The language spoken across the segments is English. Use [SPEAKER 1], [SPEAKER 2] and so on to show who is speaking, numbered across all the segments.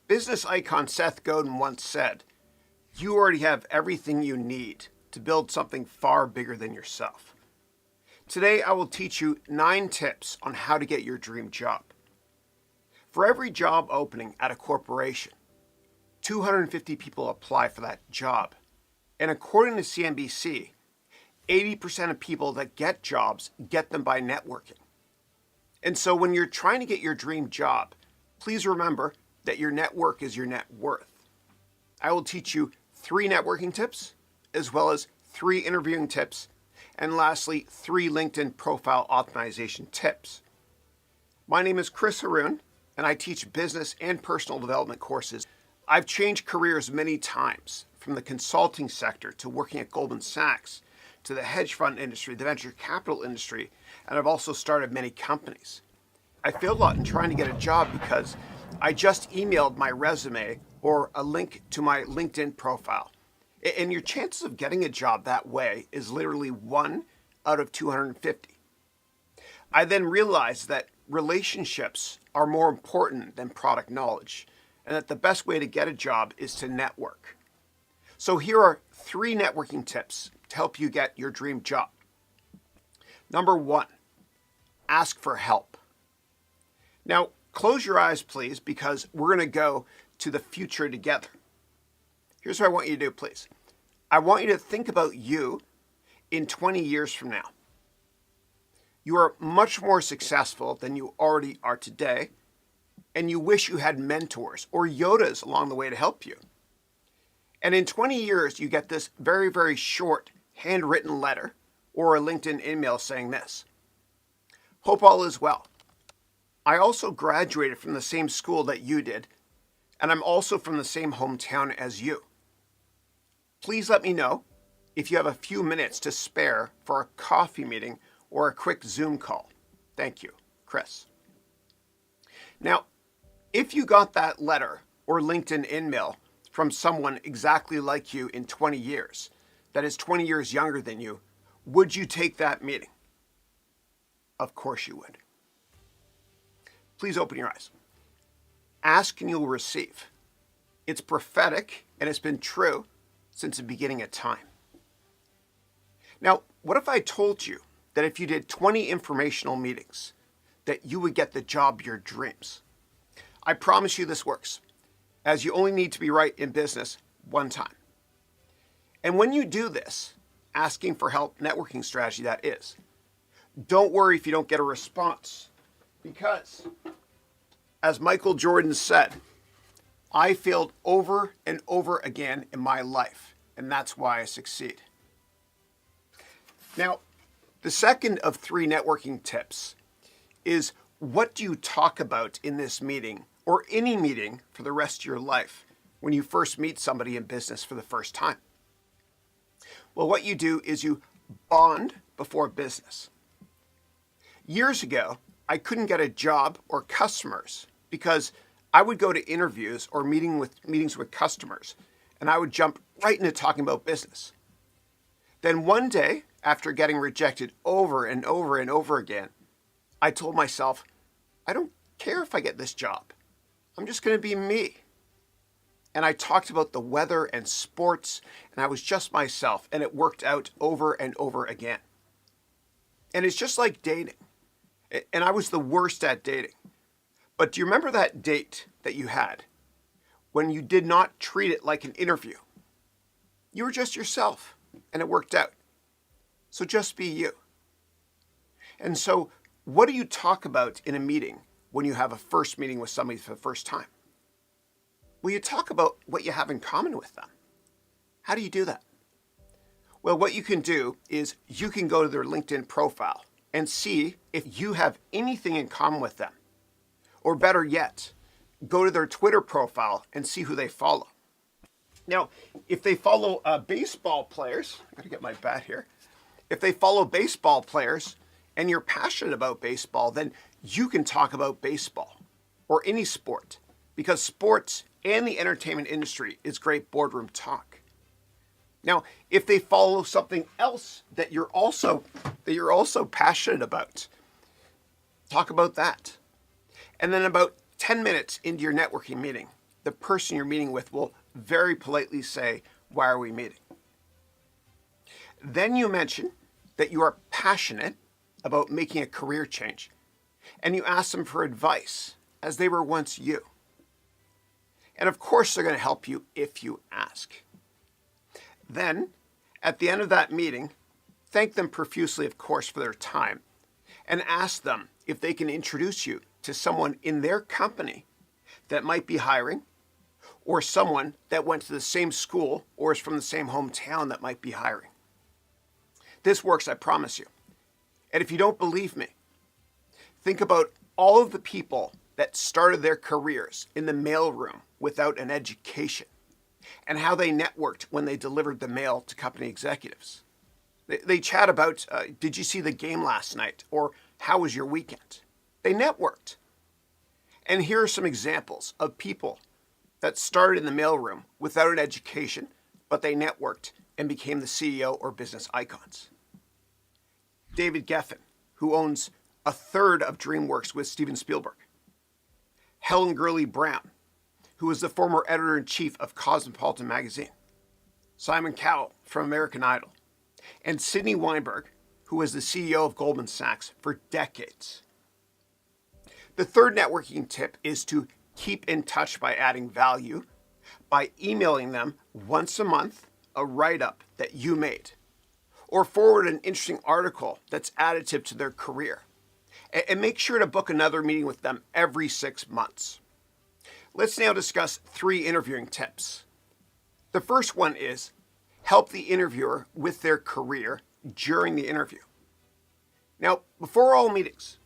[SPEAKER 1] Business icon Seth Godin once said, "You already have everything you need to build something far bigger than yourself." Today, I will teach you 9 tips on how to get your dream job. For every job opening at a corporation, 250 people apply for that job. And according to CNBC, 80% of people that get jobs get them by networking. And so when you're trying to get your dream job, please remember that your network is your net worth. I will teach you 3 networking tips, as well as 3 interviewing tips, and lastly, 3 LinkedIn profile optimization tips. My name is Chris Haroun, and I teach business and personal development courses. I've changed careers many times, from the consulting sector to working at Goldman Sachs, to the hedge fund industry, the venture capital industry, and I've also started many companies. I failed a lot in trying to get a job because I just emailed my resume or a link to my LinkedIn profile. And your chances of getting a job that way is literally 1 out of 250. I then realized that relationships are more important than product knowledge, and that the best way to get a job is to network. So here are 3 networking tips to help you get your dream job. Number 1, ask for help. Now, close your eyes, please, because we're going to go to the future together. Here's what I want you to do, please. I want you to think about you in 20 years from now. You are much more successful than you already are today, and you wish you had mentors or Yodas along the way to help you. And in 20 years, you get this very, very short handwritten letter or a LinkedIn email saying this: "Hope all is well. I also graduated from the same school that you did, and I'm also from the same hometown as you. Please let me know if you have a few minutes to spare for a coffee meeting or a quick Zoom call. Thank you, Chris." Now, if you got that letter or LinkedIn email from someone exactly like you in 20 years, that is 20 years younger than you, would you take that meeting? Of course you would. Please open your eyes. Ask and you'll receive. It's prophetic, and it's been true since the beginning of time. Now, what if I told you that if you did 20 informational meetings, that you would get the job of your dreams? I promise you this works, as you only need to be right in business one time. And when you do this, asking for help networking strategy that is, don't worry if you don't get a response, because as Michael Jordan said, I failed over and over again in my life, and that's why I succeed. Now, the second of 3 networking tips is, what do you talk about in this meeting or any meeting for the rest of your life when you first meet somebody in business for the first time? Well, what you do is you bond before business. Years ago, I couldn't get a job or customers because I would go to interviews or meetings with customers, and I would jump right into talking about business. Then one day, after getting rejected over and over and over again, I told myself, I don't care if I get this job. I'm just going to be me. And I talked about the weather and sports, and I was just myself, and it worked out over and over again. And it's just like dating. And I was the worst at dating. But do you remember that date that you had when you did not treat it like an interview? You were just yourself, and it worked out. So just be you. And so, what do you talk about in a meeting when you have a first meeting with somebody for the first time? Well, you talk about what you have in common with them. How do you do that? Well, what you can do is you can go to their LinkedIn profile and see if you have anything in common with them. Or better yet, go to their Twitter profile and see who they follow. Now, if they follow baseball players, I gotta get my bat here. If they follow baseball players and you're passionate about baseball, then you can talk about baseball or any sport, because sports and the entertainment industry is great boardroom talk. Now, if they follow something else that you're also passionate about, talk about that. And then about 10 minutes into your networking meeting, the person you're meeting with will very politely say, "Why are we meeting?" Then you mention that you are passionate about making a career change, and you ask them for advice as they were once you. And of course, they're going to help you if you ask. Then, at the end of that meeting, thank them profusely, of course, for their time, and ask them if they can introduce you to someone in their company that might be hiring, or someone that went to the same school or is from the same hometown that might be hiring. This works, I promise you. And if you don't believe me, think about all of the people that started their careers in the mailroom without an education and how they networked when they delivered the mail to company executives. They chat about, did you see the game last night? Or how was your weekend? They networked. And here are some examples of people that started in the mailroom without an education, but they networked and became the CEO or business icons. David Geffen, who owns a third of DreamWorks with Steven Spielberg. Helen Gurley Brown, who was the former editor-in-chief of Cosmopolitan magazine. Simon Cowell from American Idol. And Sidney Weinberg, who was the CEO of Goldman Sachs for decades. The third networking tip is to keep in touch by adding value, by emailing them once a month a write-up that you made, or forward an interesting article that's additive to their career. And make sure to book another meeting with them every 6 months. Let's now discuss 3 interviewing tips. The first one is help the interviewer with their career during the interview. Now, before all meetings,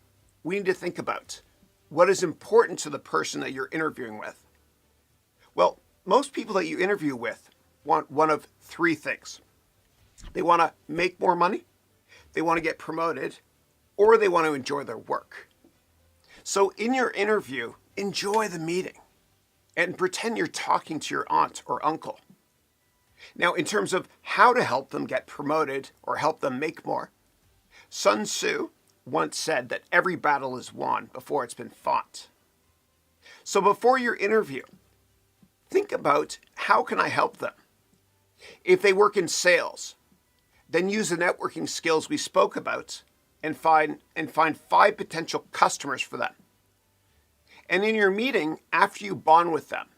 [SPEAKER 1] we need to think about what is important to the person that you're interviewing with. Well, most people that you interview with want one of 3 things. They want to make more money, they want to get promoted, or they want to enjoy their work. So in your interview, enjoy the meeting and pretend you're talking to your aunt or uncle. Now, in terms of how to help them get promoted or help them make more, Sun Tzu once said that every battle is won before it's been fought. So before your interview, think about how can I help them? If they work in sales, then use the networking skills we spoke about and find 5 potential customers for them. And in your meeting, after you bond with them,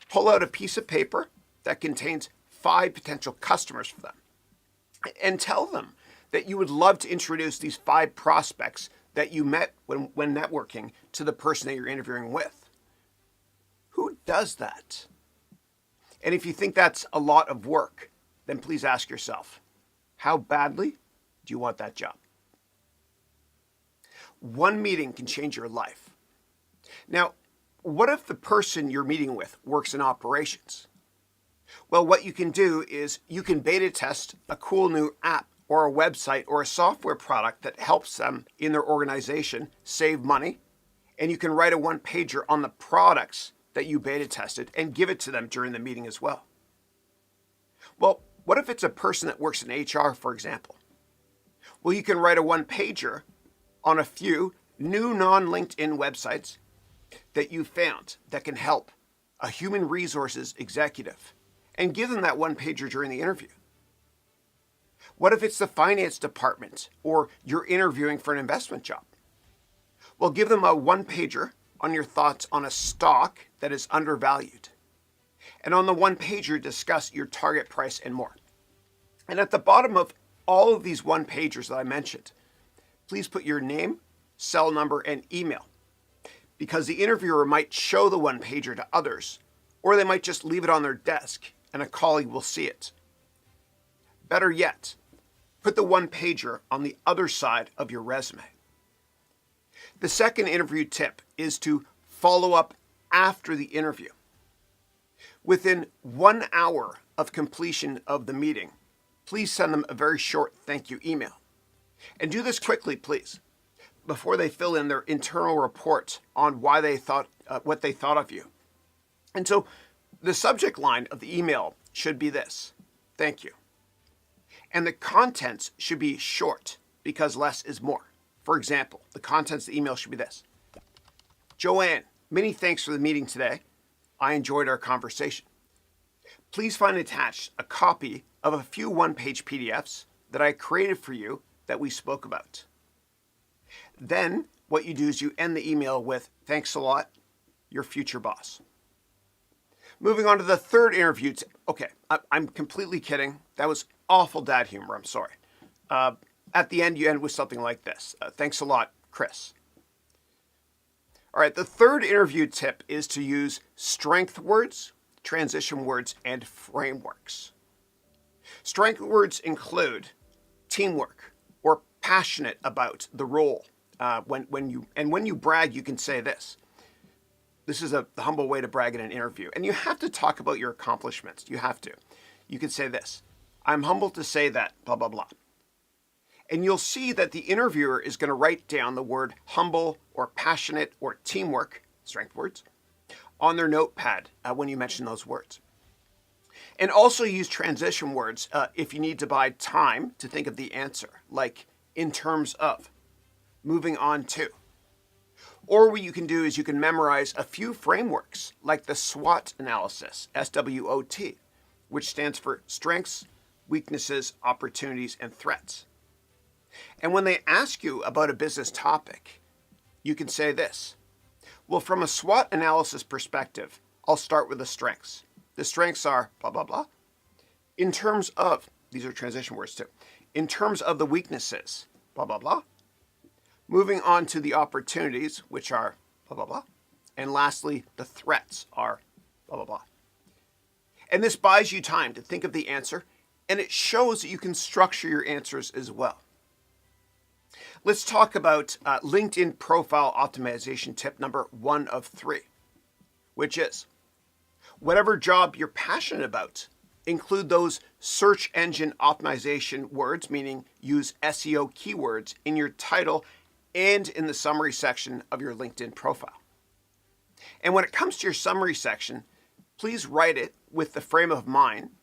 [SPEAKER 1] pull out a piece of paper that contains 5 potential customers for them. And tell them that you would love to introduce these 5 prospects that you met when networking to the person that you're interviewing with. Who does that? And if you think that's a lot of work, then please ask yourself, how badly do you want that job? One meeting can change your life. Now, what if the person you're meeting with works in operations? Well, what you can do is you can beta test a cool new app or a website or a software product that helps them in their organization save money. And you can write a 1-pager on the products that you beta tested and give it to them during the meeting as well. Well, what if it's a person that works in HR, for example? Well, you can write a 1-pager on a few new non-LinkedIn websites that you found that can help a human resources executive and give them that 1-pager during the interview. What if it's the finance department or you're interviewing for an investment job? Well, give them a 1-pager on your thoughts on a stock that is undervalued. And on the 1-pager, discuss your target price and more. And at the bottom of all of these 1-pagers that I mentioned, please put your name, cell number, and email, because the interviewer might show the 1-pager to others, or they might just leave it on their desk and a colleague will see it. Better yet, put the 1-pager on the other side of your resume. The second interview tip is to follow up after the interview. Within 1 hour of completion of the meeting, please send them a very short thank you email. And do this quickly, please, before they fill in their internal report on why they thought what they thought of you. And so the subject line of the email should be this: thank you. And the contents should be short because less is more. For example, the contents of the email should be this: Joanne, many thanks for the meeting today. I enjoyed our conversation. Please find attached a copy of a few one-page PDFs that I created for you that we spoke about. Then what you do is you end the email with, "Thanks a lot, your future boss." Moving on to the third interview. Okay, I'm completely kidding. That was awful dad humor. I'm sorry. At the end, you end with something like this. "Thanks a lot, Chris." All right, the third interview tip is to use strength words, transition words, and frameworks. Strength words include teamwork or passionate about the role. When you brag, you can say this. This is the humble way to brag in an interview. And you have to talk about your accomplishments. You have to. You can say this. "I'm humbled to say that, blah, blah, blah." And you'll see that the interviewer is going to write down the word humble or passionate or teamwork, strength words, on their notepad when you mention those words. And also use transition words if you need to buy time to think of the answer, like in terms of, moving on to. Or what you can do is you can memorize a few frameworks, like the SWOT analysis, SWOT, which stands for strengths, weaknesses, opportunities, and threats. And when they ask you about a business topic, you can say this. "Well, from a SWOT analysis perspective, I'll start with the strengths. The strengths are blah, blah, blah. In terms of," these are transition words too, "in terms of the weaknesses, blah, blah, blah. Moving on to the opportunities, which are blah, blah, blah. And lastly, the threats are blah, blah, blah." And this buys you time to think of the answer, and it shows that you can structure your answers as well. Let's talk about LinkedIn profile optimization tip number 1 of 3, which is, whatever job you're passionate about, include those search engine optimization words, meaning use SEO keywords in your title and in the summary section of your LinkedIn profile. And when it comes to your summary section, please write it with the frame of mind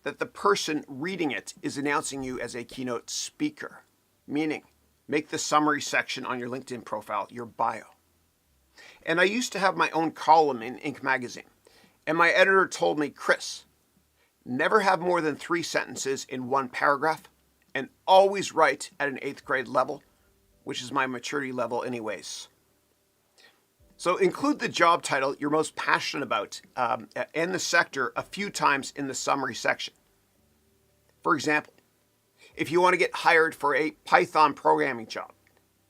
[SPEAKER 1] that the person reading it is announcing you as a keynote speaker, meaning make the summary section on your LinkedIn profile your bio. And I used to have my own column in Inc. magazine, and my editor told me, "Chris, never have more than 3 sentences in one paragraph, and always write at an 8th grade level, which is my maturity level anyways." So include the job title you're most passionate about and the sector a few times in the summary section. For example, if you want to get hired for a Python programming job,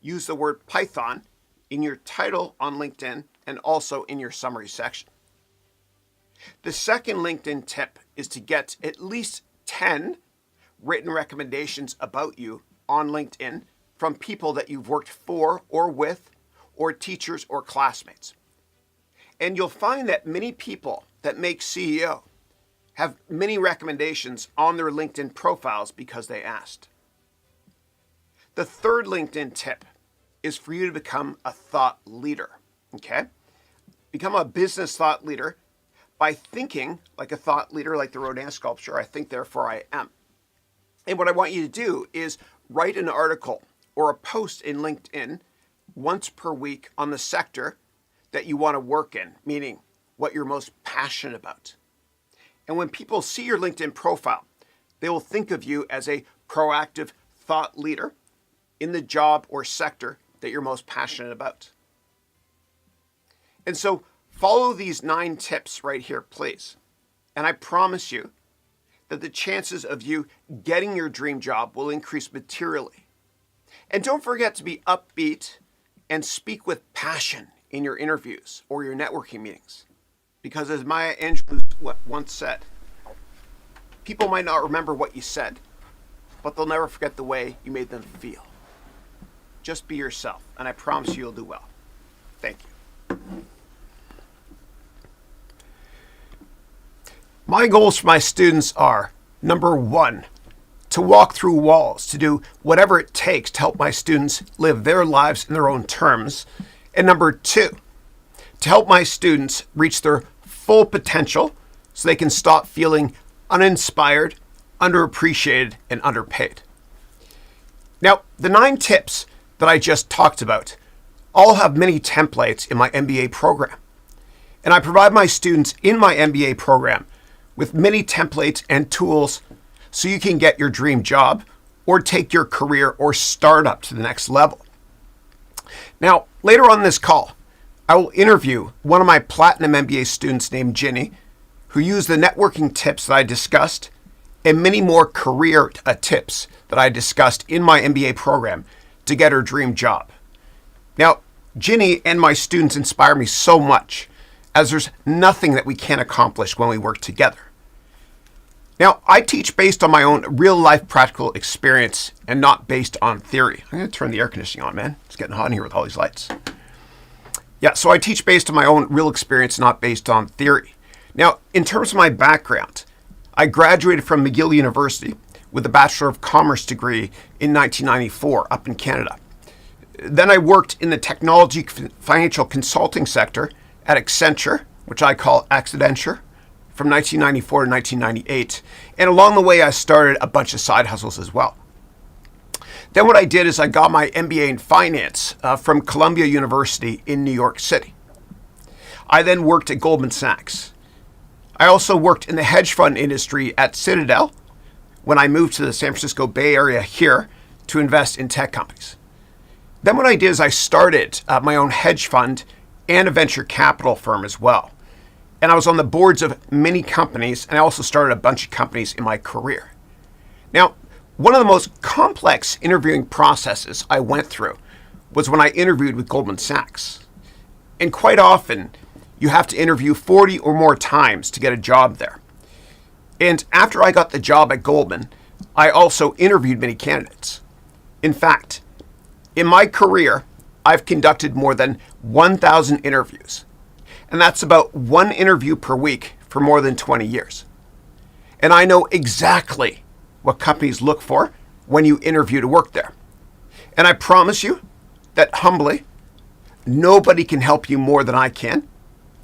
[SPEAKER 1] use the word Python in your title on LinkedIn and also in your summary section. The second LinkedIn tip is to get at least 10 written recommendations about you on LinkedIn from people that you've worked for or with, or teachers or classmates. And you'll find that many people that make CEO have many recommendations on their LinkedIn profiles because they asked. The third LinkedIn tip is for you to become a thought leader, okay? Become a business thought leader by thinking like a thought leader, like the Rodin sculpture, "I think, therefore I am." And what I want you to do is write an article or a post in LinkedIn once per week on the sector that you want to work in, meaning what you're most passionate about. And when people see your LinkedIn profile, they will think of you as a proactive thought leader in the job or sector that you're most passionate about. And so follow these 9 tips right here, please. And I promise you that the chances of you getting your dream job will increase materially. And don't forget to be upbeat and speak with passion in your interviews or your networking meetings. Because as Maya Angelou once said, people might not remember what you said, but they'll never forget the way you made them feel. Just be yourself, and I promise you'll do well. Thank you. My goals for my students are, number 1, to walk through walls, to do whatever it takes to help my students live their lives in their own terms. And number 2, to help my students reach their full potential so they can stop feeling uninspired, underappreciated, and underpaid. Now, the 9 tips that I just talked about all have many templates in my MBA program. And I provide my students in my MBA program with many templates and tools so you can get your dream job or take your career or startup to the next level. Now, later on in this call, I will interview one of my Platinum MBA students named Ginny, who used the networking tips that I discussed and many more career tips that I discussed in my MBA program to get her dream job. Now, Ginny and my students inspire me so much, as there's nothing that we can't accomplish when we work together. Now, I teach based on my own real-life practical experience and not based on theory. I'm going to turn the air conditioning on, man. It's getting hot in here with all these lights. Yeah, so I teach based on my own real experience, not based on theory. Now, in terms of my background, I graduated from McGill University with a Bachelor of Commerce degree in 1994 up in Canada. Then I worked in the technology financial consulting sector at Accenture, which I call Accidenture, from 1994 to 1998. And along the way, I started a bunch of side hustles as well. Then what I did is I got my MBA in finance from Columbia University in New York City. I then worked at Goldman Sachs. I also worked in the hedge fund industry at Citadel when I moved to the San Francisco Bay Area here to invest in tech companies. Then what I did is I started my own hedge fund and a venture capital firm as well. And I was on the boards of many companies, and I also started a bunch of companies in my career. Now, one of the most complex interviewing processes I went through was when I interviewed with Goldman Sachs. And quite often, you have to interview 40 or more times to get a job there. And after I got the job at Goldman, I also interviewed many candidates. In fact, in my career, I've conducted more than 1,000 interviews. And that's about one interview per week for more than 20 years. And I know exactly what companies look for when you interview to work there. And I promise you that humbly, nobody can help you more than I can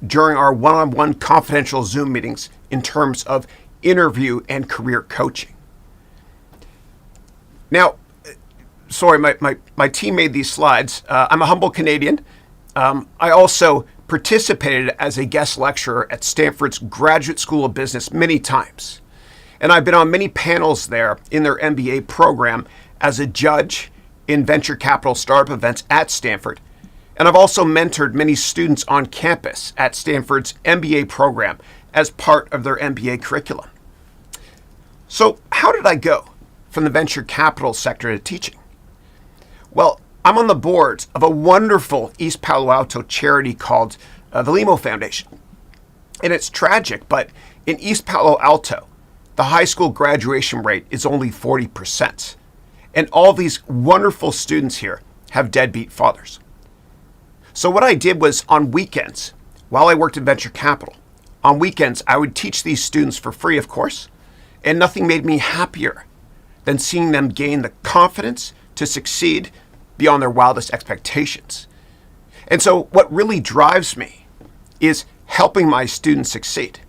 [SPEAKER 1] during our one-on-one confidential Zoom meetings in terms of interview and career coaching. Now, sorry, my team made these slides. I'm a humble Canadian. I also participated as a guest lecturer at Stanford's Graduate School of Business many times. And I've been on many panels there in their MBA program as a judge in venture capital startup events at Stanford. And I've also mentored many students on campus at Stanford's MBA program as part of their MBA curriculum. So how did I go from the venture capital sector to teaching? Well, I'm on the board of a wonderful East Palo Alto charity called the Limo Foundation. And it's tragic, but in East Palo Alto, the high school graduation rate is only 40%. And all these wonderful students here have deadbeat fathers. So what I did was on weekends, while I worked in venture capital, on weekends I would teach these students for free, of course, and nothing made me happier than seeing them gain the confidence to succeed beyond their wildest expectations. And so what really drives me is helping my students succeed.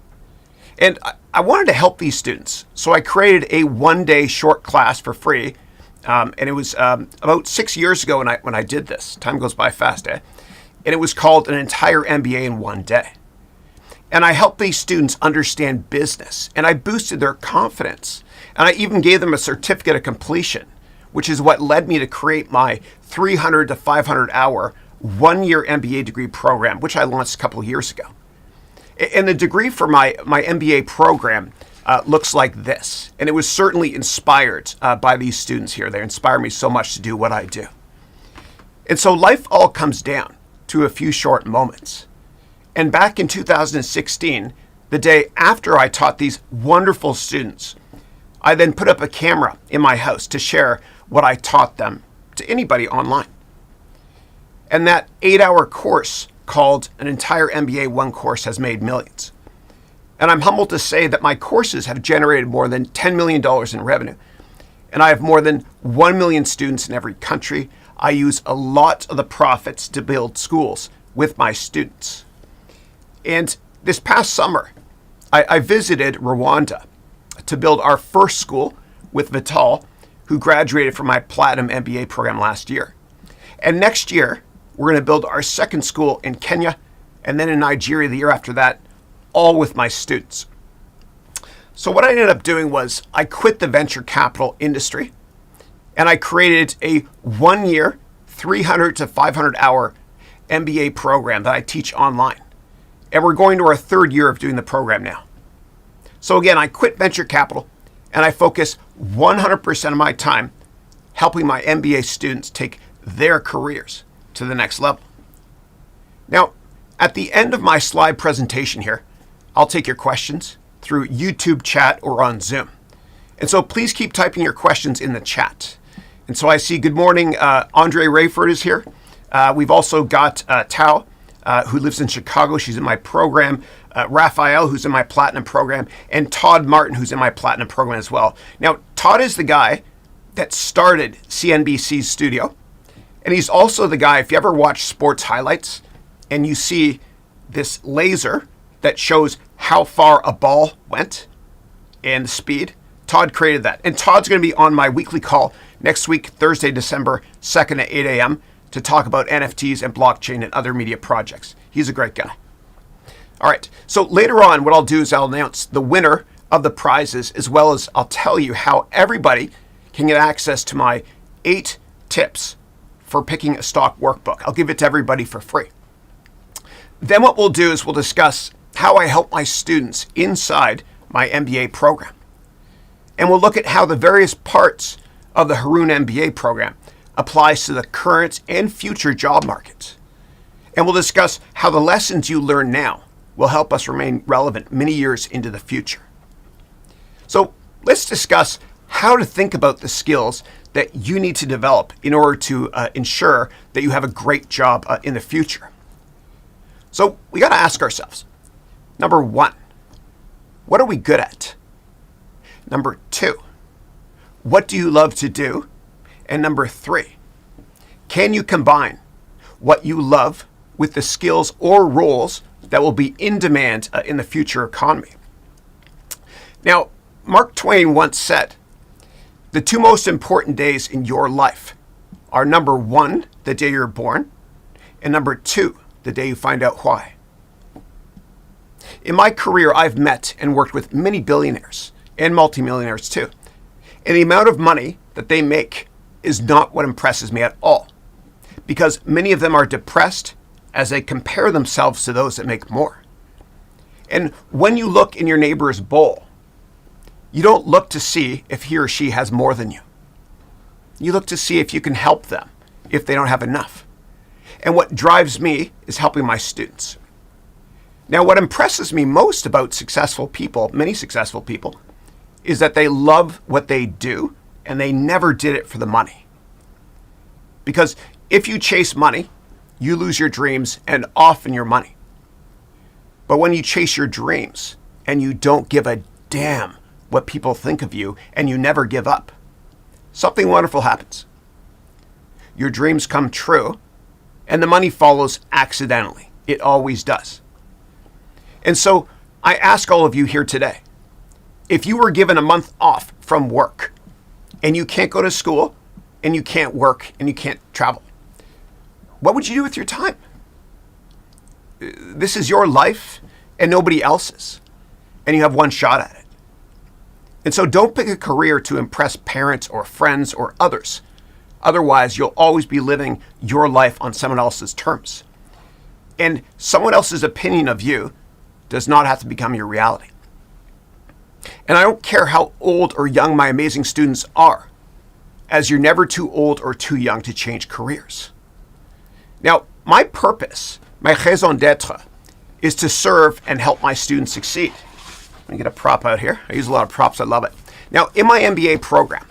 [SPEAKER 1] And I wanted to help these students, so I created a one-day short class for free. And it was about 6 years ago when I did this. Time goes by fast, eh? And it was called An Entire MBA in One Day. And I helped these students understand business, and I boosted their confidence. And I even gave them a certificate of completion, which is what led me to create my 300 to 500 hour one-year MBA degree program, which I launched a couple of years ago. And the degree for my MBA program looks like this. And it was certainly inspired by these students here. They inspire me so much to do what I do. And so life all comes down to a few short moments. And back in 2016, the day after I taught these wonderful students, I then put up a camera in my house to share what I taught them to anybody online. And that 8-hour course called An Entire MBA One Course has made millions. And I'm humbled to say that my courses have generated more than $10 million in revenue. And I have more than 1 million students in every country. I use a lot of the profits to build schools with my students. And this past summer, I visited Rwanda to build our first school with Vital, who graduated from my Platinum MBA program last year. And next year, we're going to build our second school in Kenya and then in Nigeria the year after that, all with my students. So what I ended up doing was I quit the venture capital industry and I created a 1-year, 300 to 500 hour MBA program that I teach online. And we're going to our 3rd year of doing the program now. So again, I quit venture capital and I focus 100% of my time helping my MBA students take their careers to the next level. Now, at the end of my slide presentation here, I'll take your questions through YouTube chat or on Zoom. And so please keep typing your questions in the chat. And so I see, good morning, Andre Rayford is here. We've also got Tao, who lives in Chicago. She's in my program. Raphael, who's in my Platinum program. And Todd Martin, who's in my Platinum program as well. Now, Todd is the guy that started CNBC's studio. And he's also the guy, if you ever watch sports highlights and you see this laser that shows how far a ball went and the speed, Todd created that. And Todd's going to be on my weekly call next week, Thursday, December 2nd at 8 a.m. to talk about NFTs and blockchain and other media projects. He's a great guy. All right, so later on, what I'll do is I'll announce the winner of the prizes, as well as I'll tell you how everybody can get access to my 8 tips for picking a stock workbook. I'll give it to everybody for free. Then what we'll do is we'll discuss how I help my students inside my MBA program. And we'll look at how the various parts of the Haroun MBA program applies to the current and future job markets. And we'll discuss how the lessons you learn now will help us remain relevant many years into the future. So let's discuss how to think about the skills that you need to develop in order to ensure that you have a great job in the future. So we got to ask ourselves, number 1, what are we good at? Number 2, what do you love to do? And number 3, can you combine what you love with the skills or roles that will be in demand in the future economy? Now, Mark Twain once said, the 2 most important days in your life are number 1, the day you're born, and number 2, the day you find out why. In my career, I've met and worked with many billionaires and multimillionaires too. And the amount of money that they make is not what impresses me at all, because many of them are depressed as they compare themselves to those that make more. And when you look in your neighbor's bowl, you don't look to see if he or she has more than you. You look to see if you can help them if they don't have enough. And what drives me is helping my students. Now, what impresses me most about successful people, many successful people, is that they love what they do and they never did it for the money. Because if you chase money, you lose your dreams and often your money. But when you chase your dreams and you don't give a damn what people think of you and you never give up, something wonderful happens. Your dreams come true and the money follows accidentally. It always does. And so I ask all of you here today, if you were given a month off from work and you can't go to school and you can't work and you can't travel, what would you do with your time? This is your life and nobody else's, and you have one shot at it. And so don't pick a career to impress parents or friends or others. Otherwise, you'll always be living your life on someone else's terms. And someone else's opinion of you does not have to become your reality. And I don't care how old or young my amazing students are, as you're never too old or too young to change careers. Now, my purpose, my raison d'etre, is to serve and help my students succeed. Let me get a prop out here. I use a lot of props. I love it. Now, in my MBA program,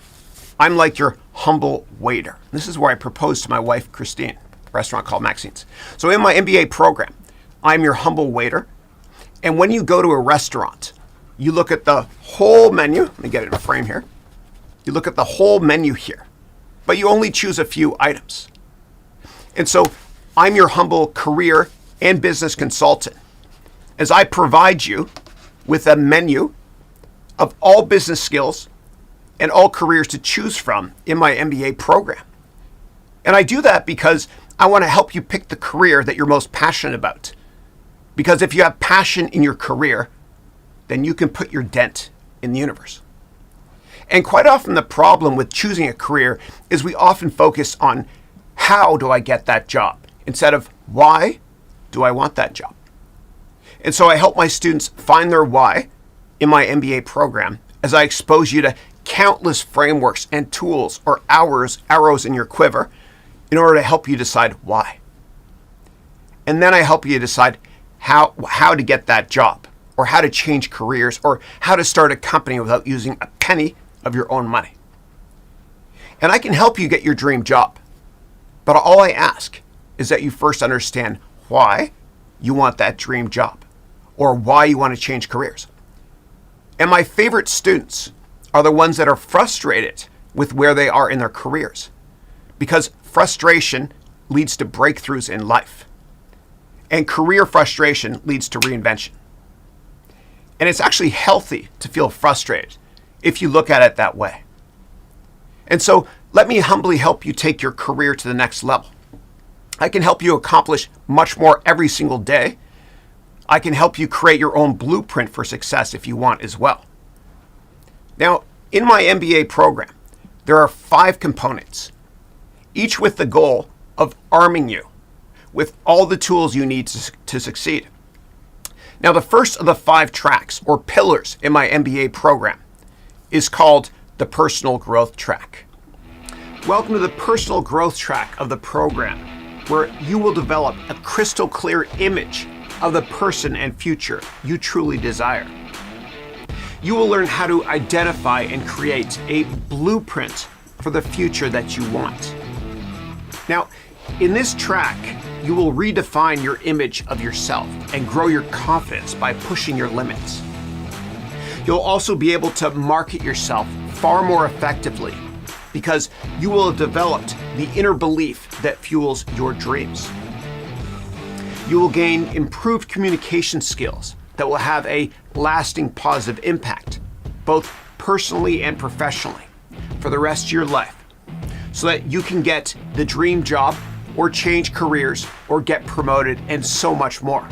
[SPEAKER 1] I'm like your humble waiter. This is where I proposed to my wife, Christine, a restaurant called Maxine's. So in my MBA program, I'm your humble waiter. And when you go to a restaurant, you look at the whole menu. Let me get it in a frame here. You look at the whole menu here, but you only choose a few items. And so I'm your humble career and business consultant, as I provide you with a menu of all business skills and all careers to choose from in my MBA program. And I do that because I want to help you pick the career that you're most passionate about. Because if you have passion in your career, then you can put your dent in the universe. And quite often the problem with choosing a career is we often focus on how do I get that job instead of why do I want that job. And so I help my students find their why in my MBA program as I expose you to countless frameworks and tools or arrows in your quiver in order to help you decide why. And then I help you decide how to get that job, or how to change careers, or how to start a company without using a penny of your own money. And I can help you get your dream job. But all I ask is that you first understand why you want that dream job, or why you want to change careers. And my favorite students are the ones that are frustrated with where they are in their careers, because frustration leads to breakthroughs in life. And career frustration leads to reinvention. And it's actually healthy to feel frustrated if you look at it that way. And so let me humbly help you take your career to the next level. I can help you accomplish much more every single day. I can help you create your own blueprint for success if you want as well. Now, in my MBA program, there are 5 components, each with the goal of arming you with all the tools you need to succeed. Now, the first of the 5 tracks or pillars in my MBA program is called the personal growth track. Welcome to the personal growth track of the program, where you will develop a crystal clear image of the person and future you truly desire. You will learn how to identify and create a blueprint for the future that you want. Now, in this track, you will redefine your image of yourself and grow your confidence by pushing your limits. You'll also be able to market yourself far more effectively because you will have developed the inner belief that fuels your dreams. You will gain improved communication skills that will have a lasting positive impact, both personally and professionally, for the rest of your life, so that you can get the dream job or change careers or get promoted and so much more.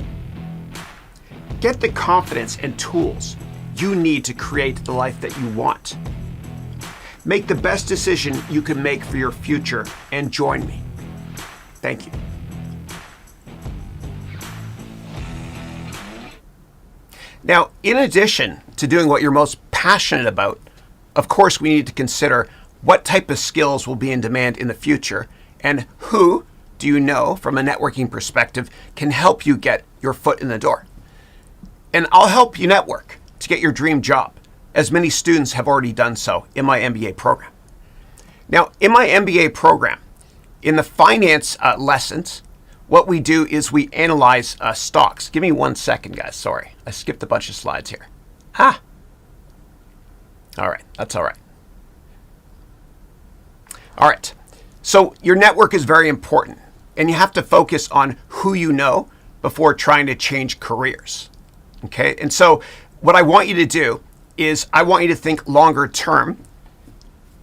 [SPEAKER 1] Get the confidence and tools you need to create the life that you want. Make the best decision you can make for your future and join me. Thank you. Now, in addition to doing what you're most passionate about, of course, we need to consider what type of skills will be in demand in the future and who do you know from a networking perspective can help you get your foot in the door. And I'll help you network to get your dream job, as many students have already done so in my MBA program. Now, in my MBA program, in the finance lessons, what we do is we analyze stocks. Give me 1 second, guys. Sorry, I skipped a bunch of slides here. All right, that's all right. All right, so your network is very important, and you have to focus on who you know before trying to change careers, okay? And so what I want you to do is I want you to think longer term,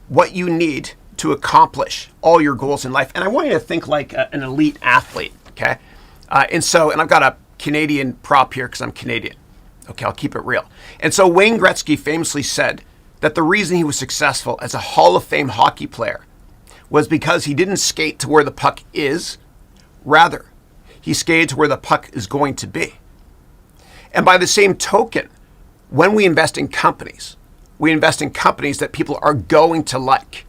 [SPEAKER 1] what you need to accomplish all your goals in life. And I want you to think like an elite athlete, okay? And I've got a Canadian prop here because I'm Canadian. Okay, I'll keep it real. And so Wayne Gretzky famously said that the reason he was successful as a Hall of Fame hockey player was because he didn't skate to where the puck is, rather, he skated to where the puck is going to be. And by the same token, when we invest in companies that people are going to like.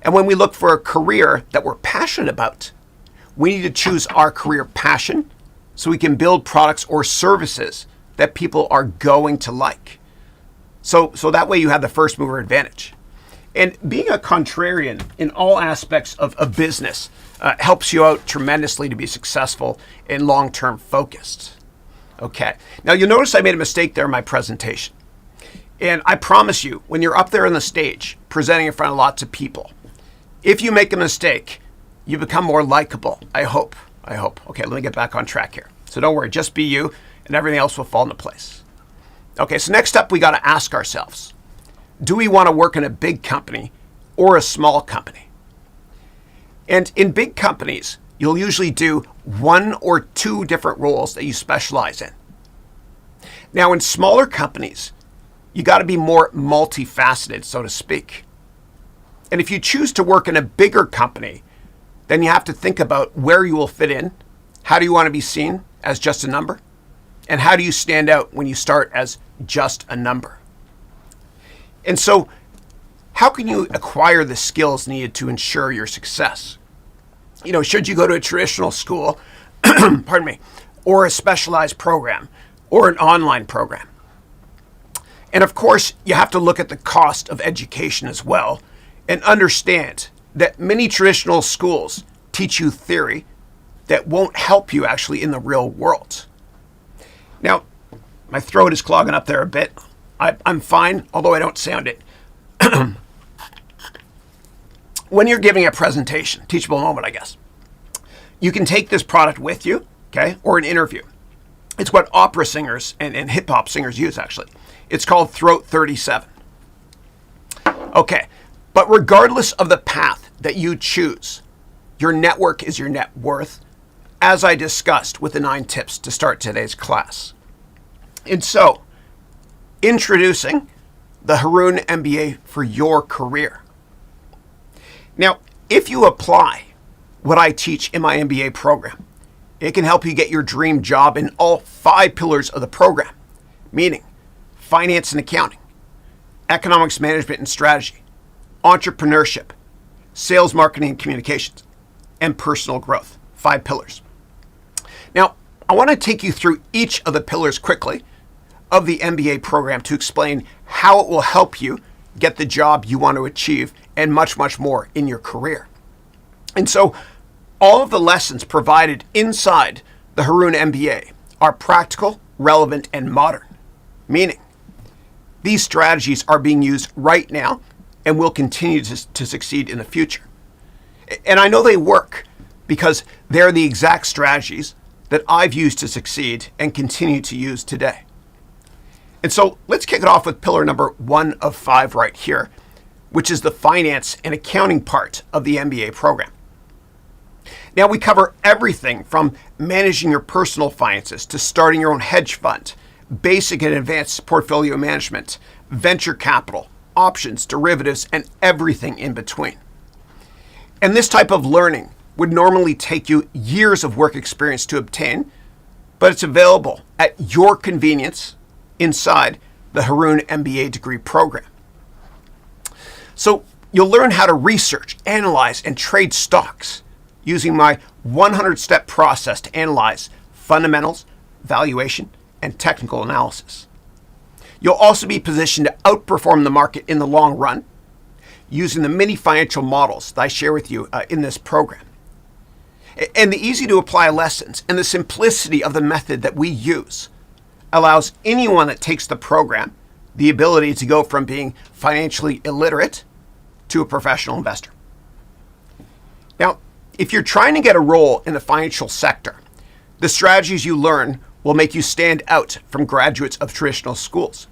[SPEAKER 1] And when we look for a career that we're passionate about, we need to choose our career passion so we can build products or services that people are going to like. So that way you have the first mover advantage. And being a contrarian in all aspects of business helps you out tremendously to be successful and long-term focused. Okay, now you'll notice I made a mistake there in my presentation. And I promise you, when you're up there on the stage, presenting in front of lots of people, if you make a mistake, you become more likable, I hope. Okay, let me get back on track here. So don't worry, just be you, and everything else will fall into place. Okay, so next up, we got to ask ourselves, do we want to work in a big company or a small company? And in big companies, you'll usually do one or two different roles that you specialize in. Now, in smaller companies, you got to be more multifaceted, so to speak. And if you choose to work in a bigger company, then you have to think about where you will fit in. How do you want to be seen as just a number? And how do you stand out when you start as just a number? And so, how can you acquire the skills needed to ensure your success? Should you go to a traditional school, pardon me, or a specialized program, or an online program? And of course, you have to look at the cost of education as well and understand that many traditional schools teach you theory that won't help you actually in the real world. Now, my throat is clogging up there a bit. I'm fine, although I don't sound it. When you're giving a presentation, teachable moment, I guess, you can take this product with you, okay, or an interview. It's what opera singers and hip-hop singers use, actually. It's called Throat 37. Okay, but regardless of the path that you choose, your network is your net worth, as I discussed with the 9 tips to start today's class. And so, introducing the Haroun MBA for your career. Now, if you apply what I teach in my MBA program, it can help you get your dream job in all 5 pillars of the program, meaning finance and accounting, economics management and strategy, entrepreneurship, sales, marketing and communications, and personal growth. 5 pillars. Now, I want to take you through each of the pillars quickly of the MBA program to explain how it will help you get the job you want to achieve and much, much more in your career. And so all of the lessons provided inside the Haroun MBA are practical, relevant, and modern, meaning these strategies are being used right now and will continue to succeed in the future. And I know they work because they're the exact strategies that I've used to succeed and continue to use today. And so let's kick it off with pillar number 1 of 5 right here, which is the finance and accounting part of the MBA program. Now, we cover everything from managing your personal finances to starting your own hedge fund, basic and advanced portfolio management, venture capital, options, derivatives, and everything in between. And this type of learning would normally take you years of work experience to obtain, but it's available at your convenience inside the Haroun MBA degree program. So you'll learn how to research, analyze, and trade stocks using my 100-step process to analyze fundamentals, valuation, and technical analysis. You'll also be positioned to outperform the market in the long run using the many financial models that I share with you in this program. And the easy to apply lessons and the simplicity of the method that we use allows anyone that takes the program the ability to go from being financially illiterate to a professional investor. Now, if you're trying to get a role in the financial sector, the strategies you learn will make you stand out from graduates of traditional schools.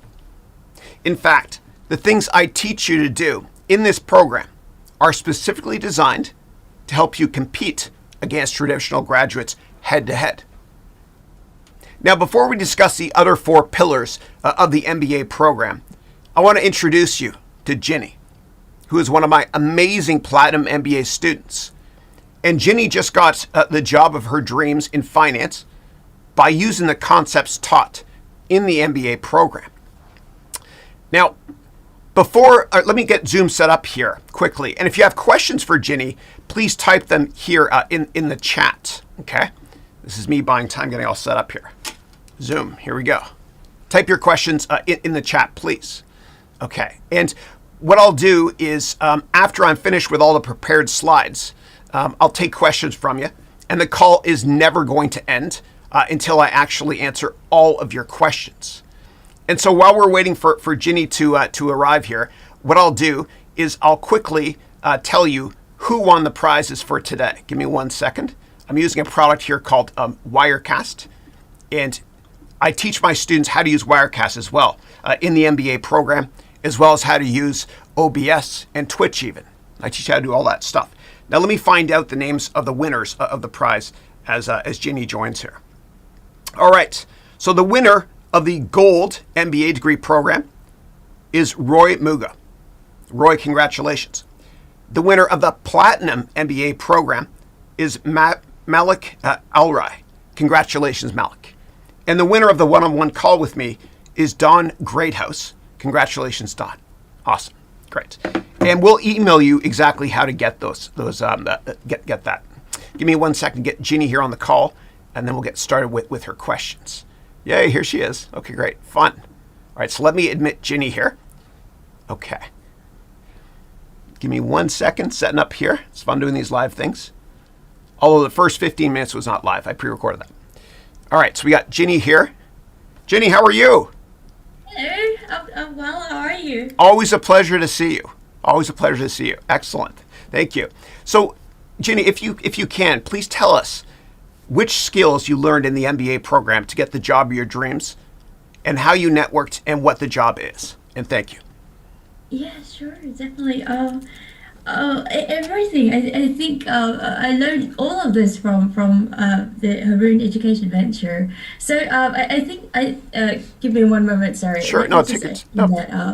[SPEAKER 1] In fact, the things I teach you to do in this program are specifically designed to help you compete against traditional graduates head to head. Now, before we discuss the other 4 pillars of the MBA program, I want to introduce you to Ginny, who is one of my amazing Platinum MBA students. And Ginny just got the job of her dreams in finance by using the concepts taught in the MBA program. Now, let me get Zoom set up here quickly. And if you have questions for Ginny, please type them here in the chat, okay? This is me buying time getting all set up here. Zoom, here we go. Type your questions in the chat, please. Okay, and what I'll do is after I'm finished with all the prepared slides, I'll take questions from you, and the call is never going to end until I actually answer all of your questions. And so while we're waiting for Ginny to arrive here, what I'll do is I'll quickly tell you who won the prizes for today. Give me 1 second. I'm using a product here called Wirecast, and I teach my students how to use Wirecast as well in the MBA program, as well as how to use OBS and Twitch even. I teach you how to do all that stuff. Now let me find out the names of the winners of the prize as Ginny joins here. All right. So the winner of the Gold MBA degree program is Roy Muga. Roy, congratulations. The winner of the Platinum MBA program is Malik Alrai. Congratulations, Malik. And the winner of the one-on-one call with me is Don Greathouse. Congratulations, Don. Awesome. Great. And we'll email you exactly how to get get that. Give me 1 second to get Ginny here on the call, and then we'll get started with her questions. Yay, here she is. Okay, great. Fun. All right, so let me admit Ginny here. Okay. Give me 1 second, setting up here. It's fun doing these live things. Although the first 15 minutes was not live. I pre-recorded that. All right, so we got Ginny here. Ginny, how are you?
[SPEAKER 2] Hello, I'm well. How are you?
[SPEAKER 1] Always a pleasure to see you. Always a pleasure to see you. Excellent. Thank you. So, Ginny, if you can, please tell us which skills you learned in the MBA program to get the job of your dreams, and how you networked and what the job is. And thank you.
[SPEAKER 2] Yeah, sure, definitely. Everything. I think I learned all of this from the Haroun Education Venture. So I think give me one moment. Sorry.
[SPEAKER 1] Sure.
[SPEAKER 2] Let
[SPEAKER 1] No,
[SPEAKER 2] me
[SPEAKER 1] take
[SPEAKER 2] just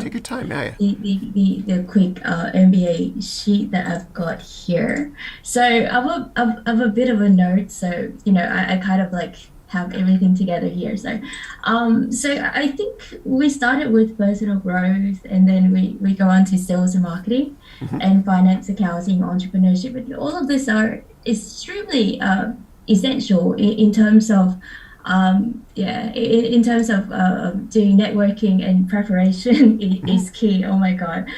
[SPEAKER 1] take your time. Yeah.
[SPEAKER 2] the quick MBA sheet that I've got here. So I'm a bit of a nerd. So I kind of like have everything together here. So I think we started with personal growth, and then we go on to sales and marketing, and finance, accounting, entrepreneurship. But all of these are extremely essential in terms of in terms of doing networking and preparation is key. Oh my God.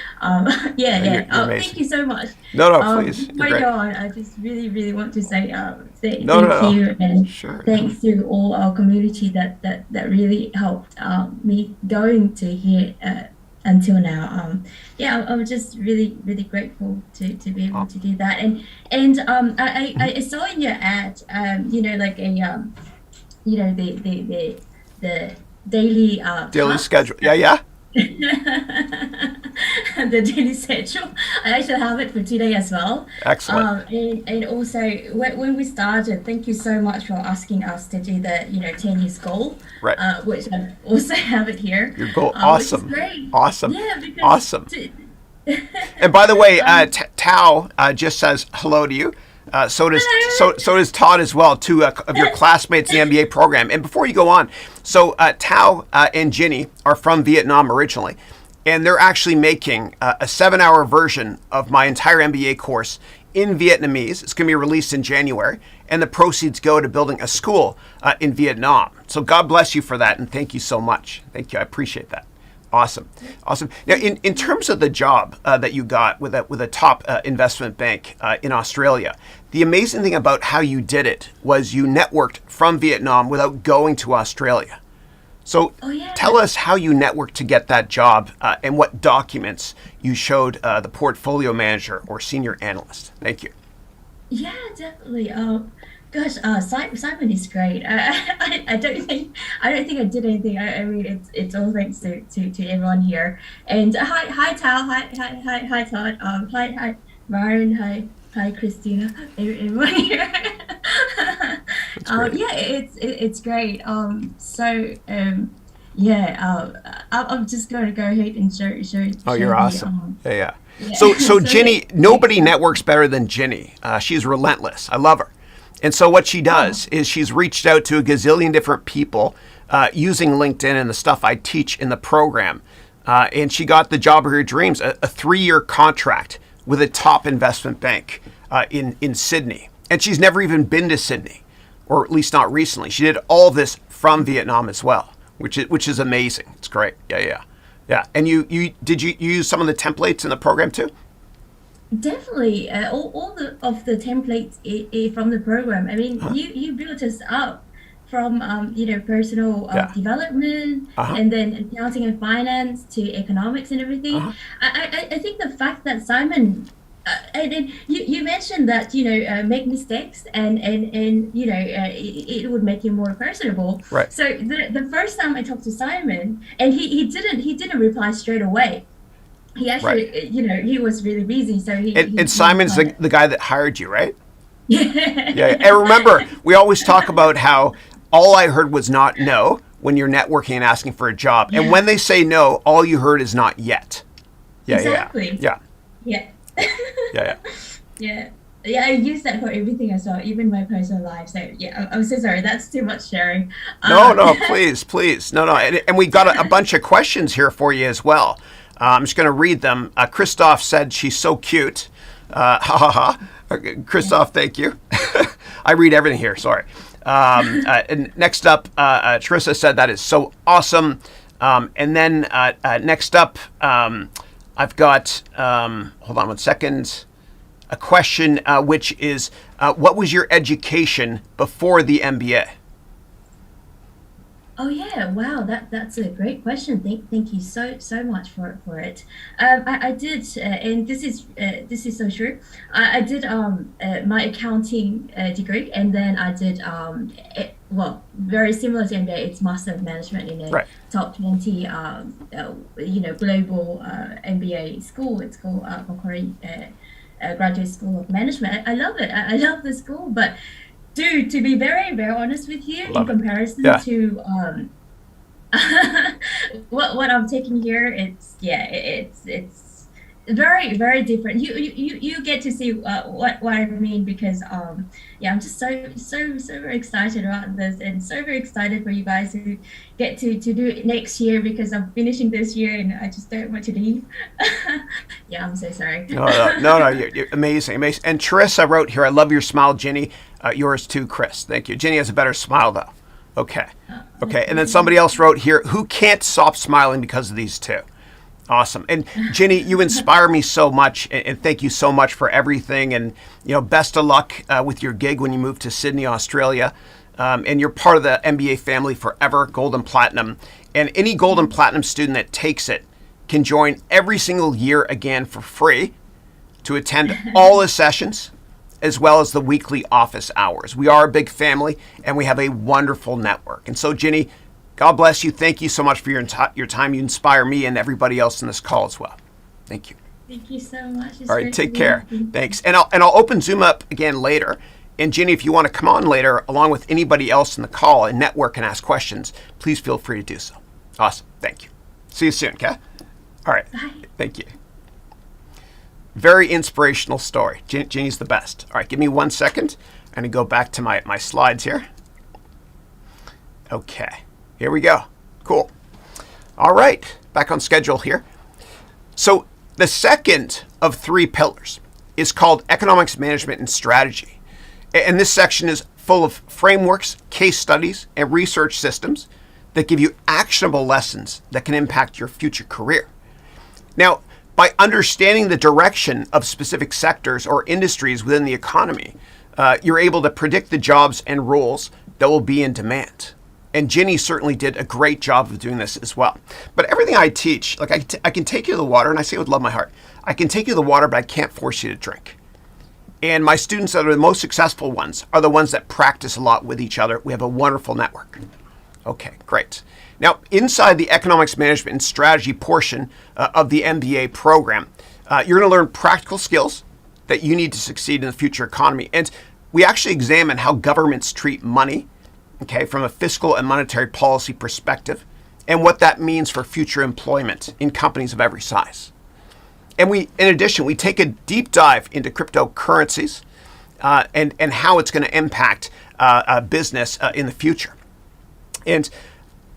[SPEAKER 1] You're
[SPEAKER 2] Thank you so much.
[SPEAKER 1] No, please.
[SPEAKER 2] My God, I just really want to say thank
[SPEAKER 1] No.
[SPEAKER 2] you, and
[SPEAKER 1] Sure.
[SPEAKER 2] thanks to all our community that really helped me going to here until now. I'm just really grateful to be able to do that. And I saw in your ad, like a the daily
[SPEAKER 1] Daily schedule. Yeah.
[SPEAKER 2] the daily schedule. I actually have it for today as well.
[SPEAKER 1] Excellent.
[SPEAKER 2] And also when we started, thank you so much for asking us to do the 10 years goal.
[SPEAKER 1] Right.
[SPEAKER 2] Which I also have it here.
[SPEAKER 1] Your goal. Awesome.
[SPEAKER 2] Which is great.
[SPEAKER 1] Awesome.
[SPEAKER 2] Yeah, because
[SPEAKER 1] Awesome. And by the way, Tao just says hello to you. So does Todd as well, two of your classmates in the MBA program. And before you go on, so Tao and Ginny are from Vietnam originally, and they're actually making a 7-hour version of my entire MBA course in Vietnamese. It's going to be released in January, and the proceeds go to building a school in Vietnam. So God bless you for that, and thank you so much. Thank you. I appreciate that. Awesome. Now, in terms of the job that you got with a top investment bank in Australia, the amazing thing about how you did it was you networked from Vietnam without going to Australia. So tell us how you networked to get that job and what documents you showed the portfolio manager or senior analyst. Thank you.
[SPEAKER 2] Yeah, definitely. Gosh, Simon is great. I don't think I did anything. I mean, it's all thanks to everyone here. And hi Tal, hi Todd, hi Myron, hi Christina, everyone here. It's great. I'm just going to go ahead and show.
[SPEAKER 1] Oh, you're awesome. Yeah.
[SPEAKER 2] Yeah.
[SPEAKER 1] So Ginny, nobody networks better than Ginny. She's relentless. I love her. And so what she does is she's reached out to a gazillion different people using LinkedIn and the stuff I teach in the program. And she got the job of her dreams, a 3-year contract with a top investment bank in Sydney. And she's never even been to Sydney, or at least not recently. She did all this from Vietnam as well, which is amazing. It's great. Yeah. And you use some of the templates in the program too?
[SPEAKER 2] Definitely, all of the templates from the program. I mean, you built us up from personal development, and then accounting and finance to economics and everything. I think the fact that Simon, and then you mentioned that make mistakes and it would make you more personable.
[SPEAKER 1] Right.
[SPEAKER 2] So the first time I talked to Simon, and he didn't reply straight away. he
[SPEAKER 1] Right.
[SPEAKER 2] actually, he was really busy, so
[SPEAKER 1] And
[SPEAKER 2] he
[SPEAKER 1] Simon's
[SPEAKER 2] kind
[SPEAKER 1] the guy that hired you, right? Yeah.
[SPEAKER 2] of.
[SPEAKER 1] And remember, we always talk about how all I heard was not no when you're networking and asking for a job. And
[SPEAKER 2] Yeah,
[SPEAKER 1] when they say no, all you heard is not yet. Yeah, yeah, yeah.
[SPEAKER 2] exactly.
[SPEAKER 1] Yeah,
[SPEAKER 2] Yeah.
[SPEAKER 1] yeah, yeah.
[SPEAKER 2] Yeah. Yeah, I use that for everything as well, even my personal life. So yeah, I'm so sorry. That's too much sharing.
[SPEAKER 1] No,
[SPEAKER 2] Um,
[SPEAKER 1] no, please, please. No, no. And we've got a bunch of questions here for you as well. I'm just going to read them. Christoph said she's so cute. Ha ha ha. Christoph, thank you. I read everything here. Sorry. And next up, Teresa said that is so awesome. And then next up, I've got, hold on one second, a question which is, what was your education before the MBA?
[SPEAKER 2] Oh yeah, wow, that's a great question. Thank you so much for it. I did, and this is so true. I did my accounting degree, and then I did well, very similar to MBA. It's Master of Management in a
[SPEAKER 1] Right.
[SPEAKER 2] top 20 global MBA school. It's called Macquarie Graduate School of Management. I love it. I love the school, but dude, to be very honest with you, in
[SPEAKER 1] Love it.
[SPEAKER 2] comparison
[SPEAKER 1] Yeah.
[SPEAKER 2] to what I'm taking here, it's very different. You get to see what I mean, because yeah, I'm just so very excited about this, and so very excited for you guys to get to do it next year, because I'm finishing this year and I just don't want to leave. Yeah, I'm so sorry.
[SPEAKER 1] No, no, no, no, you're amazing, amazing. And Teresa wrote here, I love your smile, Ginny. Yours too, Chris. Thank you. Ginny has a better smile, though. Okay. Okay. And then somebody else wrote here, who can't stop smiling because of these two? Awesome. And Ginny, you inspire me so much, and thank you so much for everything. And, best of luck with your gig when you move to Sydney, Australia. And you're part of the MBA family forever, Gold and Platinum. And any Gold and Platinum student that takes it can join every single year again for free to attend all the sessions, as well as the weekly office hours. We are a big family, and we have a wonderful network. And so, Ginny, God bless you. Thank you so much for your time. You inspire me and everybody else in this call as well. Thank you.
[SPEAKER 2] Thank you so much. It's
[SPEAKER 1] All right,
[SPEAKER 2] great to
[SPEAKER 1] take
[SPEAKER 2] be
[SPEAKER 1] care.
[SPEAKER 2] with you.
[SPEAKER 1] Thanks. And I'll open Zoom up again later. And Ginny, if you want to come on later, along with anybody else in the call and network and ask questions, please feel free to do so. Awesome. Thank you. See you soon, okay? All right.
[SPEAKER 2] Bye.
[SPEAKER 1] Thank you. Very inspirational story. Ginny's the best. All right, give me 1 second. I'm going to go back to my slides here. Okay, here we go. Cool. All right, back on schedule here. So the second of 3 pillars is called Economics Management and Strategy. And this section is full of frameworks, case studies, and research systems that give you actionable lessons that can impact your future career. Now, by understanding the direction of specific sectors or industries within the economy, you're able to predict the jobs and roles that will be in demand. And Ginny certainly did a great job of doing this as well. But everything I teach, like I can take you to the water, and I say it with love in my heart, I can take you to the water, but I can't force you to drink. And my students that are the most successful ones are the ones that practice a lot with each other. We have a wonderful network. Okay, great. Now, inside the economics management and strategy portion of the MBA program, you're going to learn practical skills that you need to succeed in the future economy. And we actually examine how governments treat money, okay, from a fiscal and monetary policy perspective, and what that means for future employment in companies of every size. And in addition, we take a deep dive into cryptocurrencies and how it's going to impact business in the future. And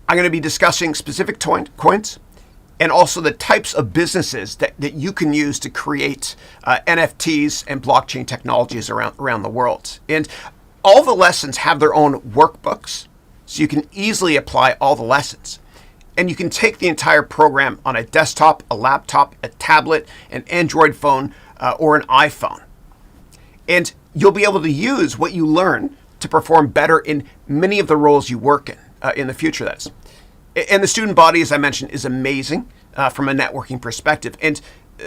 [SPEAKER 1] I'm going to be discussing specific coins and also the types of businesses that you can use to create NFTs and blockchain technologies around the world. And all the lessons have their own workbooks, so you can easily apply all the lessons. And you can take the entire program on a desktop, a laptop, a tablet, an Android phone, or an iPhone. And you'll be able to use what you learn to perform better in many of the roles you work in the future, that is. And the student body, as I mentioned, is amazing from a networking perspective. And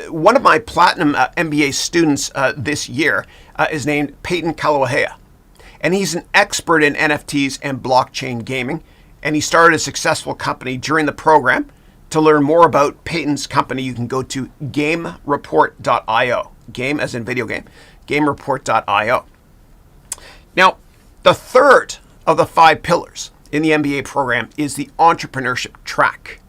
[SPEAKER 1] one of my Platinum MBA students this year is named Peyton Kalawahea. And he's an expert in NFTs and blockchain gaming. And he started a successful company during the program To learn more about Peyton's company, you can go to gamereport.io. Game as in video game. Gamereport.io. Now, the third of the 5 pillars in the MBA program is the entrepreneurship track.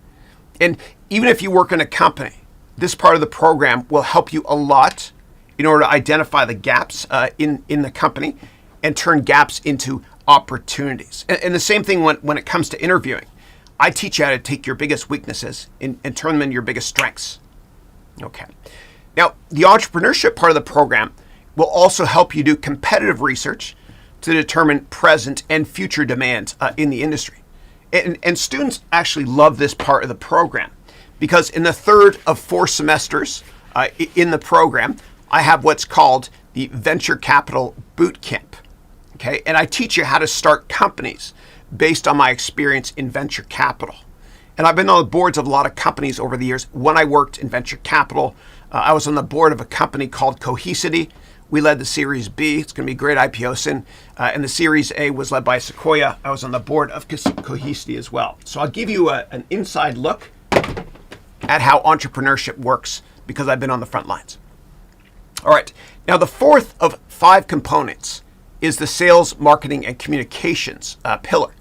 [SPEAKER 1] And even if you work in a company, this part of the program will help you a lot in order to identify the gaps in the company and turn gaps into opportunities. And the same thing when it comes to interviewing. I teach you how to take your biggest weaknesses and turn them into your biggest strengths. Okay. Now, the entrepreneurship part of the program will also help you do competitive research to determine present and future demands in the industry. And students actually love this part of the program because in the third of 4 semesters in the program, I have what's called the Venture Capital Boot Camp. Okay, and I teach you how to start companies based on my experience in venture capital. And I've been on the boards of a lot of companies over the years. When I worked in venture capital, I was on the board of a company called Cohesity. We led the Series B. It's going to be a great IPO soon. And the Series A was led by Sequoia. I was on the board of Cohesity as well. So I'll give you an inside look at how entrepreneurship works because I've been on the front lines. All right. Now, the fourth of 5 components is the sales, marketing, and communications pillar.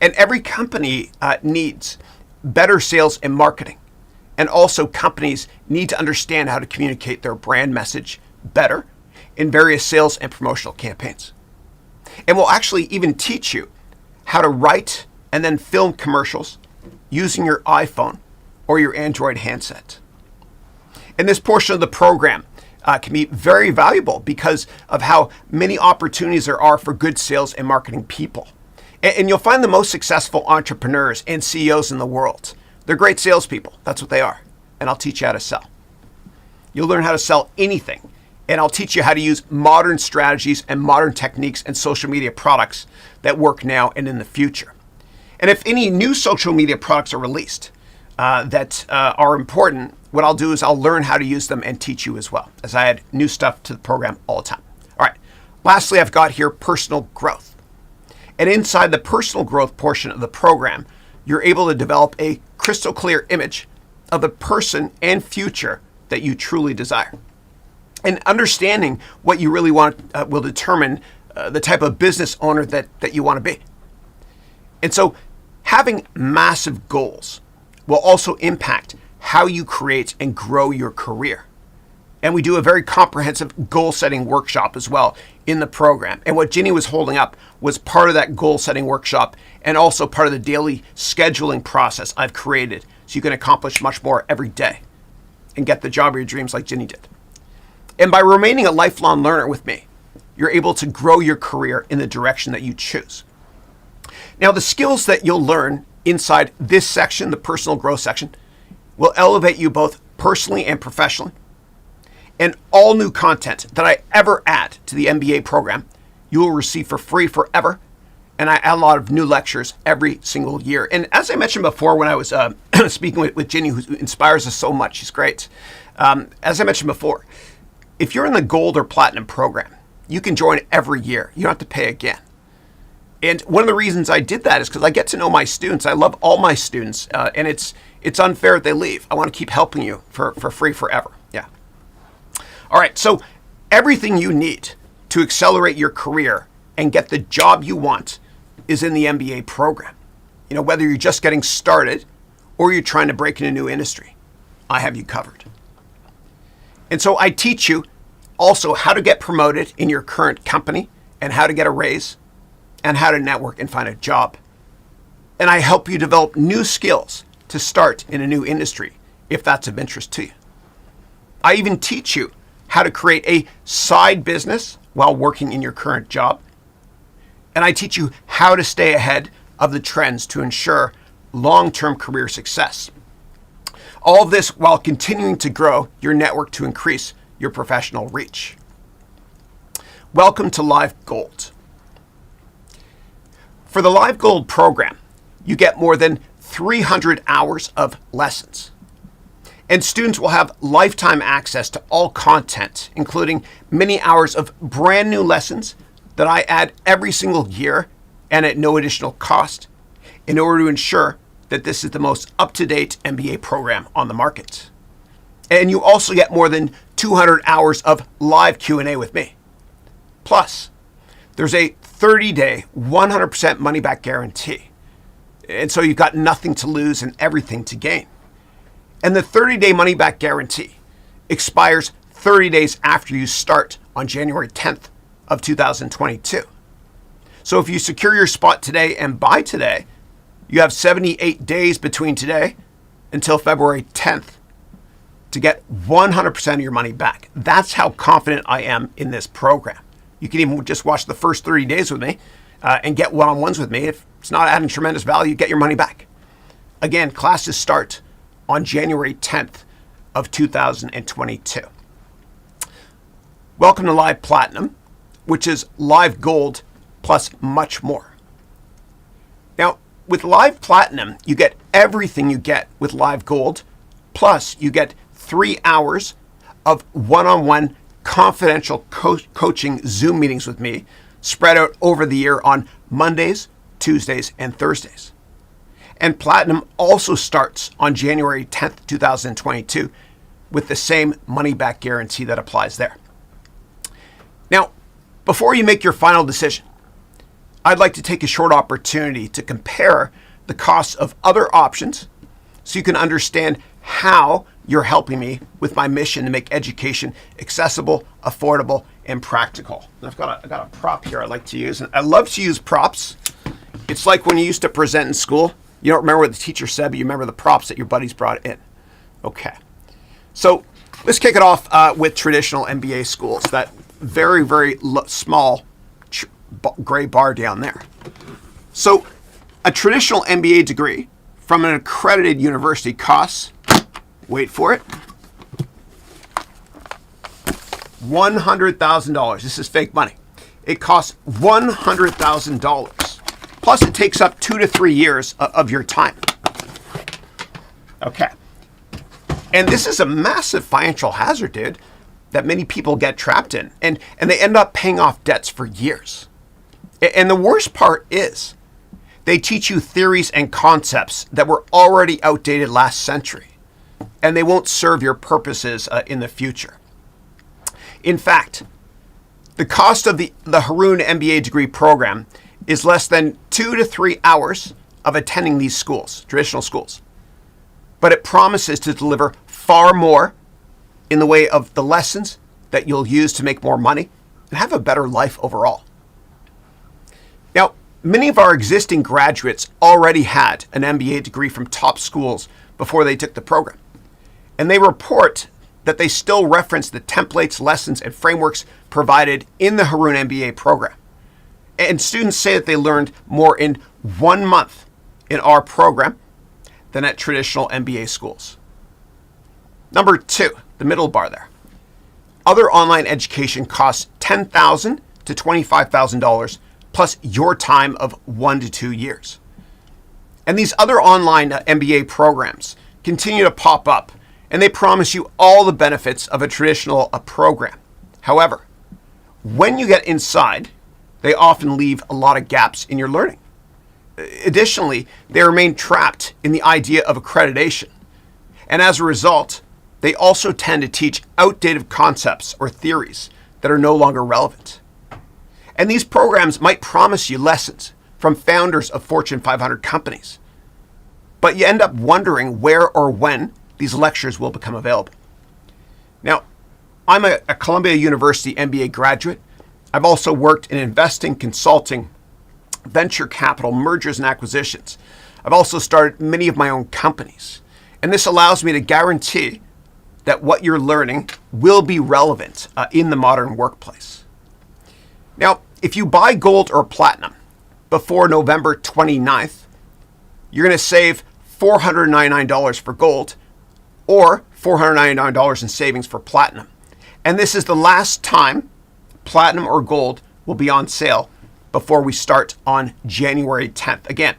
[SPEAKER 1] And every company needs better sales and marketing. And also companies need to understand how to communicate their brand message better in various sales and promotional campaigns. And we'll actually even teach you how to write and then film commercials using your iPhone or your Android handset. And this portion of the program can be very valuable because of how many opportunities there are for good sales and marketing people. And you'll find the most successful entrepreneurs and CEOs in the world. They're great salespeople. That's what they are. And I'll teach you how to sell. You'll learn how to sell anything. And I'll teach you how to use modern strategies and modern techniques and social media products that work now and in the future. And if any new social media products are released that are important, what I'll do is I'll learn how to use them and teach you as well, as I add new stuff to the program all the time. All right. Lastly, I've got here personal growth. And inside the personal growth portion of the program, you're able to develop a crystal clear image of the person and future that you truly desire. And understanding what you really want will determine the type of business owner that you want to be. And so having massive goals will also impact how you create and grow your career. And we do a very comprehensive goal setting workshop as well in the program. And what Ginny was holding up was part of that goal setting workshop and also part of the daily scheduling process I've created so you can accomplish much more every day and get the job of your dreams like Ginny did. And by remaining a lifelong learner with me, you're able to grow your career in the direction that you choose. Now, the skills that you'll learn inside this section, the personal growth section, will elevate you both personally and professionally. And all new content that I ever add to the MBA program, you will receive for free forever. And I add a lot of new lectures every single year. And as I mentioned before when I was speaking with Ginny, who inspires us so much, she's great. As I mentioned before, if you're in the gold or platinum program, you can join every year. You don't have to pay again. And one of the reasons I did that is because I get to know my students. I love all my students, and it's unfair if they leave. I want to keep helping you for free forever. Yeah. All right, so everything you need to accelerate your career and get the job you want is in the MBA program. You know, whether you're just getting started or you're trying to break into a new industry, I have you covered. And so I teach you also how to get promoted in your current company and how to get a raise and how to network and find a job. And I help you develop new skills to start in a new industry if that's of interest to you. I even teach you how to create a side business while working in your current job. And I teach you how to stay ahead of the trends to ensure long-term career success. All of this while continuing to grow your network to increase your professional reach. Welcome to Live Gold. For the Live Gold program, you get more than 300 hours of lessons. And students will have lifetime access to all content, including many hours of brand new lessons that I add every single year and at no additional cost in order to ensure that this is the most up-to-date MBA program on the market. And you also get more than 200 hours of live Q&A with me. Plus, there's a 30-day, 100% money-back guarantee. And so you've got nothing to lose and everything to gain. And the 30-day money-back guarantee expires 30 days after you start on January 10th of 2022. So if you secure your spot today and buy today, you have 78 days between today until February 10th to get 100% of your money back. That's how confident I am in this program. You can even just watch the first 30 days with me and get one-on-ones with me. If it's not adding tremendous value, get your money back. Again, classes start on January 10th of 2022. Welcome to Live Platinum, which is Live Gold plus much more. Now, with Live Platinum, you get everything you get with Live Gold, plus you get 3 hours of one-on-one confidential coaching Zoom meetings with me spread out over the year on Mondays, Tuesdays, and Thursdays. And Platinum also starts on January 10th, 2022 with the same money-back guarantee that applies there. Now, before you make your final decision, I'd like to take a short opportunity to compare the costs of other options so you can understand how you're helping me with my mission to make education accessible, affordable, and practical. And I've got a prop here I like to use, and I love to use props. It's like when you used to present in school. You don't remember what the teacher said, but you remember the props that your buddies brought in. Okay. So let's kick it off with traditional MBA schools, that very, very small gray bar down there. So a traditional MBA degree from an accredited university costs, wait for it, $100,000. This is fake money. It costs $100,000. Plus it takes up 2 to 3 years of your time. Okay. And this is a massive financial hazard, dude, that many people get trapped in. And they end up paying off debts for years. And the worst part is they teach you theories and concepts that were already outdated last century. And they won't serve your purposes in the future. In fact, the cost of the Haroun MBA degree program is less than 2 to 3 hours of attending these schools, traditional schools. But it promises to deliver far more in the way of the lessons that you'll use to make more money and have a better life overall. Now, many of our existing graduates already had an MBA degree from top schools before they took the program. And they report that they still reference the templates, lessons, and frameworks provided in the Haroun MBA program. And students say that they learned more in 1 month in our program than at traditional MBA schools. Number 2, the middle bar there. Other online education costs $10,000 to $25,000 plus your time of 1 to 2 years. And these other online MBA programs continue to pop up, and they promise you all the benefits of a traditional program. However, when you get inside, they often leave a lot of gaps in your learning. Additionally, they remain trapped in the idea of accreditation. And as a result, they also tend to teach outdated concepts or theories that are no longer relevant. And these programs might promise you lessons from founders of Fortune 500 companies, but you end up wondering where or when these lectures will become available. Now, I'm a Columbia University MBA graduate. I've also worked in investing, consulting, venture capital, mergers and acquisitions. I've also started many of my own companies. And this allows me to guarantee that what you're learning will be relevant in the modern workplace. Now, if you buy gold or platinum before November 29th, you're going to save $499 for gold or $499 in savings for platinum. And this is the last time platinum or gold will be on sale before we start on January 10th. Again,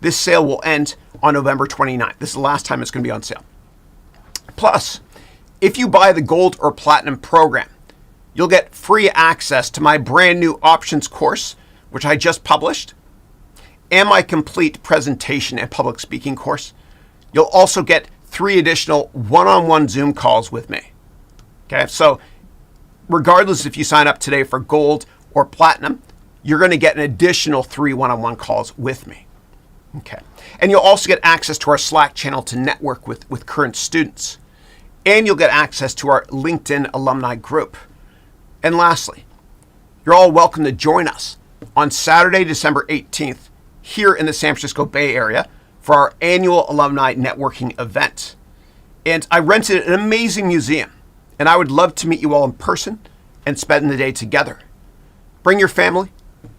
[SPEAKER 1] this sale will end on November 29th. This is the last time it's going to be on sale. Plus, if you buy the gold or platinum program, you'll get free access to my brand new options course, which I just published. and my complete presentation and public speaking course. You'll also get 3 additional one-on-one Zoom calls with me. Okay, so regardless if you sign up today for gold or platinum, you're going to get an additional 3 one-on-one calls with me. Okay, and you'll also get access to our Slack channel to network with current students. And you'll get access to our LinkedIn alumni group. And lastly, you're all welcome to join us on Saturday, December 18th, here in the San Francisco Bay Area for our annual alumni networking event. And I rented an amazing museum, and I would love to meet you all in person and spend the day together. Bring your family.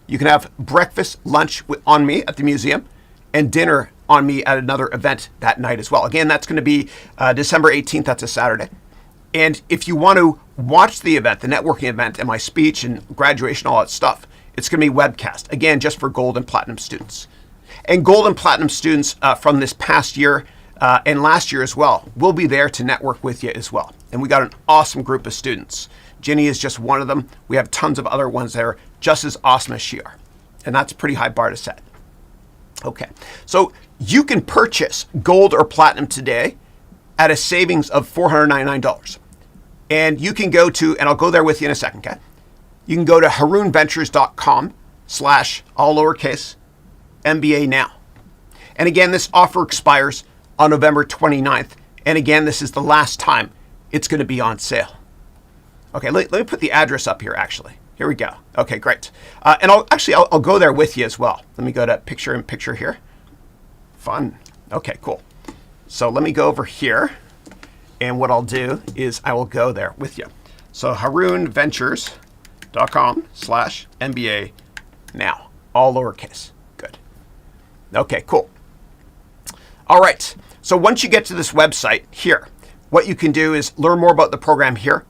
[SPEAKER 1] You can have breakfast, lunch on me at the museum, and dinner on me at another event that night as well. Again, that's going to be December 18th. That's a Saturday. And if you want to watch the event, the networking event, and my speech and graduation, all that stuff, it's going to be webcast, again, just for gold and platinum students. And gold and platinum students from this past year and last year as well will be there to network with you as well. And we got an awesome group of students. Ginny is just one of them. We have tons of other ones there just as awesome as she are. And that's a pretty high bar to set. Okay, so you can purchase gold or platinum today at a savings of $499. And you can go to, and I'll go there with you in a second, okay? You can go to harounventures.com/ all lowercase MBA now. And again, this offer expires on November 29th. And again, this is the last time it's going to be on sale. Okay, let me put the address up here, actually. Here we go. Okay, great. And I'll go there with you as well. Let me go to picture in picture here. Fun. Okay, cool. So let me go over here. And what I'll do is I will go there with you. So harounventures.com/MBA now. All lowercase. Good. Okay, cool. All right. So once you get to this website here, what you can do is learn more about the program here.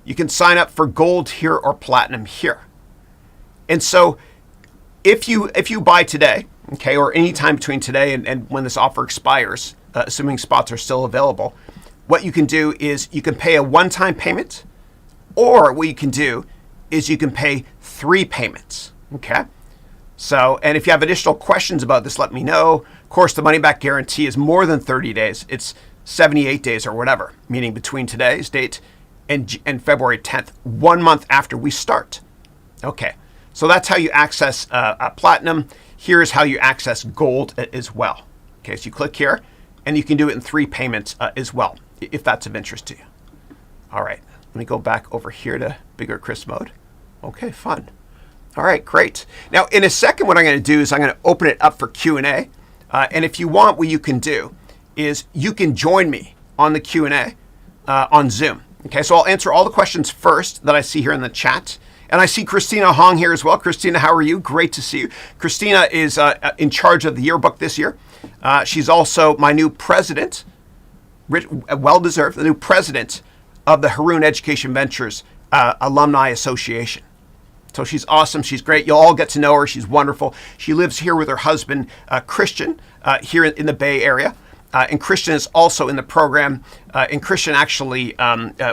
[SPEAKER 1] You can sign up for gold here or platinum here. And so if you buy today, okay, or any time between today and when this offer expires, assuming spots are still available, what you can do is you can pay a one-time payment, or what you can do is you can pay 3 payments, okay? So, and if you have additional questions about this, let me know. Of course, the money-back guarantee is more than 30 days. It's 78 days or whatever, meaning between today's date and February 10th, 1 month after we start. Okay, so that's how you access platinum. Here's how you access gold as well. Okay, so you click here, and you can do it in 3 payments as well, if that's of interest to you. All right, let me go back over here to bigger Chris mode. Okay, fun. All right, great. Now, in a second, what I'm going to do is I'm going to open it up for Q&A. And if you want, what you can do is you can join me on the Q&A on Zoom. Okay, so I'll answer all the questions first that I see here in the chat. And I see Christina Hong here as well. Christina, how are you? Great to see you. Christina is in charge of the yearbook this year. She's also my new president, well-deserved, the new president of the Haroun Education Ventures Alumni Association. So she's awesome. She's great. You'll all get to know her. She's wonderful. She lives here with her husband, Christian, here in the Bay Area. And Christian is also in the program. And Christian actually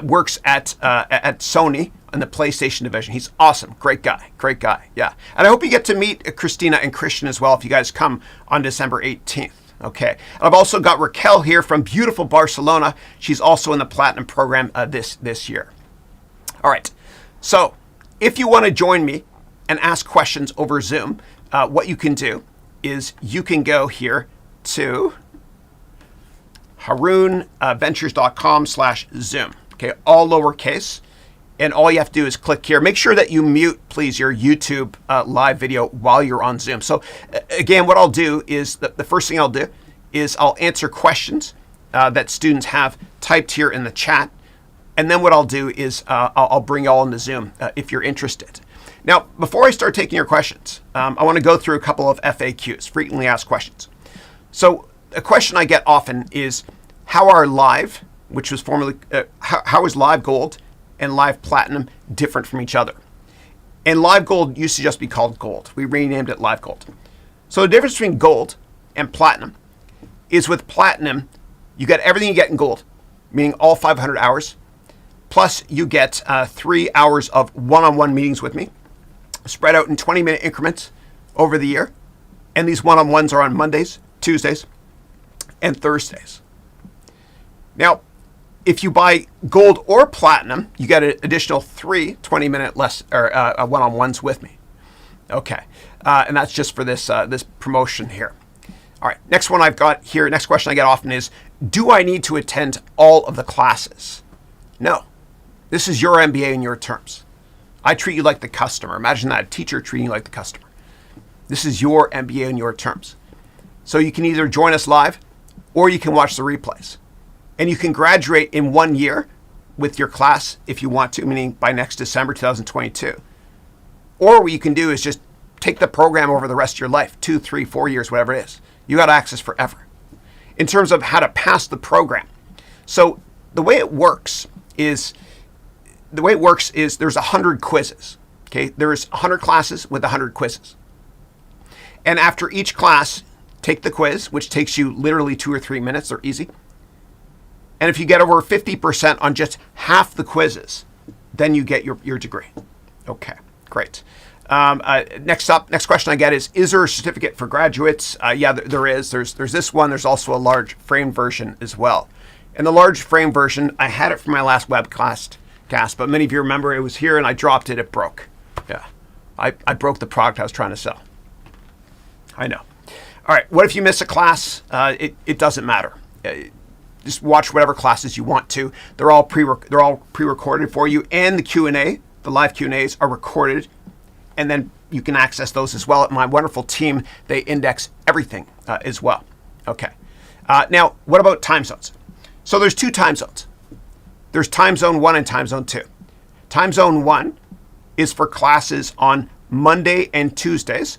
[SPEAKER 1] works at Sony in the PlayStation division. He's awesome. Great guy. Great guy. Yeah. And I hope you get to meet Christina and Christian as well if you guys come on December 18th. Okay. And I've also got Raquel here from beautiful Barcelona. She's also in the Platinum program this year. All right. So if you want to join me and ask questions over Zoom, what you can do is you can go here to harounventures.com/Zoom. Okay, all lowercase. And all you have to do is click here. Make sure that you mute, please, your YouTube live video while you're on Zoom. So again, what I'll do is, the first thing I'll do is I'll answer questions that students have typed here in the chat. And then what I'll do is I'll bring you all into Zoom if you're interested. Now, before I start taking your questions, I want to go through a couple of FAQs, frequently asked questions. So a question I get often is, how are live, which was formerly, how is live gold and live platinum different from each other? And live gold used to just be called gold. We renamed it live gold. So the difference between gold and platinum is, with platinum, you get everything you get in gold, meaning all 500 hours, plus you get 3 hours of one-on-one meetings with me, spread out in 20-minute increments over the year. And these one-on-ones are on Mondays, Tuesdays, and Thursdays. Now, if you buy gold or platinum, you get an additional 3 20-minute one-on-ones with me. Okay, and that's just for this this promotion here. All right, next one I've got here, next question I get often is, do I need to attend all of the classes? No. This is your MBA in your terms. I treat you like the customer. Imagine that, a teacher treating you like the customer. This is your MBA in your terms. So you can either join us live or you can watch the replays. And you can graduate in 1 year with your class if you want to, meaning by next December 2022. Or what you can do is just take the program over the rest of your life, 2, 3, 4 years, whatever it is. You got access forever. In terms of how to pass the program. So the way it works is there's 100 quizzes. Okay, there's 100 classes with 100 quizzes. And after each class, take the quiz, which takes you literally 2 or 3 minutes. They're easy. And if you get over 50% on just half the quizzes, then you get your degree. Okay, great. Next question I get is there a certificate for graduates? Yeah, there is. There's this one. There's also a large frame version as well. And the large frame version, I had it for my last webcast, but many of you remember it was here and I dropped it. It broke. Yeah, I broke the product I was trying to sell. I know. All right, what if you miss a class? It doesn't matter. Just watch whatever classes you want to. They're all pre-recorded for you, and the Q&A, the live Q&As are recorded, and then you can access those as well. My wonderful team, they index everything as well. Okay. Now, what about time zones? So there's 2 time zones. There's time zone 1 and time zone 2. Time zone 1 is for classes on Monday and Tuesdays,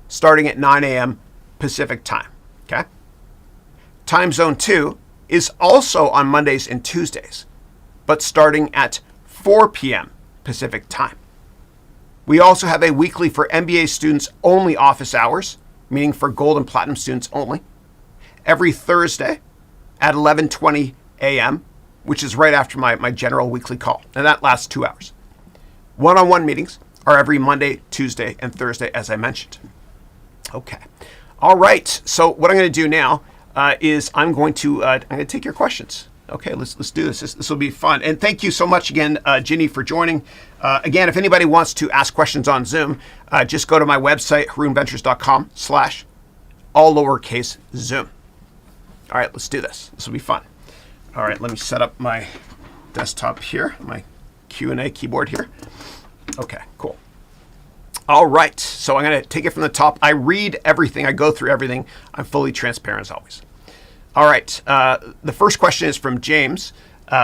[SPEAKER 1] starting at 9 a.m. Pacific time. Okay. Time zone 2 is also on Mondays and Tuesdays, but starting at 4 p.m. Pacific time. We also have a weekly for MBA students only office hours, meaning for gold and platinum students only, every Thursday at 11:20 a.m., which is right after my general weekly call, and that lasts 2 hours. One-on-one meetings are every Monday, Tuesday, and Thursday, as I mentioned. Okay. All right. So what I'm going to do now is I'm going to take your questions. Okay, let's do this. This will be fun. And thank you so much again, Ginny, for joining. Again, if anybody wants to ask questions on Zoom, just go to my website, harounventures.com/all lowercase Zoom. All right, let's do this. This will be fun. All right, let me set up my desktop here, my Q&A keyboard here. Okay, cool. All right, so I'm going to take it from the top. I read everything. I go through everything. I'm fully transparent as always. All right, the first question is from James,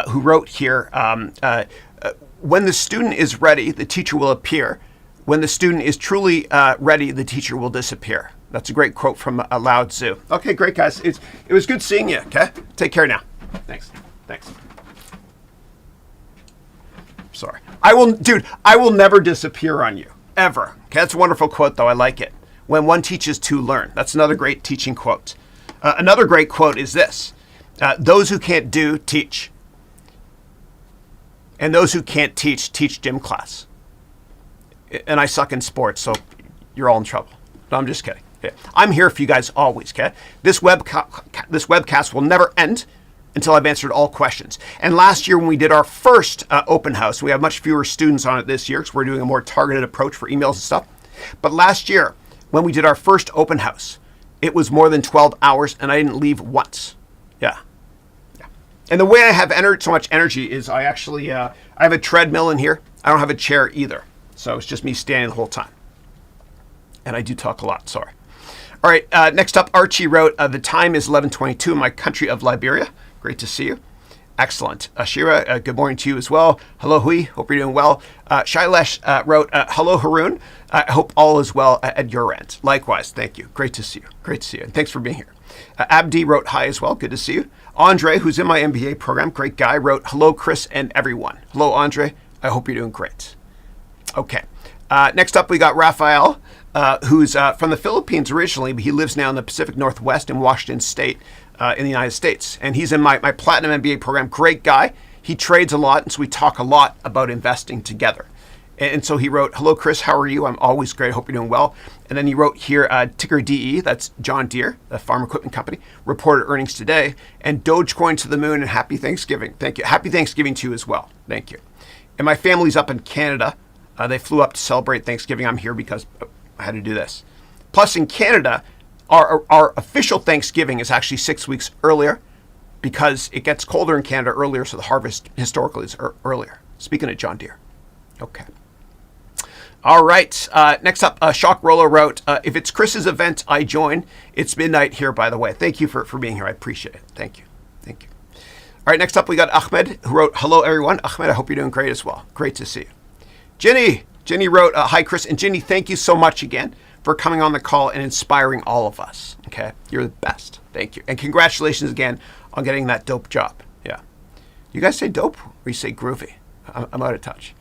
[SPEAKER 1] who wrote here, when the student is ready, the teacher will appear. When the student is truly ready, the teacher will disappear. That's a great quote from Lao Tzu. Okay, great, guys. It was good seeing you, okay? Take care now. Thanks. Sorry. I will never disappear on you, ever. Okay, that's a wonderful quote, though. I like it. When one teaches, two learn. That's another great teaching quote. Another great quote is this. Those who can't do, teach. And those who can't teach gym class. And I suck in sports, so you're all in trouble. No, I'm just kidding. Yeah. I'm here for you guys always, okay? This webcast will never end until I've answered all questions. And last year when we did our first open house, we have much fewer students on it this year because we're doing a more targeted approach for emails and stuff. But last year, when we did our first open house, it was more than 12 hours and I didn't leave once. Yeah. And the way I have so much energy is I actually, I have a treadmill in here. I don't have a chair either. So it's just me standing the whole time. And I do talk a lot, sorry. All right, next up, Archie wrote, the time is 11:22 in my country of Liberia. Great to see you. Excellent. Shira, good morning to you as well. Hello, Hui. Hope you're doing well. Shailesh wrote, hello, Haroun. I hope all is well at your end. Likewise, thank you. Great to see you. Great to see you. And thanks for being here. Abdi wrote hi as well. Good to see you. Andre, who's in my MBA program, great guy, wrote, hello, Chris and everyone. Hello, Andre. I hope you're doing great. Okay. Next up, we got Raphael, who's from the Philippines originally, but he lives now in the Pacific Northwest in Washington State in the United States. And he's in my Platinum MBA program. Great guy. He trades a lot, and so we talk a lot about investing together. And so he wrote, hello, Chris, how are you? I'm always great. Hope you're doing well. And then he wrote here, ticker DE, that's John Deere, the farm equipment company, reported earnings today. And Dogecoin to the moon and happy Thanksgiving. Thank you. Happy Thanksgiving to you as well. Thank you. And my family's up in Canada. They flew up to celebrate Thanksgiving. I'm here because I had to do this. Plus, in Canada, our official Thanksgiving is actually 6 weeks earlier because it gets colder in Canada earlier, so the harvest historically is earlier. Speaking of John Deere. Okay. All right. Next up, Shock Roller wrote, if it's Chris's event, I join. It's midnight here, by the way. Thank you for being here. I appreciate it. Thank you. Thank you. All right. Next up, we got Ahmed, who wrote, hello, everyone. Ahmed, I hope you're doing great as well. Great to see you. Jenny wrote, hi, Chris. And Jenny, thank you so much again for coming on the call and inspiring all of us. Okay. You're the best. Thank you. And congratulations again on getting that dope job. Yeah. You guys say dope or you say groovy? I'm out of touch.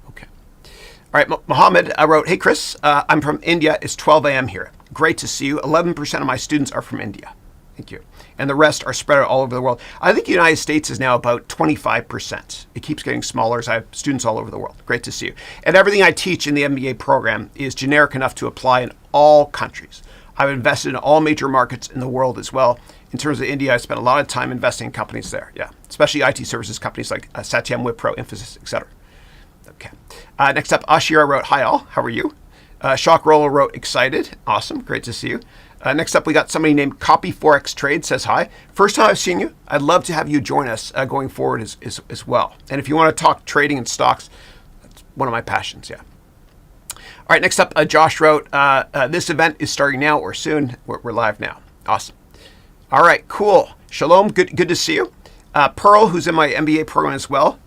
[SPEAKER 1] Okay. All right. Mohammed wrote, hey, Chris, I'm from India. It's 12 a.m. here. Great to see you. 11% of my students are from India. Thank you. And the rest are spread out all over the world. I think the United States is now about 25%. It keeps getting smaller as I have students all over the world. Great to see you. And everything I teach in the MBA program is generic enough to apply in all countries. I've invested in all major markets in the world as well. In terms of India, I spent a lot of time investing in companies there. Yeah, especially IT services companies like Satyam, Wipro, Infosys, etc. Okay. Next up, Ashira wrote, hi all, how are you? Shock Roller wrote, excited. Awesome, great to see you. Next up, we got somebody named Copy Forex Trade says hi. First time I've seen you. I'd love to have you join us going forward as well. And if you want to talk trading and stocks, that's one of my passions, yeah. All right, next up, Josh wrote, this event is starting now or soon. We're live now. Awesome. All right, cool. Shalom, good to see you. Pearl, who's in my MBA program as well,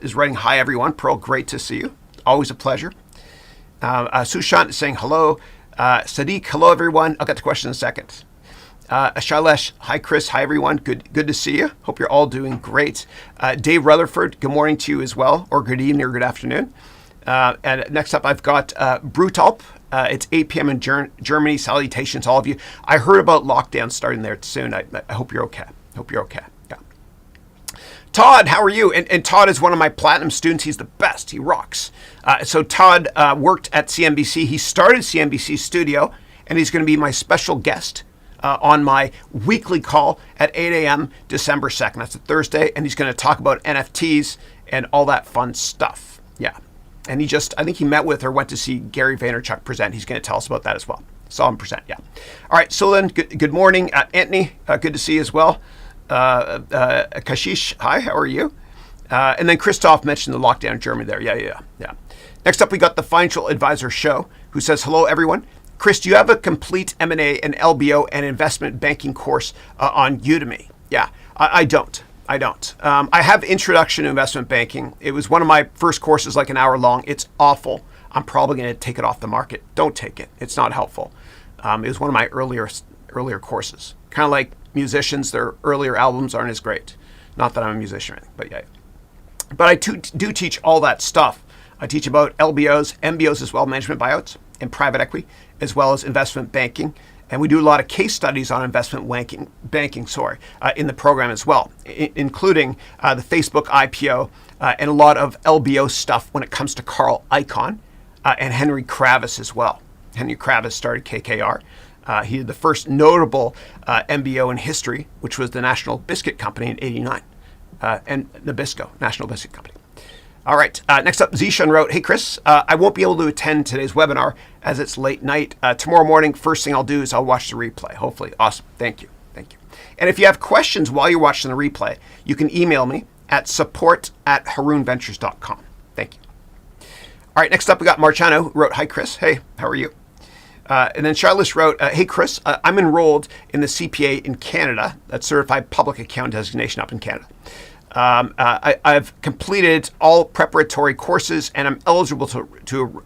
[SPEAKER 1] is writing, hi, everyone. Pearl, great to see you. Always a pleasure. Sushant is saying hello. Sadiq, hello, everyone. I'll get to questions in a second. Shailesh, hi, Chris. Hi, everyone. Good to see you. Hope you're all doing great. Dave Rutherford, good morning to you as well, or good evening or good afternoon. And next up, I've got Brutalp. It's 8 p.m. in Germany. Salutations, all of you. I heard about lockdown starting there soon. I hope you're okay. Yeah. Todd, how are you? And Todd is one of my platinum students. He's the best. He rocks. So Todd worked at CNBC. He started CNBC Studio, and he's going to be my special guest on my weekly call at 8 a.m. December 2nd. That's a Thursday, and he's going to talk about NFTs and all that fun stuff. Yeah. And I think he met with or went to see Gary Vaynerchuk present. He's going to tell us about that as well. Saw him present, yeah. All right, so then, good morning. Anthony, good to see you as well. Kashish, hi, how are you? And then Christoph mentioned the lockdown in Germany there. Yeah. Next up, we got the Financial Advisor Show, who says, hello, everyone. Chris, do you have a complete M&A and LBO and investment banking course on Udemy? Yeah, I don't. I have Introduction to Investment Banking. It was one of my first courses, like an hour long. It's awful. I'm probably going to take it off the market. Don't take it. It's not helpful. It was one of my earlier courses. Kind of like musicians, their earlier albums aren't as great. Not that I'm a musician or anything, but yeah. But I do teach all that stuff. I teach about LBOs, MBOs as well, management buyouts, and private equity, as well as investment banking. And we do a lot of case studies on investment banking, in the program as well, including the Facebook IPO and a lot of LBO stuff when it comes to Carl Icahn and Henry Kravis as well. Henry Kravis started KKR. He did the first notable MBO in history, which was the National Biscuit Company in '89, and Nabisco, National Biscuit Company. All right, next up, Zishan wrote, hey, Chris, I won't be able to attend today's webinar as it's late night. Tomorrow morning, first thing I'll do is I'll watch the replay, hopefully. Awesome, thank you. And if you have questions while you're watching the replay, you can email me at support@harounventures.com. Thank you. All right, next up, we got Marciano, who wrote, hi, Chris. Hey, how are you? And then Charles wrote, hey, Chris, I'm enrolled in the CPA in Canada, that's Certified Public Account Designation up in Canada. I've completed all preparatory courses and I'm eligible to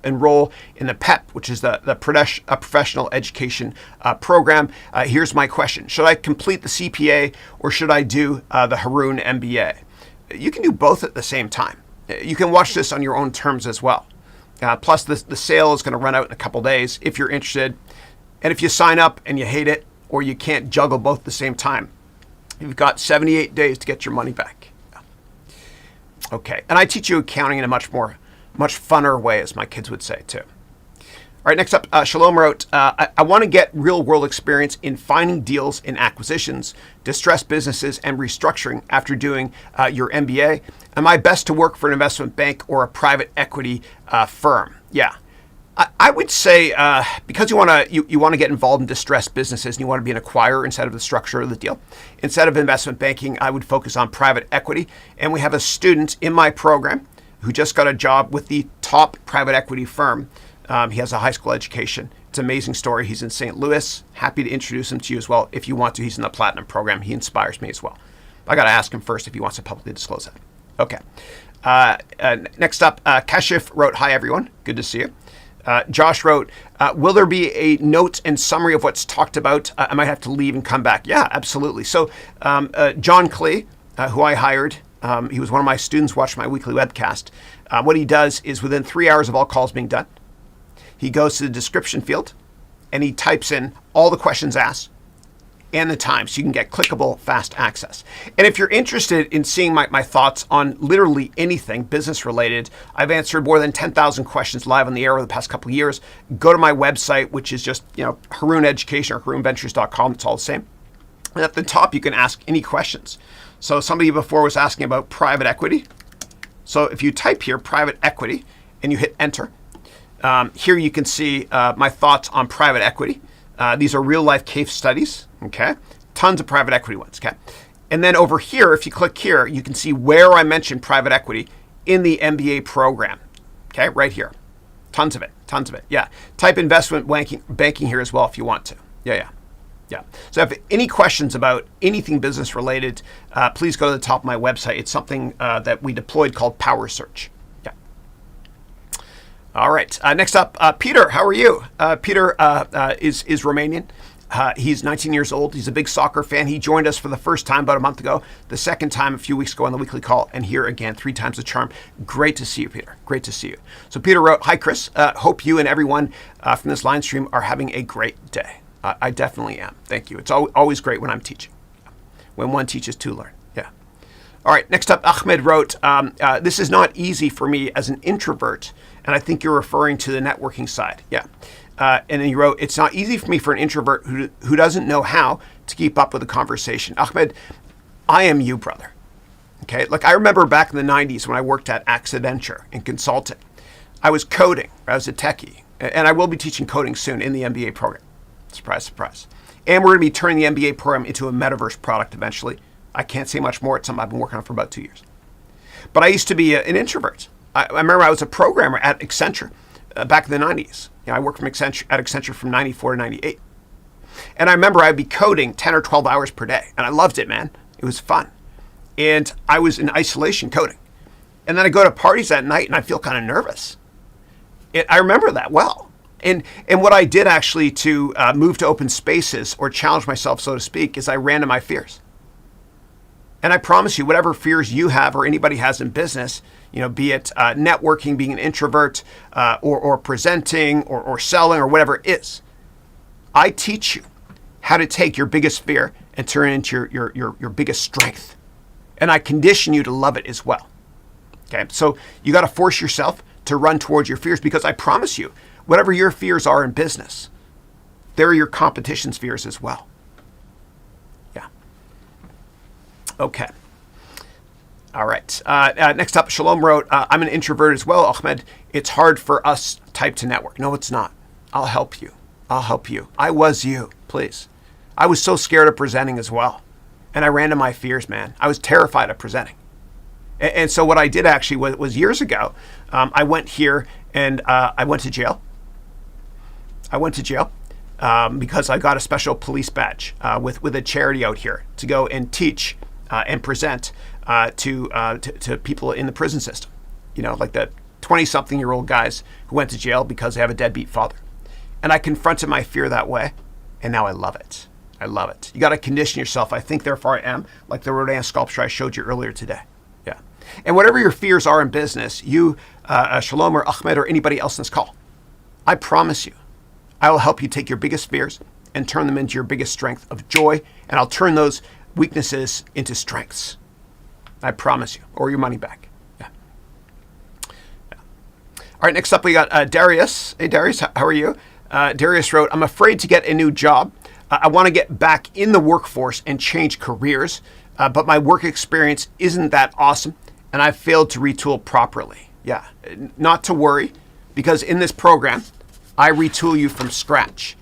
[SPEAKER 1] enroll in the PEP, which is the Professional Education Program. Here's my question. Should I complete the CPA or should I do the Haroun MBA? You can do both at the same time. You can watch this on your own terms as well. Plus, the sale is going to run out in a couple days if you're interested. And if you sign up and you hate it or you can't juggle both at the same time, you've got 78 days to get your money back. Okay, and I teach you accounting in a much more much funner way, as my kids would say too. All right, next up, Shalom wrote, I want to get real-world experience in finding deals in acquisitions, distressed businesses, and restructuring after doing your MBA. Am I best to work for an investment bank or a private equity firm? Yeah. I would say because you want to get involved in distressed businesses and you want to be an acquirer instead of the structure of the deal. Instead of investment banking, I would focus on private equity. And we have a student in my program who just got a job with the top private equity firm. He has a high school education. It's an amazing story. He's in St. Louis. Happy to introduce him to you as well. If you want to, he's in the Platinum program. He inspires me as well. I got to ask him first if he wants to publicly disclose that. Okay. Next up, Kashif wrote, hi, everyone. Good to see you. Josh wrote, will there be a note and summary of what's talked about? I might have to leave and come back. Yeah, absolutely. So John Clee, who I hired, he was one of my students, watched my weekly webcast. What he does is within 3 hours of all calls being done, he goes to the description field and he types in all the questions asked and the time, so you can get clickable, fast access. And if you're interested in seeing my thoughts on literally anything business related, I've answered more than 10,000 questions live on the air over the past couple of years. Go to my website, which is just Haroun Education or HarounVentures.com. It's all the same. And at the top, you can ask any questions. So somebody before was asking about private equity. So if you type here private equity and you hit enter, here you can see my thoughts on private equity. These are real life case studies, okay? Tons of private equity ones, okay? And then over here, if you click here, you can see where I mentioned private equity in the MBA program, okay? Right here. Tons of it, yeah. Type investment banking here as well if you want to. Yeah. So if any questions about anything business related, please go to the top of my website. It's something that we deployed called Power Search. All right. Next up, Peter. How are you? Peter is Romanian. He's 19 years old. He's a big soccer fan. He joined us for the first time about a month ago, the second time a few weeks ago on the weekly call, and here again, 3 times the charm. Great to see you, Peter. Great to see you. So Peter wrote, hi, Chris. Hope you and everyone from this line stream are having a great day. I definitely am. Thank you. It's always great when I'm teaching. When one teaches, two learn. Yeah. All right. Next up, Ahmed wrote, this is not easy for me as an introvert. And I think you're referring to the networking side. Yeah. And then he wrote, it's not easy for me for an introvert who doesn't know how to keep up with the conversation. Ahmed, I am you, brother. Okay. Like I remember back in the 90s when I worked at Accenture in consulting, I was coding. I was a techie. And I will be teaching coding soon in the MBA program. Surprise, surprise. And we're going to be turning the MBA program into a metaverse product eventually. I can't say much more. It's something I've been working on for about 2 years. But I used to be an introvert. I remember I was a programmer at Accenture back in the 90s. I worked at Accenture from 94 to 98. And I remember I'd be coding 10 or 12 hours per day. And I loved it, man. It was fun. And I was in isolation coding. And then I go to parties at night and I feel kind of nervous. I remember that well. And what I did actually to move to open spaces or challenge myself, so to speak, is I ran to my fears. And I promise you, whatever fears you have or anybody has in business, be it networking, being an introvert, or presenting, or selling, or whatever it is, I teach you how to take your biggest fear and turn it into your biggest strength. And I condition you to love it as well. Okay, so you got to force yourself to run towards your fears because I promise you, whatever your fears are in business, they're your competition's fears as well. Okay. All right. Next up, Shalom wrote, I'm an introvert as well, Ahmed. It's hard for us type to network. No, it's not. I'll help you. I was you, please. I was so scared of presenting as well. And I ran to my fears, man. I was terrified of presenting. And so what I did actually was years ago, I went here and I went to jail. Because I got a special police badge with a charity out here to go and teach and present to people in the prison system, like the 20-something-year-old guys who went to jail because they have a deadbeat father. And I confronted my fear that way, and now I love it. You got to condition yourself. I think, therefore I am, like the Rodin sculpture I showed you earlier today. Yeah. And whatever your fears are in business, you, Shalom or Ahmed or anybody else in this call, I promise you, I will help you take your biggest fears and turn them into your biggest strength of joy, and I'll turn those weaknesses into strengths. I promise you, or your money back. Yeah. right, next up we got Darius. Hey, Darius, how are you? Darius wrote, I'm afraid to get a new job. I want to get back in the workforce and change careers, but my work experience isn't that awesome, and I've failed to retool properly. Yeah, not to worry, because in this program, I retool you from scratch.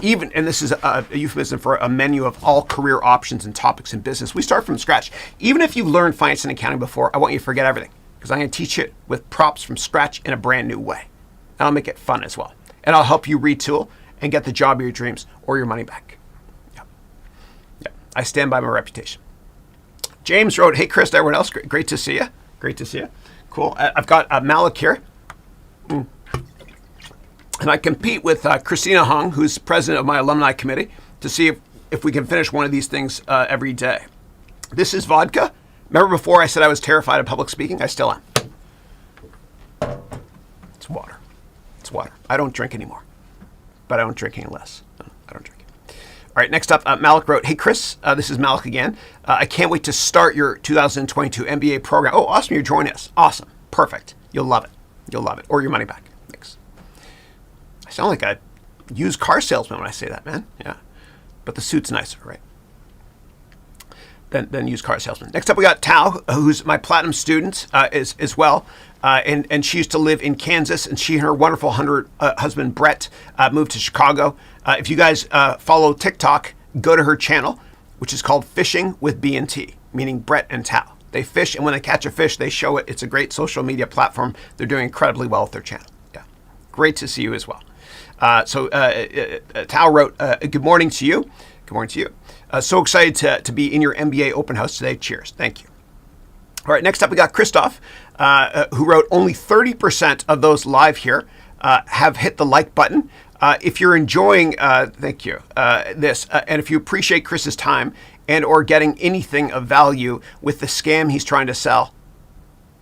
[SPEAKER 1] Even, and this is a euphemism for a menu of all career options and topics in business. We start from scratch. Even if you've learned finance and accounting before, I want you to forget everything, because I'm going to teach it with props from scratch in a brand new way. And I'll make it fun as well. And I'll help you retool and get the job of your dreams or your money back. Yeah. I stand by my reputation. James wrote, hey, Chris, to everyone else, great to see you. Great to see you. Cool. I've got Malik here. And I compete with Christina Hung, who's president of my alumni committee, to see if we can finish one of these things every day. This is vodka. Remember before I said I was terrified of public speaking? I still am. It's water. It's water. I don't drink anymore, but I don't drink any less. No, I don't drink. All right, next up, Malik wrote, hey, Chris, this is Malik again. I can't wait to start your 2022 MBA program. Oh, awesome. You're joining us. Awesome. Perfect. You'll love it. You'll love it. Or your money back. Thanks. I sound like a used car salesman when I say that, man. Yeah. But the suit's nicer, right? Than used car salesman. Next up, we got Tao, who's my platinum student as well. And she used to live in Kansas, and she and her wonderful husband, Brett, moved to Chicago. If you guys follow TikTok, go to her channel, which is called Fishing with B&T, meaning Brett and Tao. They fish, and when they catch a fish, they show it. It's a great social media platform. They're doing incredibly well with their channel. Yeah, great to see you as well. So Tao wrote, good morning to you. Good morning to you. So excited to be in your MBA open house today. Cheers. Thank you. All right, next up we got Christoph, who wrote, only 30% of those live here have hit the like button. If you're enjoying, thank you, this, and if you appreciate Chris's time and or getting anything of value with the scam he's trying to sell,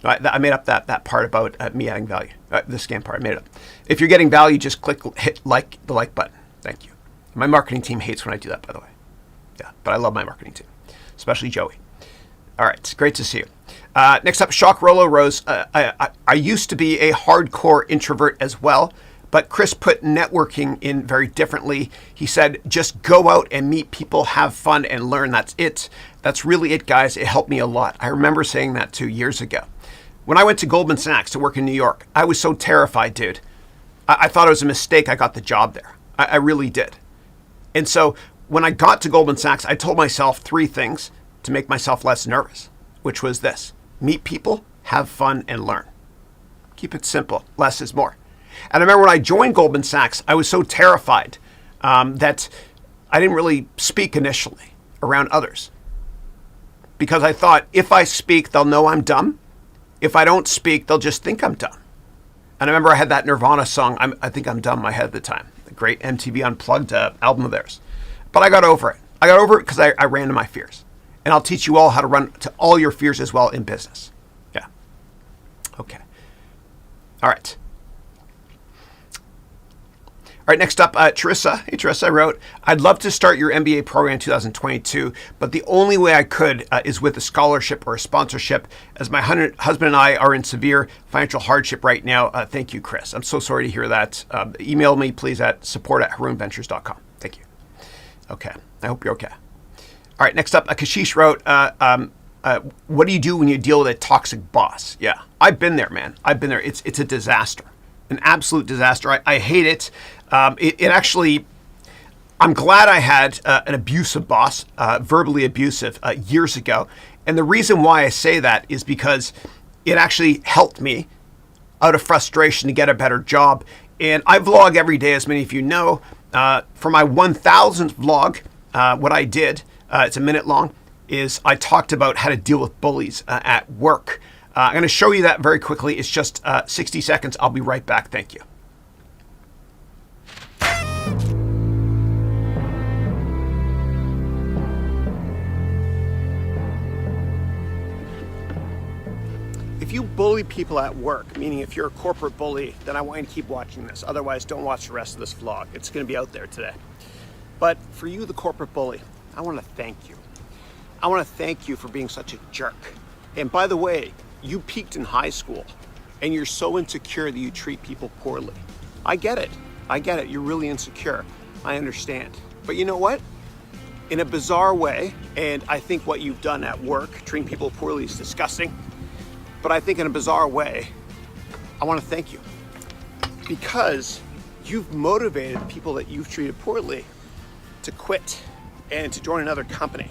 [SPEAKER 1] I made up that part about me adding value, the scam part, I made it up. If you're getting value, just hit the like button. Thank you. My marketing team hates when I do that, by the way. Yeah, but I love my marketing team, especially Joey. All right, it's great to see you. Next up, Shock Rolo Rose. I used to be a hardcore introvert as well, but Chris put networking in very differently. He said, just go out and meet people, have fun, and learn. That's it. That's really it, guys. It helped me a lot. I remember saying that 2 years ago. When I went to Goldman Sachs to work in New York, I was so terrified, dude. I thought it was a mistake I got the job there. I really did. And so when I got to Goldman Sachs, I told myself 3 things to make myself less nervous, which was this: meet people, have fun, and learn. Keep it simple. Less is more. And I remember when I joined Goldman Sachs, I was so terrified that I didn't really speak initially around others, because I thought if I speak, they'll know I'm dumb. If I don't speak, they'll just think I'm dumb. And I remember I had that Nirvana song, I Think I'm Dumb, in my head at the time. The great MTV Unplugged album of theirs. But I got over it. I got over it because I ran to my fears. And I'll teach you all how to run to all your fears as well in business. Yeah. Okay. All right. All right, next up, Teresa. Hey, Teresa wrote, I'd love to start your MBA program in 2022, but the only way I could is with a scholarship or a sponsorship, as my husband and I are in severe financial hardship right now. Thank you, Chris. I'm so sorry to hear that. Email me, please, at support@harounventures.com. Thank you. Okay. I hope you're okay. All right, next up, Kashish wrote, what do you do when you deal with a toxic boss? Yeah, I've been there, man. I've been there. It's a disaster, an absolute disaster. I hate it. It actually, I'm glad I had an abusive boss, verbally abusive, years ago. And the reason why I say that is because it actually helped me out of frustration to get a better job. And I vlog every day, as many of you know. For my 1000th vlog, what I did, it's a minute long, is I talked about how to deal with bullies at work. I'm going to show you that very quickly. It's just 60 seconds. I'll be right back. Thank you. If you bully people at work, meaning if you're a corporate bully, then I want you to keep watching this. Otherwise, don't watch the rest of this vlog. It's going to be out there today. But for you, the corporate bully, I want to thank you. I want to thank you for being such a jerk. And by the way, you peaked in high school. and you're so insecure that you treat people poorly. I get it. You're really insecure. I understand. But you know what? In a bizarre way, and I think what you've done at work, treating people poorly, is disgusting. But I think in a bizarre way, I want to thank you. Because you've motivated people that you've treated poorly to quit and to join another company.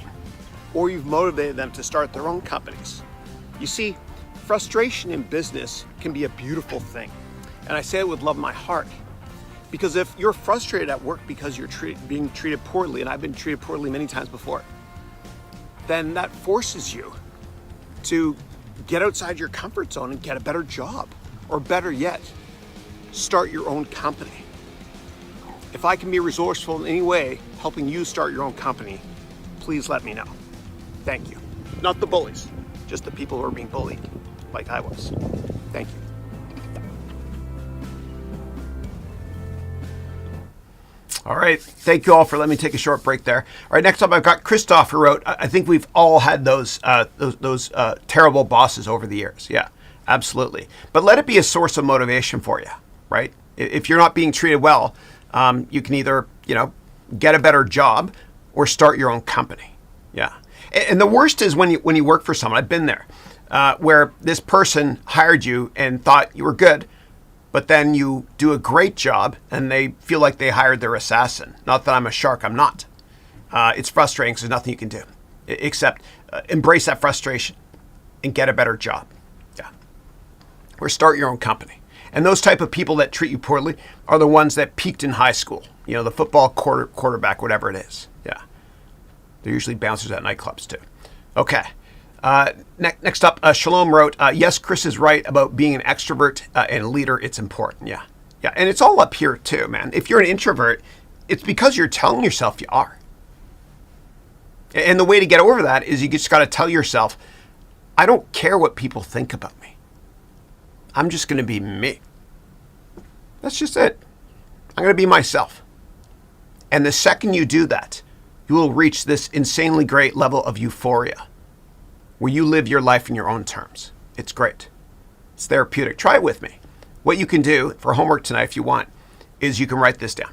[SPEAKER 1] Or you've motivated them to start their own companies. You see, frustration in business can be a beautiful thing. And I say it with love in my heart. Because if you're frustrated at work because you're being treated poorly, and I've been treated poorly many times before, then that forces you to get outside your comfort zone and get a better job. Or better yet, start your own company. If I can be resourceful in any way, helping you start your own company, please let me know. Thank you. Not the bullies, just the people who are being bullied, like I was. Thank you. All right, thank you all for letting me take a short break there. All right, next up I've got Christoph, who wrote, I think we've all had those terrible bosses over the years. Yeah, absolutely. But let it be a source of motivation for you, right? If you're not being treated well, you can either, get a better job or start your own company. Yeah. And the worst is when you work for someone, I've been there, where this person hired you and thought you were good, but then you do a great job and they feel like they hired their assassin. Not that I'm a shark, I'm not. It's frustrating because there's nothing you can do except embrace that frustration and get a better job. Yeah. Or start your own company. And those type of people that treat you poorly are the ones that peaked in high school. The football quarterback, whatever it is. Yeah. They're usually bouncers at nightclubs too. Okay. Next up, Shalom wrote, yes, Chris is right about being an extrovert and a leader. It's important. Yeah. Yeah. And it's all up here too, man. If you're an introvert, it's because you're telling yourself you are. And the way to get over that is you just got to tell yourself, I don't care what people think about me. I'm just going to be me. That's just it. I'm going to be myself. And the second you do that, you will reach this insanely great level of euphoria where you live your life in your own terms. It's great. It's therapeutic. Try it with me. What you can do for homework tonight, if you want, is you can write this down.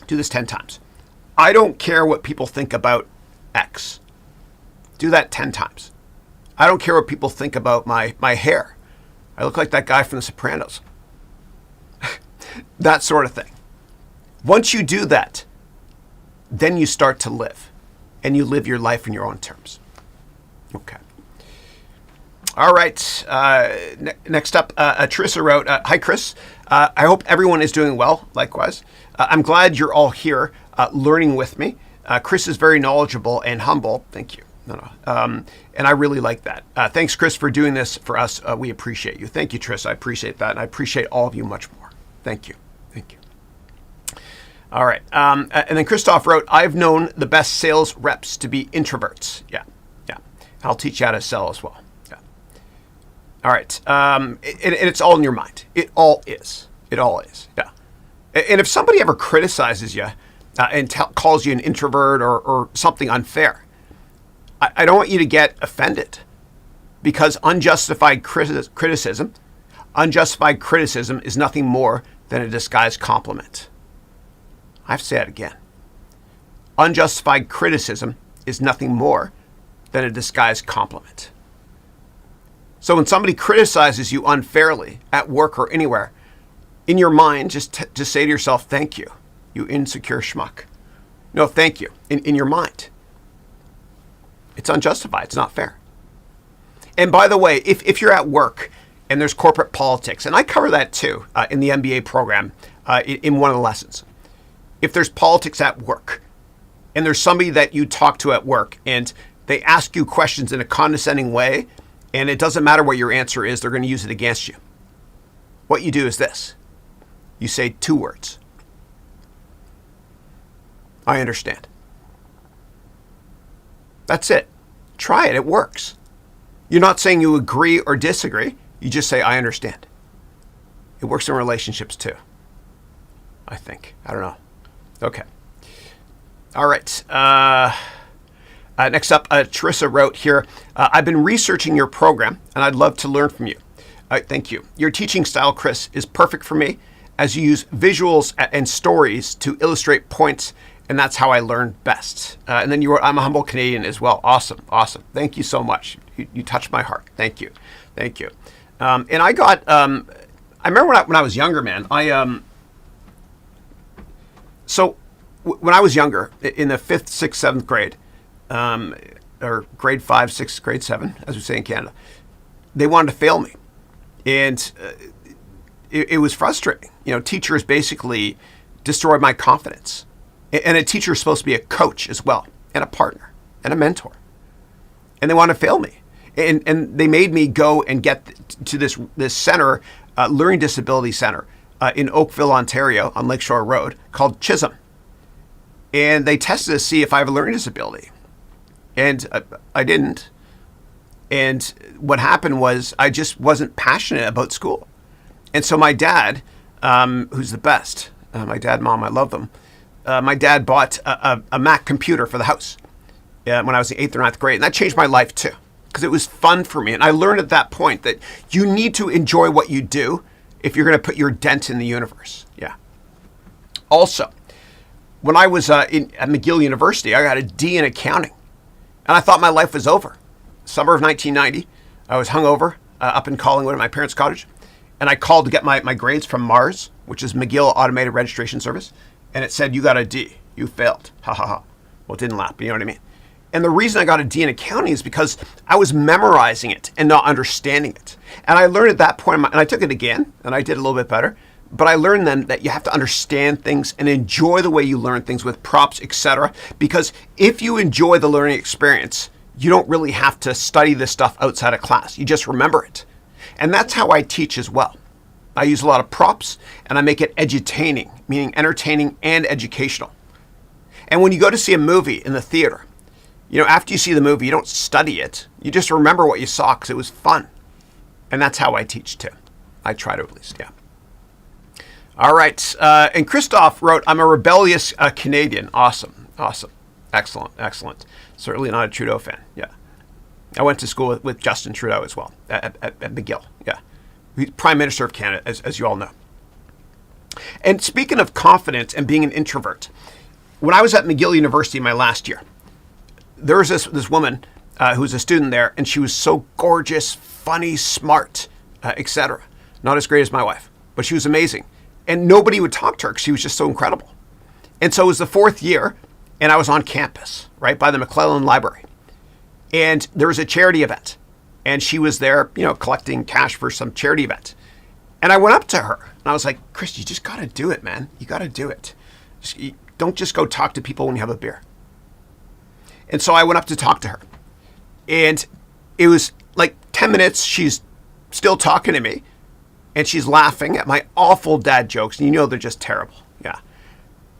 [SPEAKER 1] Do this 10 times. I don't care what people think about X. Do that 10 times. I don't care what people think about my hair. I look like that guy from The Sopranos. That sort of thing. Once you do that, then you start to live. And you live your life in your own terms. Okay. All right. Next up, Teresa wrote, hi, Chris. I hope everyone is doing well. Likewise. I'm glad you're all here learning with me. Chris is very knowledgeable and humble. Thank you. And I really like that. Thanks, Chris, for doing this for us. We appreciate you. Thank you, Tris. I appreciate that. And I appreciate all of you much more. Thank you. Thank you. All right. And then Christoph wrote, I've known the best sales reps to be introverts. Yeah. Yeah. I'll teach you how to sell as well. Yeah. All right. And it's all in your mind. It all is. It all is. Yeah. And if somebody ever criticizes you and calls you an introvert or something unfair, I don't want you to get offended, because unjustified criticism is nothing more than a disguised compliment. I have to say that again. Unjustified criticism is nothing more than a disguised compliment. So when somebody criticizes you unfairly at work or anywhere, in your mind, just say to yourself, thank you, you insecure schmuck. No, thank you, in your mind. It's unjustified. It's not fair. And by the way, if you're at work and there's corporate politics, and I cover that too in the MBA program in one of the lessons. If there's politics at work and there's somebody that you talk to at work and they ask you questions in a condescending way and it doesn't matter what your answer is, they're going to use it against you. What you do is this. You say 2 words. I understand. That's it. Try it. It works. You're not saying you agree or disagree. You just say, I understand. It works in relationships too, I think. I don't know. Okay. All right. Next up, Teresa wrote here, I've been researching your program and I'd love to learn from you. Thank you. Your teaching style, Chris, is perfect for me as you use visuals and stories to illustrate points, and that's how I learn best. And then you wrote, I'm a humble Canadian as well. Awesome. Thank you so much. You touched my heart. Thank you. And I got, I remember when I was younger, man, when I was younger, in the 5th, 6th, 7th grade, or grade 5, 6, grade 7, as we say in Canada, they wanted to fail me. And it was frustrating. Teachers basically destroyed my confidence. And a teacher is supposed to be a coach as well, and a partner, and a mentor. And they wanted to fail me. And they made me go and get to this center, Learning Disability Center, in Oakville, Ontario, on Lakeshore Road, called Chisholm. And they tested to see if I have a learning disability. And I didn't. And what happened was I just wasn't passionate about school. And so my dad, who's the best, my dad, mom, I love them. My dad bought a Mac computer for the house when I was in 8th or 9th grade. And that changed my life too, because it was fun for me. And I learned at that point that you need to enjoy what you do if you're going to put your dent in the universe. Yeah. Also, when I was at McGill University, I got a D in accounting. And I thought my life was over. Summer of 1990, I was hungover up in Collingwood at my parents' cottage. And I called to get my grades from MARS, which is McGill Automated Registration Service. And it said, you got a D. You failed. Ha ha ha. Well, it didn't laugh, but you know what I mean? And the reason I got a D in accounting is because I was memorizing it and not understanding it. And I learned at that point, and I took it again, and I did a little bit better. But I learned then that you have to understand things and enjoy the way you learn things with props, etc. Because if you enjoy the learning experience, you don't really have to study this stuff outside of class. You just remember it. And that's how I teach as well. I use a lot of props, and I make it edutaining, meaning entertaining and educational. And when you go to see a movie in the theater, after you see the movie, you don't study it. You just remember what you saw because it was fun. And that's how I teach too. I try to, at least, yeah. All right. And Christoph wrote, I'm a rebellious Canadian. Awesome. Excellent. Certainly not a Trudeau fan. Yeah. I went to school with Justin Trudeau as well at McGill. Yeah. He's Prime Minister of Canada, as you all know. And speaking of confidence and being an introvert, when I was at McGill University my last year, there was this woman who was a student there, and she was so gorgeous, funny, smart, etc. Not as great as my wife, but she was amazing. And nobody would talk to her because she was just so incredible. And so it was the 4th year, and I was on campus, right by the McClellan Library. And there was a charity event. And she was there, collecting cash for some charity event. And I went up to her, and I was like, Chris, you just got to do it, man. You got to do it. Don't just go talk to people when you have a beer. And so I went up to talk to her. And it was like 10 minutes, she's still talking to me. And she's laughing at my awful dad jokes. And they're just terrible. Yeah.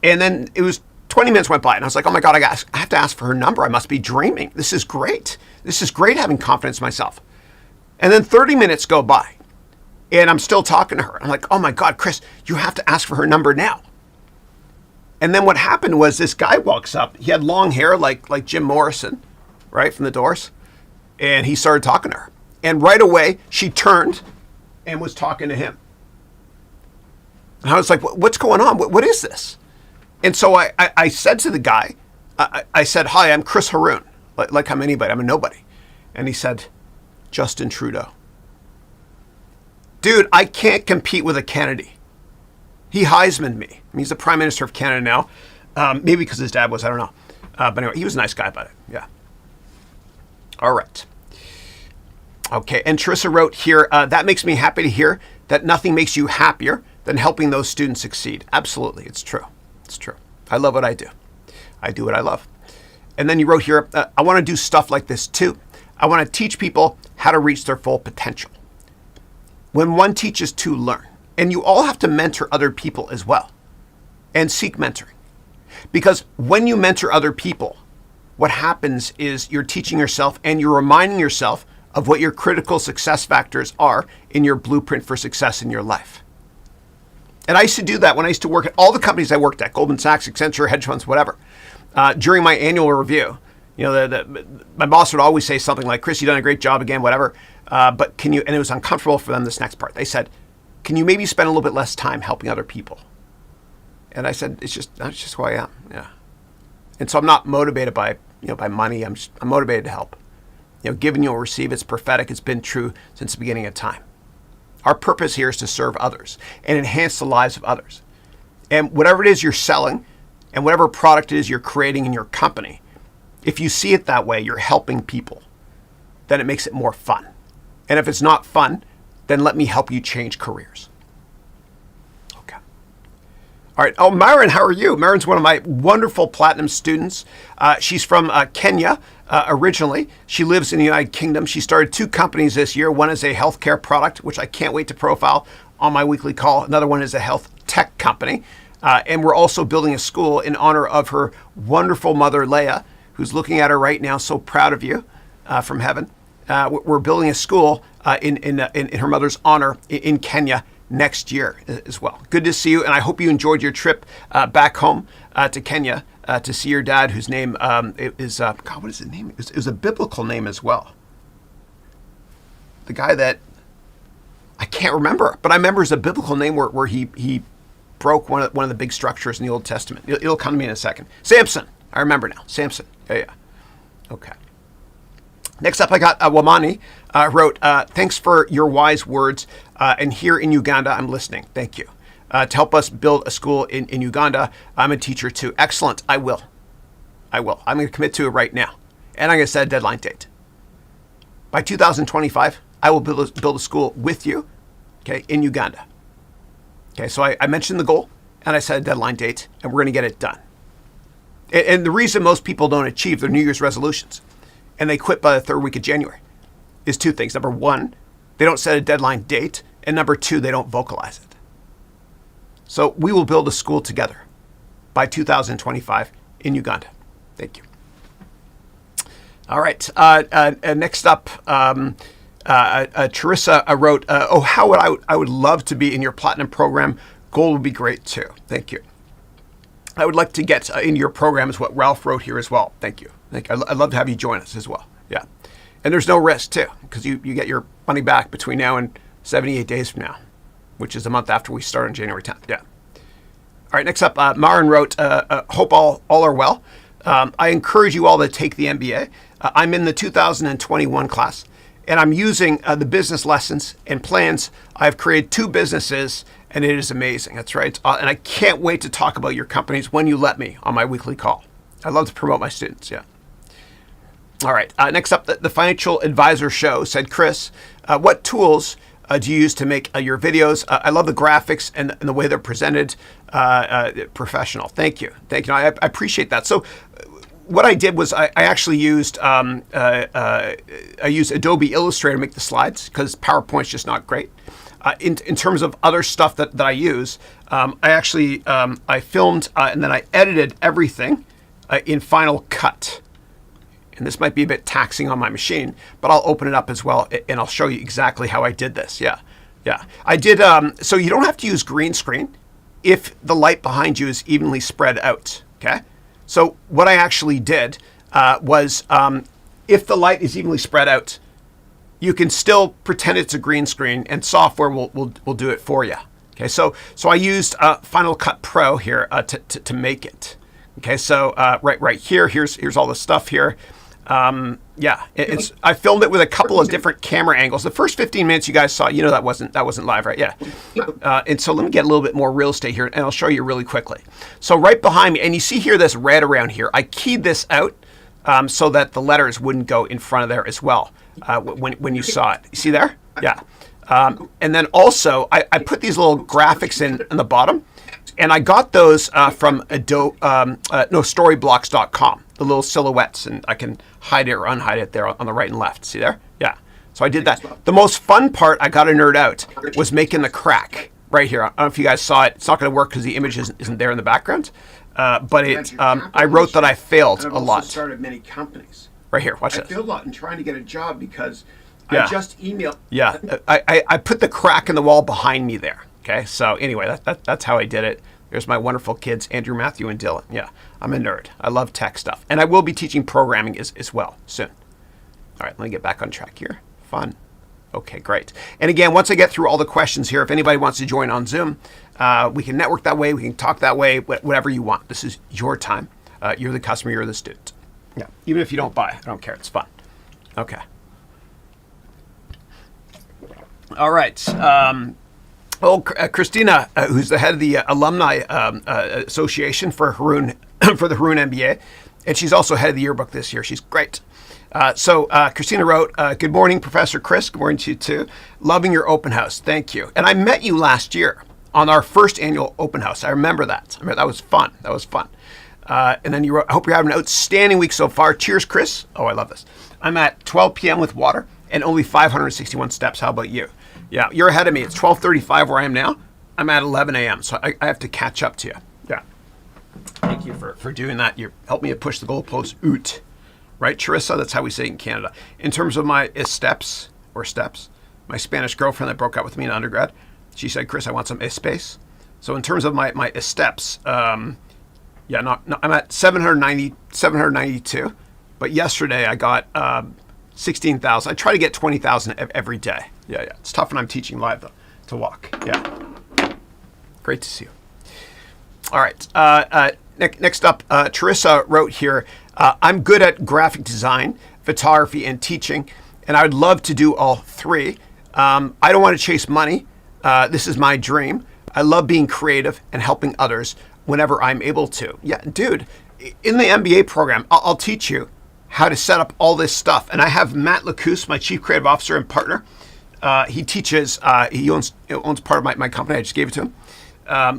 [SPEAKER 1] And then it was 20 minutes went by, and I was like, oh my God, I have to ask for her number. I must be dreaming. This is great. This is great having confidence in myself. And then 30 minutes go by, and I'm still talking to her. I'm like, oh my God, Chris, you have to ask for her number now. And then what happened was this guy walks up. He had long hair like Jim Morrison, right, from The Doors. And he started talking to her. And right away, she turned and was talking to him. And I was like, what's going on? What is this? And so I said to the guy, I said, hi, I'm Chris Haroun. Like I'm anybody, I'm a nobody. And he said, Justin Trudeau. Dude, I can't compete with a Kennedy. He Heisman'd me. I mean, he's the Prime Minister of Canada now. Maybe because his dad was, I don't know. But anyway, he was a nice guy about it. Yeah. All right. Okay, and Teresa wrote here, that makes me happy to hear that nothing makes you happier than helping those students succeed. Absolutely, it's true. It's true. I love what I do. I do what I love. And then you wrote here, I want to do stuff like this too. I want to teach people how to reach their full potential. When one teaches to learn, and you all have to mentor other people as well, and seek mentoring. Because when you mentor other people, what happens is you're teaching yourself and you're reminding yourself of what your critical success factors are in your blueprint for success in your life. And I used to do that when I used to work at all the companies I worked at, Goldman Sachs, Accenture, hedge funds, whatever. During my annual review, My boss would always say something like, Chris, you've done a great job again, whatever. But can you, and it was uncomfortable for them, this next part. They said, can you maybe spend a little bit less time helping other people? And I said, that's just who I am. Yeah. And so I'm not motivated by money. I'm motivated to help. Give and you'll receive. It's prophetic. It's been true since the beginning of time. Our purpose here is to serve others and enhance the lives of others. And whatever it is you're selling and whatever product it is you're creating in your company, if you see it that way, you're helping people, then it makes it more fun. And if it's not fun, then let me help you change careers. Okay. All right. Oh, Myron, how are you? Myron's one of my wonderful platinum students. She's from Kenya originally. She lives in the United Kingdom. She started 2 companies this year. One is a healthcare product, which I can't wait to profile on my weekly call. Another one is a health tech company. And we're also building a school in honor of her wonderful mother, Leah, who's looking at her right now, so proud of you from heaven. We're building a school in her mother's honor in Kenya next year as well. Good to see you, and I hope you enjoyed your trip back home to Kenya to see your dad, whose name is, God, what is his name? It was a biblical name as well. The guy that, I can't remember, but I remember it's a biblical name where he broke one of the big structures in the Old Testament. It'll come to me in a second. Samson. I remember now. Samson. Yeah. Okay. Next up, I got Wamani wrote, thanks for your wise words. And here in Uganda, I'm listening. Thank you. To help us build a school in Uganda. I'm a teacher too. Excellent. I will. I'm going to commit to it right now. And I'm going to set a deadline date. By 2025, I will build a school with you, okay, in Uganda. Okay, so I mentioned the goal, and I set a deadline date, and we're going to get it done. And the reason most people don't achieve their New Year's resolutions and they quit by the 3rd week of January is 2 things. Number 1, they don't set a deadline date. And number 2, they don't vocalize it. So we will build a school together by 2025 in Uganda. Thank you. All right. Next up, Teresa wrote, how I would love to be in your platinum program. Gold would be great too. Thank you. I would like to get into your program is what Ralph wrote here as well. Thank you. I'd love to have you join us as well. Yeah. And there's no risk too, because you get your money back between now and 78 days from now, which is a month after we start on January 10th. Yeah. All right. Next up, Maren wrote, hope all are well. I encourage you all to take the MBA. I'm in the 2021 class, and I'm using the business lessons and plans. I've created 2 businesses, and it is amazing. That's right. And I can't wait to talk about your companies when you let me on my weekly call. I love to promote my students. Yeah. All right. Next up, the Financial Advisor Show said, Chris, what tools do you use to make your videos? I love the graphics and the way they're presented. Professional. Thank you. I appreciate that. So what I did was I actually used I used Adobe Illustrator to make the slides because PowerPoint's just not great. In terms of other stuff that I use, I actually I filmed and then I edited everything in Final Cut. And this might be a bit taxing on my machine, but I'll open it up as well and I'll show you exactly how I did this. Yeah. I did, so you don't have to use green screen if the light behind you is evenly spread out, okay? So what I actually did was if the light is evenly spread out, you can still pretend it's a green screen and software will do it for you. Okay, so I used Final Cut Pro here to make it. Okay, so right here, here's all the stuff here. I filmed it with a couple of different camera angles. The first 15 minutes you guys saw, that wasn't live, right? Yeah. And so let me get a little bit more real estate here, and I'll show you really quickly. So right behind me, and you see here this red around here. I keyed this out so that the letters wouldn't go in front of there as well when you saw it. You see there? Yeah. And then also I put these little graphics in the bottom, and I got those from storyblocks.com. The little silhouettes, and I can hide it or unhide it there on the right and left. See there? Yeah. So I did that. The most fun part, I got to nerd out, was making the crack right here. I don't know if you guys saw it. It's not going to work because the image isn't there in the background. But I wrote that I failed a lot. I've started many companies.
[SPEAKER 2] Right here. Watch this.
[SPEAKER 1] I failed a lot in trying to get a job because I just emailed.
[SPEAKER 2] Yeah. I put the crack in the wall behind me there. Okay. So anyway, that's how I did it.
[SPEAKER 1] There's my wonderful kids, Andrew, Matthew, and Dylan. Yeah, I'm a nerd. I love tech stuff. And I will be teaching programming as well soon. All right, let me get back on track here. Fun. Okay, great. And again, once I get through all the questions here, if anybody wants to join on Zoom, we can network that way, we can talk that way, whatever you want. This is your time. You're the customer, you're the student. Yeah, even if you don't buy, I don't care. It's fun. Okay. All right. Christina, who's the head of the Alumni Association for Haroun, for the Haroun MBA, and she's also head of the yearbook this year. She's great. So Christina wrote, good morning, Professor Chris. Good morning to you too. Loving your open house. Thank you. And I met you last year on our first annual open house. I remember that. That was fun. That was fun. And then you wrote, I hope you're having an outstanding week so far. Cheers, Chris. Oh, I love this. I'm at 12 p.m. with water and only 561 steps. How about you? Yeah, you're ahead of me. It's 12:35 where I am now. I'm at 11 a.m. So I have to catch up to you. Yeah. Thank you for doing that. You helped me to push the goalposts out. Right, Charissa? That's how we say it in Canada. In terms of my steps, my Spanish girlfriend that broke up with me in undergrad, she said, Chris, I want some espace. So in terms of my steps, I'm at 792. But yesterday I got 16,000. I try to get 20,000 every day. Yeah. It's tough when I'm teaching live, though, to walk. Yeah. Great to see you. All right. Next up, Charissa wrote here, I'm good at graphic design, photography, and teaching, and I would love to do all three. I don't want to chase money. This is my dream. I love being creative and helping others whenever I'm able to. Yeah, dude, in the MBA program, I'll teach you how to set up all this stuff. And I have Matt Lacousse, my chief creative officer and partner. He teaches, he owns part of my company. I just gave it to him.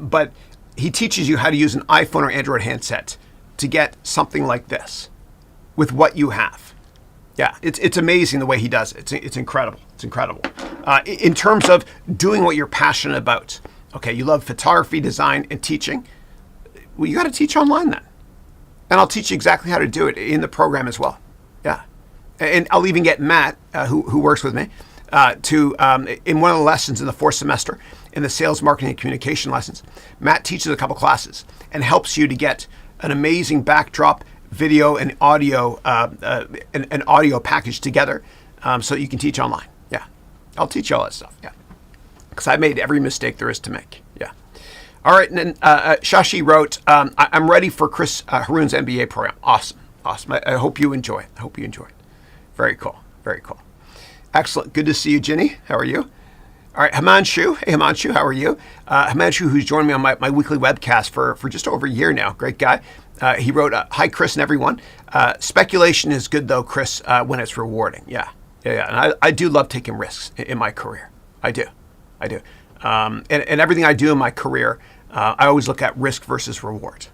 [SPEAKER 1] But he teaches you how to use an iPhone or Android handset to get something like this with what you have. Yeah, it's amazing the way he does it. It's incredible. It's incredible. In terms of doing what you're passionate about. Okay, you love photography, design, and teaching. Well, you got to teach online then. And I'll teach you exactly how to do it in the program as well. Yeah. And I'll even get Matt, who works with me, in one of the lessons in the fourth semester, in the sales, marketing, and communication lessons, Matt teaches a couple classes and helps you to get an amazing backdrop, video, and audio, an audio package together so that you can teach online. Yeah. I'll teach you all that stuff. Yeah. Because I made every mistake there is to make. Yeah. All right. And then Shashi wrote, I'm ready for Chris Haroun's MBA program. Awesome. I hope you enjoy it. Very cool. Very cool. Excellent. Good to see you, Ginny. How are you? All right, Himanshu. Hey, Himanshu, how are you? Himanshu, who's joined me on my weekly webcast for just over a year now. Great guy. He wrote, hi, Chris and everyone. Speculation is good, though, Chris, when it's rewarding. Yeah. And I do love taking risks in my career. I do. And everything I do in my career, I always look at risk versus reward.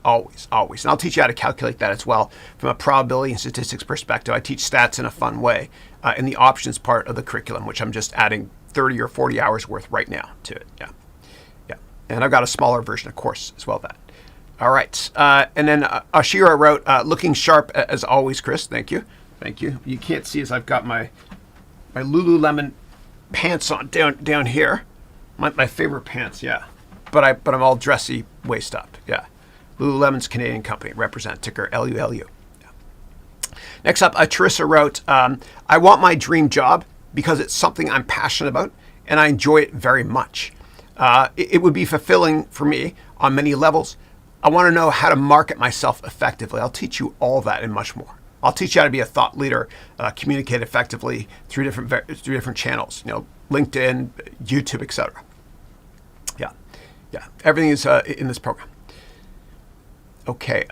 [SPEAKER 1] Always. And I'll teach you how to calculate that as well from a probability and statistics perspective. I teach stats in a fun way in the options part of the curriculum, which I'm just adding 30 or 40 hours worth right now to it. Yeah. And I've got a smaller version of course as well of that. All right. And then Ashira wrote, looking sharp as always, Chris. Thank you. You can't see as I've got my Lululemon pants on down here. My favorite pants, yeah. But I'm all dressy waist up, yeah. Lululemon's Canadian company, represent ticker LULU. Yeah. Next up, Charissa wrote, I want my dream job because it's something I'm passionate about and I enjoy it very much. It would be fulfilling for me on many levels. I want to know how to market myself effectively. I'll teach you all that and much more. I'll teach you how to be a thought leader, communicate effectively through different channels, LinkedIn, YouTube, etc. Yeah. Everything is in this program. Okay.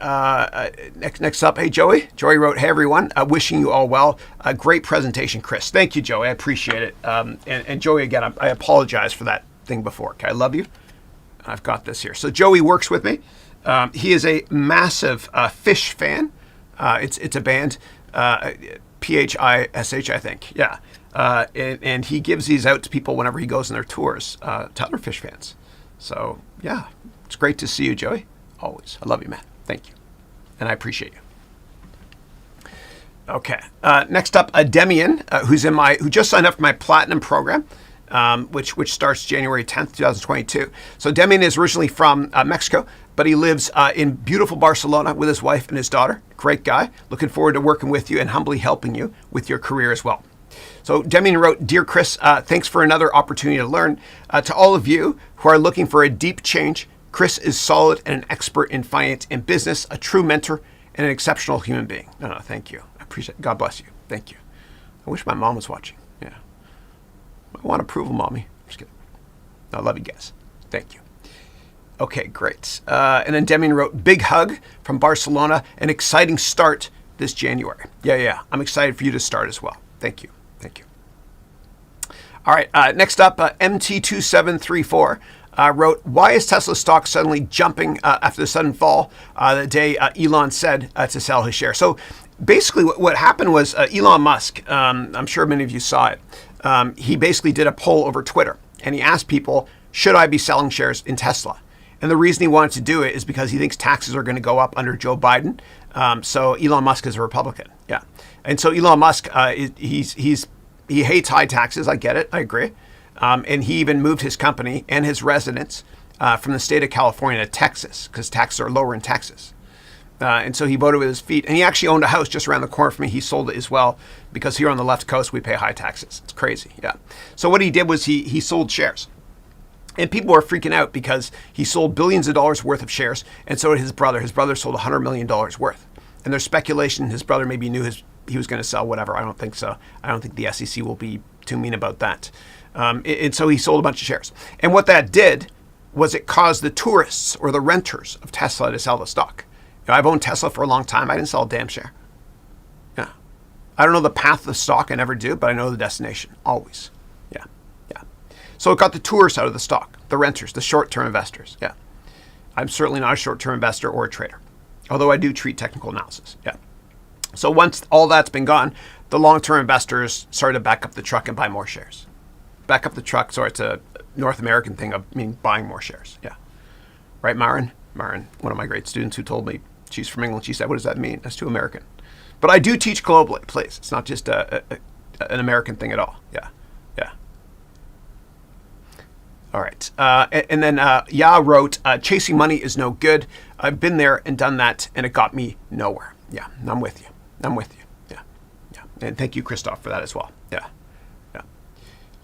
[SPEAKER 1] Next up, hey Joey. Joey wrote, "Hey everyone, wishing you all well. Great presentation, Chris." Thank you, Joey. I appreciate it. And Joey, again, I apologize for that thing before. Okay, I love you. I've got this here. So Joey works with me. He is a massive Fish fan. It's a band, Phish, I think. Yeah. And he gives these out to people whenever he goes on their tours, to other Fish fans. So yeah, it's great to see you, Joey. Always. I love you, man. Thank you. And I appreciate you. Okay. Next up, Demian, who just signed up for my platinum program. which starts January 10th, 2022. So Demian is originally from Mexico, but he lives in beautiful Barcelona with his wife and his daughter. Great guy. Looking forward to working with you and humbly helping you with your career as well. So Demian wrote, Dear Chris, thanks for another opportunity to learn. To all of you who are looking for a deep change, Chris is solid and an expert in finance and business, a true mentor, and an exceptional human being. No, thank you. I appreciate it. God bless you. Thank you. I wish my mom was watching. Yeah. I want approval, mommy. Just kidding. I love you guys. Thank you. Okay, great. And then Demian wrote, big hug from Barcelona, an exciting start this January. Yeah. I'm excited for you to start as well. Thank you. Thank you. All right, next up, MT2734 wrote, why is Tesla stock suddenly jumping after the sudden fall the day Elon said to sell his share? So basically what happened was Elon Musk, I'm sure many of you saw it, he basically did a poll over Twitter, and he asked people, should I be selling shares in Tesla? And the reason he wanted to do it is because he thinks taxes are going to go up under Joe Biden. So Elon Musk is a Republican. Yeah. And so Elon Musk, he hates high taxes. I get it. I agree. And he even moved his company and his residents from the state of California to Texas because taxes are lower in Texas. And so he voted with his feet. And he actually owned a house just around the corner from me. He sold it as well because here on the left coast, we pay high taxes. It's crazy. Yeah. So what he did was he sold shares. And people were freaking out because he sold billions of dollars worth of shares. And so did his brother. His brother sold $100 million worth. And there's speculation his brother maybe knew he was going to sell whatever. I don't think so. I don't think the SEC will be too mean about that. And so he sold a bunch of shares. And what that did was it caused the tourists or the renters of Tesla to sell the stock. You know, I've owned Tesla for a long time. I didn't sell a damn share. Yeah. I don't know the path of the stock. I never do, but I know the destination. Always. Yeah. So it got the tourists out of the stock, the renters, the short-term investors. Yeah. I'm certainly not a short-term investor or a trader, although I do treat technical analysis. Yeah. So once all that's been gone, the long-term investors started to back up the truck and buy more shares. Back up the truck, sorry, it's a North American thing of buying more shares. Yeah. Right, Maren? Maren, one of my great students who told me, she's from England, she said, what does that mean? That's too American. But I do teach globally, please. It's not just an American thing at all. Yeah. All right. And then Ya wrote, chasing money is no good. I've been there and done that, and it got me nowhere. Yeah, I'm with you. Yeah. And thank you, Christoph, for that as well. Yeah.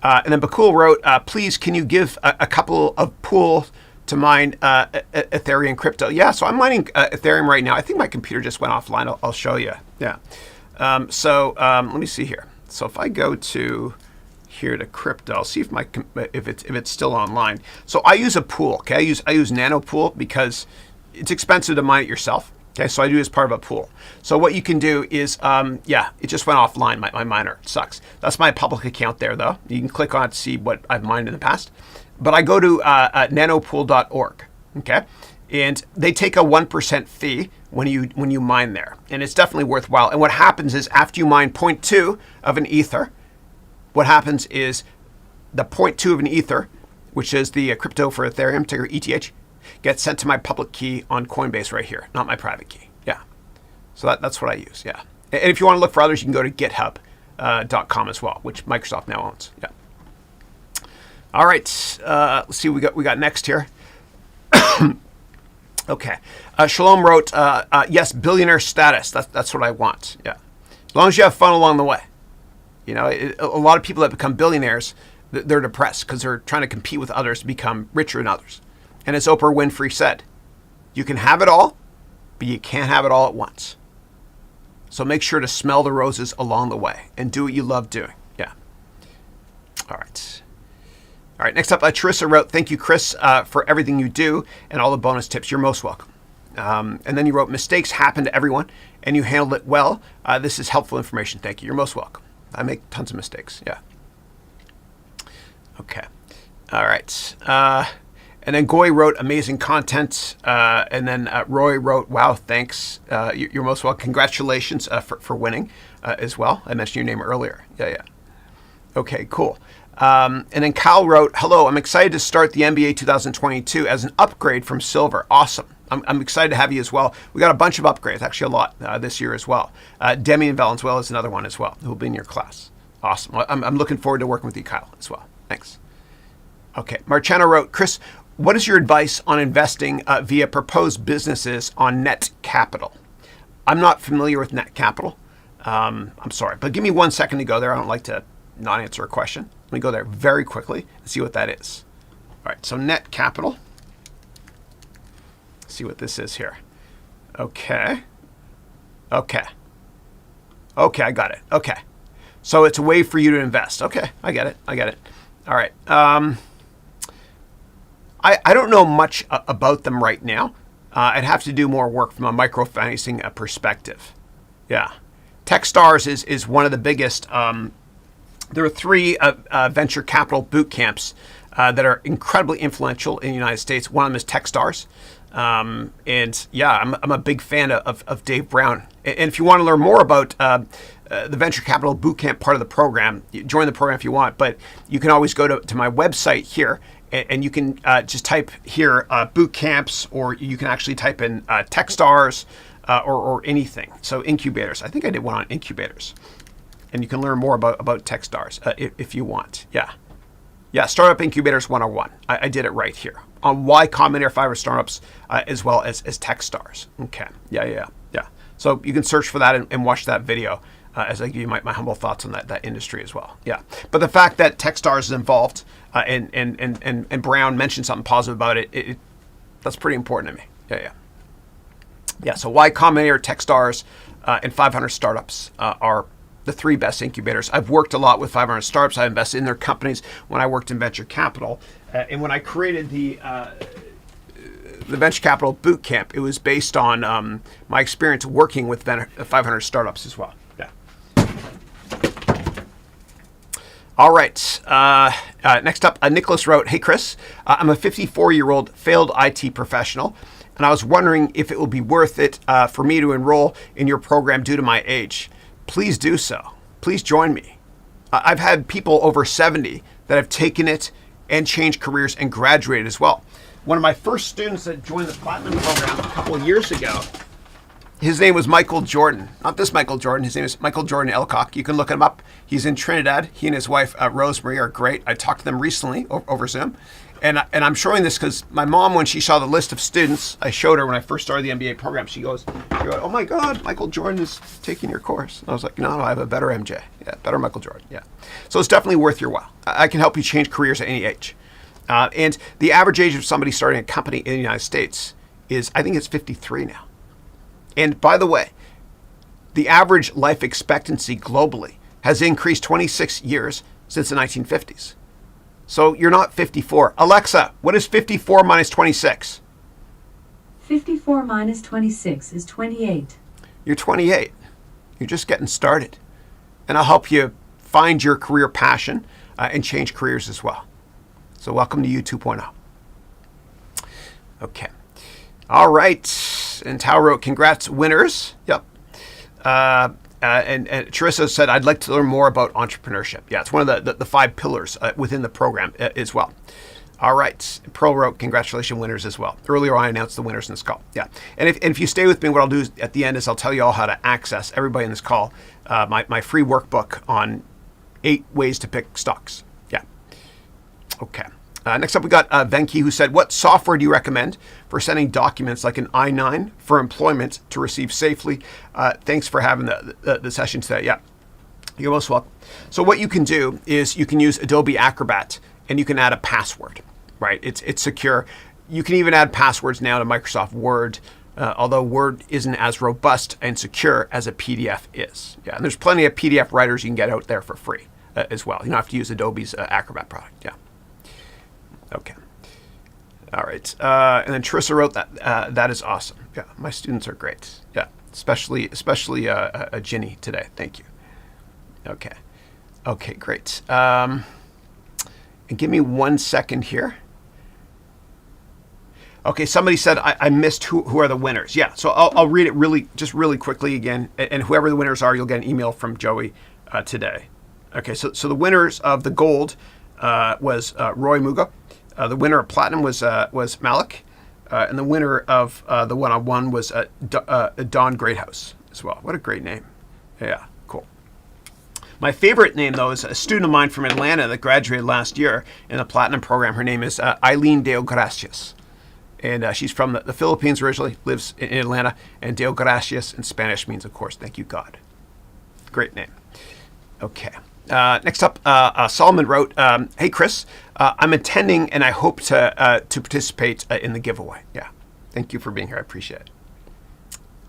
[SPEAKER 1] And then Bakul wrote, please, can you give a couple of pools to mine Ethereum crypto? Yeah, so I'm mining Ethereum right now. I think my computer just went offline. I'll show you. Yeah. So let me see here. So if I go to here to crypto, I'll see if it's still online. So I use a pool. Okay, I use Nano Pool because it's expensive to mine it yourself. Okay, so I do it as part of a pool. So what you can do is, it just went offline. My miner sucks. That's my public account there, though. You can click on it to see what I've mined in the past. But I go to nanopool.org. Okay, and they take a 1% fee when you mine there, and it's definitely worthwhile. And what happens is after you mine 0.2 of an ether, what happens is the 0.2 of an ether, which is the crypto for Ethereum, ticker ETH, gets sent to my public key on Coinbase right here, not my private key. Yeah. So that's what I use. Yeah. And if you want to look for others, you can go to github.com as well, which Microsoft now owns. Yeah. All right. Let's see what we got next here. Okay. Shalom wrote, yes, billionaire status. That's what I want. Yeah. As long as you have fun along the way. You know, a lot of people that become billionaires, they're depressed because they're trying to compete with others to become richer than others. And as Oprah Winfrey said, you can have it all, but you can't have it all at once. So make sure to smell the roses along the way and do what you love doing. Yeah. All right. Next up, Teresa wrote, thank you, Chris, for everything you do and all the bonus tips. You're most welcome. And then you wrote, mistakes happen to everyone and you handled it well. This is helpful information. Thank you. You're most welcome. I make tons of mistakes. Yeah. Okay. All right. And then Goy wrote amazing content. And then Roy wrote, wow, thanks. You're most welcome. Congratulations for winning as well. I mentioned your name earlier. Yeah. Okay, cool. And then Kyle wrote, hello, I'm excited to start the MBA 2022 as an upgrade from silver. Awesome. I'm excited to have you as well. We got a bunch of upgrades, actually a lot this year as well. Demian Valenzuela is another one as well who will be in your class. Awesome. I'm looking forward to working with you, Kyle, as well. Thanks. Okay. Marciano wrote, Chris, what is your advice on investing via proposed businesses on net capital? I'm not familiar with net capital. I'm sorry, but give me 1 second to go there. I don't like to not answer a question. Let me go there very quickly and see what that is. All right, so net capital. See what this is here. Okay, I got it. Okay, so it's a way for you to invest. Okay, I get it. All right. I don't know much about them right now. I'd have to do more work from a microfinancing perspective. Yeah. Techstars is one of the biggest. There are 3 venture capital boot camps that are incredibly influential in the United States. One of them is Techstars. And yeah, I'm a big fan of Dave Brown. And if you want to learn more about the venture capital boot camp part of the program, join the program if you want. But you can always go to my website here, and you can just type here boot camps, or you can actually type in Techstars or anything. So incubators. I think I did one on incubators. And you can learn more about Techstars if you want. Yeah, Startup Incubators 101. I did it right here on Y Combinator 5 startups as well as Techstars. Okay. Yeah. So you can search for that and watch that video as I give you my humble thoughts on that industry as well. Yeah. But the fact that Techstars is involved and Brown mentioned something positive about it, that's pretty important to me. Yeah. So Y Combinator, Techstars, and 500 startups are the 3 best incubators. I've worked a lot with 500 startups. I invested in their companies when I worked in venture capital. And when I created the venture capital boot camp, it was based on my experience working with 500 startups as well. Yeah. All right. Next up, Nicholas wrote, Hey, Chris, I'm a 54-year-old failed IT professional, and I was wondering if it will be worth it for me to enroll in your program due to my age. Please do so. Please join me. I've had people over 70 that have taken it and changed careers and graduated as well. One of my first students that joined the Platinum program a couple of years ago, his name was Michael Jordan. Not this Michael Jordan. His name is Michael Jordan Elcock. You can look him up. He's in Trinidad. He and his wife, Rosemary, are great. I talked to them recently over Zoom. And I'm showing this because my mom, when she saw the list of students, I showed her when I first started the MBA program, she goes, oh my God, Michael Jordan is taking your course. And I was like, no, I have a better MJ. Yeah, better Michael Jordan. Yeah. So it's definitely worth your while. I can help you change careers at any age. And the average age of somebody starting a company in the United States is, I think it's 53 now. And by the way, the average life expectancy globally has increased 26 years since the 1950s. So you're not 54. Alexa, what is 54 minus 26?
[SPEAKER 3] 54 minus 26 is 28.
[SPEAKER 1] You're 28. You're just getting started. And I'll help you find your career passion and change careers as well. So welcome to you 2.0. Okay. All right. And Tao wrote, congrats, winners. Yep. And Charissa said, I'd like to learn more about entrepreneurship. Yeah, it's one of the 5 pillars within the program as well. All right. Pearl wrote, congratulations, winners as well. Earlier, I announced the winners in this call. Yeah. And if you stay with me, what I'll do at the end is I'll tell you all how to access, everybody in this call, my free workbook on 8 ways to pick stocks. Yeah. Okay. Next up, we got Venki, who said, what software do you recommend for sending documents like an I-9 for employment to receive safely? Thanks for having the session today. Yeah, you're most welcome. So what you can do is you can use Adobe Acrobat and you can add a password, right? It's secure. You can even add passwords now to Microsoft Word, although Word isn't as robust and secure as a PDF is. Yeah, and there's plenty of PDF writers you can get out there for free as well. You don't have to use Adobe's Acrobat product. Yeah. Okay. All right. And then Trissa wrote that that is awesome. Yeah, my students are great. Yeah, especially Ginny today. Thank you. Okay. Okay, great. And give me 1 second here. Okay, somebody said I missed who are the winners. Yeah, so I'll read it really quickly again, and whoever the winners are, you'll get an email from Joey today. Okay, so the winners of the gold was Roy Mugo. The winner of platinum was Malik, and the winner of the one-on-one was Don Greathouse as well. What a great name! Yeah, cool. My favorite name, though, is a student of mine from Atlanta that graduated last year in the Platinum program. Her name is Eileen Deo Gracias. And she's from the Philippines originally, lives in Atlanta. And Deo Gracias in Spanish means, of course, thank you, God. Great name. Okay. Next up, Solomon wrote, "Hey, Chris, I'm attending and I hope to participate in the giveaway." Yeah. Thank you for being here. I appreciate it.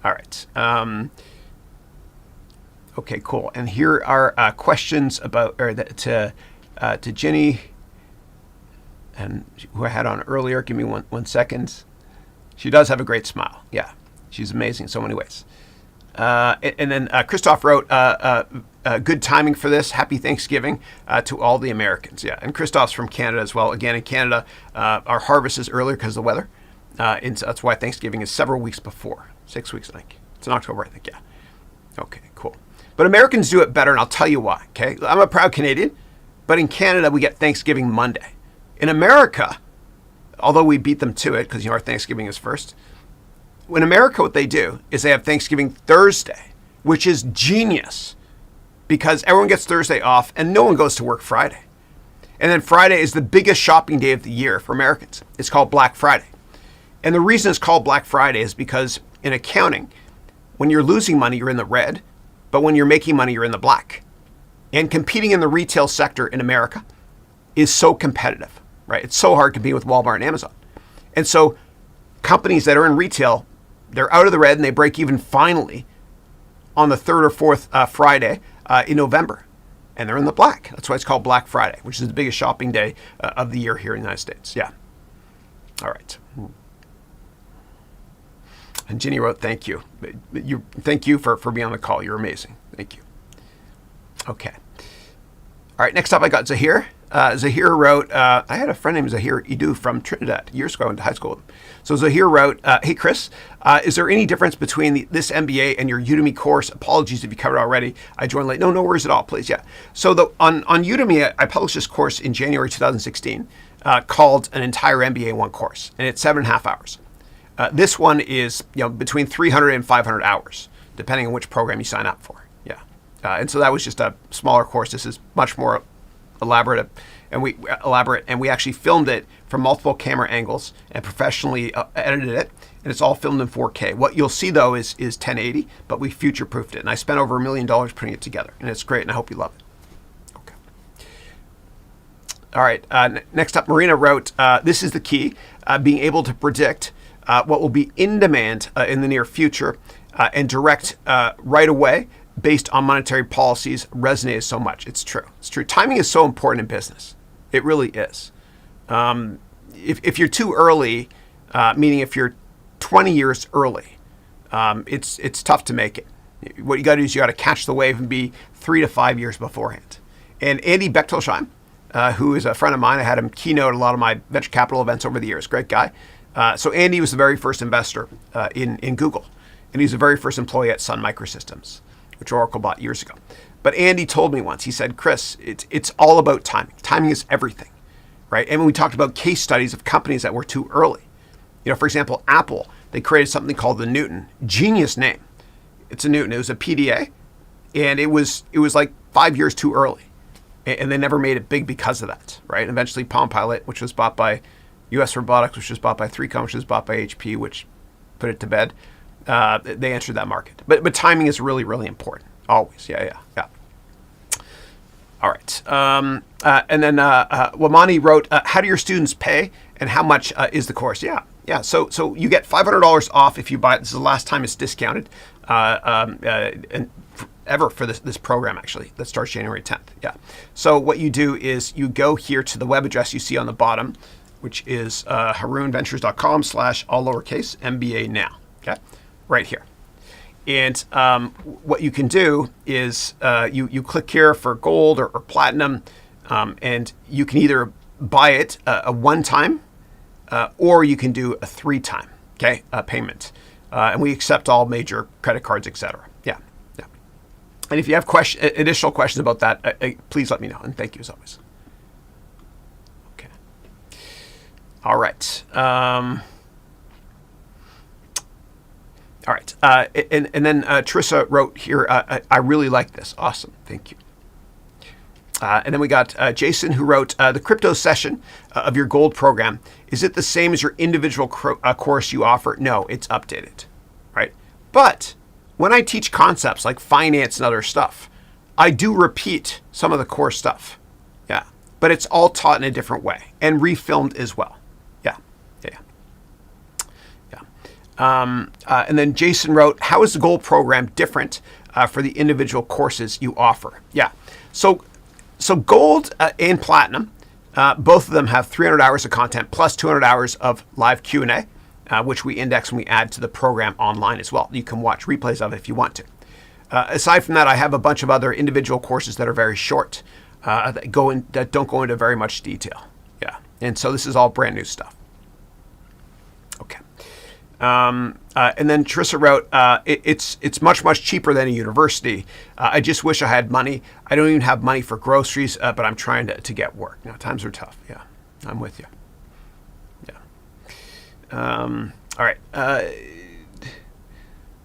[SPEAKER 1] All right. Okay, cool. And here are questions about to Ginny, and who I had on earlier. Give me one second. She does have a great smile. Yeah, she's amazing in so many ways. And then Christoph wrote, "Good timing for this. Happy Thanksgiving to all the Americans." Yeah, and Christoph's from Canada as well. Again, in Canada, our harvest is earlier because of the weather. And so that's why Thanksgiving is several weeks before. 6 weeks, I think. It's in October, I think, yeah. Okay, cool. But Americans do it better, and I'll tell you why, okay? I'm a proud Canadian, but in Canada, we get Thanksgiving Monday. In America, although we beat them to it, because, our Thanksgiving is first, in America, what they do is they have Thanksgiving Thursday, which is genius, because everyone gets Thursday off, and no one goes to work Friday. And then Friday is the biggest shopping day of the year for Americans. It's called Black Friday. And the reason it's called Black Friday is because in accounting, when you're losing money, you're in the red, but when you're making money, you're in the black. And competing in the retail sector in America is so competitive, right? It's so hard competing with Walmart and Amazon. And so companies that are in retail, they're out of the red and they break even finally on the third or fourth Friday in November. And they're in the black. That's why it's called Black Friday, which is the biggest shopping day of the year here in the United States. Yeah. All right. And Ginny wrote, "Thank you. Thank you for being on the call. You're amazing. Thank you." Okay. All right. Next up, I got Zahir. Zahir wrote, I had a friend named Zahir Idu from Trinidad years ago. I went to high school with him. So Zahir wrote, "Hey, Chris, is there any difference between this MBA and your Udemy course? Apologies if you covered it already. I joined late." No worries at all, please. Yeah. So on Udemy, I published this course in January 2016 called An Entire MBA in One Course. And it's 7.5 hours. This one is between 300 and 500 hours, depending on which program you sign up for. Yeah, and so that was just a smaller course. This is much more elaborate, and we actually filmed it from multiple camera angles and professionally edited it, and it's all filmed in 4K. What you'll see though is 1080, but we future-proofed it, and I spent over $1 million putting it together, and it's great, and I hope you love it. Okay. All right. Next up, Marina wrote, "This is the key: being able to predict what will be in demand in the near future and direct right away based on monetary policies resonates so much." It's true. It's true. Timing is so important in business. It really is. If you're too early, meaning if you're 20 years early, it's tough to make it. What you got to do is you got to catch the wave and be 3 to 5 years beforehand. And Andy Bechtolsheim, who is a friend of mine, I had him keynote a lot of my venture capital events over the years. Great guy. So Andy was the very first investor in Google, and he's the very first employee at Sun Microsystems, which Oracle bought years ago. But Andy told me once, he said, "Chris, it's all about timing. Timing is everything, right?" And when we talked about case studies of companies that were too early, for example, Apple, they created something called the Newton. Genius name. It's a Newton. It was a PDA, and it was like 5 years too early, and they never made it big because of that, right? And eventually, Palm Pilot, which was bought by US Robotics, which was bought by 3Com, which was bought by HP, which put it to bed. They entered that market. But timing is really, really important. Always. Yeah. All right. And then Wamani wrote, "How do your students pay and how much is the course?" Yeah. So you get $500 off if you buy it. This is the last time it's discounted and ever for this program, actually, that starts January 10th. Yeah. So what you do is you go here to the web address you see on the bottom, which is harounventures.com/all lowercase MBA now. Okay, right here. And what you can do is you click here for gold or platinum, and you can either buy it a one-time or you can do a 3-time payment. And we accept all major credit cards, etc. Yeah. And if you have additional questions about that, please let me know. And thank you as always. All right. All right. And then Trissa wrote here, "I really like this." Awesome. Thank you. And then we got Jason, who wrote, the crypto session of your gold program, is it the same as your individual course you offer? No, it's updated, right? But when I teach concepts like finance and other stuff, I do repeat some of the core stuff. Yeah. But it's all taught in a different way and refilmed as well. Yeah. And then Jason wrote, how is the gold program different for the individual courses you offer? Yeah. So gold and platinum, both of them have 300 hours of content plus 200 hours of live Q&A, which we index and we add to the program online as well. You can watch replays of it if you want to. Aside from that, I have a bunch of other individual courses that are very short, that don't go into very much detail. Yeah, and so this is all brand new stuff. Okay. And then Teresa wrote, it's much cheaper than a university. I just wish I had money. I don't even have money for groceries, but I'm trying to get work. Now, times are tough. Yeah, I'm with you. Yeah. All right.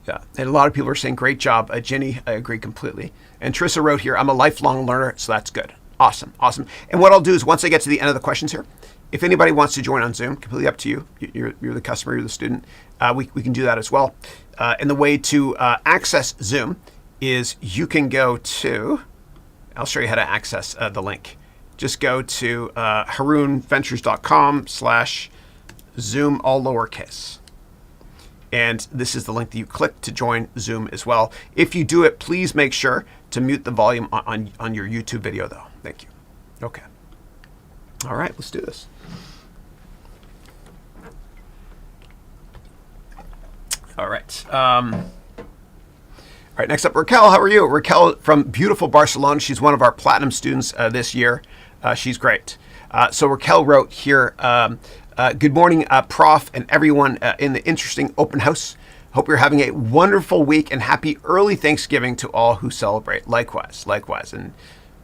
[SPEAKER 1] Yeah, and a lot of people are saying, great job. Jenny, I agree completely. And Teresa wrote here, I'm a lifelong learner, so that's good. Awesome. And what I'll do is once I get to the end of the questions here, if anybody wants to join on Zoom, completely up to you. You're the customer, you're the student. We can do that as well. And the way to access Zoom is you can go to, I'll show you how to access the link. Just go to harounventures.com/Zoom, all lowercase. And this is the link that you click to join Zoom as well. If you do it, please make sure to mute the volume on your YouTube video, though. Thank you. Okay. All right, let's do this. All right. All right, next up, Raquel. How are you? Raquel from beautiful Barcelona. She's one of our platinum students this year. She's great. So Raquel wrote here, good morning, Prof, and everyone in the interesting open house. Hope you're having a wonderful week and happy early Thanksgiving to all who celebrate. Likewise. And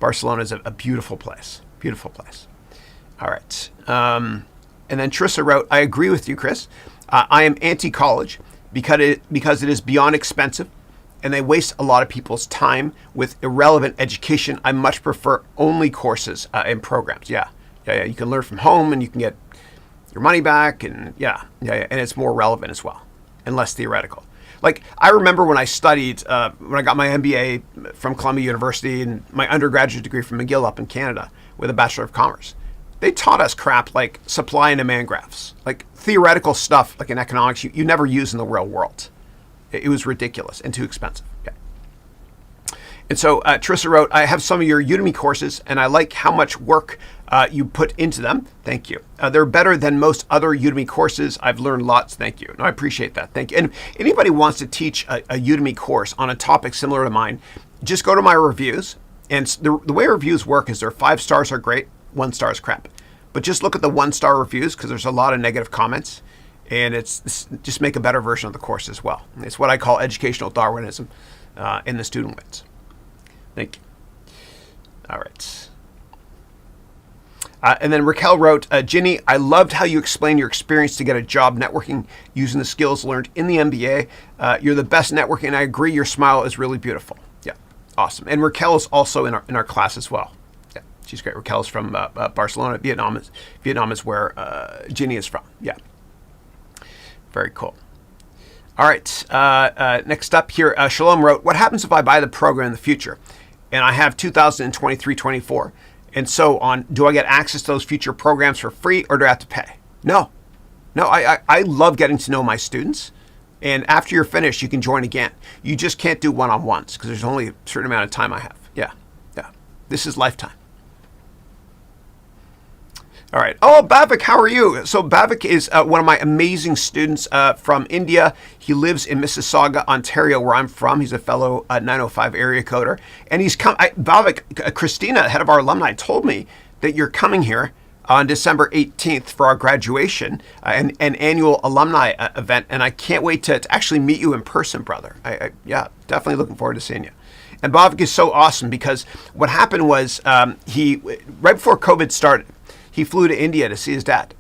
[SPEAKER 1] Barcelona is a beautiful place. Beautiful place. All right. And then Trissa wrote, I agree with you, Chris. I am anti-college because it is beyond expensive and they waste a lot of people's time with irrelevant education. I much prefer only courses and programs. Yeah. You can learn from home and you can get your money back and and it's more relevant as well and less theoretical. Like I remember when I studied, when I got my MBA from Columbia University and my undergraduate degree from McGill up in Canada with a Bachelor of Commerce, they taught us crap like supply and demand graphs, like theoretical stuff like in economics you never use in the real world. It was ridiculous and too expensive. Yeah. And so Teresa wrote, I have some of your Udemy courses and I like how much work you put into them. Thank you. They're better than most other Udemy courses. I've learned lots. Thank you. No, I appreciate that. Thank you. And anybody wants to teach a Udemy course on a topic similar to mine, just go to my reviews. And the way reviews work is 5 stars are great, 1 star is crap. But just look at the 1-star reviews because there's a lot of negative comments. And it's just make a better version of the course as well. It's what I call educational Darwinism in the student wins. Thank you. All right. And then Raquel wrote, Ginny, I loved how you explained your experience to get a job networking using the skills learned in the MBA. You're the best networking, and I agree your smile is really beautiful. Yeah, awesome. And Raquel is also in our class as well. Yeah, she's great. Raquel is from Barcelona. Vietnam is where Ginny is from. Yeah. Very cool. All right. Next up here, Shalom wrote, what happens if I buy the program in the future and I have 2023-24 and so on? Do I get access to those future programs for free or do I have to pay? No, I love getting to know my students. And after you're finished, you can join again. You just can't do one-on-ones because there's only a certain amount of time I have. Yeah. This is lifetime. All right. Oh, Bhavik, how are you? So Bhavik is one of my amazing students from India. He lives in Mississauga, Ontario, where I'm from. He's a fellow 905 area coder. And he's come. Bhavik, Christina, head of our alumni, told me that you're coming here on December 18th for our graduation, an annual alumni event. And I can't wait to actually meet you in person, brother. Yeah, definitely looking forward to seeing you. And Bhavik is so awesome because what happened was he, right before COVID started, he flew to India to see his dad.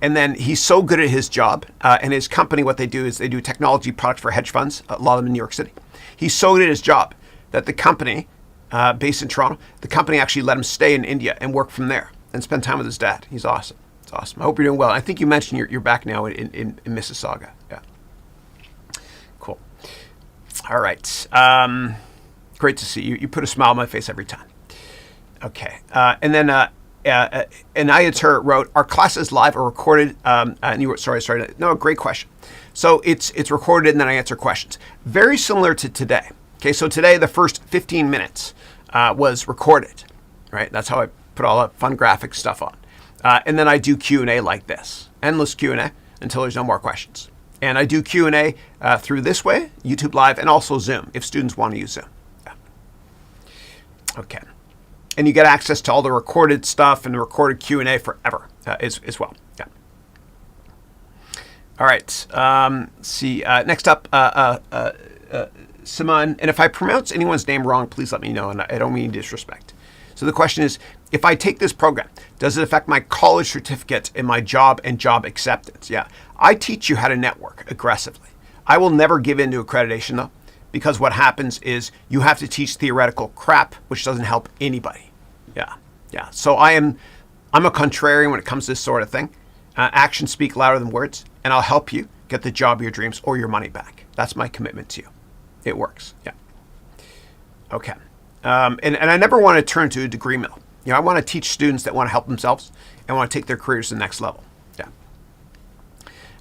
[SPEAKER 1] And then he's so good at his job and his company, what they do is they do technology products for hedge funds, a lot of them in New York City. He's so good at his job that the company based in Toronto. The company actually let him stay in India and work from there and spend time with his dad. He's awesome. It's awesome. I hope you're doing well. I think you mentioned you're back now in Mississauga. Yeah. Cool. All right. Great to see you. You put a smile on my face every time. Okay. And then Anayatur wrote, "Are classes live or recorded?" And you wrote, sorry. No, great question. So it's recorded and then I answer questions. Very similar to today. Okay, so today the first 15 minutes was recorded, right? That's how I put all that fun graphic stuff on. And then I do Q&A like this, endless Q&A until there's no more questions. And I do Q&A through this way, YouTube Live, and also Zoom if students want to use Zoom. Yeah. Okay. And you get access to all the recorded stuff and the recorded Q&A forever as well. Yeah. All right. See. Next up, Simon. And if I pronounce anyone's name wrong, please let me know. And I don't mean disrespect. So the question is, if I take this program, does it affect my college certificate and my job and job acceptance? Yeah. I teach you how to network aggressively. I will never give in to accreditation though, because what happens is you have to teach theoretical crap, which doesn't help anybody. Yeah. So I'm a contrarian when it comes to this sort of thing. Actions speak louder than words, and I'll help you get the job of your dreams or your money back. That's my commitment to you. It works. Yeah. Okay. And I never want to turn to a degree mill. I want to teach students that want to help themselves and want to take their careers to the next level. Yeah.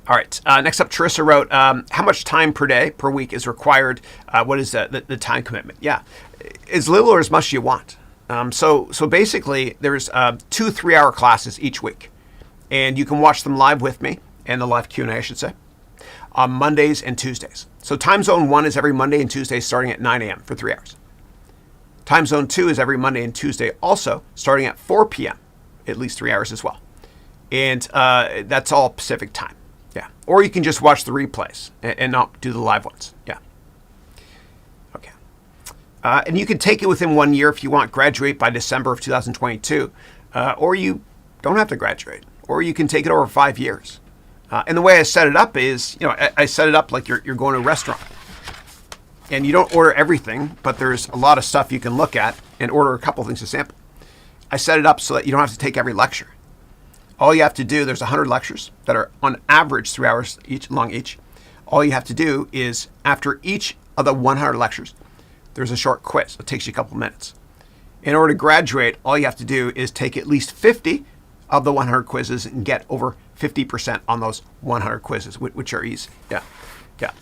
[SPEAKER 1] All right. Next up, Teresa wrote, how much time per day, per week is required? What is the time commitment? Yeah. As little or as much as you want. So basically, there's 2 3-hour classes each week. And you can watch them live with me, and the live Q&A, I should say, on Mondays and Tuesdays. So time zone 1 is every Monday and Tuesday starting at 9 a.m. for 3 hours. Time zone 2 is every Monday and Tuesday also starting at 4 p.m., at least 3 hours as well. And that's all Pacific time. Yeah. Or you can just watch the replays and not do the live ones. Yeah. Okay. And you can take it within 1 year if you want, graduate by December of 2022, or you don't have to graduate, or you can take it over 5 years. And the way I set it up is, I set it up like you're going to a restaurant. And you don't order everything, but there's a lot of stuff you can look at and order a couple things to sample. I set it up so that you don't have to take every lecture. All you have to do, there's 100 lectures that are on average 3 hours long each. All you have to do is, after each of the 100 lectures, there's a short quiz. It takes you a couple minutes. In order to graduate, all you have to do is take at least 50 of the 100 quizzes and get over 50% on those 100 quizzes, which are easy. Yeah.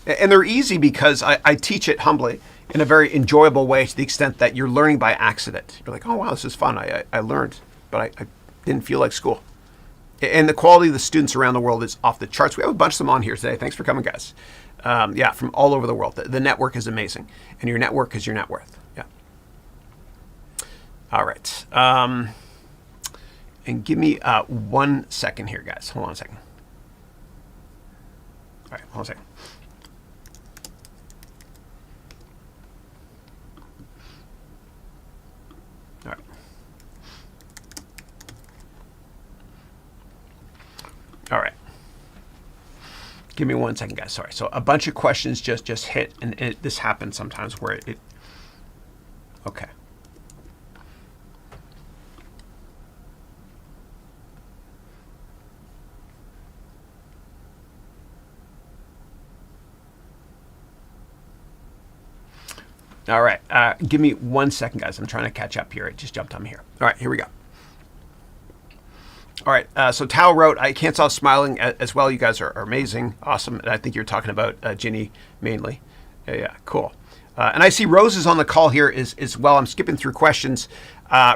[SPEAKER 1] And they're easy because I teach it humbly in a very enjoyable way, to the extent that you're learning by accident. You're like, oh, wow, this is fun. I learned, but I didn't feel like school. And the quality of the students around the world is off the charts. We have a bunch of them on here today. Thanks for coming, guys. From all over the world. The network is amazing. And your network is your net worth. Yeah. All right. And give me 1 second here, guys. Hold on a second. All right, hold on a second. All right. All right. Give me 1 second, guys. Sorry. So a bunch of questions just hit, and this happens sometimes where it. Okay. All right. Give me 1 second, guys. I'm trying to catch up here. It just jumped on me here. All right. Here we go. All right. So Tao wrote, I can't stop smiling as well. You guys are amazing. Awesome. And I think you're talking about Ginny mainly. Yeah. Cool. And I see Rose is on the call here as well. I'm skipping through questions.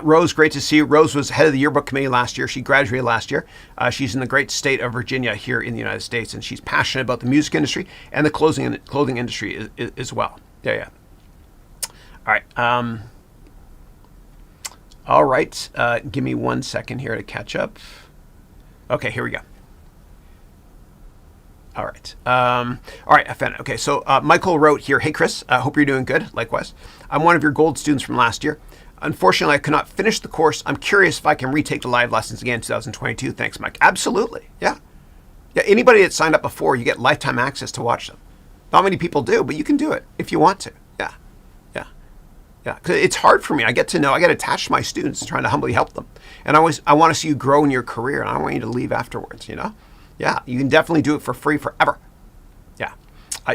[SPEAKER 1] Rose, great to see you. Rose was head of the yearbook committee last year. She graduated last year. She's in the great state of Virginia here in the United States, and she's passionate about the music industry and the clothing industry as well. Yeah. All right. All right. Give me 1 second here to catch up. Okay, here we go. All right. All right, I found it. Okay, so Michael wrote here, hey, Chris, I hope you're doing good. Likewise. I'm one of your gold students from last year. Unfortunately, I could not finish the course. I'm curious if I can retake the live lessons again in 2022. Thanks, Mike. Absolutely. Yeah. Anybody that signed up before, you get lifetime access to watch them. Not many people do, but you can do it if you want to. Yeah. Yeah, 'cause it's hard for me. I get attached to my students, trying to humbly help them. And I want to see you grow in your career, and I don't want you to leave afterwards, Yeah, you can definitely do it for free forever. Yeah.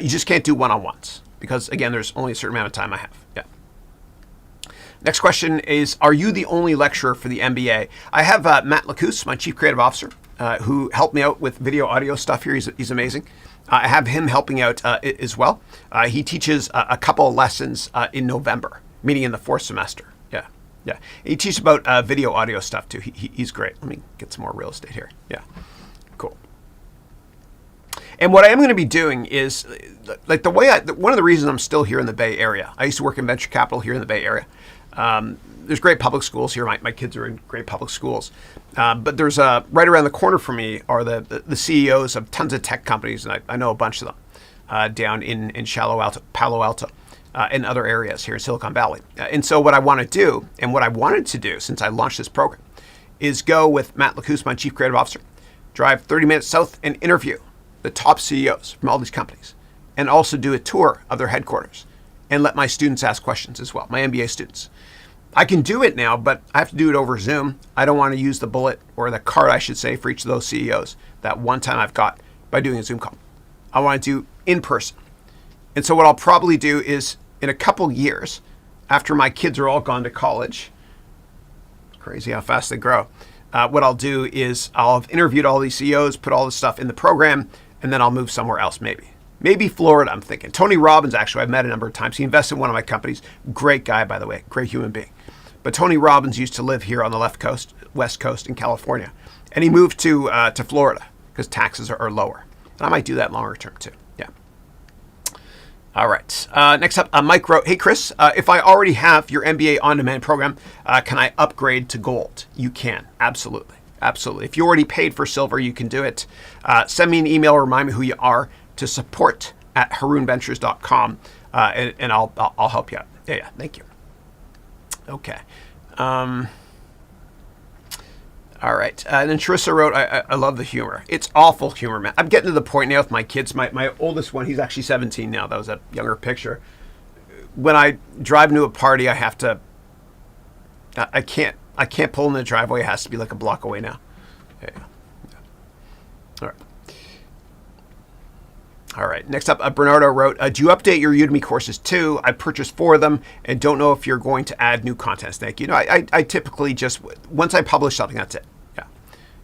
[SPEAKER 1] You just can't do one-on-ones because, again, there's only a certain amount of time I have. Yeah. Next question is, are you the only lecturer for the MBA? I have Matt Lacousse, my Chief Creative Officer, who helped me out with video audio stuff here. He's amazing. I have him helping out as well. He teaches a couple of lessons in November, meaning in the 4th semester. Yeah, yeah. He teaches about video audio stuff too. He's great. Let me get some more real estate here. Yeah, cool. And what I am going to be doing is, like one of the reasons I'm still here in the Bay Area. I used to work in venture capital here in the Bay Area. There's great public schools here. My kids are in great public schools. But there's right around the corner from me are the CEOs of tons of tech companies, and I know a bunch of them down in Palo Alto, and other areas here in Silicon Valley. And so what I want to do, and what I wanted to do since I launched this program, is go with Matt Lacousse, my Chief Creative Officer, drive 30 minutes south and interview the top CEOs from all these companies, and also do a tour of their headquarters and let my students ask questions as well, my MBA students. I can do it now, but I have to do it over Zoom. I don't want to use the bullet, or the card, I should say, for each of those CEOs that one time I've got by doing a Zoom call. I want to do in person. And so what I'll probably do is, in a couple years, after my kids are all gone to college, it's crazy how fast they grow, what I'll do is I'll have interviewed all these CEOs, put all this stuff in the program, and then I'll move somewhere else maybe. Maybe Florida, I'm thinking. Tony Robbins, actually, I've met a number of times. He invested in one of my companies. Great guy, by the way. Great human being. But Tony Robbins used to live here on the West Coast in California. And he moved to Florida because taxes are lower. And I might do that longer term, too. Yeah. All right. Next up, Mike wrote, hey, Chris, if I already have your MBA on-demand program, can I upgrade to gold? You can. Absolutely. Absolutely. If you already paid for silver, you can do it. Send me an email or remind me who you are to support@harounventures.com, and I'll help you out. Yeah, thank you. Okay. All right. And then Teresa wrote, I love the humor. It's awful humor, man. I'm getting to the point now with my kids. My oldest one, he's actually 17 now. That was a younger picture. When I drive into a party, I have to, I can't pull in the driveway. It has to be like a block away now. Yeah. All right. All right. Next up, Bernardo wrote, do you update your Udemy courses too? I purchased 4 of them and don't know if you're going to add new contents. Thank you. No, I typically just, once I publish something, that's it.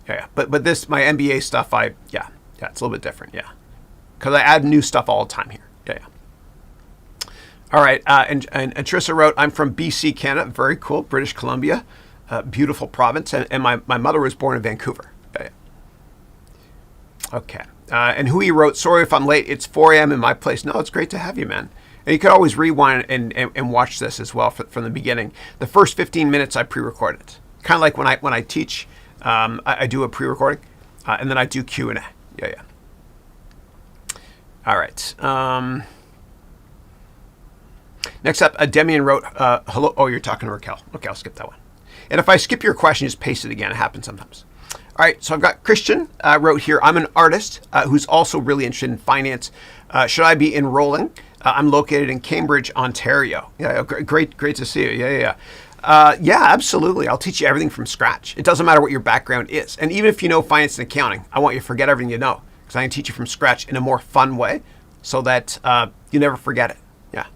[SPEAKER 1] Yeah. But this, my MBA stuff, it's a little bit different. Yeah. Because I add new stuff all the time here. Yeah. All right. And Trissa wrote, I'm from BC, Canada. Very cool. British Columbia. Beautiful province. And my mother was born in Vancouver. Yeah. Okay. And Hui wrote, sorry if I'm late. It's 4 a.m. in my place. No, it's great to have you, man. And you could always rewind and watch this as well from the beginning. The first 15 minutes I pre-recorded. Kind of like when I teach, I do a pre-recording, and then I do Q&A. Yeah. All right. Next up, Demian wrote, hello. Oh, you're talking to Raquel. Okay, I'll skip that one. And if I skip your question, just paste it again. It happens sometimes. All right, so I've got Christian wrote here, I'm an artist who's also really interested in finance. Should I be enrolling? I'm located in Cambridge, Ontario. Yeah, great to see you. Yeah. Yeah, absolutely. I'll teach you everything from scratch. It doesn't matter what your background is. And even if you know finance and accounting, I want you to forget everything you know because I can teach you from scratch in a more fun way so that you never forget it. Yeah.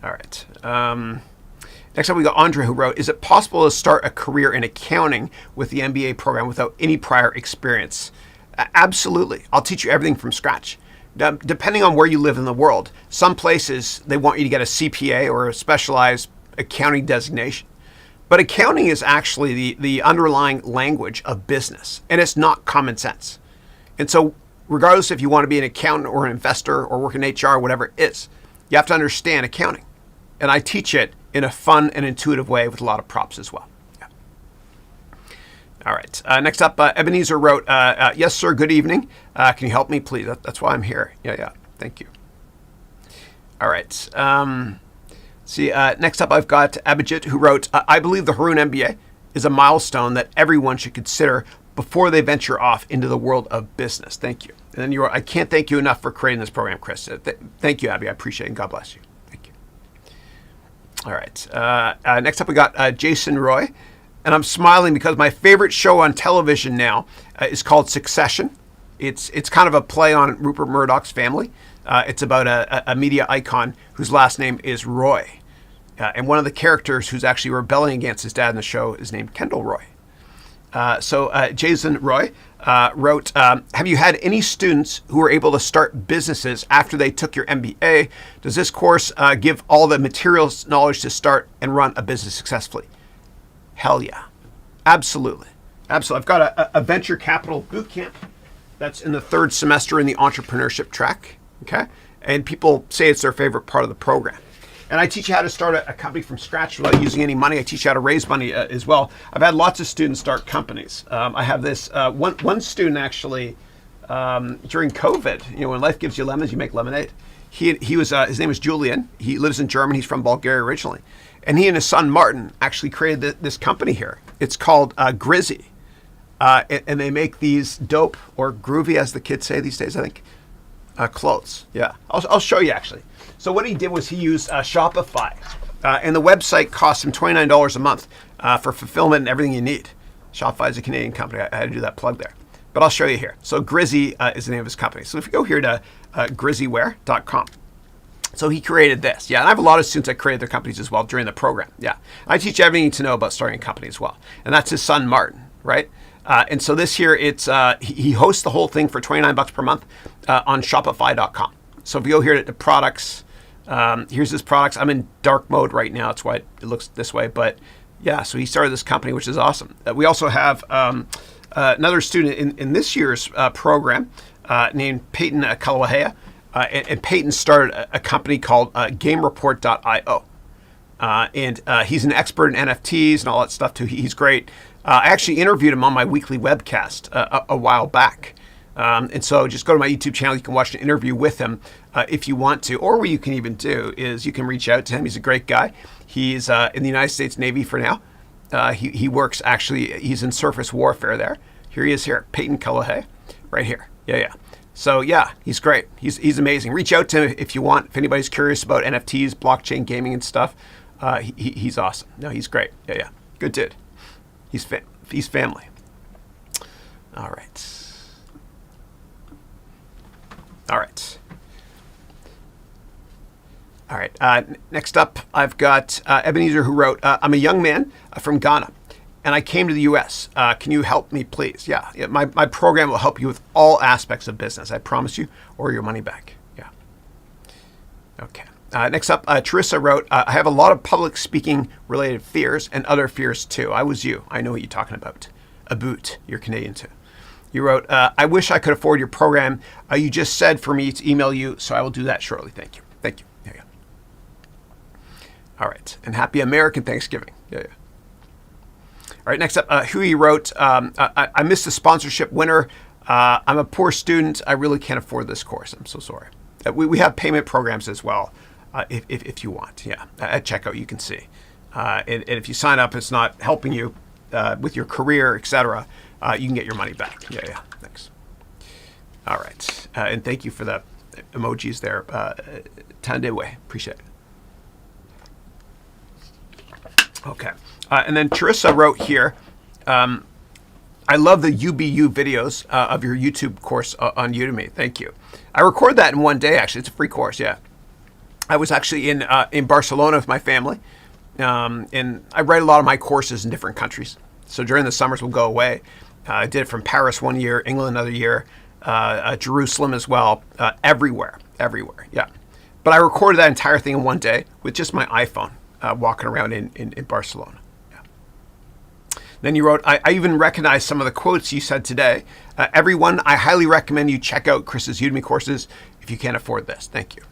[SPEAKER 1] All right. Next up, we got Andre who wrote, is it possible to start a career in accounting with the MBA program without any prior experience? Absolutely. I'll teach you everything from scratch. Now, depending on where you live in the world, some places they want you to get a CPA or a specialized accounting designation. But accounting is actually the underlying language of business, and it's not common sense. And so regardless if you want to be an accountant or an investor or work in HR or whatever it is, you have to understand accounting. And I teach it in a fun and intuitive way with a lot of props as well. Yeah. All right. Next up, Ebenezer wrote, yes, sir, good evening. Can you help me, please? That's why I'm here. Yeah. Thank you. All right. Next up, I've got Abhijit who wrote, I believe the Haroun MBA is a milestone that everyone should consider before they venture off into the world of business. Thank you. And then I can't thank you enough for creating this program, Chris. Thank you, Abby. I appreciate it, and God bless you. All right. Next up, we got Jason Roy. And I'm smiling because my favorite show on television now is called Succession. It's kind of a play on Rupert Murdoch's family. It's about a media icon whose last name is Roy. And one of the characters who's actually rebelling against his dad in the show is named Kendall Roy. So Jason Roy wrote, have you had any students who were able to start businesses after they took your MBA? Does this course give all the materials knowledge to start and run a business successfully? Hell yeah. Absolutely. Absolutely. I've got a venture capital boot camp that's in the 3rd semester in the entrepreneurship track. Okay. And people say it's their favorite part of the program. And I teach you how to start a company from scratch without using any money. I teach you how to raise money as well. I've had lots of students start companies. I have this one student actually during COVID. When life gives you lemons, you make lemonade. He was his name is Julian. He lives in Germany. He's from Bulgaria originally, and he and his son Martin actually created this company here. It's called Grizzy, and they make these dope or groovy, as the kids say these days, I think, clothes. Yeah, I'll show you actually. So what he did was he used Shopify, and the website cost him $29 a month for fulfillment and everything you need. Shopify is a Canadian company. I had to do that plug there. But I'll show you here. So Grizzy is the name of his company. So if you go here to grizzywear.com. So he created this. Yeah, and I have a lot of students that created their companies as well during the program. Yeah, I teach everything you need to know about starting a company as well. And that's his son, Martin, right? And so this here, it's he hosts the whole thing for $29 per month on Shopify.com. So if you go here to products, here's his products. I'm in dark mode right now. That's why it looks this way. But yeah, so he started this company, which is awesome. We also have another student in this year's program named Peyton Kalawahea. And Peyton started a company called GameReport.io. And he's an expert in NFTs and all that stuff too. He's great. I actually interviewed him on my weekly webcast a while back. And so just go to my YouTube channel. You can watch an interview with him if you want to. Or what you can even do is you can reach out to him. He's a great guy. He's in the United States Navy for now. He works actually, he's in surface warfare there. Here he is here, Peyton Kalawahea, right here. Yeah. So yeah, he's great. He's amazing. Reach out to him if you want. If anybody's curious about NFTs, blockchain gaming and stuff, he's awesome. No, he's great. Yeah. Good dude. He's family. All right. Next up, I've got Ebenezer, who wrote, I'm a young man from Ghana, and I came to the U.S. Can you help me, please? Yeah, my program will help you with all aspects of business. I promise you, or your money back. Yeah. Okay. Next up, Teresa wrote, I have a lot of public speaking related fears and other fears too. I was you. I know what you're talking about. A boot. You're Canadian too. You wrote, I wish I could afford your program. You just said for me to email you, so I will do that shortly. Thank you. Yeah. All right. And happy American Thanksgiving. Yeah. All right. Next up, Hui wrote, I missed the sponsorship winner. I'm a poor student. I really can't afford this course. I'm so sorry. We have payment programs as well, if you want. Yeah. At checkout, you can see. And if you sign up, it's not helping you with your career, etc. You can get your money back. Yeah. Thanks. All right. And thank you for the emojis there. Tandewe. Appreciate it. Okay. And then Teresa wrote here, I love the UBU videos of your YouTube course on Udemy. Thank you. I recorded that in one day, actually. It's a free course, yeah. I was actually in Barcelona with my family. And I write a lot of my courses in different countries. So during the summers, we'll go away. I did it from Paris one year, England another year, Jerusalem as well, everywhere, yeah. But I recorded that entire thing in one day with just my iPhone, walking around in Barcelona. Yeah. Then you wrote, I even recognize some of the quotes you said today. Everyone, I highly recommend you check out Chris's Udemy courses if you can't afford this. Thank you.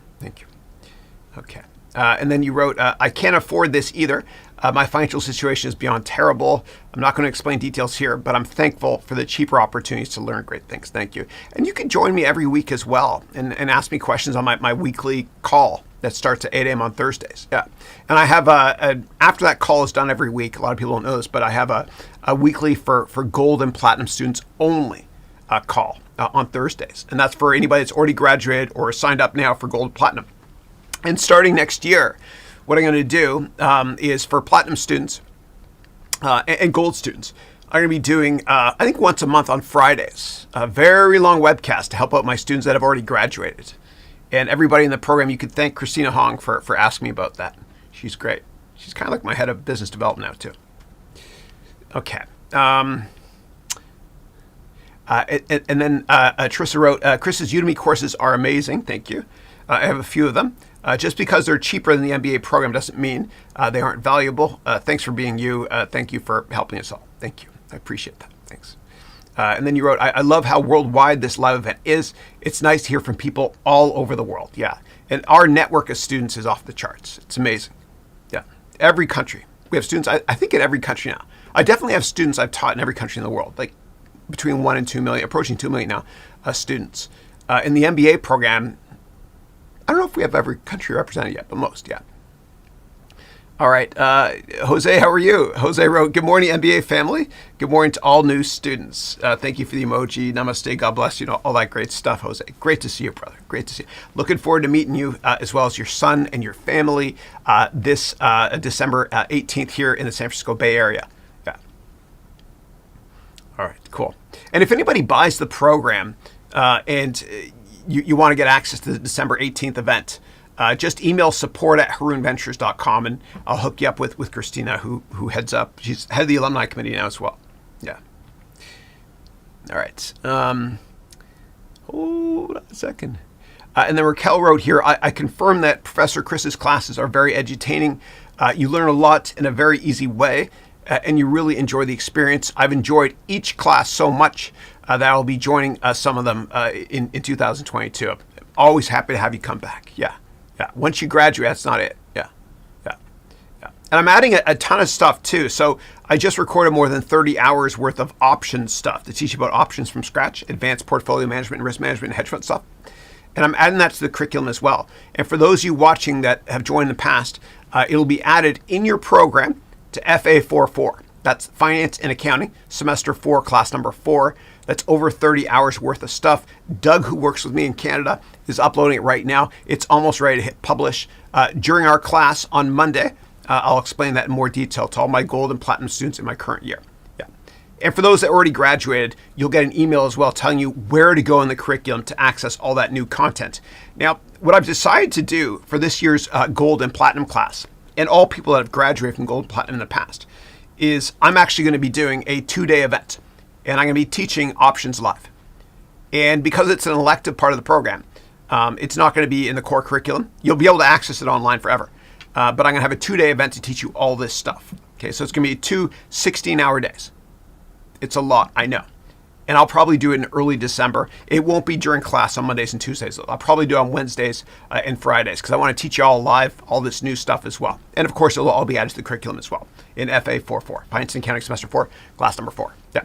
[SPEAKER 1] Okay. And then you wrote, I can't afford this either. My financial situation is beyond terrible. I'm not going to explain details here, but I'm thankful for the cheaper opportunities to learn great things. Thank you. And you can join me every week as well and ask me questions on my weekly call that starts at 8 a.m. on Thursdays. Yeah. And I have after that call is done every week, a lot of people don't know this, but I have a weekly for gold and platinum students only call on Thursdays. And that's for anybody that's already graduated or signed up now for gold and platinum. And starting next year, what I'm going to do is for platinum students and gold students, I'm going to be doing, I think once a month on Fridays, a very long webcast to help out my students that have already graduated. And everybody in the program, you could thank Christina Hong for asking me about that. She's great. She's kind of like my head of business development now, too. Okay. And then Trissa wrote, Chris's Udemy courses are amazing. Thank you. I have a few of them. Just because they're cheaper than the MBA program doesn't mean they aren't valuable. Thanks for being you. Thank you for helping us all. Thank you. I appreciate that. Thanks. And then you wrote, I love how worldwide this live event is. It's nice to hear from people all over the world. Yeah. And our network of students is off the charts. It's amazing. Yeah. Every country. We have students, I think, in every country now. I definitely have students I've taught in every country in the world, like between 1 and 2 million, approaching 2 million now, students. In the MBA program, I don't know if we have every country represented yet, but most, yeah. All right. Jose, how are you? Jose wrote, good morning, MBA family. Good morning to all new students. Thank you for the emoji. Namaste. God bless you. All that great stuff, Jose. Great to see you, brother. Great to see you. Looking forward to meeting you as well as your son and your family this December 18th here in the San Francisco Bay Area. Yeah. All right, cool. And if anybody buys the program and you want to get access to the December 18th event, just email support@harounventures.com and I'll hook you up with Christina, who heads up. She's head of the alumni committee now as well. Yeah. All right. Hold on a second. And then Raquel wrote here, I confirm that Professor Chris's classes are very edutaining. You learn a lot in a very easy way, and you really enjoy the experience. I've enjoyed each class so much that I'll be joining some of them in 2022. I'm always happy to have you come back. Yeah. Yeah. Once you graduate, that's not it. Yeah. Yeah. Yeah. And I'm adding a ton of stuff too. So I just recorded more than 30 hours worth of options stuff to teach you about options from scratch, advanced portfolio management and risk management and hedge fund stuff. And I'm adding that to the curriculum as well. And for those of you watching that have joined in the past, it'll be added in your program to FA44. That's Finance and Accounting, Semester 4, Class number 4. That's over 30 hours worth of stuff. Doug, who works with me in Canada, is uploading it right now. It's almost ready to hit publish. During our class on Monday, I'll explain that in more detail to all my gold and platinum students in my current year. Yeah. And for those that already graduated, you'll get an email as well telling you where to go in the curriculum to access all that new content. Now, what I've decided to do for this year's gold and platinum class, and all people that have graduated from gold and platinum in the past, is I'm actually going to be doing a 2-day event. And I'm going to be teaching options live. And because it's an elective part of the program, it's not going to be in the core curriculum. You'll be able to access it online forever. But I'm going to have a 2-day event to teach you all this stuff. Okay, so it's going to be 2 16-hour days. It's a lot, I know. And I'll probably do it in early December. It won't be during class on Mondays and Tuesdays. I'll probably do it on Wednesdays and Fridays because I want to teach you all live all this new stuff as well. And of course, it'll all be added to the curriculum as well in FA44, Finance and Accounting Semester 4, Class number 4. Yeah.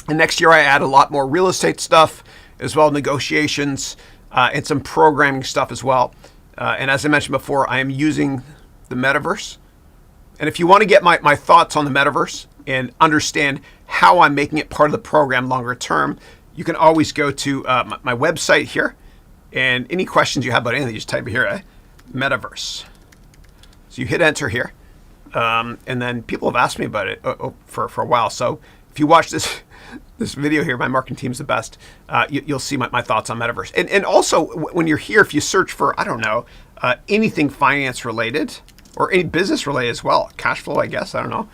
[SPEAKER 1] And next year I add a lot more real estate stuff as well, negotiations and some programming stuff as well. And as I mentioned before, I am using the metaverse. And if you want to get my thoughts on the metaverse and understand how I'm making it part of the program longer term, you can always go to my website here. And any questions you have about anything, just type it here, metaverse. So you hit enter here. And then people have asked me about it for a while. So if you watch this video here, my marketing team's the best, you'll see my thoughts on metaverse. And also, when you're here, if you search for, I don't know, anything finance related or any business related as well, cash flow, I guess, I don't know,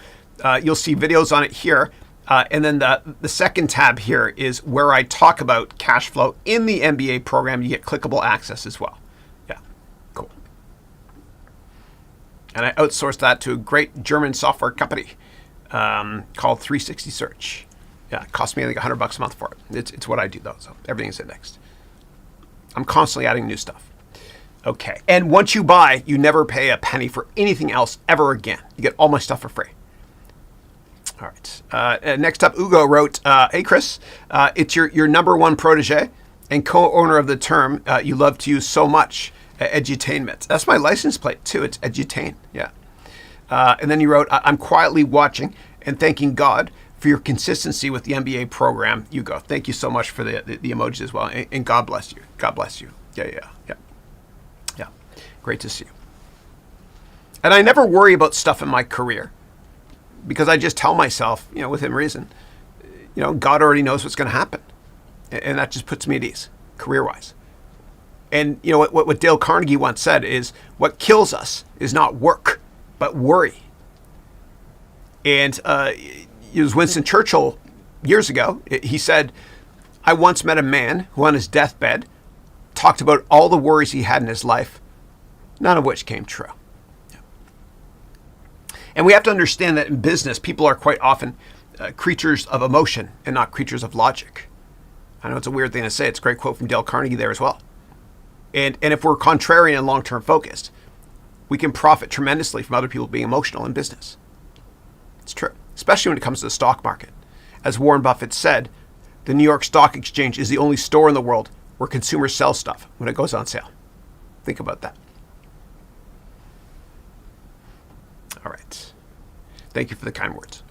[SPEAKER 1] you'll see videos on it here. And then the second tab here is where I talk about cash flow in the MBA program. You get clickable access as well. Yeah, cool. And I outsourced that to a great German software company called 360 Search. Yeah, it cost me, I think, $100 a month for it. It's what I do, though, so everything's indexed. I'm constantly adding new stuff. Okay, and once you buy, you never pay a penny for anything else ever again. You get all my stuff for free. All right. Next up, Ugo wrote, hey, Chris, it's your number one protege and co-owner of the term you love to use so much, edutainment. That's my license plate, too. It's edutain. Yeah. And then you wrote, I'm quietly watching and thanking God for your consistency with the MBA program. You go. Thank you so much for the emojis as well. And God bless you. God bless you. Yeah. Great to see you. And I never worry about stuff in my career because I just tell myself, within reason, God already knows what's going to happen. And that just puts me at ease, career-wise. And what Dale Carnegie once said is, what kills us is not work, but worry. And it was Winston Churchill years ago. He said, I once met a man who on his deathbed talked about all the worries he had in his life, none of which came true. And we have to understand that in business, people are quite often creatures of emotion and not creatures of logic. I know it's a weird thing to say. It's a great quote from Dale Carnegie there as well. And if we're contrarian and long-term focused, we can profit tremendously from other people being emotional in business. It's true, especially when it comes to the stock market. As Warren Buffett said, the New York Stock Exchange is the only store in the world where consumers sell stuff when it goes on sale. Think about that. All right. Thank you for the kind words.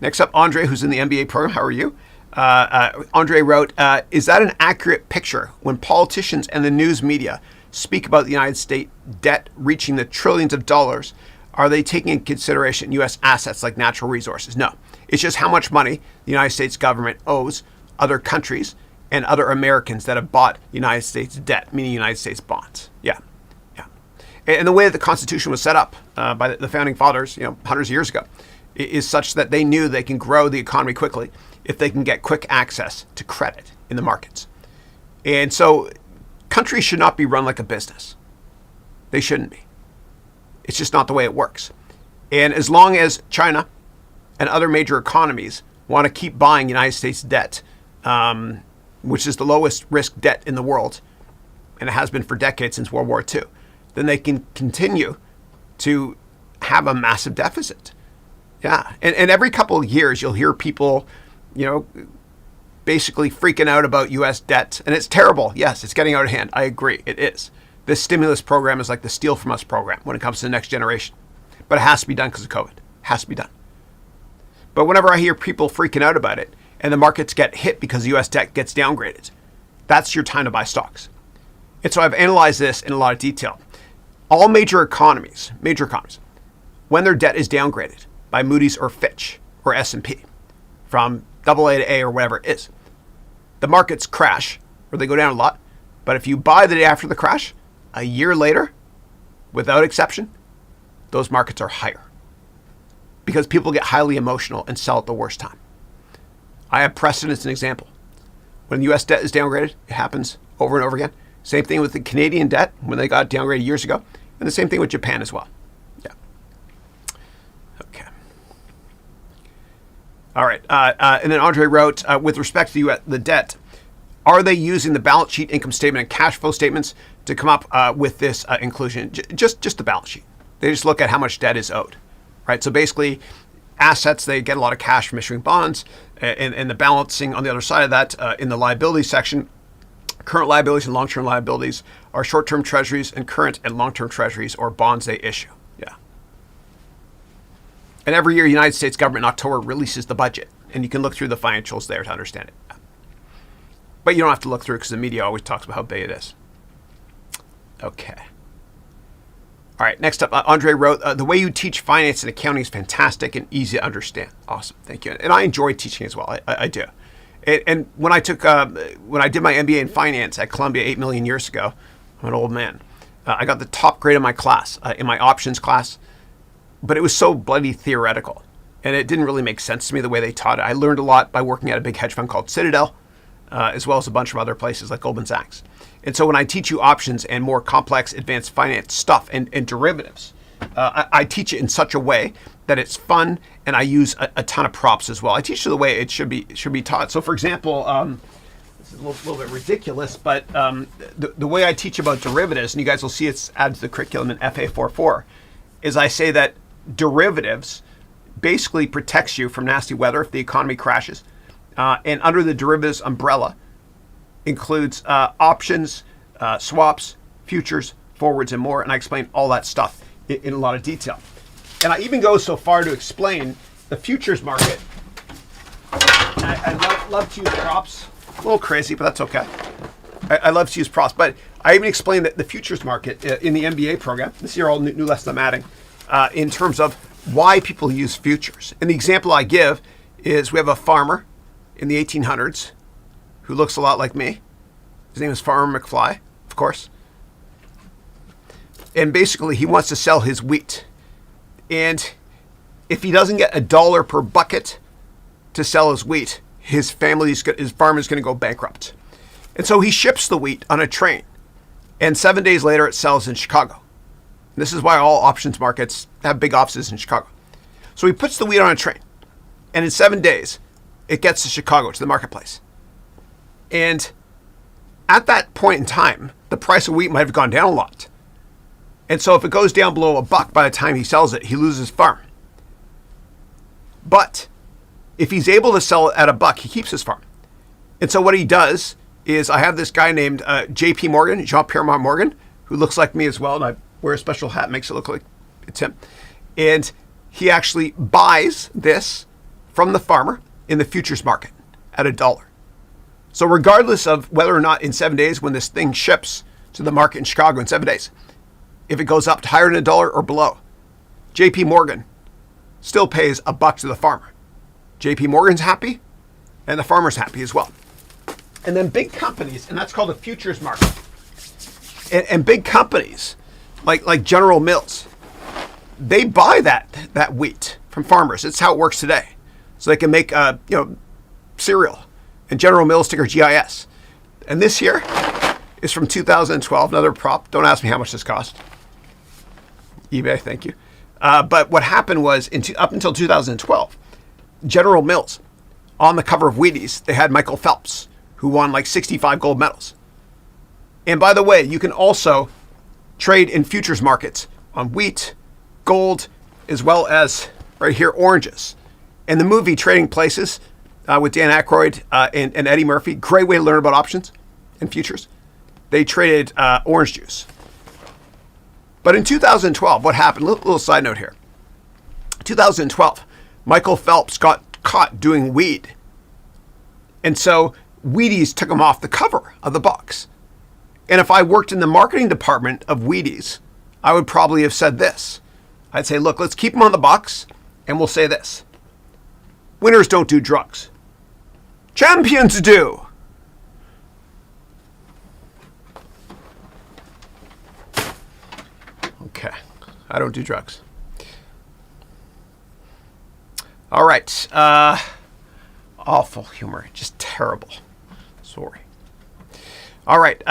[SPEAKER 1] Next up, Andre, who's in the MBA program. How are you? Andre wrote, is that an accurate picture when politicians and the news media speak about the United States debt reaching the trillions of dollars? Are they taking into consideration U.S. assets like natural resources? No. It's just how much money the United States government owes other countries and other Americans that have bought United States debt, meaning United States bonds. Yeah. And the way that the Constitution was set up by the founding fathers, hundreds of years ago, is such that they knew they can grow the economy quickly if they can get quick access to credit in the markets. And so countries should not be run like a business. They shouldn't be. It's just not the way it works. And as long as China and other major economies want to keep buying United States debt, which is the lowest risk debt in the world, and it has been for decades since World War II, then they can continue to have a massive deficit. Yeah. And every couple of years, you'll hear people, basically freaking out about U.S. debt. And it's terrible. Yes, it's getting out of hand. I agree. It is. This stimulus program is like the Steal From Us program when it comes to the next generation. But it has to be done because of COVID. It has to be done. But whenever I hear people freaking out about it and the markets get hit because U.S. debt gets downgraded, that's your time to buy stocks. And so I've analyzed this in a lot of detail. All major economies, when their debt is downgraded by Moody's or Fitch or S&P from AA to A or whatever it is, the markets crash or they go down a lot. But if you buy the day after the crash, a year later, without exception, those markets are higher because people get highly emotional and sell at the worst time. I have precedents and example. When the U.S. debt is downgraded, it happens over and over again. Same thing with the Canadian debt when they got downgraded years ago. And the same thing with Japan as well. Yeah. Okay. All right. And then Andre wrote, with respect to the debt, are they using the balance sheet, income statement, and cash flow statements to come up with this inclusion? Just the balance sheet. They just look at how much debt is owed, right? So basically, assets, they get a lot of cash from issuing bonds, and the balancing on the other side of that in the liability section. Current liabilities and long-term liabilities are short-term treasuries, and current and long-term treasuries or bonds they issue. Yeah. And every year, the United States government in October releases the budget, and you can look through the financials there to understand it. But you don't have to look through because the media always talks about how big it is. Okay. All right, next up, Andre wrote, the way you teach finance and accounting is fantastic and easy to understand. Awesome, thank you. And I enjoy teaching as well, I do. And when I did my MBA in finance at Columbia 8 million years ago, I'm an old man, I got the top grade in my class, in my options class, but it was so bloody theoretical. And it didn't really make sense to me the way they taught it. I learned a lot by working at a big hedge fund called Citadel, as well as a bunch of other places like Goldman Sachs. And so when I teach you options and more complex advanced finance stuff and derivatives, I teach it in such a way that it's fun, and I use a ton of props as well. I teach it the way it should be taught. So, for example, this is a little bit ridiculous, but the way I teach about derivatives, and you guys will see it's added to the curriculum in FA44, is I say that derivatives basically protects you from nasty weather if the economy crashes. And under the derivatives umbrella includes options, swaps, futures, forwards, and more. And I explain all that stuff in a lot of detail. And I even go so far to explain the futures market. I love to use props. A little crazy, but that's okay. I love to use props. But I even explain that the futures market in the MBA program, this year all new lesson I'm adding, in terms of why people use futures. And the example I give is we have a farmer in the 1800s who looks a lot like me. His name is Farmer McFly, of course. And basically, he wants to sell his wheat. And if he doesn't get $1 per bucket to sell his wheat, his farm is going to go bankrupt. And so he ships the wheat on a train. And 7 days later, it sells in Chicago. This is why all options markets have big offices in Chicago. So he puts the wheat on a train. And in 7 days, it gets to Chicago, to the marketplace. And at that point in time, the price of wheat might have gone down a lot. And so if it goes down below $1 by the time he sells it, he loses his farm. But if he's able to sell it at $1, he keeps his farm. And so what he does is, I have this guy named J.P. Morgan, Jean-Pierre Morgan, who looks like me as well, and I wear a special hat, makes it look like it's him. And he actually buys this from the farmer in the futures market at $1. So regardless of whether or not in 7 days, when this thing ships to the market in Chicago in 7 days, if it goes up to higher than $1 or below, J.P. Morgan still pays $1 to the farmer. J.P. Morgan's happy, and the farmer's happy as well. And then big companies, and that's called a futures market. And big companies like General Mills, they buy that wheat from farmers. It's how it works today. So they can make cereal. And General Mills, ticker GIS. And this here is from 2012, another prop. Don't ask me how much this cost. eBay, thank you. But what happened was, up until 2012, General Mills, on the cover of Wheaties, they had Michael Phelps, who won like 65 gold medals. And by the way, you can also trade in futures markets on wheat, gold, as well as right here, oranges. And the movie Trading Places with Dan Aykroyd and Eddie Murphy, great way to learn about options and futures. They traded orange juice. But in 2012, what happened? Little side note here. 2012, Michael Phelps got caught doing weed. And so Wheaties took him off the cover of the box. And if I worked in the marketing department of Wheaties, I would probably have said this. I'd say, look, let's keep him on the box, and we'll say this. Winners don't do drugs. Champions do. Okay, I don't do drugs. All right, awful humor, just terrible. Sorry. All right,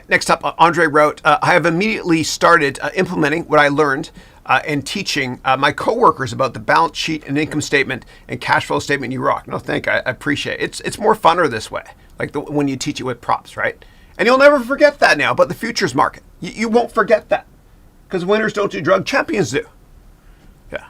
[SPEAKER 1] next up, Andre wrote, I have immediately started implementing what I learned and teaching my coworkers about the balance sheet and income statement and cash flow statement. You rock. No, thank you. I appreciate it. It's more funner this way, like when you teach it with props, right? And you'll never forget that now about the futures market. You won't forget that because winners don't do drugs, champions do. Yeah.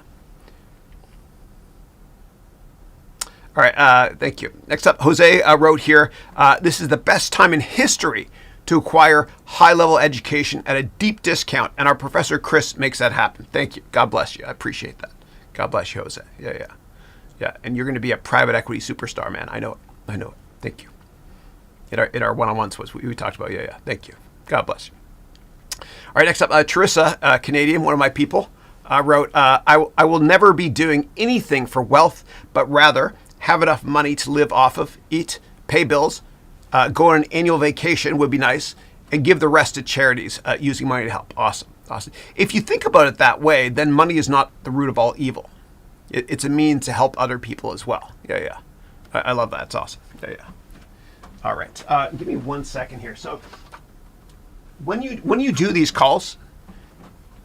[SPEAKER 1] All right, thank you. Next up, Jose wrote here, this is the best time in history to acquire high-level education at a deep discount, and our Professor Chris makes that happen. Thank you. God bless you. I appreciate that. God bless you, Jose. Yeah. And you're going to be a private equity superstar, man. I know it. Thank you. In our one-on-ones, we talked about, Thank you. God bless you. All right, next up, Teresa, Canadian, one of my people, wrote, I will never be doing anything for wealth, but rather have enough money to live off of, eat, pay bills, go on an annual vacation would be nice, and give the rest to charities using money to help. Awesome. If you think about it that way, then money is not the root of all evil. It's a means to help other people as well. Yeah. I love that. It's awesome. Yeah. All right. Give me 1 second here. So when you do these calls,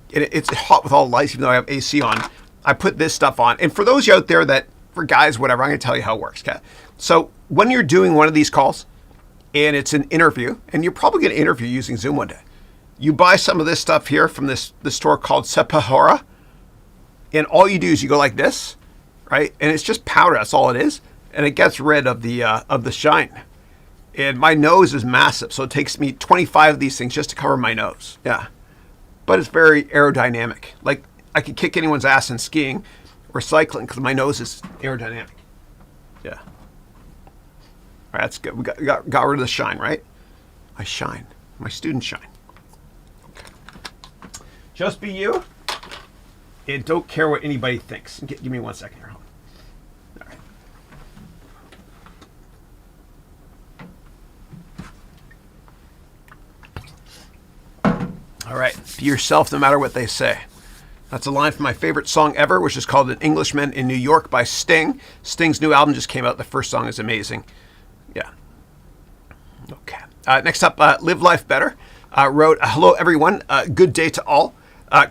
[SPEAKER 1] it's hot with all the lights, even though I have AC on, I put this stuff on. And for those out there that, for guys, whatever, I'm going to tell you how it works. Okay? So when you're doing one of these calls, and it's an interview, and you're probably going to interview using Zoom one day. You buy some of this stuff here from this store called Sephora, and all you do is you go like this, right? And it's just powder. That's all it is, and it gets rid of the shine. And my nose is massive, so it takes me 25 of these things just to cover my nose. Yeah, but it's very aerodynamic. Like I could kick anyone's ass in skiing or cycling because my nose is aerodynamic. Yeah. All right, that's good. We got rid of the shine, right? I shine. My students shine. Okay. Just be you. and don't care what anybody thinks. Give me 1 second here. Hold on. All right. Be yourself no matter what they say. That's a line from my favorite song ever, which is called An Englishman in New York by Sting. Sting's new album just came out. The first song is amazing. Yeah. Okay. Next up, Live Life Better wrote, hello, everyone. Good day to all.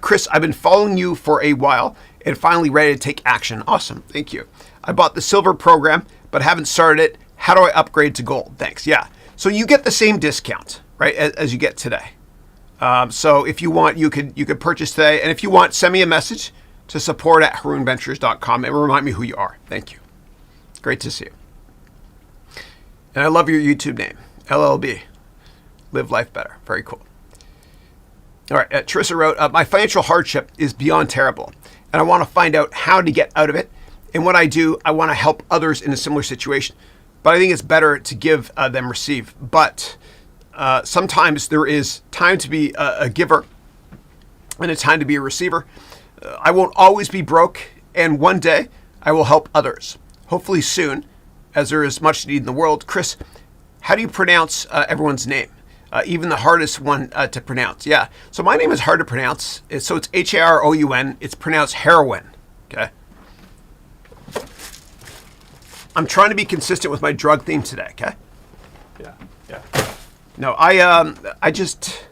[SPEAKER 1] Chris, I've been following you for a while and finally ready to take action. Awesome. Thank you. I bought the silver program, but haven't started it. How do I upgrade to gold? Thanks. Yeah. So you get the same discount, right, as you get today. So if you want, you could purchase today. And if you want, send me a message to support@harounventures.com and remind me who you are. Thank you. Great to see you. And I love your YouTube name, LLB. Live Life Better. Very cool. All right. Teresa wrote, my financial hardship is beyond terrible, and I want to find out how to get out of it. And what I do, I want to help others in a similar situation. But I think it's better to give than receive. But sometimes there is time to be a giver and a time to be a receiver. I won't always be broke, and one day I will help others. Hopefully soon, as there is much need in the world. Chris, how do you pronounce everyone's name? Even the hardest one to pronounce. Yeah. So my name is hard to pronounce. So it's Haroun. It's pronounced heroin. Okay. I'm trying to be consistent with my drug theme today. Okay. Yeah. Yeah. No, I just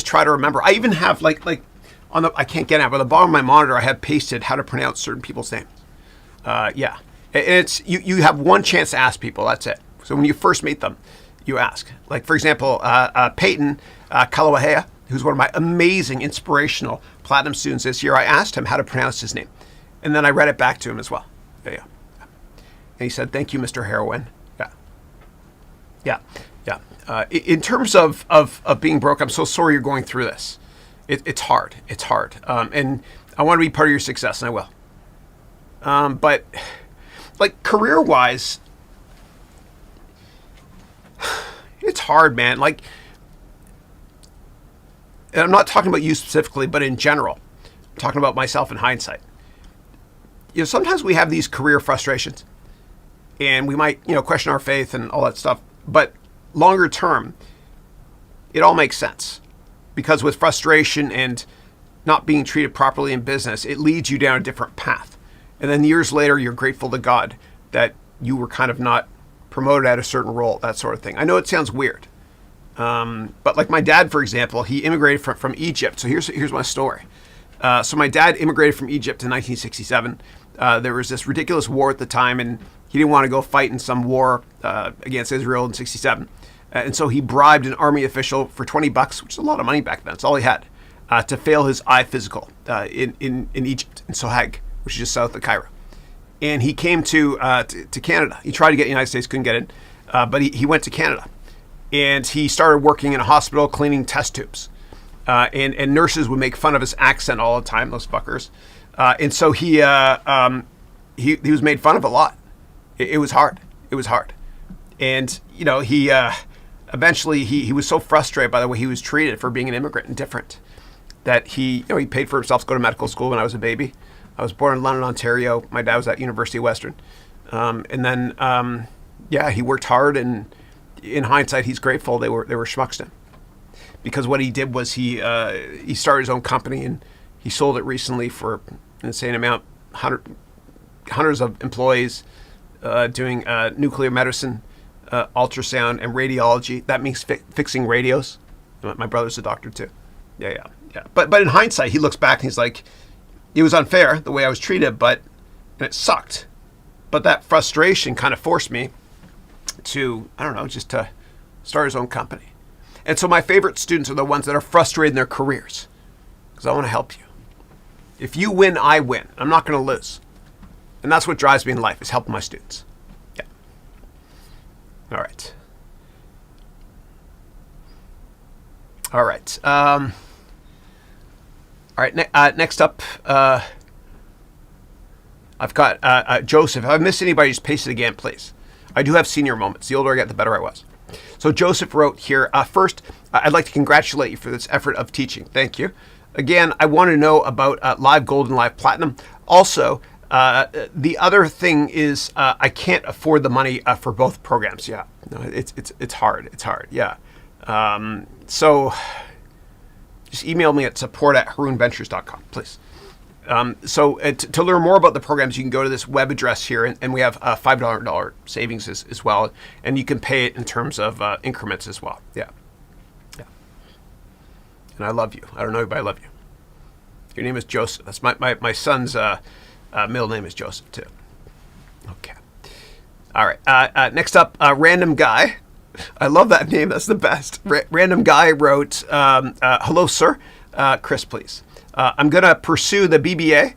[SPEAKER 1] try to remember. I even have like on the, I can't get it, but on the bottom of my monitor, I have pasted how to pronounce certain people's names. Yeah. And it's, you have one chance to ask people. That's it. So when you first meet them, you ask. Like, for example, Peyton Kalawahea, who's one of my amazing, inspirational platinum students this year, I asked him how to pronounce his name. And then I read it back to him as well. Yeah. And he said, thank you, Mr. Heroin. Yeah. Yeah. Yeah. In terms of being broke, I'm so sorry you're going through this. It's hard. It's hard. And I want to be part of your success, and I will. But like career-wise, it's hard, man. Like, and I'm not talking about you specifically, but in general, I'm talking about myself in hindsight. You know, sometimes we have these career frustrations, and we might, question our faith and all that stuff. But longer term, it all makes sense, because with frustration and not being treated properly in business, it leads you down a different path. And then years later, you're grateful to God that you were kind of not promoted at a certain role, that sort of thing. I know it sounds weird, but like my dad, for example, he immigrated from Egypt. So here's my story. So my dad immigrated from Egypt in 1967. There was this ridiculous war at the time, and he didn't want to go fight in some war against Israel in 67. And so he bribed an army official for $20, which is a lot of money back then. That's all he had, to fail his eye physical in Egypt, in Sohag, which is just south of Cairo. And he came to Canada. He tried to get in the United States, couldn't get in, but he went to Canada. And he started working in a hospital cleaning test tubes. And nurses would make fun of his accent all the time, those fuckers. And so he was made fun of a lot. It was hard. It was hard. And, he eventually he was so frustrated by the way he was treated for being an immigrant and different, that he paid for himself to go to medical school when I was a baby. I was born in London, Ontario. My dad was at University of Western. And then, he worked hard, and in hindsight, he's grateful they were schmucks to him. Because what he did was he started his own company, and he sold it recently for an insane amount, hundreds of employees doing nuclear medicine, ultrasound, and radiology. That means fixing radios. My brother's a doctor too. Yeah. But in hindsight, he looks back and he's like, it was unfair the way I was treated, and it sucked. But that frustration kind of forced me to, just to start his own company. And so my favorite students are the ones that are frustrated in their careers, because I want to help you. If you win, I win. I'm not going to lose. And that's what drives me in life, is helping my students. Yeah. All right. All right. All right. Next up, I've got Joseph. If I missed anybody, just paste it again, please. I do have senior moments. The older I get, the better I was. So Joseph wrote here, first, I'd like to congratulate you for this effort of teaching. Thank you. Again, I want to know about Live Gold and Live Platinum. Also, the other thing is I can't afford the money for both programs. Yeah, no, it's hard. It's hard. Yeah. So just email me at support@harounventures.com, please. To learn more about the programs, you can go to this web address here, and we have $5 savings as well, and you can pay it in terms of increments as well. Yeah. And I love you. I don't know you, but I love you. Your name is Joseph. That's my son's middle name is Joseph too. Okay. All right. Next up, Random Guy. I love that name. That's the best. Random Guy wrote, "Hello, sir. Chris, please. I'm going to pursue the BBA.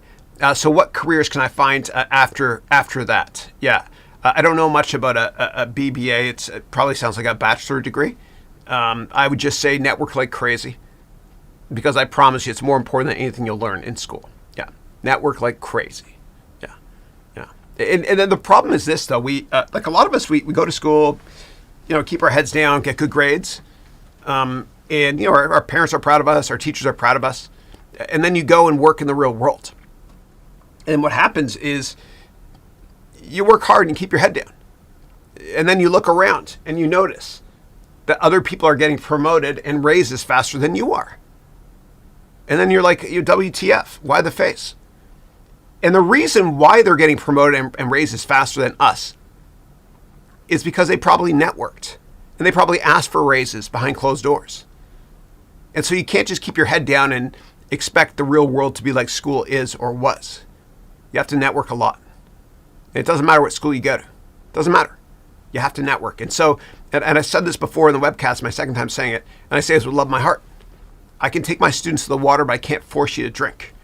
[SPEAKER 1] So what careers can I find after that?" Yeah. I don't know much about a BBA. It probably sounds like a bachelor degree. I would just say network like crazy, because I promise you it's more important than anything you'll learn in school. Yeah. Network like crazy. Yeah. And then the problem is this, though. We, like a lot of us, we go to school, keep our heads down, get good grades. And, our parents are proud of us. Our teachers are proud of us. And then you go and work in the real world. And what happens is you work hard and you keep your head down. And then you look around and you notice that other people are getting promoted and raises faster than you are. And then you're like, WTF, why the face? And the reason why they're getting promoted and raises faster than us is because they probably networked and they probably asked for raises behind closed doors. And so you can't just keep your head down and expect the real world to be like school is or was. You have to network a lot. And it doesn't matter what school you go to. It doesn't matter. You have to network. And so, and I said this before in the webcast, my second time saying it, and I say this with love in my heart. I can take my students to the water, but I can't force you to drink.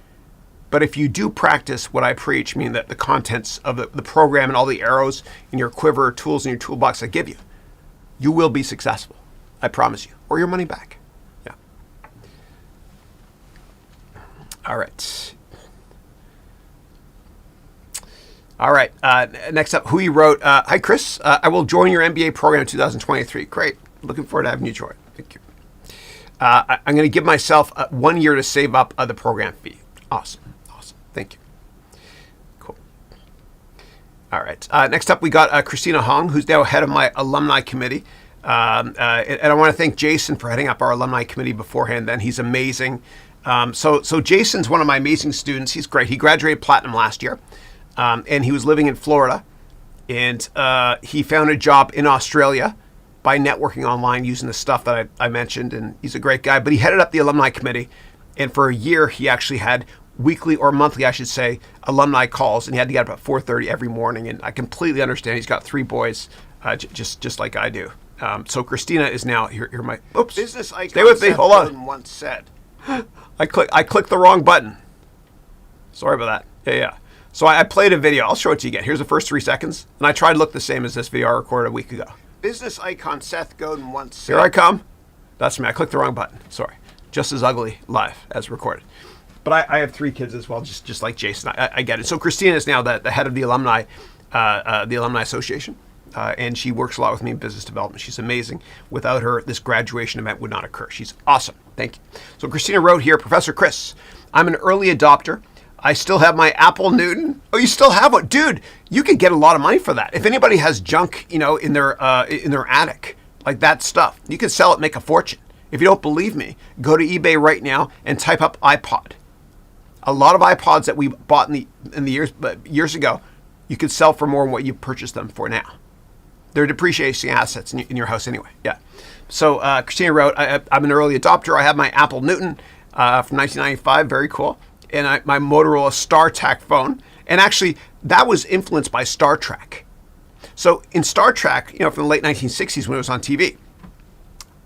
[SPEAKER 1] But if you do practice what I preach, meaning that the contents of the program and all the arrows in your quiver, tools in your toolbox I give you, you will be successful. I promise you. Or your money back. Yeah. All right. Next up, Hui wrote, "Hi, Chris. I will join your MBA program in 2023. Great. Looking forward to having you join. Thank you. I'm going to give myself 1 year to save up the program fee." Awesome. Thank you. Cool. All right. Next up, we got Christina Hong, who's now head of my alumni committee. And I want to thank Jason for heading up our alumni committee beforehand. Then he's amazing. So Jason's one of my amazing students. He's great. He graduated platinum last year, and he was living in Florida, and he found a job in Australia by networking online using the stuff that I mentioned, and he's a great guy. But he headed up the alumni committee, and for a year he actually had weekly or monthly, I should say, alumni calls, and he had to get up at 4:30 every morning. And I completely understand. He's got 3 boys, just like I do. So Christina is now here. My oops. Business icon. Stay with me. Hold on. Once said, I clicked the wrong button. Sorry about that. Yeah. So I played a video. I'll show it to you again. Here's the first 3 seconds, and I tried to look the same as this video I recorded a week ago. Business icon Seth Godin once said, "Here I come." That's me. I clicked the wrong button. Sorry. Just as ugly live as recorded. But I have 3 kids as well, just like Jason. I get it. So Christina is now the head of the alumni association, and she works a lot with me in business development. She's amazing. Without her, this graduation event would not occur. She's awesome. Thank you. So Christina wrote here, "Professor Chris, I'm an early adopter. I still have my Apple Newton." Oh, you still have one, dude? You could get a lot of money for that. If anybody has junk, in their attic, like that stuff, you could sell it, make a fortune. If you don't believe me, go to eBay right now and type up iPod. A lot of iPods that we bought in the years ago, you could sell for more than what you purchased them for now. They're depreciating assets in your house anyway. Yeah. So Christina wrote, "I'm an early adopter. I have my Apple Newton from 1995. Very cool. And my Motorola StarTAC phone. And actually, that was influenced by Star Trek. So in Star Trek, from the late 1960s when it was on TV,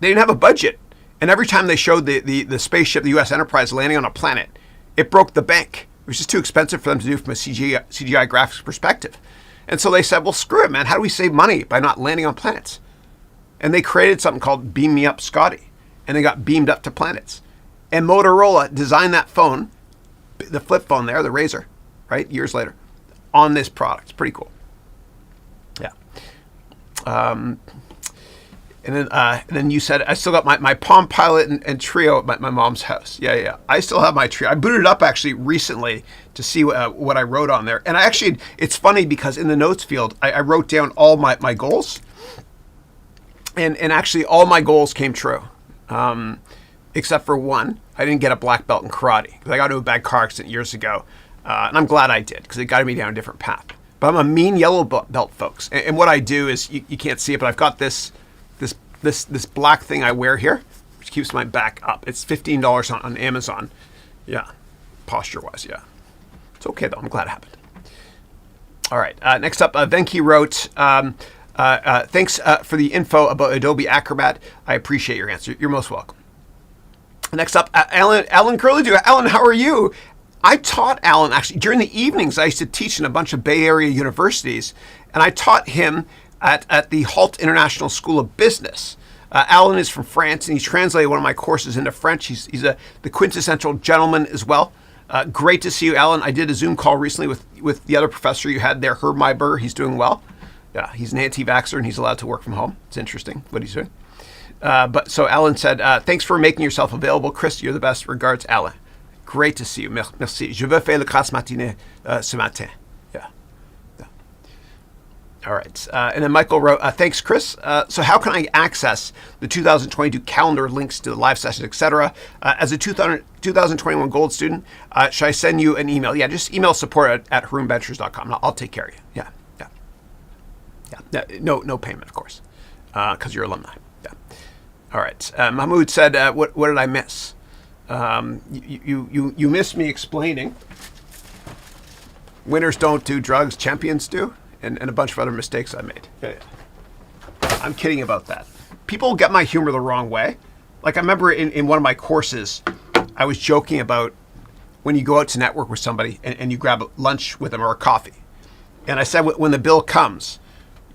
[SPEAKER 1] they didn't have a budget. And every time they showed the spaceship, the U.S. Enterprise, landing on a planet, it broke the bank. It was just too expensive for them to do from a CGI graphics perspective. And so they said, well, screw it, man. How do we save money by not landing on planets? And they created something called Beam Me Up Scotty. And they got beamed up to planets. And Motorola designed that phone, the flip phone there, the Razr, right, years later, on this product. It's pretty cool. Yeah. And And then you said, I still got my Palm Pilot and Trio at my mom's house. Yeah. I still have my Trio. I booted it up actually recently to see what I wrote on there. And it's funny because in the notes field, I wrote down all my goals. And actually all my goals came true. Except for one. I didn't get a black belt in karate because I got into a bad car accident years ago. And I'm glad I did because it guided me down a different path. But I'm a mean yellow belt, folks. And what I do is, you can't see it, but I've got this black thing I wear here, which keeps my back up. It's $15 on Amazon. Yeah, posture-wise, yeah. It's okay, though. I'm glad it happened. All right, next up, Venki wrote, thanks for the info about Adobe Acrobat. I appreciate your answer. You're most welcome. Next up, Alan Curly. Alan, how are you? I taught Alan, actually, during the evenings, I used to teach in a bunch of Bay Area universities, and I taught him at the Halt International School of Business. Alan is from France, and he's translated one of my courses into French. He's the quintessential gentleman as well. Great to see you, Alan. I did a Zoom call recently with the other professor you had there, Herb Myber. He's doing well. Yeah, he's an anti-vaxxer, and he's allowed to work from home. It's interesting what he's doing. So Alan said, thanks for making yourself available. Chris, you're the best. Regards, Alan. Great to see you. Merci. Je veux faire le classe matinée ce matin. Yeah. All right. And then Michael wrote, thanks, Chris. So how can I access the 2022 calendar, links to the live sessions, etc.? As a 2021 Gold student, should I send you an email? Yeah, just email support at harounventures.com. I'll take care of you. Yeah. No payment, of course, because you're alumni. Yeah. All right. Mahmoud said, what did I miss? You missed me explaining winners don't do drugs, champions do, and a bunch of other mistakes I made. Yeah. I'm kidding about that. People get my humor the wrong way. Like I remember in one of my courses, I was joking about when you go out to network with somebody and you grab lunch with them or a coffee. And I said, when the bill comes,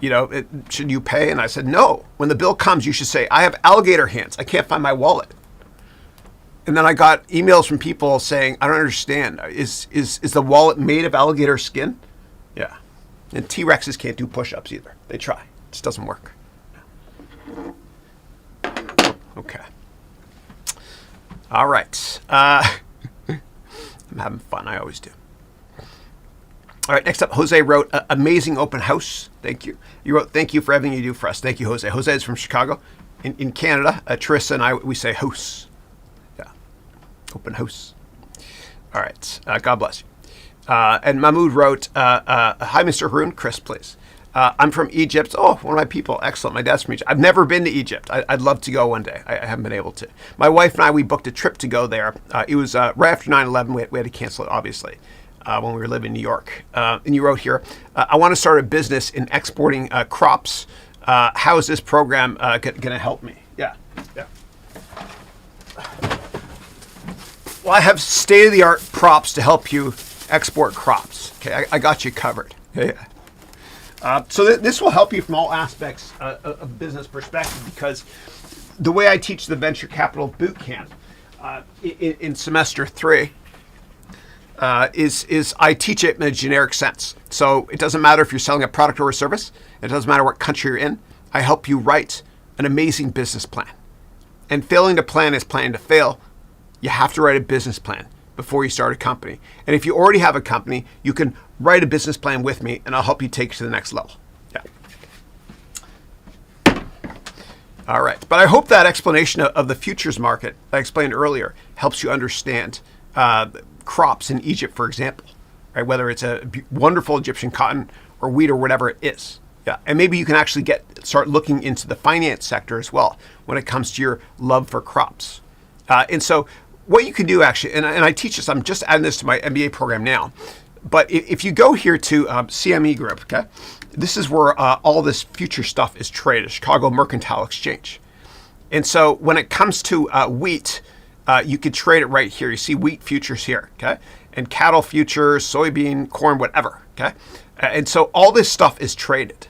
[SPEAKER 1] should you pay? And I said, no. When the bill comes, you should say, I have alligator hands. I can't find my wallet. And then I got emails from people saying, I don't understand. Is the wallet made of alligator skin? Yeah. And T-Rexes can't do push-ups either. They try. It just doesn't work. Okay. All right. I'm having fun. I always do. All right. Next up, Jose wrote, amazing open house. Thank you. You wrote, thank you for everything you do for us. Thank you, Jose. Jose is from Chicago. In Canada, Teresa and I, we say house. Open house. All right. God bless you. And Mahmoud wrote, hi, Mr. Haroun. Chris, please. I'm from Egypt. Oh, one of my people. Excellent. My dad's from Egypt. I've never been to Egypt. I'd love to go one day. I haven't been able to. My wife and I, we booked a trip to go there. It was right after 9/11. We had to cancel it, obviously, when we were living in New York. And you wrote here, I want to start a business in exporting crops. How is this program going to help me? Yeah. Well, I have state-of-the-art props to help you export crops. Okay, I got you covered. Yeah. So this will help you from all aspects of business perspective because the way I teach the venture capital boot camp in semester 3 is I teach it in a generic sense. So it doesn't matter if you're selling a product or a service. It doesn't matter what country you're in. I help you write an amazing business plan. And failing to plan is planning to fail. You have to write a business plan before you start a company. And if you already have a company, you can write a business plan with me and I'll help you take it to the next level. Yeah. All right. But I hope that explanation of the futures market I explained earlier helps you understand crops in Egypt, for example, right? Whether it's a wonderful Egyptian cotton or wheat or whatever it is. Yeah. And maybe you can actually start looking into the finance sector as well when it comes to your love for crops. And so what you can do actually, and I teach this, I'm just adding this to my MBA program now, but if you go here to CME Group, okay, this is where all this future stuff is traded, Chicago Mercantile Exchange. And so when it comes to wheat, you could trade it right here. You see wheat futures here, okay, and cattle futures, soybean, corn, whatever, okay. And so all this stuff is traded.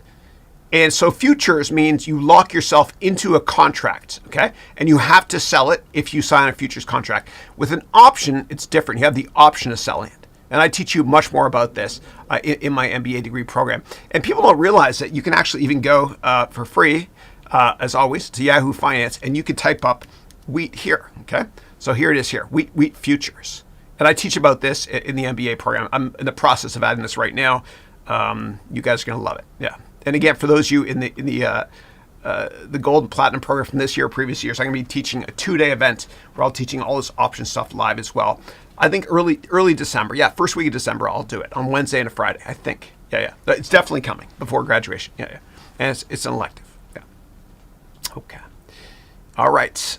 [SPEAKER 1] And so futures means you lock yourself into a contract, okay? And you have to sell it if you sign a futures contract. With an option, it's different. You have the option of selling it. And I teach you much more about this in my MBA degree program. And people don't realize that you can actually even go for free as always, to Yahoo Finance, and you can type up wheat here, okay? So here it is here, wheat futures. And I teach about this in the MBA program. I'm in the process of adding this right now. You guys are going to love it, yeah. And again, for those of you in the gold and platinum program from this year or previous years, I'm going to be teaching a 2-day event where I'll be teaching all this option stuff live as well. I think early December. Yeah, first week of December, I'll do it on Wednesday and a Friday, I think. Yeah. It's definitely coming before graduation. Yeah. And it's an elective. Yeah. Okay. All right.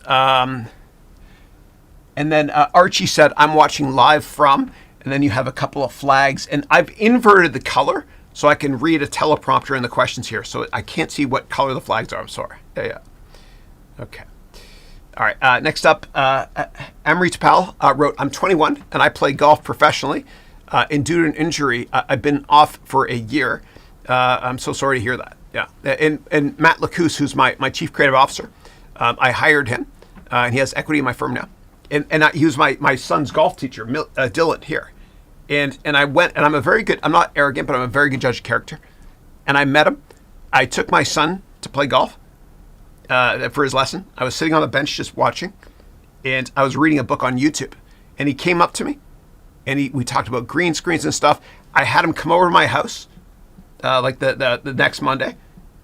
[SPEAKER 1] And then Archie said, I'm watching live from, and then you have a couple of flags. And I've inverted the color so I can read a teleprompter in the questions here. So I can't see what color the flags are. I'm sorry. Yeah. Okay. All right. Next up, Emery Tapal wrote, I'm 21 and I play golf professionally. And due to an injury, I've been off for a year. I'm so sorry to hear that. Yeah. And Matt Lacousse, who's my chief creative officer, I hired him, and he has equity in my firm now. And he was my son's golf teacher, Dylan, here. And I went, and I'm not arrogant, but I'm a very good judge of character. And I met him. I took my son to play golf for his lesson. I was sitting on the bench just watching, and I was reading a book on YouTube. And he came up to me, and we talked about green screens and stuff. I had him come over to my house like the next Monday,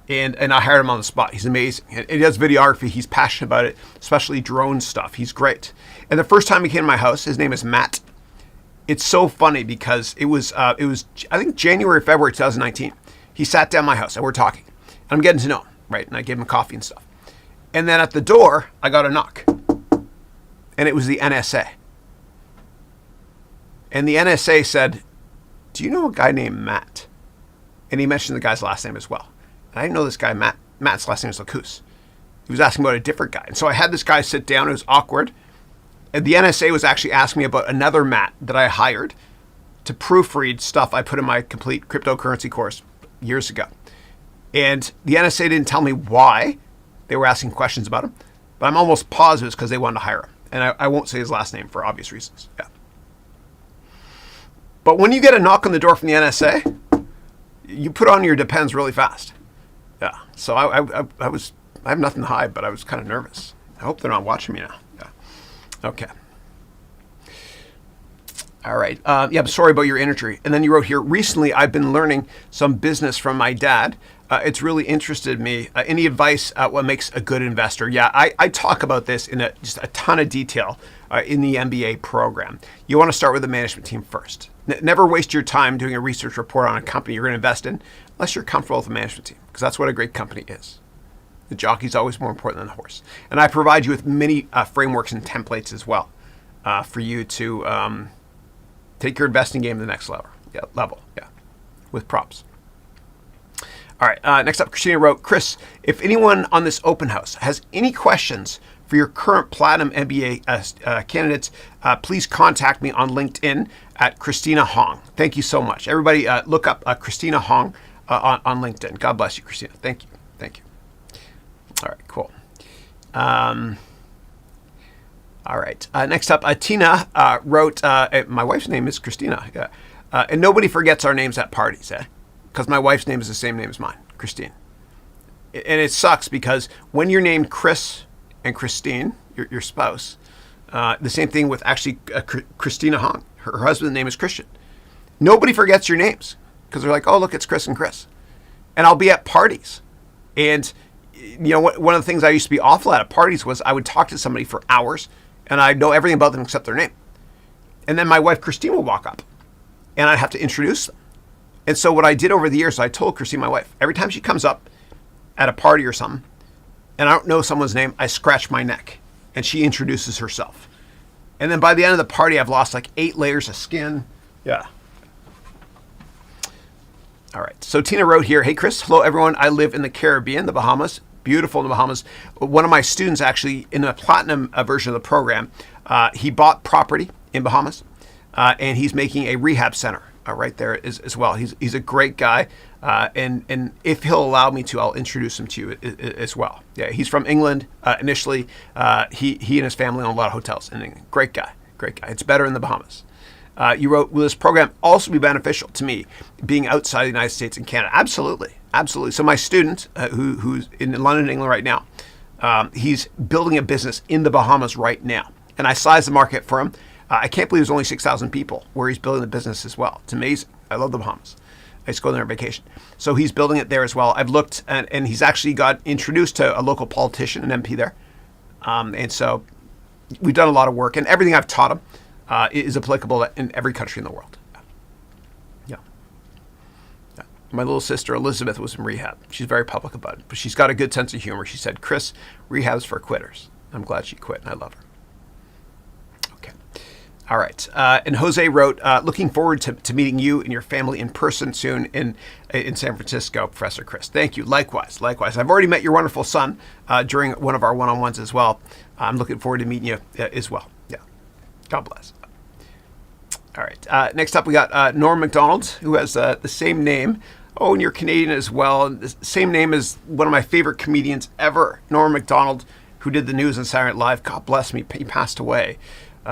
[SPEAKER 1] and I hired him on the spot. He's amazing. And he does videography. He's passionate about it, especially drone stuff. He's great. And the first time he came to my house, his name is Matt. It's so funny because it was I think January, February 2019. He sat down at my house and we're talking. And I'm getting to know him, right? And I gave him coffee and stuff. And then at the door, I got a knock. And it was the NSA. And the NSA said, do you know a guy named Matt? And he mentioned the guy's last name as well. And I didn't know this guy, Matt. Matt's last name is Lacousse. He was asking about a different guy. And so I had this guy sit down. It was awkward. And the NSA was actually asking me about another Matt that I hired to proofread stuff I put in my complete cryptocurrency course years ago. And the NSA didn't tell me why they were asking questions about him, but I'm almost positive it's because they wanted to hire him. And I won't say his last name for obvious reasons. Yeah. But when you get a knock on the door from the NSA, you put on your Depends really fast. Yeah. So I have nothing to hide, but I was kind of nervous. I hope they're not watching me now. Yeah. Okay. All right. Yeah, sorry about your injury. And then you wrote here, recently I've been learning some business from my dad. It's really interested me. Any advice what makes a good investor? Yeah, I talk about this in just a ton of detail in the MBA program. You want to start with the management team first. Never waste your time doing a research report on a company you're going to invest in unless you're comfortable with the management team, because that's what a great company is. The jockey's always more important than the horse. And I provide you with many frameworks and templates as well for you to take your investing game to the next level. Yeah, with props. All right, next up, Christina wrote, Chris, if anyone on this open house has any questions for your current Platinum MBA candidates, please contact me on LinkedIn at Christina Hong. Thank you so much. Everybody look up Christina Hong on LinkedIn. God bless you, Christina. Thank you. All right, cool. All right, next up, Tina wrote, my wife's name is Christina, and nobody forgets our names at parties, because my wife's name is the same name as mine, Christine. And it sucks because when you're named Chris and Christine, your spouse, the same thing with actually Christina Hong. Her husband's name is Christian. Nobody forgets your names because they're like, oh, look, it's Chris and Chris. And I'll be at parties. And, one of the things I used to be awful at parties was I would talk to somebody for hours and I'd know everything about them except their name. And then my wife, Christine, would walk up and I'd have to introduce them. And so what I did over the years, I told Christine, my wife, every time she comes up at a party or something, and I don't know someone's name, I scratch my neck, and she introduces herself. And then by the end of the party, I've lost like 8 layers of skin. Yeah. All right. So Tina wrote here, hey, Chris, hello, everyone. I live in the Caribbean, the Bahamas. Beautiful in the Bahamas. One of my students actually, in the Platinum version of the program, he bought property in Bahamas, and he's making a rehab center right there as well. He's a great guy, and if he'll allow me to, I'll introduce him to you as well. Yeah, he's from England initially. He and his family own a lot of hotels in England. Great guy. It's better in the Bahamas. You wrote, will this program also be beneficial to me being outside the United States and Canada? Absolutely. Absolutely. So my student, who's in London, England right now, he's building a business in the Bahamas right now. And I sized the market for him. I can't believe there's only 6,000 people where he's building the business as well. It's amazing. I love the Bahamas. I used to go there on vacation. So he's building it there as well. I've looked, and he's actually got introduced to a local politician, an MP there. And so we've done a lot of work. And everything I've taught him is applicable in every country in the world. Yeah. My little sister, Elizabeth, was in rehab. She's very public about it. But she's got a good sense of humor. She said, Chris, rehab's for quitters. I'm glad she quit, and I love her. All right. And Jose wrote, looking forward to meeting you and your family in person soon in San Francisco, Professor Chris. Thank you. Likewise. I've already met your wonderful son during one of our one-on-ones as well. I'm looking forward to meeting you as well. Yeah. God bless. All right. Next up, we got Norm MacDonald, who has the same name. Oh, and you're Canadian as well. The same name as one of my favorite comedians ever, Norm MacDonald, who did the news on Saturday Night Live. God bless me. He passed away.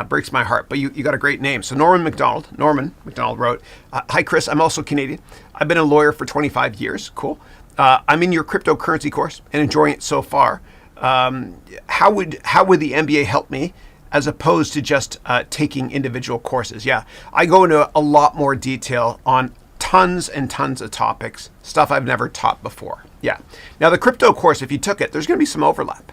[SPEAKER 1] Breaks my heart, but you got a great name. So Norman MacDonald wrote, hi, Chris, I'm also Canadian. I've been a lawyer for 25 years. Cool. I'm in your cryptocurrency course and enjoying it so far. How would the MBA help me as opposed to just taking individual courses? Yeah, I go into a lot more detail on tons and tons of topics, stuff I've never taught before. Yeah. Now the crypto course, if you took it, there's going to be some overlap.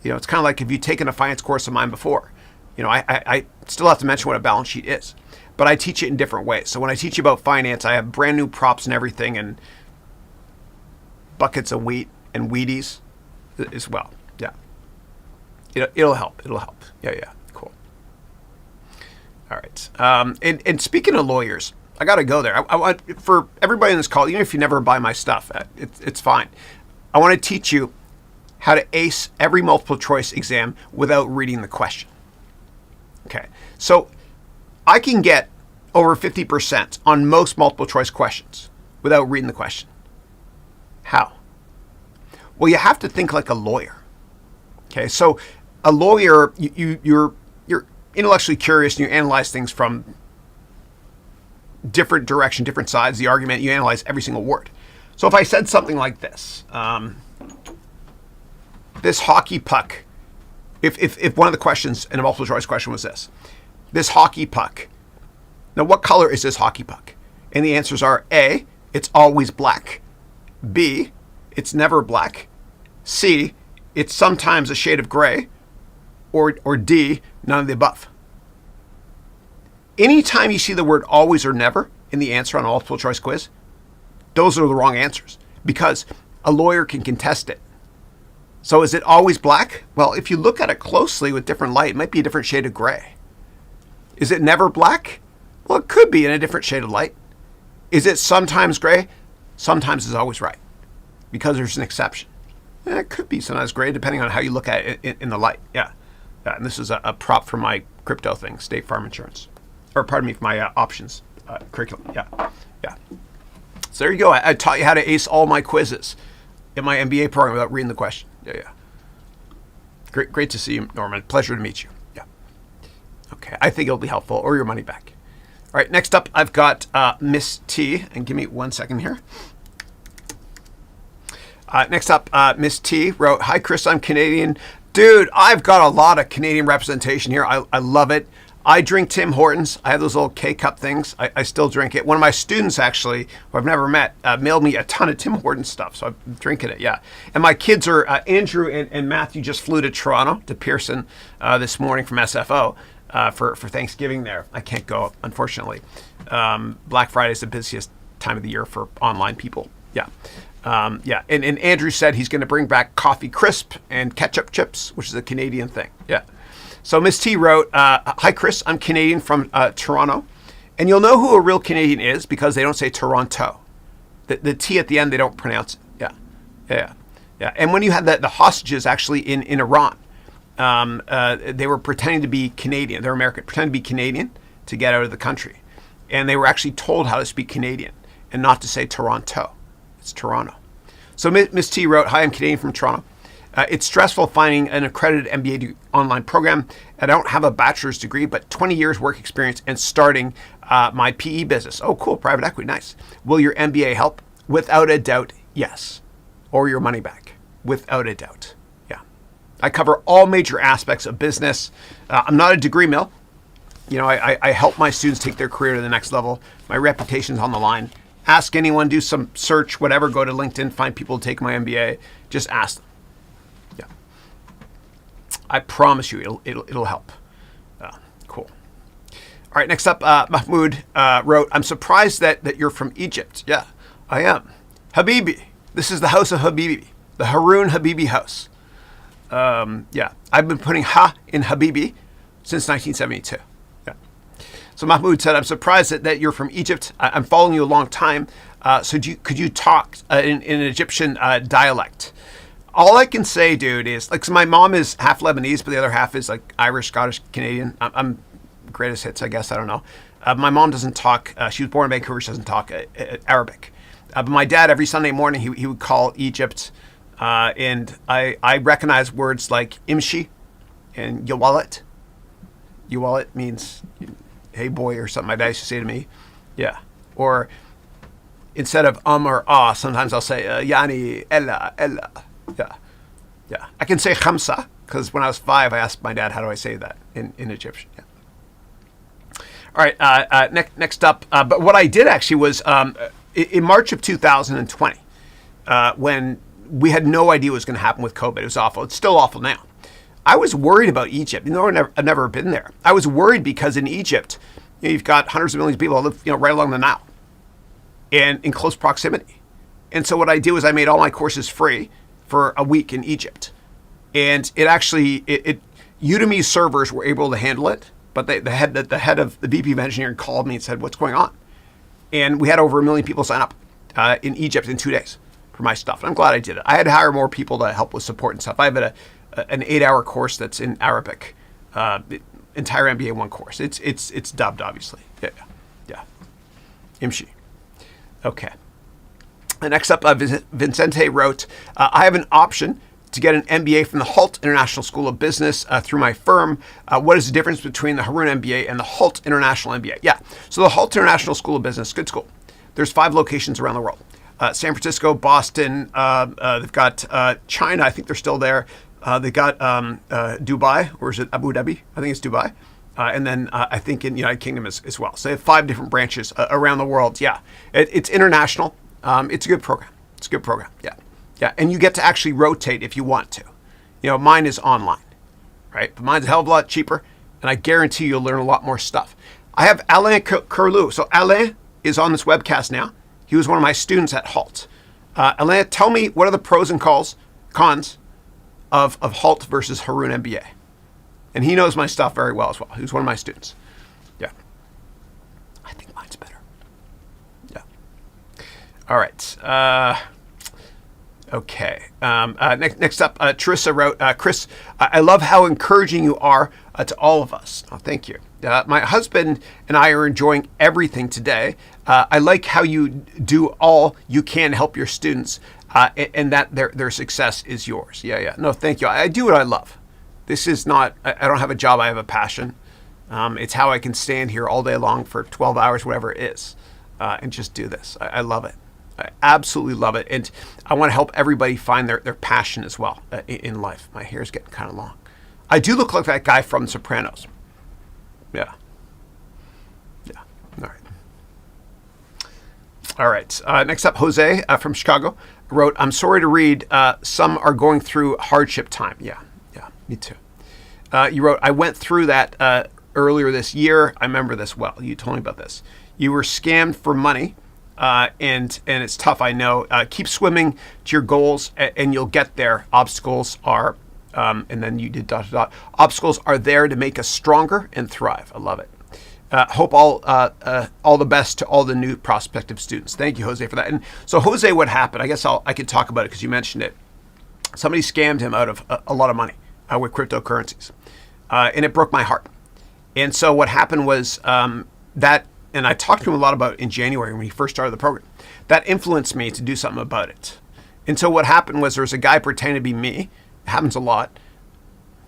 [SPEAKER 1] It's kind of like if you've taken a finance course of mine before. I still have to mention what a balance sheet is, but I teach it in different ways. So when I teach you about finance, I have brand new props and everything and buckets of wheat and Wheaties as well. Yeah. It'll help. Yeah. Cool. All right. And speaking of lawyers, I got to go there. I want, for everybody in this call, even if you never buy my stuff, it's fine. I want to teach you how to ace every multiple choice exam without reading the question. Okay, so I can get over 50% on most multiple choice questions without reading the question. How? Well, you have to think like a lawyer. Okay, so a lawyer, you're intellectually curious and you analyze things from different direction, different sides, the argument, you analyze every single word. So if I said something like this, this hockey puck, if one of the questions in a multiple choice question was this hockey puck, now what color is this hockey puck? And the answers are A, it's always black. B, it's never black. C, it's sometimes a shade of gray. Or D, none of the above. Anytime you see the word always or never in the answer on a multiple choice quiz, those are the wrong answers because a lawyer can contest it. So is it always black? Well, if you look at it closely with different light, it might be a different shade of gray. Is it never black? Well, it could be in a different shade of light. Is it sometimes gray? Sometimes is always right because there's an exception. It could be sometimes gray depending on how you look at it in the light. Yeah. And this is a prop for my crypto thing, State Farm Insurance. Or pardon me, for my options curriculum. Yeah. So there you go. I taught you how to ace all my quizzes in my MBA program without reading the question. Yeah. Great to see you, Norman. Pleasure to meet you. Yeah. Okay. I think it'll be helpful or your money back. All right. Next up, I've got Miss T. And give me 1 second here. Next up, Miss T wrote, hi, Chris, I'm Canadian. Dude, I've got a lot of Canadian representation here. I love it. I drink Tim Hortons. I have those little K-cup things. I still drink it. One of my students, actually, who I've never met, mailed me a ton of Tim Hortons stuff, so I'm drinking it, yeah. And my kids are, Andrew and Matthew just flew to Toronto, to Pearson, this morning from SFO for Thanksgiving there. I can't go, unfortunately. Black Friday is the busiest time of the year for online people, yeah. And Andrew said he's going to bring back coffee crisp and ketchup chips, which is a Canadian thing, yeah. So Miss T wrote, hi, Chris, I'm Canadian from Toronto. And you'll know who a real Canadian is because they don't say Toronto. The T at the end, they don't pronounce it. Yeah. And when you had the hostages actually in Iran, they were pretending to be Canadian. They're American, pretending to be Canadian to get out of the country. And they were actually told how to speak Canadian and not to say Toronto. It's Toronto. So Miss T wrote, hi, I'm Canadian from Toronto. It's stressful finding an accredited MBA online program. I don't have a bachelor's degree, but 20 years work experience and starting my PE business. Oh, cool. Private equity. Nice. Will your MBA help? Without a doubt, Yes. Or your money back, without a doubt. Yeah. I cover all major aspects of business. I'm not a degree mill. You know, I help my students take their career to the next level. My reputation's on the line. Ask anyone, do some search, whatever, go to LinkedIn, find people to take my MBA. Just ask them. Yeah. I promise you it'll help. Cool. All right, next up, Mahmoud wrote, I'm surprised that you're from Egypt. Yeah, I am. Habibi. This is the house of Habibi, the Haroun Habibi house. Yeah, I've been putting ha in Habibi since 1972. Yeah. So Mahmoud said, I'm surprised that you're from Egypt. I'm following you a long time. So could you talk in an Egyptian dialect? All I can say, dude, is like, so my mom is half Lebanese, but the other half is like Irish, Scottish, Canadian. I'm greatest hits, I guess. I don't know. My mom doesn't talk. She was born in Vancouver. She doesn't talk Arabic. But my dad, every Sunday morning, he would call Egypt, and I recognize words like imshi and yawalet. Yawalet means hey boy or something my dad used to say to me. Yeah. Or instead of or ah, sometimes I'll say yani, ella. Yeah. Yeah. I can say khamsa because when I was 5, I asked my dad, how do I say that in Egyptian? Yeah. All right. Next up. But what I did actually was in March of 2020, when we had no idea what was going to happen with COVID. It was awful. It's still awful now. I was worried about Egypt. You know, I've never been there. I was worried because in Egypt, you know, you've got hundreds of millions of people that live, you know, right along the Nile and in close proximity. And so what I did was I made all my courses free for a week in Egypt. And it actually, Udemy servers were able to handle it, but the head of the VP of engineering called me and said, what's going on? And we had over 1 million people sign up in Egypt in 2 days for my stuff. And I'm glad I did it. I had to hire more people to help with support and stuff. I have an 8-hour course that's in Arabic, entire MBA one course. It's dubbed, obviously. Yeah. Imshi. Okay. And next up, Vincente wrote, I have an option to get an MBA from the Halt International School of Business through my firm. What is the difference between the Haroun MBA and the Halt International MBA? Yeah, so the Halt International School of Business, good school. There's 5 locations around the world. San Francisco, Boston, they've got China, I think they're still there. They got Dubai, or is it Abu Dhabi? I think it's Dubai. And then I think in the United Kingdom as well. So they have 5 different branches around the world. Yeah, it's international. It's a good program. It's a good program. Yeah. Yeah. And you get to actually rotate if you want to. You know, mine is online, right? But mine's a hell of a lot cheaper. And I guarantee you'll learn a lot more stuff. I have Alain Curlew. So Alain is on this webcast now. He was one of my students at Halt. Alain, tell me what are the pros and cons of Halt versus Haroun MBA? And he knows my stuff very well as well. He was one of my students. Yeah. I think mine's better. Yeah. All right. Okay. Next up, Teresa wrote, Chris, I love how encouraging you are to all of us. Oh, thank you. My husband and I are enjoying everything today. I like how you do all you can to help your students and that their success is yours. Yeah. No, thank you. I do what I love. This is not, I don't have a job. I have a passion. It's how I can stand here all day long for 12 hours, whatever it is, and just do this. I love it. I absolutely love it. And I want to help everybody find their passion as well in life. My hair's getting kind of long. I do look like that guy from Sopranos. Yeah. All right. Next up, Jose from Chicago wrote, I'm sorry to read, some are going through hardship time. Yeah, me too. You wrote, I went through that earlier this year. I remember this well. You told me about this. You were scammed for money. And it's tough, I know. Keep swimming to your goals, and you'll get there. Obstacles are, and then you did ... Obstacles are there to make us stronger and thrive. I love it. Hope all the best to all the new prospective students. Thank you, Jose, for that. And so, Jose, what happened? I guess I could talk about it because you mentioned it. Somebody scammed him out of a lot of money with cryptocurrencies, and it broke my heart. And so, what happened was that. And I talked to him a lot about it in January when he first started the program. That influenced me to do something about it. And so what happened was there was a guy pretending to be me. It happens a lot.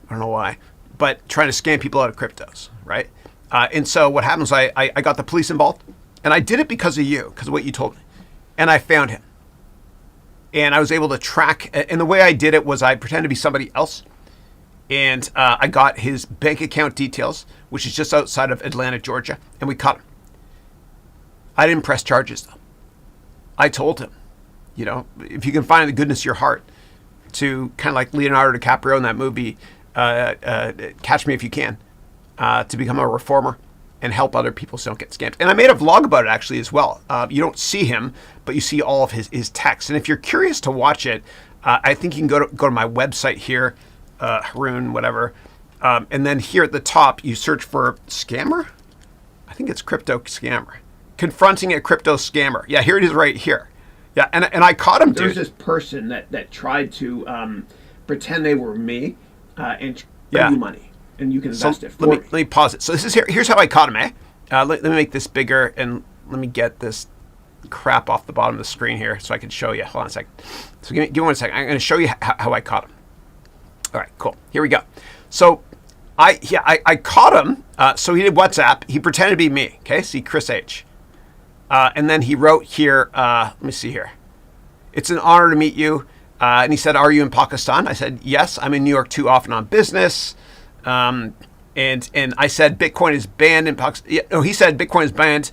[SPEAKER 1] I don't know why. But trying to scam people out of cryptos, right? And so what happened was I got the police involved. And I did it because of you, because of what you told me. And I found him. And I was able to track, and the way I did it was I pretended to be somebody else. And I got his bank account details, which is just outside of Atlanta, Georgia, and we caught him. I didn't press charges, though. I told him, if you can find the goodness of your heart to kind of like Leonardo DiCaprio in that movie, Catch Me If You Can, to become a reformer and help other people so don't get scammed. And I made a vlog about it actually as well. You don't see him, but you see all of his text. And if you're curious to watch it, I think you can go to my website here, Haroun, whatever. And then here at the top, you search for scammer. I think it's crypto scammer. Confronting a crypto scammer. Yeah, here it is right here. Yeah, and I caught him, dude.
[SPEAKER 4] There's this person that tried to pretend they were me and give you money. And you can invest it for me.
[SPEAKER 1] Let me pause it. So this is here's how I caught him, eh? Let me make this bigger and let me get this crap off the bottom of the screen here so I can show you. Hold on a second. So give me 1 second. I'm going to show you how I caught him. All right, cool. Here we go. So I caught him. So he did WhatsApp. He pretended to be me. Okay, see Chris H. And then he wrote here, let me see here. It's an honor to meet you. And he said, are you in Pakistan? I said, yes, I'm in New York too often on business. And I said, Bitcoin is banned in Pakistan. Yeah, no, he said Bitcoin is banned.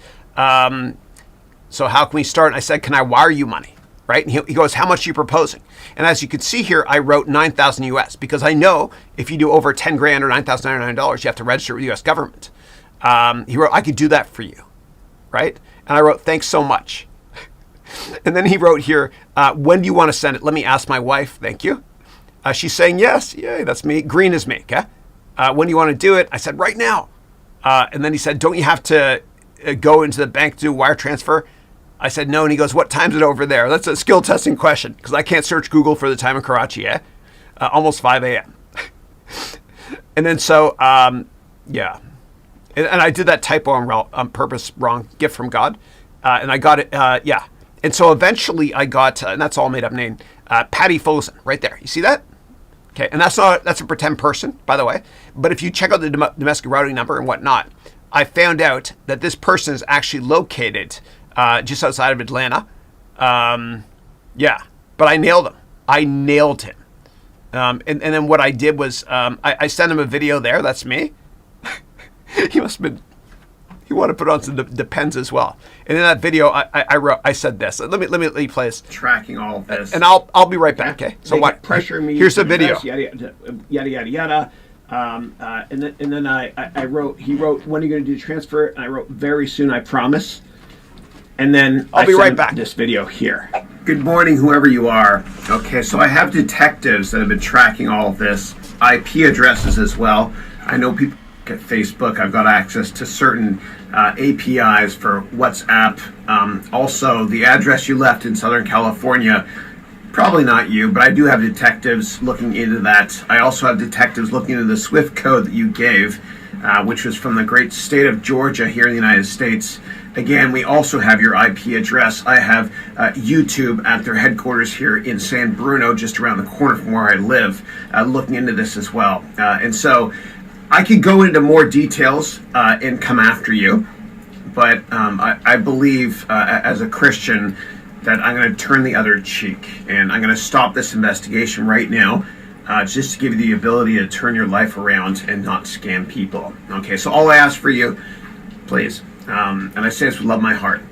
[SPEAKER 1] So how can we start? And I said, can I wire you money? Right? And he goes, how much are you proposing? And as you can see here, I wrote 9,000 US because I know if you do over 10 grand or $9,999, you have to register with the US government. He wrote, I could do that for you. Right? And I wrote, thanks so much. And then he wrote here, when do you want to send it? Let me ask my wife. Thank you. She's saying yes. Yay, that's me. Green is me. Okay. When do you want to do it? I said, right now. And then he said, don't you have to go into the bank to do wire transfer? I said, no. And he goes, what time is it over there? That's a skill testing question because I can't search Google for the time in Karachi. Almost 5 a.m. And then so, yeah. And I did that typo on purpose, wrong, gift from God. And I got it, yeah. And so eventually I got, and that's all made up name, Patty Fosen, right there. You see that? Okay, and that's a pretend person, by the way. But if you check out the domestic routing number and whatnot, I found out that this person is actually located just outside of Atlanta. Yeah, but I nailed him. I nailed him. And then what I did was I sent him a video there. That's me. He must have been, he wanted to put on some Depends as well. And in that video, I said this. Let me play this.
[SPEAKER 4] Tracking all of this.
[SPEAKER 1] And I'll be right back. Okay. So what?
[SPEAKER 4] Pressure me.
[SPEAKER 1] Here's the video.
[SPEAKER 4] Yada yada yada. And then I wrote. He wrote, when are you going to do the transfer? And I wrote, very soon, I promise. And then
[SPEAKER 1] I'll be right back.
[SPEAKER 4] This video here. Good morning, whoever you are. Okay, so I have detectives that have been tracking all of this, IP addresses as well. I know people at Facebook. I've got access to certain APIs for WhatsApp. Also, the address you left in Southern California, probably not you, but I do have detectives looking into that. I also have detectives looking into the SWIFT code that you gave, which was from the great state of Georgia here in the United States. Again, we also have your IP address. I have YouTube at their headquarters here in San Bruno, just around the corner from where I live, looking into this as well. And so I could go into more details and come after you, but I believe as a Christian that I'm going to turn the other cheek, and I'm going to stop this investigation right now, just to give you the ability to turn your life around and not scam people. Okay, so all I ask for you, please, and I say this with love in my heart,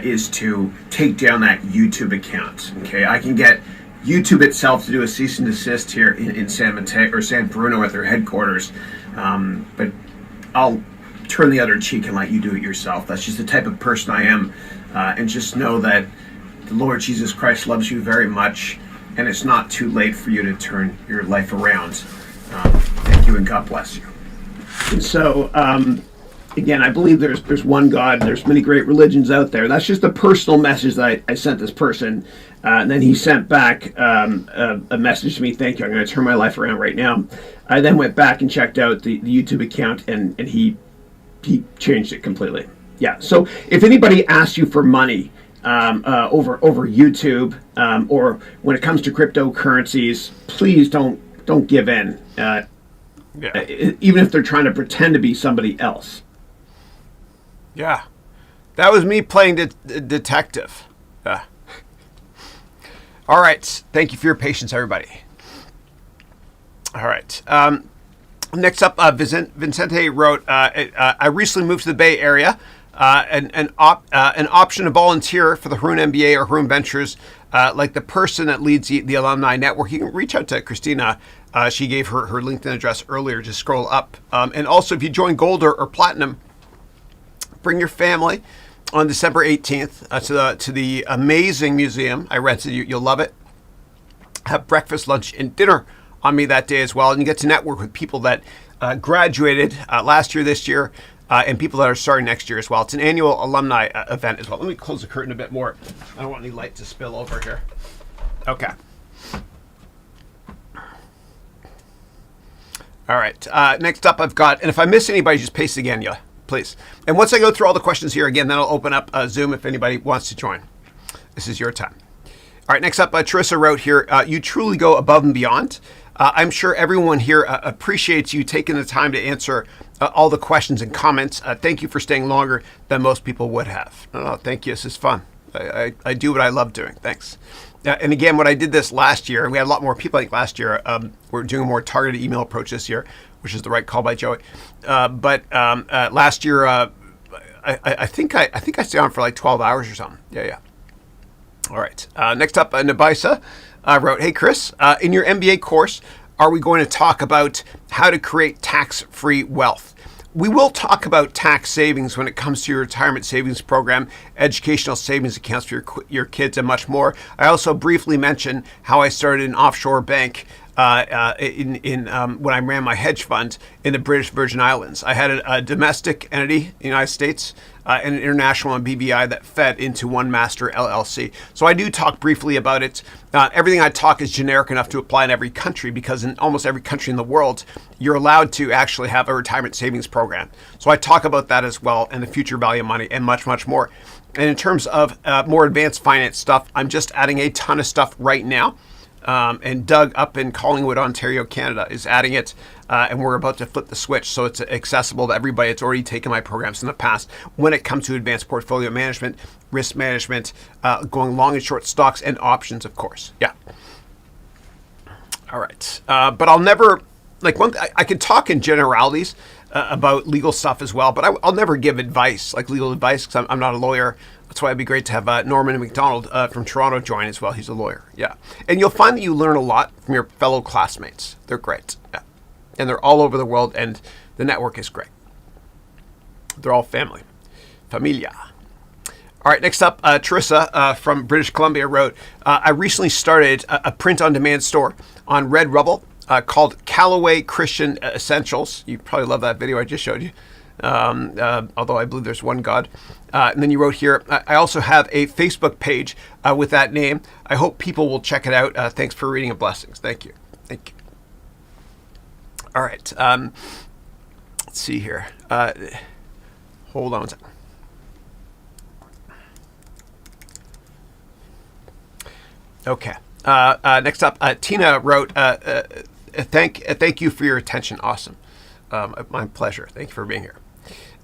[SPEAKER 4] is to take down that YouTube account. Okay, I can get YouTube itself to do a cease and desist here in San Mateo or San Bruno at their headquarters, but I'll turn the other cheek and let you do it yourself. That's just the type of person I am, and just know that the Lord Jesus Christ loves you very much, and it's not too late for you to turn your life around. Thank you, and God bless you. And so, again, I believe there's one God. There's many great religions out there. That's just a personal message that I sent this person. And then he sent back a message to me. Thank you. I'm going to turn my life around right now. I then went back and checked out the YouTube account, and he changed it completely. Yeah. So if anybody asks you for money over YouTube, or when it comes to cryptocurrencies, please don't give in. Even if they're trying to pretend to be somebody else.
[SPEAKER 1] Yeah, that was me playing detective. Yeah. All right. Thank you for your patience, everybody. All right. Next up, Vincente wrote, I recently moved to the Bay Area. An option to volunteer for the Haroun MBA or Haroun Ventures, like the person that leads the alumni network. You can reach out to Christina. She gave her LinkedIn address earlier. Just scroll up. And also, if you join Gold or Platinum, bring your family on December 18th to the amazing museum I rented. You'll love it. Have breakfast, lunch, and dinner on me that day as well. And you get to network with people that graduated last year, this year, and people that are starting next year as well. It's an annual alumni event as well. Let me close the curtain a bit more. I don't want any light to spill over here. Okay. All right. Next up, I've got, and if I miss anybody, just paste again, yeah, please. And once I go through all the questions here again, then I'll open up Zoom if anybody wants to join. This is your time. All right. Next up, Teresa wrote here, you truly go above and beyond. I'm sure everyone here appreciates you taking the time to answer all the questions and comments. Thank you for staying longer than most people would have. No, thank you. This is fun. I do what I love doing. Thanks. And again, when I did this last year, we had a lot more people. I think last year, we're doing a more targeted email approach this year, which is the right call by Joey. But last year, I think I stayed on for like 12 hours or something. Yeah. All right. Next up, Nabisa wrote, hey, Chris, in your MBA course, are we going to talk about how to create tax-free wealth? We will talk about tax savings when it comes to your retirement savings program, educational savings accounts for your kids, and much more. I also briefly mentioned how I started an offshore bank when I ran my hedge fund in the British Virgin Islands. I had a domestic entity in the United States and an international one, BVI, that fed into one master LLC. So I do talk briefly about it. Everything I talk is generic enough to apply in every country, because in almost every country in the world, you're allowed to actually have a retirement savings program. So I talk about that as well, and the future value of money, and much, much more. And in terms of more advanced finance stuff, I'm just adding a ton of stuff right now. And Doug up in Collingwood, Ontario, Canada is adding it, and we're about to flip the switch so it's accessible to everybody. It's already taken my programs in the past when it comes to advanced portfolio management, risk management, going long and short stocks, and options, of course. Yeah. All right. But I'll never, I can talk in generalities about legal stuff as well, but I'll never give advice, like legal advice, because I'm not a lawyer. That's why it'd be great to have Norman McDonald from Toronto join as well. He's a lawyer. Yeah. And you'll find that you learn a lot from your fellow classmates. They're great. Yeah. And they're all over the world, and the network is great. They're all family. Familia. All right, next up, Teresa from British Columbia wrote, I recently started a print-on-demand store on Redbubble called Callaway Christian Essentials. You probably love that video I just showed you. Although I believe there's one God. And then you wrote here, I also have a Facebook page with that name. I hope people will check it out. Thanks for reading and blessings. Thank you. Thank you. All right. Let's see here. Hold on a second. Okay. Next up, Tina wrote, thank you for your attention. Awesome. My pleasure. Thank you for being here.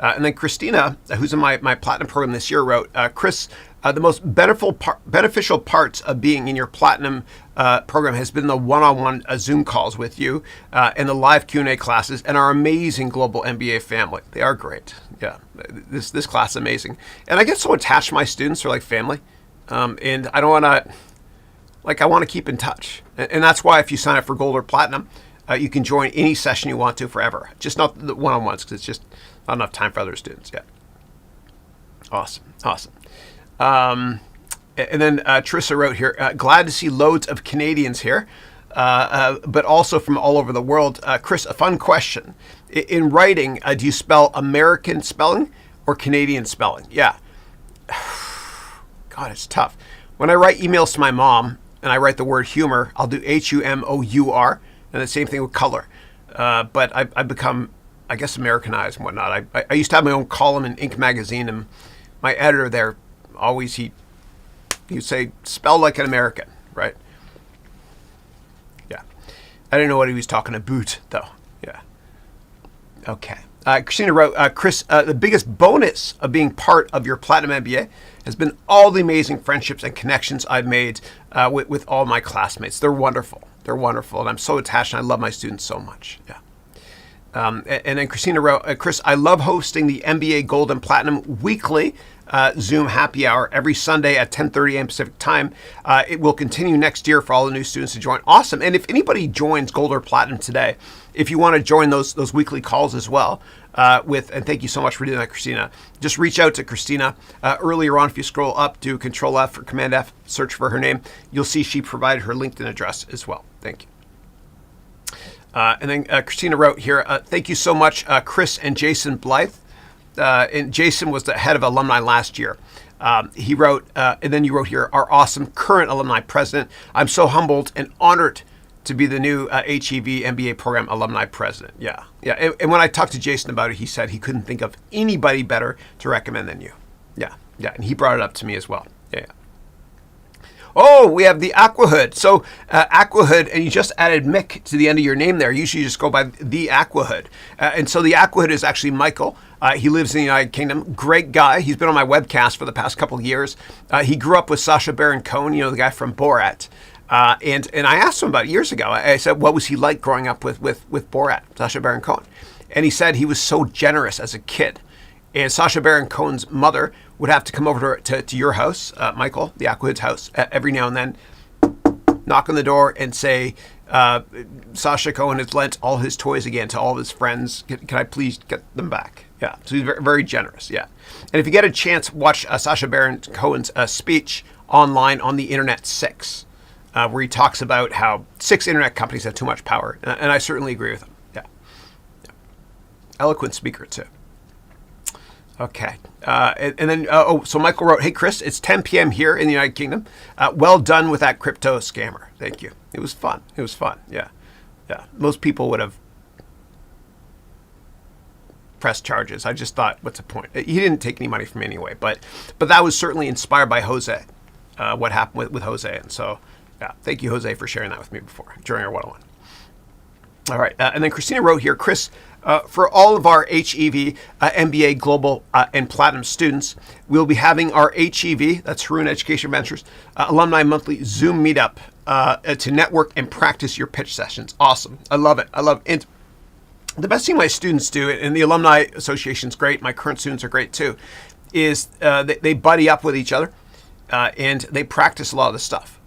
[SPEAKER 1] And then Christina, who's in my Platinum program this year, wrote, Chris, the most beneficial parts of being in your Platinum program has been the one-on-one Zoom calls with you and the live Q&A classes and our amazing global MBA family. They are great. Yeah, this class is amazing. And I get so attached to my students. They're like family. And I don't want to, I want to keep in touch. And that's why if you sign up for Gold or Platinum, you can join any session you want to forever. Just not the one-on-ones, because it's just not enough time for other students yet. Awesome. And then Teresa wrote here, glad to see loads of Canadians here, but also from all over the world. Chris, a fun question. In writing, do you spell American spelling or Canadian spelling? Yeah. God, it's tough. When I write emails to my mom and I write the word humor, I'll do Humour. And the same thing with color. But I've become, I guess, Americanized and whatnot. I used to have my own column in Inc. magazine, and my editor there always, he'd say, spell like an American, right? Yeah. I didn't know what he was talking about, though. Yeah. Okay. Christina wrote, Chris, the biggest bonus of being part of your Platinum MBA has been all the amazing friendships and connections I've made with all my classmates. They're wonderful. They're wonderful. And I'm so attached and I love my students so much. Yeah. And then Christina wrote, Chris, I love hosting the MBA Gold and Platinum weekly Zoom happy hour every Sunday at 10:30 a.m. Pacific time. It will continue next year for all the new students to join. Awesome. And if anybody joins Gold or Platinum today, if you want to join those weekly calls as well, and thank you so much for doing that, Christina, just reach out to Christina. Earlier on, if you scroll up, do Control F or Command F, search for her name. You'll see she provided her LinkedIn address as well. Thank you. And then Christina wrote here, thank you so much, Chris and Jason Blythe. And Jason was the head of alumni last year. He wrote, and then you wrote here, our awesome current alumni president. I'm so humbled and honored to be the new HEV MBA program alumni president. Yeah. And when I talked to Jason about it, he said he couldn't think of anybody better to recommend than you. Yeah. And he brought it up to me as well. Yeah. Oh, we have the Aquahood. So Aquahood, and you just added Mick to the end of your name there. Usually you just go by the Aquahood. And so the Aquahood is actually Michael. He lives in the United Kingdom. Great guy. He's been on my webcast for the past couple of years. He grew up with Sacha Baron Cohen, the guy from Borat. And I asked him about it years ago. I said, what was he like growing up with Borat, Sacha Baron Cohen? And he said he was so generous as a kid. And Sacha Baron Cohen's mother would have to come over to your house, Michael, the Aquahood's house, every now and then, knock on the door and say, Sacha Cohen has lent all his toys again to all of his friends. Can I please get them back? Yeah, so he's very, very generous, yeah. And if you get a chance, watch Sacha Baron Cohen's speech online on the Internet 6, where he talks about how 6 internet companies have too much power. And I certainly agree with him, yeah. Eloquent speaker, too. Okay. And then, so Michael wrote, hey, Chris, it's 10 p.m. here in the United Kingdom. Well done with that crypto scammer. Thank you. It was fun. Yeah. Most people would have pressed charges. I just thought, what's the point? He didn't take any money from me anyway, but that was certainly inspired by Jose, what happened with Jose. And so, yeah, thank you, Jose, for sharing that with me during our one-on-one. All right. And then Christina wrote here, Chris, for all of our HEV, MBA Global and Platinum students, we'll be having our HEV, that's Haroun Education Ventures, Alumni Monthly Zoom Meetup to network and practice your pitch sessions. Awesome. I love it. And the best thing my students do, and the Alumni Association's great, my current students are great too, is they buddy up with each other and they practice a lot of the stuff,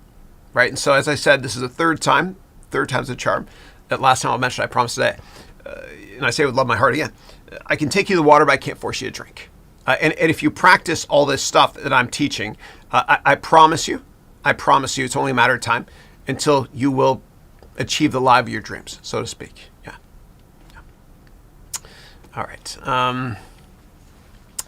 [SPEAKER 1] right? And so as I said, this is the third time's a charm. That last time I'll mention, I promised today. And I say it with love in my heart again, I can take you to the water, but I can't force you to drink. And if you practice all this stuff that I'm teaching, I promise you, it's only a matter of time until you will achieve the life of your dreams, so to speak. Yeah. All right. And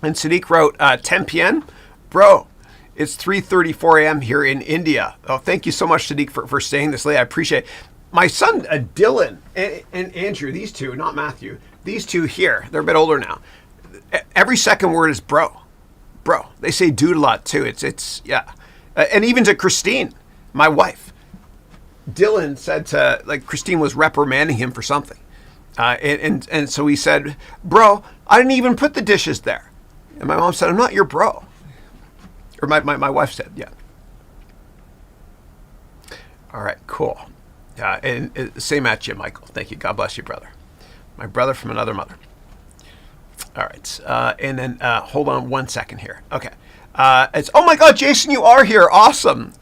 [SPEAKER 1] Sadiq wrote, 10 p.m. Bro, it's 3:34 a.m. here in India. Oh, thank you so much, Sadiq, for staying this late. I appreciate it. My son, Dylan, and Andrew, these two, not Matthew, these two here, they're a bit older now. Every second word is bro. They say dude a lot too. It's yeah. And even to Christine, my wife, Dylan said Christine was reprimanding him for something. And so he said, bro, I didn't even put the dishes there. And my mom said, I'm not your bro. Or my wife said, yeah. All right, cool. And same at you, Michael. Thank you. God bless you, brother. My brother from another mother. All right. And then hold on 1 second here. Okay. Oh my God, Jason, you are here. Awesome.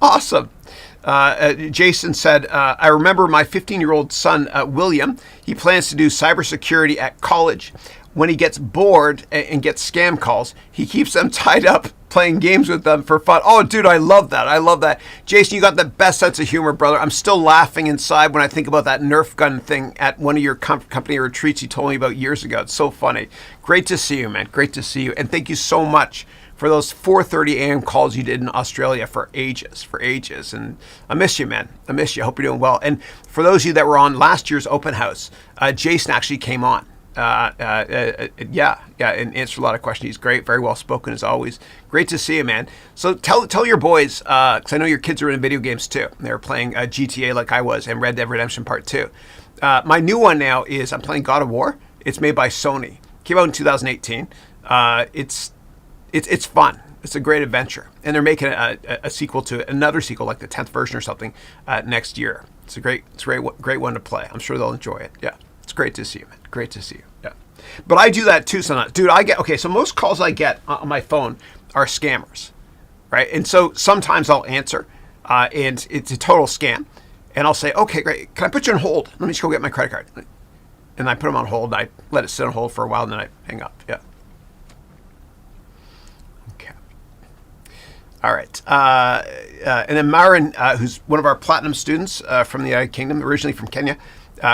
[SPEAKER 1] Jason said, I remember my 15-year-old son, William. He plans to do cybersecurity at college. When he gets bored and gets scam calls, he keeps them tied up playing games with them for fun. Oh, dude, I love that. Jason, you got the best sense of humor, brother. I'm still laughing inside when I think about that Nerf gun thing at one of your company retreats you told me about years ago. It's so funny. Great to see you, man. Great to see you. And thank you so much for those 4:30 a.m. calls you did in Australia for ages. And I miss you, man. I miss you. I hope you're doing well. And for those of you that were on last year's open house, Jason actually came on. And answered a lot of questions. He's great, very well spoken as always. Great to see you, man. So tell your boys, because I know your kids are in video games too. They're playing GTA like I was, and Red Dead Redemption Part 2. My new one now is I'm playing God of War. It's made by Sony. Came out in 2018. It's fun. It's a great adventure, and they're making a sequel to it, another sequel, like the 10th version or something, next year. It's a great one to play. I'm sure they'll enjoy it. Yeah, it's great to see you, man. Great to see you. Yeah, but I do that too sometimes, dude. So most calls I get on my phone are scammers, right? And so sometimes I'll answer, and it's a total scam, and I'll say, okay, great. Can I put you on hold? Let me just go get my credit card, and I put them on hold, and I let it sit on hold for a while, and then I hang up. Yeah. All right. And then Myron, who's one of our platinum students from the United Kingdom, originally from Kenya,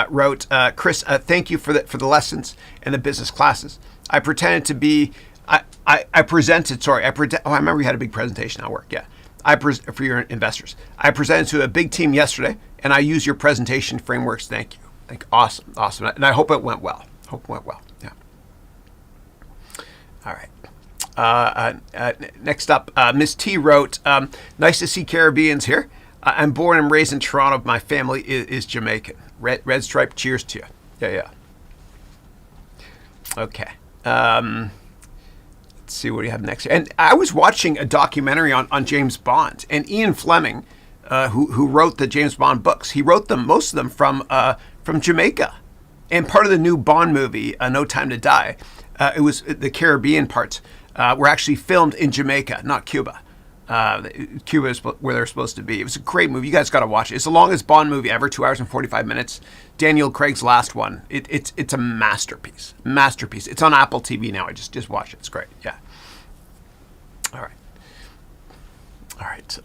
[SPEAKER 1] wrote, Chris, thank you for the lessons and the business classes. I pretended to be, I remember you had a big presentation at work. Yeah. For your investors. I presented to a big team yesterday, and I used your presentation frameworks. Thank you. Awesome. And I hope it went well. Yeah. All right. Next up, Miss T wrote, nice to see Caribbeans here. I'm born and raised in Toronto. My family is Jamaican. Red stripe, cheers to you. Yeah. Okay. Let's see what do you have next. And I was watching a documentary on James Bond, and Ian Fleming, who wrote the James Bond books, he wrote them, most of them from Jamaica. And part of the new Bond movie, No Time to Die, it was the Caribbean parts. Were actually filmed in Jamaica, not Cuba. Cuba is where they're supposed to be. It was a great movie. You guys got to watch it. It's the longest Bond movie ever, 2 hours and 45 minutes. Daniel Craig's last one. It's a masterpiece. It's on Apple TV now. I just watched it. It's great. Yeah. All right.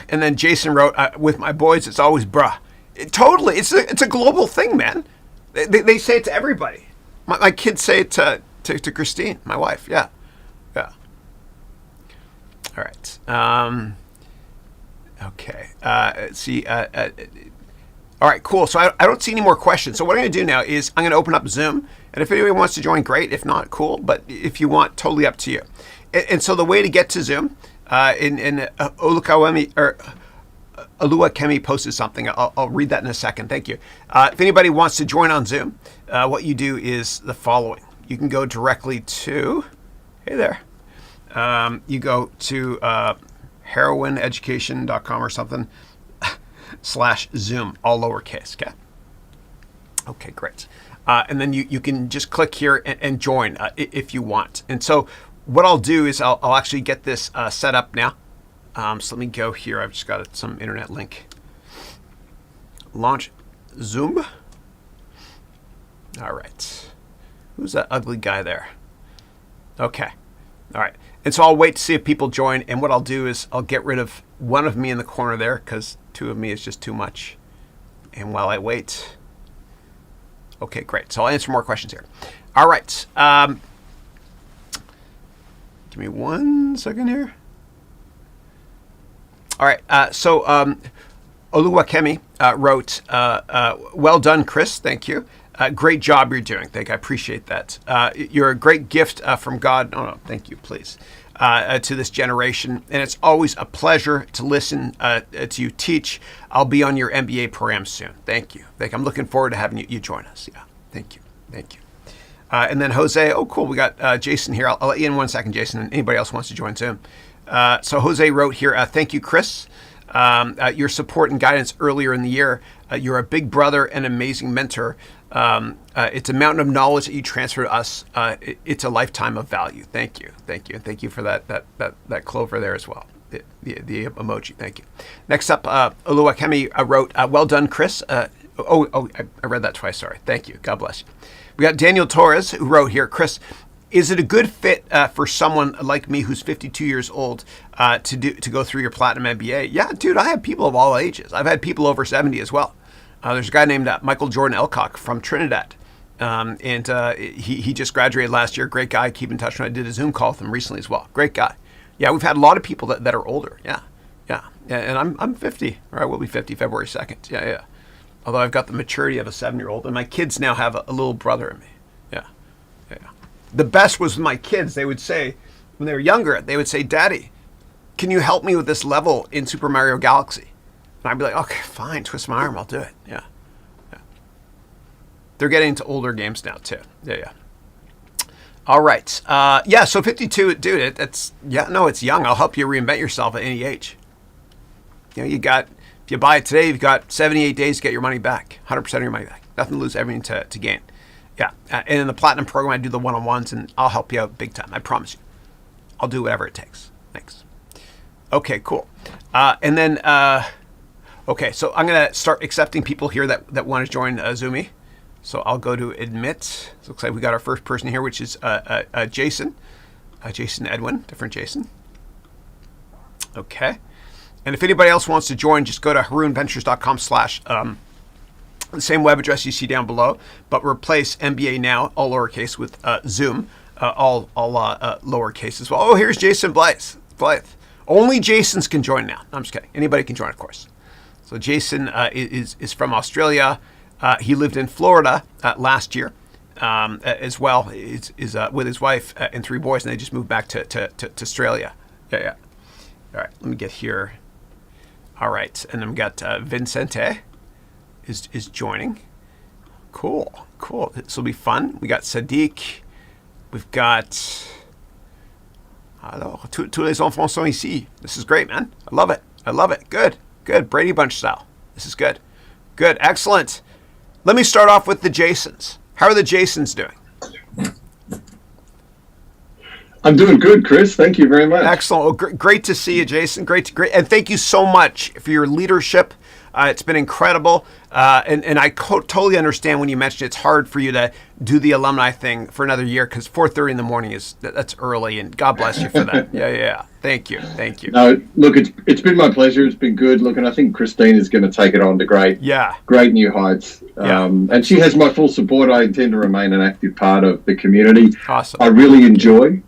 [SPEAKER 1] And then Jason wrote, with my boys, it's always bruh. Totally. It's a global thing, man. They say it to everybody. My kids say it to Christine, my wife. Yeah. All right. Okay. Let's see. All right, cool. So I don't see any more questions. So what I'm going to do now is I'm going to open up Zoom. And if anybody wants to join, great. If not, cool. But if you want, totally up to you. And so the way to get to Zoom, in Oluwakemi posted something. I'll read that in a second. Thank you. If anybody wants to join on Zoom, what you do is the following. You can go directly to, hey there. You go to HarounEducation.com or something /Zoom, all lowercase, okay? Okay, great. And then you can just click here and join if you want. And so what I'll do is I'll actually get this set up now. So let me go here. I've just got some internet link. Launch Zoom. All right. Who's that ugly guy there? Okay. All right. And so I'll wait to see if people join. And what I'll do is I'll get rid of one of me in the corner there because 2 of me is just too much. And while I wait. Okay, great. So I'll answer more questions here. All right. Give me 1 second here. All right. So Oluwakemi wrote, well done, Chris. Thank you. Great job you're doing. I appreciate that. You're a great gift from God. No, thank you, please. To this generation. And it's always a pleasure to listen to you teach. I'll be on your MBA program soon. Thank you. I'm looking forward to having you join us. Yeah. Thank you. And then Jose. Oh, cool. We got Jason here. I'll let you in 1 second, Jason. And anybody else wants to join Zoom. So Jose wrote here, thank you, Chris. Your support and guidance earlier in the year. You're a big brother and amazing mentor. It's a mountain of knowledge that you transfer to us. It's a lifetime of value. Thank you. And thank you for that clover there as well. The emoji. Thank you. Next up, Oluwakemi wrote, well done, Chris. I read that twice. Sorry. Thank you. God bless you. We got Daniel Torres who wrote here, Chris, is it a good fit for someone like me who's 52 years old to go through your Platinum MBA? Yeah, dude, I have people of all ages. I've had people over 70 as well. There's a guy named Michael Jordan Elcock from Trinidad. And he just graduated last year. Great guy. Keep in touch. I did a Zoom call with him recently as well. Great guy. Yeah, we've had a lot of people that are older. Yeah. And I'm 50, or I will be 50 February 2nd. Yeah. Although I've got the maturity of a 7-year-old, and my kids now have a little brother in me. Yeah. The best was with my kids. They would say, when they were younger, they would say, Daddy, can you help me with this level in Super Mario Galaxy? And I'd be like, okay, fine, twist my arm, I'll do it. Yeah. They're getting into older games now, too. Yeah. All right. Yeah. So 52, dude. That's yeah. No, it's young. I'll help you reinvent yourself at any age. You know, if you buy it today, you've got 78 days to get your money back. 100% of your money back. Nothing to lose, everything to gain. Yeah. And in the platinum program, I do the one-on-ones, and I'll help you out big time. I promise you. I'll do whatever it takes. Thanks. Okay. Cool. And then. Okay. So I'm gonna start accepting people here that want to join Zoomy. So I'll go to admit. It looks like we got our first person here, which is Jason. Jason Edwin, different Jason. Okay. And if anybody else wants to join, just go to harounventures.com/ the same web address you see down below, but replace MBA now, all lowercase, with Zoom, all lowercase as well. Oh, here's Jason Blythe. Only Jasons can join now. No, I'm just kidding. Anybody can join, of course. So Jason is from Australia. He lived in Florida last year as well. Is with his wife and 3 boys, and they just moved back to Australia. Yeah. All right, let me get here. All right, and then we got Vincente is joining. Cool. This will be fun. We got Sadiq. We've got. Alors, tous les enfants sont ici. This is great, man. I love it. Good. Brady Bunch style. This is good. Excellent. Let me start off with the Jasons. How are the Jasons doing?
[SPEAKER 5] I'm doing good, Chris. Thank you very much.
[SPEAKER 1] Excellent. Well, great to see you, Jason. Great. And thank you so much for your leadership. It's been incredible. And I totally understand when you mentioned it's hard for you to do the alumni thing for another year because 4:30 in the morning that's early, and God bless you for that. Yeah. Thank you.
[SPEAKER 5] No, look, it's been my pleasure. It's been good. Look, and I think Christine is going to take it on to great new heights. And she has my full support. I intend to remain an active part of the community.
[SPEAKER 1] Awesome.
[SPEAKER 5] I really enjoy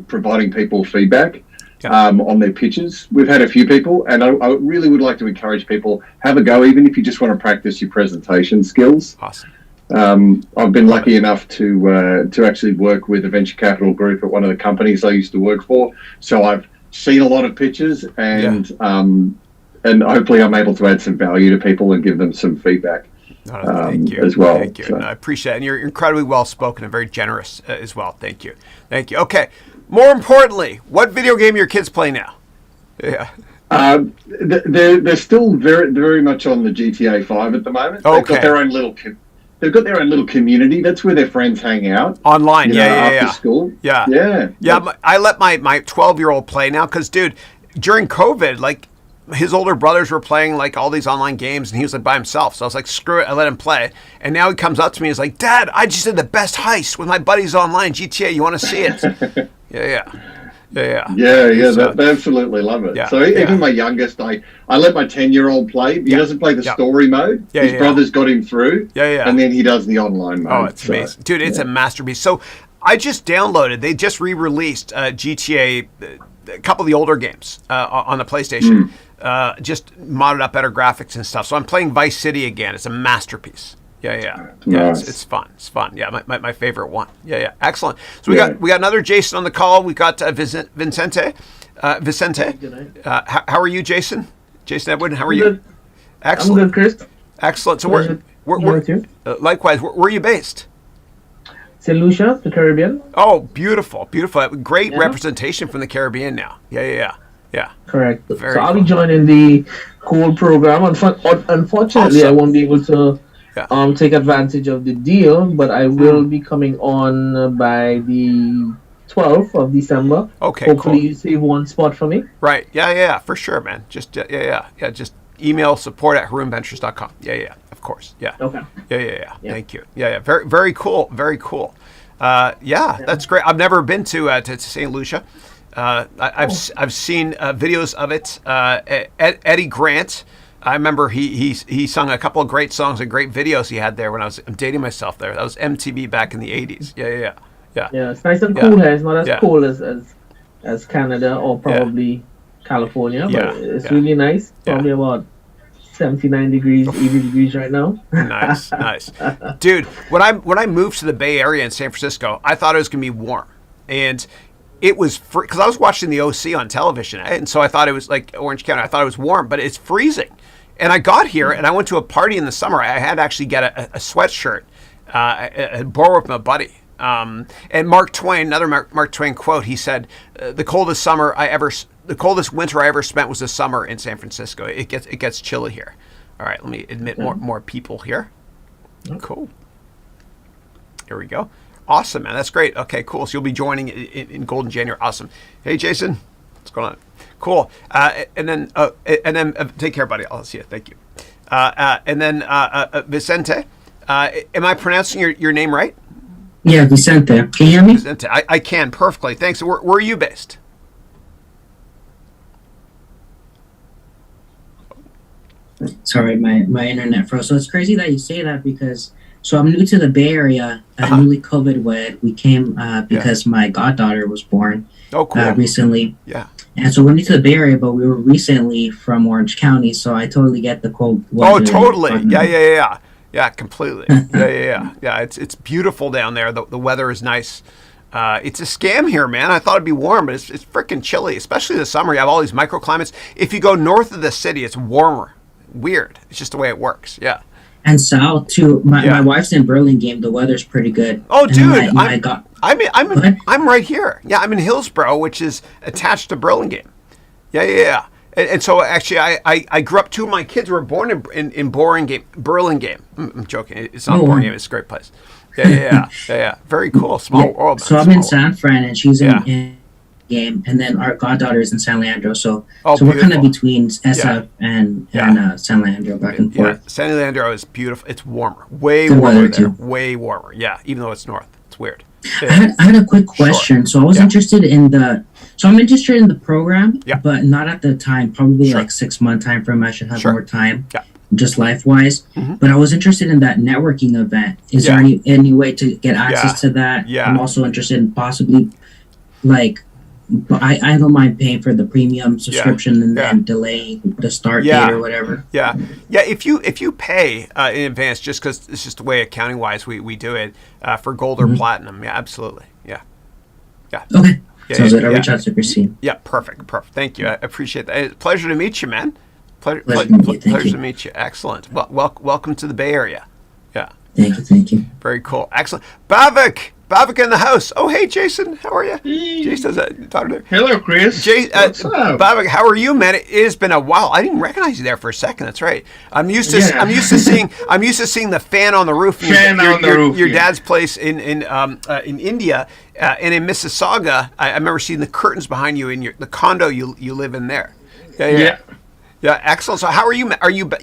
[SPEAKER 5] providing people feedback on their pitches. We've had a few people, and I really would like to encourage people, have a go, even if you just want to practice your presentation skills.
[SPEAKER 1] Awesome.
[SPEAKER 5] I've been lucky enough to actually work with a venture capital group at one of the companies I used to work for. So I've seen a lot of pitches, and hopefully I'm able to add some value to people and give them some feedback.
[SPEAKER 1] Thank you.
[SPEAKER 5] As well.
[SPEAKER 1] Thank you. So. I appreciate it. And you're incredibly well spoken and very generous as well. Thank you. Okay. More importantly, what video game are your kids play now? Yeah.
[SPEAKER 5] They're still very, very much on the GTA 5 at the moment.
[SPEAKER 1] Okay.
[SPEAKER 5] They've got their own little community. That's where their friends hang out.
[SPEAKER 1] Online,
[SPEAKER 5] after school.
[SPEAKER 1] Yeah. I let my 12-year-old play now because, dude, during COVID, like, his older brothers were playing like all these online games, and he was like by himself. So I was like, screw it, I let him play. And now he comes up to me and is like, Dad, I just did the best heist with my buddies online, GTA. You want to see it? Yeah.
[SPEAKER 5] They absolutely love it. So even my youngest, I let my 10-year-old play. He doesn't play the story mode. His brothers got him through. And then he does the online mode.
[SPEAKER 1] Oh, it's amazing. Dude, it's a masterpiece. So I just downloaded, they just re-released GTA, a couple of the older games on the PlayStation. Just modded up, better graphics and stuff. So I'm playing Vice City again. It's a masterpiece.
[SPEAKER 5] Nice.
[SPEAKER 1] It's fun. Yeah, my favorite one. Yeah. Excellent. So we got another Jason on the call. We got Vicente. How are you, Jason? Jason Edwin, how are you?
[SPEAKER 6] Good.
[SPEAKER 1] Excellent.
[SPEAKER 6] I'm good, Chris.
[SPEAKER 1] Excellent. So we're likewise. Where are you based?
[SPEAKER 6] St. Lucia, the Caribbean.
[SPEAKER 1] Oh, beautiful. Great representation from the Caribbean now. Yeah.
[SPEAKER 6] Correct.
[SPEAKER 1] Very
[SPEAKER 6] so I'll
[SPEAKER 1] cool.
[SPEAKER 6] be joining the cool program. Unfortunately,
[SPEAKER 1] Awesome.
[SPEAKER 6] I won't be able to take advantage of the deal, but I will be coming on by the 12th of December.
[SPEAKER 1] Okay,
[SPEAKER 6] Hopefully
[SPEAKER 1] cool.
[SPEAKER 6] you save one spot for me.
[SPEAKER 1] Right. Yeah, for sure, man. Just just email support@harounventures.com. Yeah, of course. Yeah.
[SPEAKER 6] Okay.
[SPEAKER 1] Yeah. Thank you. Yeah. Very, very cool. Very cool. That's great. I've never been to St. Lucia. I've seen videos of it. Eddie Grant, I remember he sung a couple of great songs and great videos he had there when I'm dating myself there. That was MTV back in the 80s. Yeah.
[SPEAKER 6] Yeah, it's nice and cool here. It's not as cool as Canada or probably California, but it's really nice. Probably about 79 degrees, 80 degrees right now.
[SPEAKER 1] Nice. Dude, when I moved to the Bay Area in San Francisco, I thought it was going to be warm. And it was because I was watching the OC on television, and so I thought it was like Orange County. I thought it was warm, but it's freezing. And I got here, and I went to a party in the summer. I had to actually get a sweatshirt, borrow with my buddy, And Mark Twain, another Mark Twain quote, he said, the coldest winter I ever spent was the summer in San Francisco. It gets chilly here. All right, let me admit more people here. Cool. Here we go. Awesome, man. That's great. Okay, cool. So you'll be joining in Golden January. Awesome. Hey, Jason. What's going on? Cool. And then take care, buddy. I'll see you. Thank you. And then Vicente. Am I pronouncing your name right?
[SPEAKER 7] Yeah, Vicente. Can you hear me?
[SPEAKER 1] Vicente. I can perfectly. Thanks. Where are you based?
[SPEAKER 7] Sorry, my internet froze. So it's crazy that you say that because I'm new to the Bay Area. Newly COVID wed. We came because my goddaughter was born.
[SPEAKER 1] Oh, cool.
[SPEAKER 7] Recently.
[SPEAKER 1] Yeah.
[SPEAKER 7] And so we're new to the Bay Area, but we were recently from Orange County, so I totally get the cold weather.
[SPEAKER 1] Oh, totally. Yeah, completely. Yeah. It's beautiful down there. The weather is nice. It's a scam here, man. I thought it'd be warm, but it's freaking chilly, especially this summer. You have all these microclimates. If you go north of the city, it's warmer. Weird. It's just the way it works. Yeah.
[SPEAKER 7] And south too. My wife's in Burlingame. The weather's pretty good.
[SPEAKER 1] Oh, dude, I'm right here. Yeah, I'm in Hillsborough, which is attached to Burlingame. Yeah. And so actually, I grew up. Two of my kids were born in Burlingame. I'm joking. It's not Burlingame. It's a great place. Yeah. Very cool. Small world.
[SPEAKER 7] So I'm in San Fran, and she's in Game, and then our goddaughter is in San Leandro. So we're kind of between SF and San Leandro, back and forth.
[SPEAKER 1] Yeah. San Leandro is beautiful. It's warmer, way warmer there. Way warmer. Yeah, even though it's north, it's weird.
[SPEAKER 7] I had a quick question. Sure. So I was interested in I'm interested in the program, but not at the time. Probably like 6 month time frame. I should have more time. Yeah. Just life wise, but I was interested in that networking event. Is there any way to get access to that? Yeah. I'm also interested in possibly but I don't mind paying for the premium subscription and then delaying the start date or whatever.
[SPEAKER 1] Yeah. If you pay in advance, just because it's just the way accounting wise we do it for gold or platinum. Yeah, absolutely. Yeah.
[SPEAKER 7] Okay. Sounds good. I'll reach out to Christine.
[SPEAKER 1] Yeah, perfect. Thank you. I appreciate that. It's a pleasure to meet you, man. Pleasure to meet you. Excellent. Well, welcome to the Bay Area. Yeah.
[SPEAKER 7] Thank you.
[SPEAKER 1] Very cool. Excellent. Bavik in the house. Oh, hey, Jason. How are you? Jason's talking to.
[SPEAKER 8] Hello, Chris.
[SPEAKER 1] What's up? Bavik, how are you, man? It has been a while. I didn't recognize you there for a second. That's right. I'm used to seeing the fan on the roof. Your dad's place in India and in Mississauga. I remember seeing the curtains behind you in the condo you live in there. Yeah. Excellent. So how are you?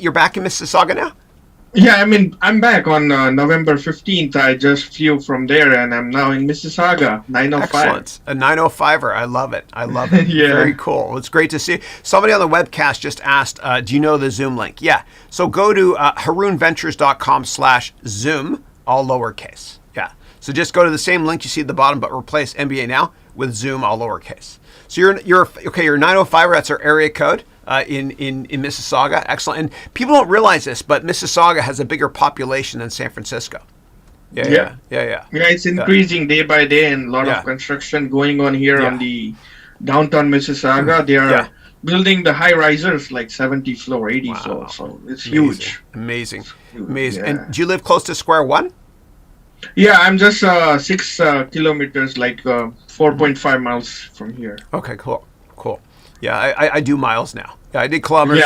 [SPEAKER 1] You're back in Mississauga now?
[SPEAKER 8] Yeah, I'm back on November 15th. I just flew from there, and I'm now in Mississauga, 905.
[SPEAKER 1] Excellent. A 905er. I love it. Yeah. Very cool. Well, it's great to see you. Somebody on the webcast just asked, do you know the Zoom link? Yeah. So go to harounventures.com/Zoom, all lowercase. Yeah. So just go to the same link you see at the bottom, but replace MBA now with Zoom, all lowercase. So you're 905er. That's our area code. In Mississauga. Excellent. And people don't realize this, but Mississauga has a bigger population than San Francisco. Yeah.
[SPEAKER 8] It's increasing day by day, and a lot of construction going on here on the downtown Mississauga. They are building the high risers, like 70 floor, 80 floor. So it's huge.
[SPEAKER 1] Amazing.
[SPEAKER 8] Yeah.
[SPEAKER 1] And do you live close to Square One?
[SPEAKER 8] Yeah, I'm just 6 kilometers, like 4.5 miles from here.
[SPEAKER 1] Okay, cool. Yeah, I do miles now. Yeah, I did kilometers.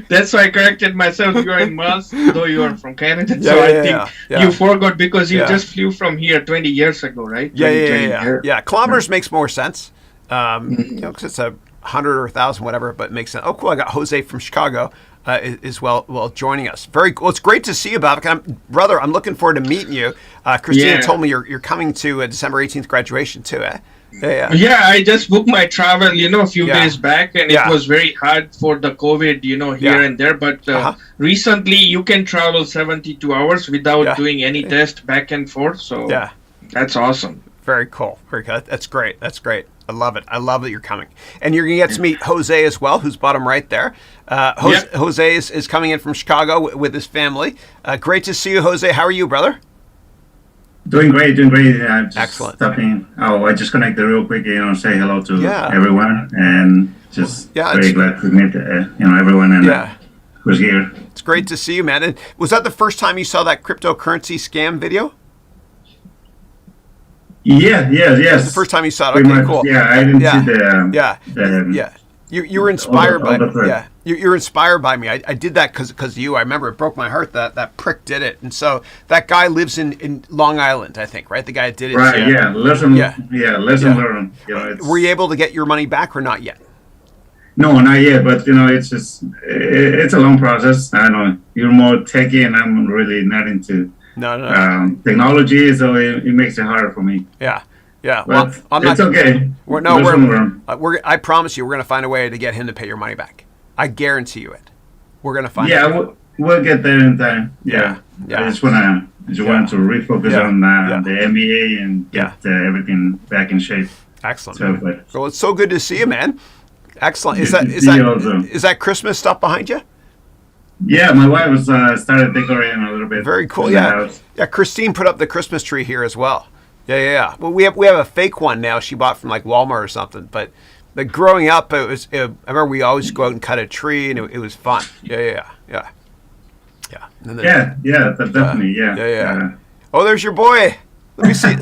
[SPEAKER 8] That's why I corrected myself. You are in miles, though you are from Canada. I think you forgot because you just flew from here 20 years ago, right?
[SPEAKER 1] Yeah. Kilometers makes more sense. Because it's 100 or 1,000, whatever, but it makes sense. Oh, cool. I got Jose from Chicago as well joining us. Very cool. It's great to see you, Bavik. Brother, I'm looking forward to meeting you. Christina told me you're coming to December 18th graduation too, eh?
[SPEAKER 8] Yeah, I just booked my travel, a few days back, and it was very hard for the COVID, here and there. But recently, you can travel 72 hours without doing any test back and forth. So that's awesome.
[SPEAKER 1] Very cool. Very good. That's great. I love it. I love that you're coming. And you're going to get to meet Jose as well, who's bottom right there. Jose is coming in from Chicago with his family. Great to see you, Jose. How are you, brother?
[SPEAKER 9] Doing great.
[SPEAKER 1] Excellent.
[SPEAKER 9] Stopping. I just connected real quick, say hello to everyone, and just very glad to meet, everyone and who's here.
[SPEAKER 1] It's great to see you, man. And was that the first time you saw that cryptocurrency scam video? Yes. The first time you saw it. Okay, cool.
[SPEAKER 9] Yeah, I didn't see
[SPEAKER 1] the You were inspired you're inspired by me. I did that because of you. I remember it broke my heart that prick did it. And so that guy lives in Long Island, I think, right? The guy that did it.
[SPEAKER 9] Right, lesson learned.
[SPEAKER 1] Were you able to get your money back or not yet?
[SPEAKER 9] No, not yet, but it's just it's a long process. I know you're more techie and I'm really not into technology, so it makes it harder for me.
[SPEAKER 1] Yeah.
[SPEAKER 9] Well, it's okay.
[SPEAKER 1] I promise you, we're going to find a way to get him to pay your money back. I guarantee you it. We're going to find.
[SPEAKER 9] Yeah, we'll get there in time. Yeah. I just want to refocus on the MBA and get everything back in shape.
[SPEAKER 1] Excellent. Well, it's so good to see you, man. Excellent. Is that Christmas stuff behind you?
[SPEAKER 9] Yeah, my wife was started decorating a little bit.
[SPEAKER 1] Very cool. Yeah. Christine put up the Christmas tree here as well. Yeah. Well, we have a fake one now. She bought from like Walmart or something. But growing up, I remember we always go out and cut a tree, and it was fun. Yeah.
[SPEAKER 9] Definitely. Yeah.
[SPEAKER 1] Oh, there's your boy. Let me see.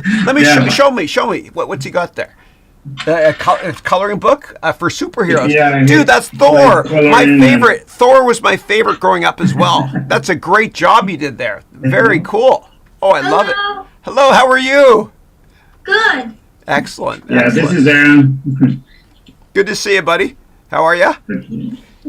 [SPEAKER 1] Show me. What's he got there? A coloring book for superheroes. Yeah, dude, that's Thor. My favorite. Thor was my favorite growing up as well. That's a great job you did there. Very cool. Oh, I love it. Hello, how are you?
[SPEAKER 10] Good.
[SPEAKER 1] Excellent.
[SPEAKER 9] Yeah, this is Aaron.
[SPEAKER 1] Good to see you, buddy. How are you?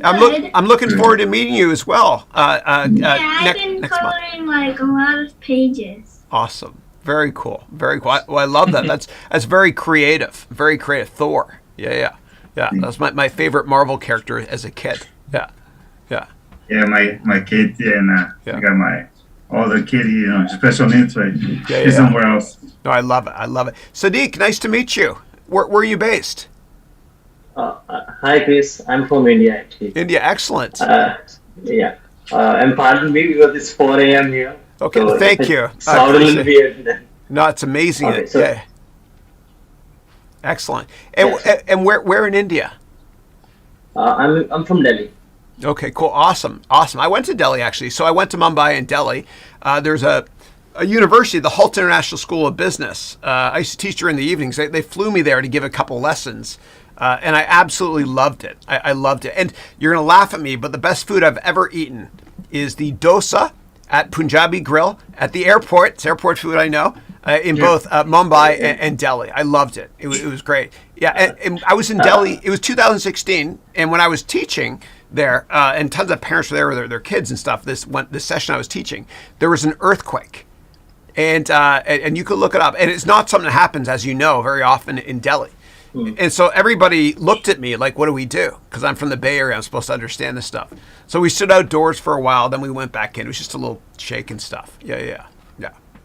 [SPEAKER 1] I'm looking forward to meeting you as well.
[SPEAKER 10] I've been coloring like a lot of pages.
[SPEAKER 1] Awesome. Very cool. Well, I love that. That's very creative. Very creative. Thor. Yeah. That's my favorite Marvel character as a kid. Yeah.
[SPEAKER 9] Yeah, my kid and I got my other kid, special needs, right? He's somewhere else.
[SPEAKER 1] No, I love it. Sadiq, nice to meet you. Where are you based?
[SPEAKER 11] Hi, Chris. I'm from India, actually.
[SPEAKER 1] India, excellent.
[SPEAKER 11] And pardon me because it's 4 a.m. here.
[SPEAKER 1] Okay,
[SPEAKER 11] so
[SPEAKER 1] thank you.
[SPEAKER 11] Sound a little weird.
[SPEAKER 1] No, it's amazing. Okay, Excellent. And where in India?
[SPEAKER 11] I'm from Delhi.
[SPEAKER 1] Okay, cool. Awesome. I went to Delhi, actually. So I went to Mumbai and Delhi. There's a university, the Holt International School of Business. I used to teach during the evenings. They flew me there to give a couple lessons. And I absolutely loved it. I loved it. And you're going to laugh at me, but the best food I've ever eaten is the dosa at Punjabi Grill at the airport. It's airport food, I know, in both Mumbai and Delhi. I loved it. It was great. Yeah, and I was in Delhi. It was 2016, and when I was teaching there, and tons of parents were there with their kids and stuff, this session I was teaching, there was an earthquake. And you could look it up. And it's not something that happens, as you know, very often in Delhi. And so everybody looked at me like, what do we do? Because I'm from the Bay Area. I'm supposed to understand this stuff. So we stood outdoors for a while. Then we went back in. It was just a little shake and stuff. Yeah.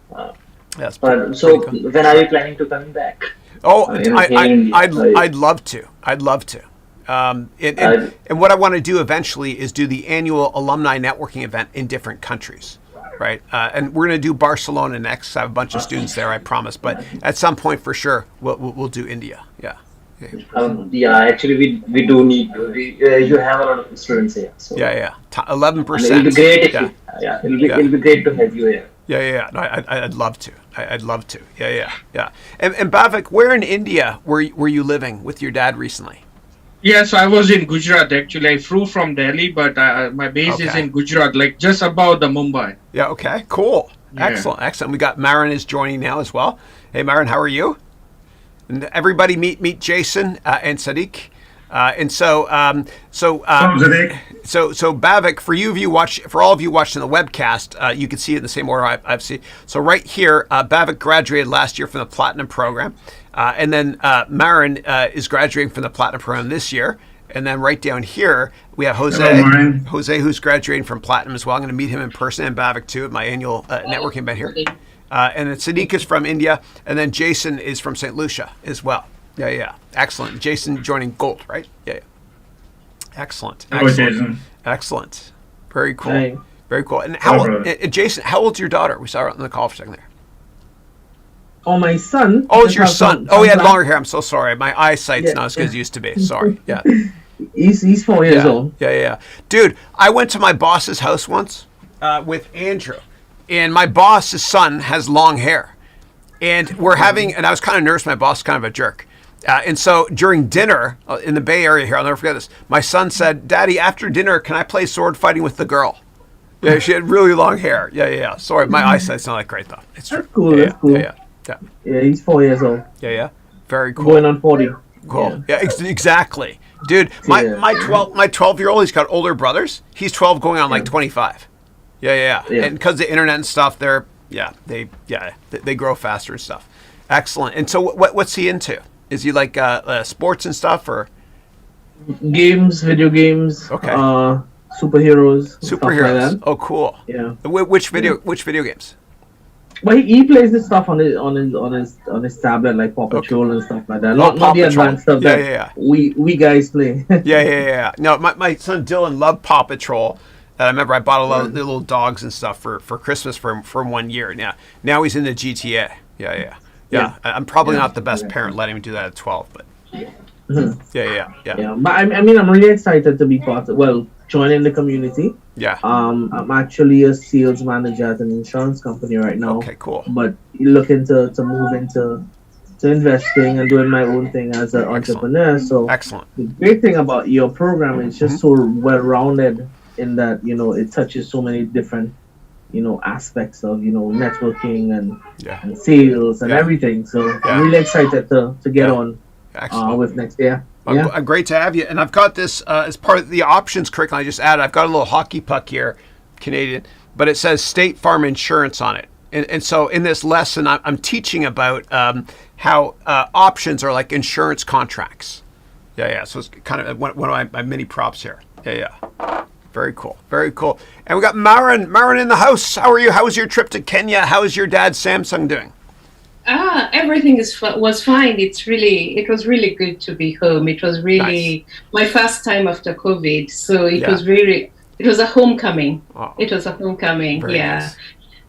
[SPEAKER 11] So when are you planning to come back?
[SPEAKER 1] Oh, I'd love to. And what I want to do eventually is do the annual alumni networking event in different countries. Right. And we're going to do Barcelona next. I have a bunch of students there, I promise. But at some point, for sure, we'll do India. Yeah.
[SPEAKER 11] Actually, we do need you have a lot of students here. So.
[SPEAKER 1] 11%.
[SPEAKER 11] It'll be great. It'll be great to have you here.
[SPEAKER 1] Yeah. No, I'd love to. I'd love to. Yeah. And Bhavik, where in India were you living with your dad recently?
[SPEAKER 8] Yeah, so I was in Gujarat actually. I flew from Delhi, but my base is in Gujarat, like just above the Mumbai.
[SPEAKER 1] Yeah, okay, cool. Yeah. Excellent. We got Marin is joining now as well. Hey, Marin, how are you? And everybody meet Jason and Sadiq. So Bhavik, for all of you watching the webcast, you can see it in the same order I've seen. So right here, Bhavik graduated last year from the Platinum program. And then Marin is graduating from the Platinum program this year. And then right down here, we have Jose.
[SPEAKER 9] Hello,
[SPEAKER 1] Jose, who's graduating from Platinum as well. I'm going to meet him in person, and Bhavik too, at my annual networking event here. And then Sadiq is from India. And then Jason is from St. Lucia as well. Yeah. Excellent. Jason joining Gold, right? Yeah. Excellent.
[SPEAKER 9] Jason.
[SPEAKER 1] Excellent. Very cool.
[SPEAKER 6] Hey.
[SPEAKER 1] Very cool. And Jason, how old's your daughter? We saw her on the call for a second there.
[SPEAKER 6] Oh, my son.
[SPEAKER 1] Oh, it's your son. Oh, he had longer hair. I'm so sorry. My eyesight's not as good as it used to be. Sorry. Yeah.
[SPEAKER 6] He's 4 years old.
[SPEAKER 1] Yeah. Dude, I went to my boss's house once with Andrew, and my boss's son has long hair. And we're having, and I was kind of nervous. My boss is kind of a jerk. And so during dinner in the Bay Area here, I'll never forget this. My son said, "Daddy, after dinner, can I play sword fighting with the girl?" Yeah, she had really long hair. Yeah. Sorry, my eyesight's not that great though. It's true.
[SPEAKER 6] That's cool.
[SPEAKER 1] Yeah,
[SPEAKER 6] that's cool. Yeah, he's 4 years old.
[SPEAKER 1] Yeah. Very cool.
[SPEAKER 6] Going on 40.
[SPEAKER 1] Cool. Yeah, exactly. Dude, my 12-year-old, he's got older brothers. He's 12 going on like 25. Yeah. And because of the internet and stuff, they grow faster and stuff. Excellent. And so what's he into? Is he like sports and stuff or
[SPEAKER 6] games, video games?
[SPEAKER 1] Okay.
[SPEAKER 6] Superheroes.
[SPEAKER 1] Stuff like that. Oh, cool.
[SPEAKER 6] Yeah.
[SPEAKER 1] Which video games?
[SPEAKER 6] Well, he plays this stuff on his tablet, like Paw Patrol and stuff like that. Not the advanced stuff that we guys play.
[SPEAKER 1] Yeah. No, my son Dylan loved Paw Patrol. I remember I bought a lot of little dogs and stuff for Christmas for 1 year. Now he's into GTA. Yeah. I'm probably not the best parent letting him do that at 12, but yeah.
[SPEAKER 6] But I'm really excited to be joining the community.
[SPEAKER 1] Yeah.
[SPEAKER 6] I'm actually a sales manager at an insurance company right now.
[SPEAKER 1] Okay, cool.
[SPEAKER 6] But looking to move into investing and doing my own thing as an entrepreneur. So
[SPEAKER 1] excellent.
[SPEAKER 6] The great thing about your program is just so well-rounded in that, it touches so many different, aspects of, networking and sales and everything. So I'm really excited to get on with next year.
[SPEAKER 1] Great to have you. And I've got this as part of the options curriculum I just added. I've got a little hockey puck here, Canadian, but it says State Farm Insurance on it. And so in this lesson, I'm teaching about how options are like insurance contracts. Yeah. So it's kind of one of my mini props here. Yeah. Very cool. And we got Marin in the house. How are you? How was your trip to Kenya? How is your dad Samsung doing?
[SPEAKER 12] Everything was fine. It was really good to be home. It was really my first time after COVID, so it was a homecoming.
[SPEAKER 1] Oh.
[SPEAKER 12] It was a homecoming.
[SPEAKER 1] Very nice.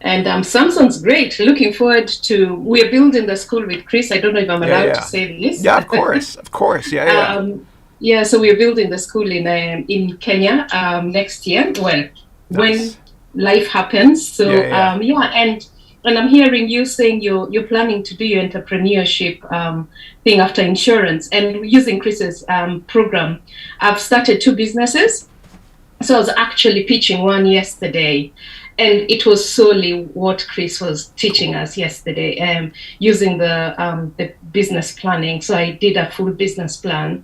[SPEAKER 12] And Samsung's great. Looking forward to. We're building the school with Chris. I don't know if I'm allowed to say this.
[SPEAKER 1] Yeah, of course. Yeah.
[SPEAKER 12] So we're building the school in Kenya next year. Well, when life happens. So and I'm hearing you saying you're planning to do your entrepreneurship thing after insurance, and using Chris's program. I've started 2 businesses. So I was actually pitching one yesterday, and it was solely what Chris was teaching us yesterday, using the business planning. So I did a full business plan,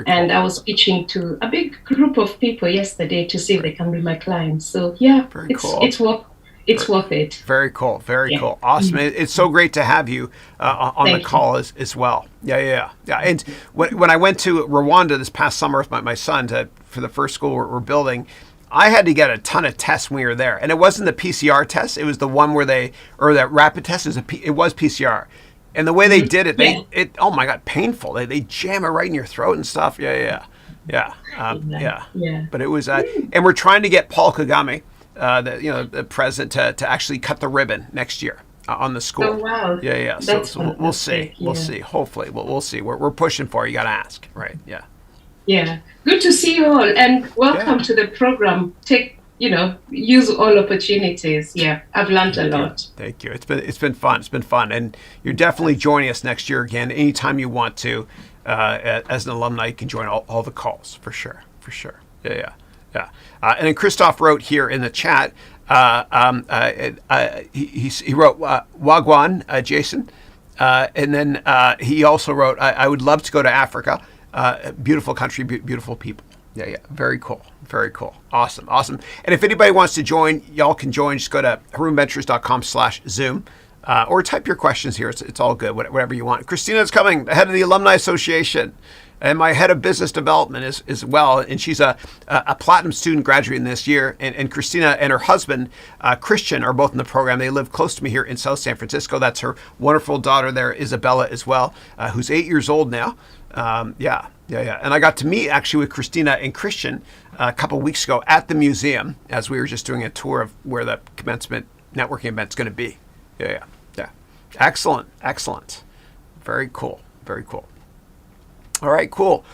[SPEAKER 12] and I was pitching to a big group of people yesterday to see if they can be my clients. So it's worth it.
[SPEAKER 1] Very cool. Cool. Awesome. It's so great to have you on the call as well. Yeah. And when I went to Rwanda this past summer with my son for the first school we're building, I had to get a ton of tests when we were there. And it wasn't the PCR test. It was the one where that rapid test, it was PCR. And the way they did it, oh my God, painful. They jam it right in your throat and stuff. Yeah. But it was, and we're trying to get Paul Kagame, the president, to actually cut the ribbon next year on the school.
[SPEAKER 12] Oh wow!
[SPEAKER 1] Yeah. So we'll see. We'll see. Hopefully, we'll see. We're pushing for it. You got to ask, right? Yeah.
[SPEAKER 12] Yeah. Good to see you all, and welcome to the program. Use all opportunities. Yeah, I've learned a lot.
[SPEAKER 1] Thank you. It's been fun, and you're definitely joining us next year again. Anytime you want to, as an alumni, you can join all the calls for sure. Yeah. And then Christoph wrote here in the chat. He wrote Wagwan, Jason, and then he also wrote, I would love to go to Africa. Beautiful country, beautiful people. Yeah. Very cool. Awesome. And if anybody wants to join, y'all can join. Just go to harounventures.com/Zoom. Or type your questions here. It's all good, whatever you want. Christina's coming, the head of the Alumni Association, and my head of business development as well. And she's a platinum student graduating this year. And Christina and her husband, Christian, are both in the program. They live close to me here in South San Francisco. That's her wonderful daughter there, Isabella, as well, who's 8 years old now. Yeah. And I got to meet actually with Christina and Christian a couple weeks ago at the museum as we were just doing a tour of where the commencement networking event's going to be. Yeah. Excellent. Very cool. All right, cool.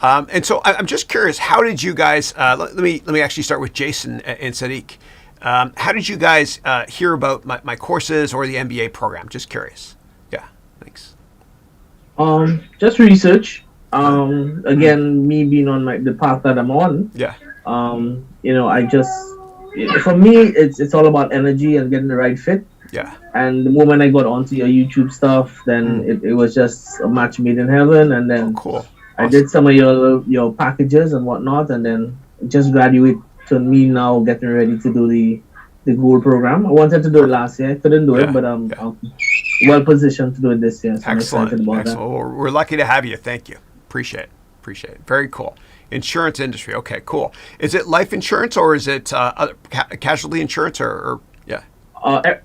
[SPEAKER 1] And so I'm just curious, how did you guys, let me actually start with Jason and Sadiq. How did you guys hear about my courses or the MBA program? Just curious. Thanks.
[SPEAKER 6] Just research. Again, me being on the path that I'm on.
[SPEAKER 1] Yeah.
[SPEAKER 6] I just, for me, it's all about energy and getting the right fit.
[SPEAKER 1] Yeah.
[SPEAKER 6] And the moment I got onto your YouTube stuff, then it was just a match made in heaven. And then
[SPEAKER 1] cool.
[SPEAKER 6] I did some of your packages and whatnot, and then just graduate to me now getting ready to do the gold program. I wanted to do it last year, I couldn't do it, but I'm well positioned to do it this year. So
[SPEAKER 1] Excellent.
[SPEAKER 6] I'm excited about
[SPEAKER 1] Excellent. Well, we're lucky to have you. Thank you. Appreciate it. Very cool. Insurance industry. Okay, cool. Is it life insurance or is it casualty insurance or yeah?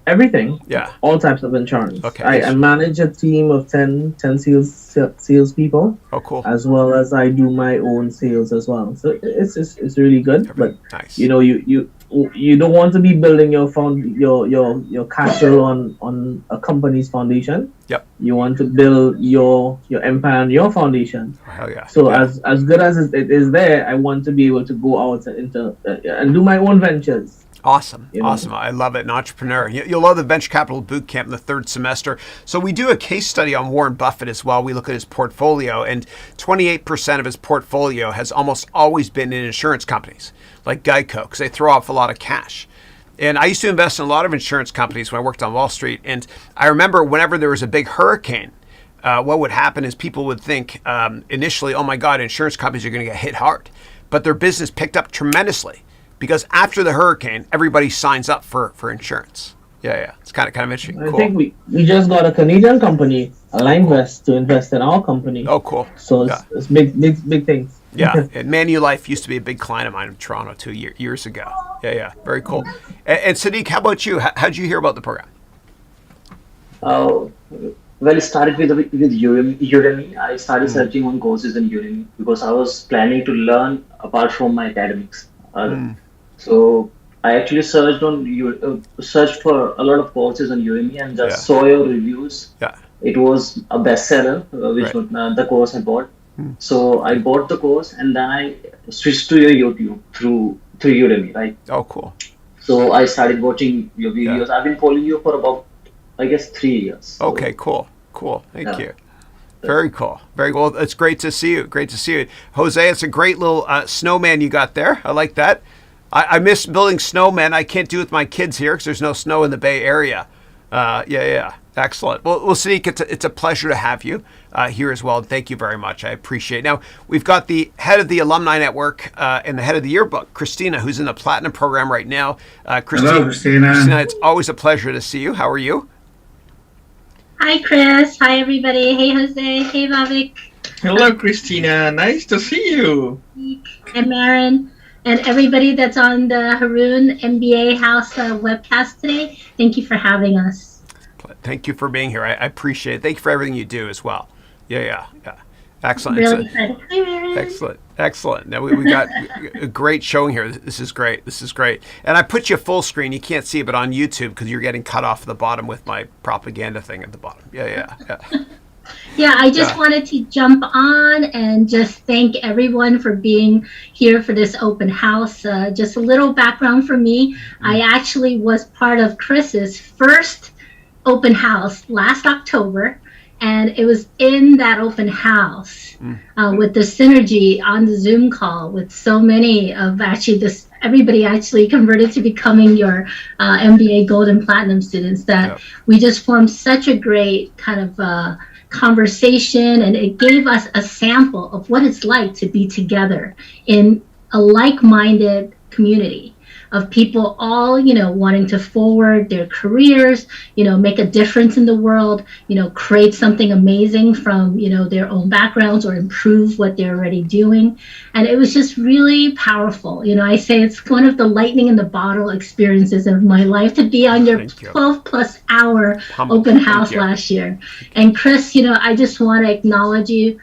[SPEAKER 6] Everything.
[SPEAKER 1] Yeah.
[SPEAKER 6] All types of insurance.
[SPEAKER 1] Okay.
[SPEAKER 6] I manage a team of 10 sales people.
[SPEAKER 1] Oh, cool.
[SPEAKER 6] As well as I do my own sales as well. So it's really good. But
[SPEAKER 1] nice.
[SPEAKER 6] You don't want to be building your castle on a company's foundation.
[SPEAKER 1] Yep.
[SPEAKER 6] You want to build your empire on your foundation.
[SPEAKER 1] Oh, hell yeah.
[SPEAKER 6] So as good as it is there, I want to be able to go out and do my own ventures.
[SPEAKER 1] Awesome. Awesome. I love it. An entrepreneur. You'll love the Venture Capital Boot Camp in the third semester. So we do a case study on Warren Buffett as well. We look at his portfolio, and 28% of his portfolio has almost always been in insurance companies like Geico because they throw off a lot of cash. And I used to invest in a lot of insurance companies when I worked on Wall Street. And I remember whenever there was a big hurricane, what would happen is people would think initially, oh my God, insurance companies are going to get hit hard. But their business picked up tremendously. Because after the hurricane, everybody signs up for insurance. Yeah. It's kind of interesting.
[SPEAKER 6] I think we just got a Canadian company, Alinvest, to invest in our company.
[SPEAKER 1] Oh, cool.
[SPEAKER 6] So it's big things.
[SPEAKER 1] Yeah. And Manulife used to be a big client of mine in Toronto 2 years ago. Yeah. Very cool. And Sadiq, how about you? How did you hear about the program?
[SPEAKER 11] Well, it started with Udemy. I started searching on courses in Udemy because I was planning to learn apart from my academics. So I actually searched for a lot of courses on Udemy and just saw your reviews.
[SPEAKER 1] Yeah.
[SPEAKER 11] It was a bestseller, which the course I bought. So I bought the course and then I switched to your YouTube through Udemy, right?
[SPEAKER 1] Oh, cool.
[SPEAKER 11] So I started watching your videos. I've been following you for about, I guess, 3 years. So.
[SPEAKER 1] Okay, cool. Thank you. Very cool. Very well. It's great to see you. Jose, it's a great little snowman you got there. I like that. I miss building snowmen. I can't do it with my kids here because there's no snow in the Bay Area. Yeah. Excellent. Well, Sadiq, it's a pleasure to have you here as well. And thank you very much. I appreciate it. Now, we've got the head of the Alumni Network and the head of the yearbook, Christina, who's in the Platinum program right now.
[SPEAKER 9] Hello, Christina.
[SPEAKER 1] It's always a pleasure to see you. How are you?
[SPEAKER 10] Hi, Chris. Hi, everybody. Hey, Jose. Hey, Vavik.
[SPEAKER 8] Hello, Christina. Nice to see you.
[SPEAKER 10] And Marin. And everybody that's on the Haroun MBA House webcast today, thank you for having us.
[SPEAKER 1] Thank you for being here. I appreciate it. Thank you for everything you do as well. Yeah. Excellent.
[SPEAKER 10] Really excited. Hi, Marin.
[SPEAKER 1] Excellent. Now we got a great showing here. This is great. And I put you full screen. You can't see it, but on YouTube because you're getting cut off at the bottom with my propaganda thing at the bottom. Yeah.
[SPEAKER 10] Yeah, I just wanted to jump on and just thank everyone for being here for this open house. Just a little background for me. I actually was part of Chris's first open house last October. And it was in that open house with the synergy on the Zoom call with so many of everybody actually converted to becoming your MBA Gold and Platinum students that we just formed such a great kind of conversation, and it gave us a sample of what it's like to be together in a like-minded community of people all, wanting to forward their careers, make a difference in the world, create something amazing from, their own backgrounds or improve what they're already doing. And it was just really powerful. I say it's one of the lightning in the bottle experiences of my life to be on your 12+ hour open house last year. And Chris, I just want to acknowledge you,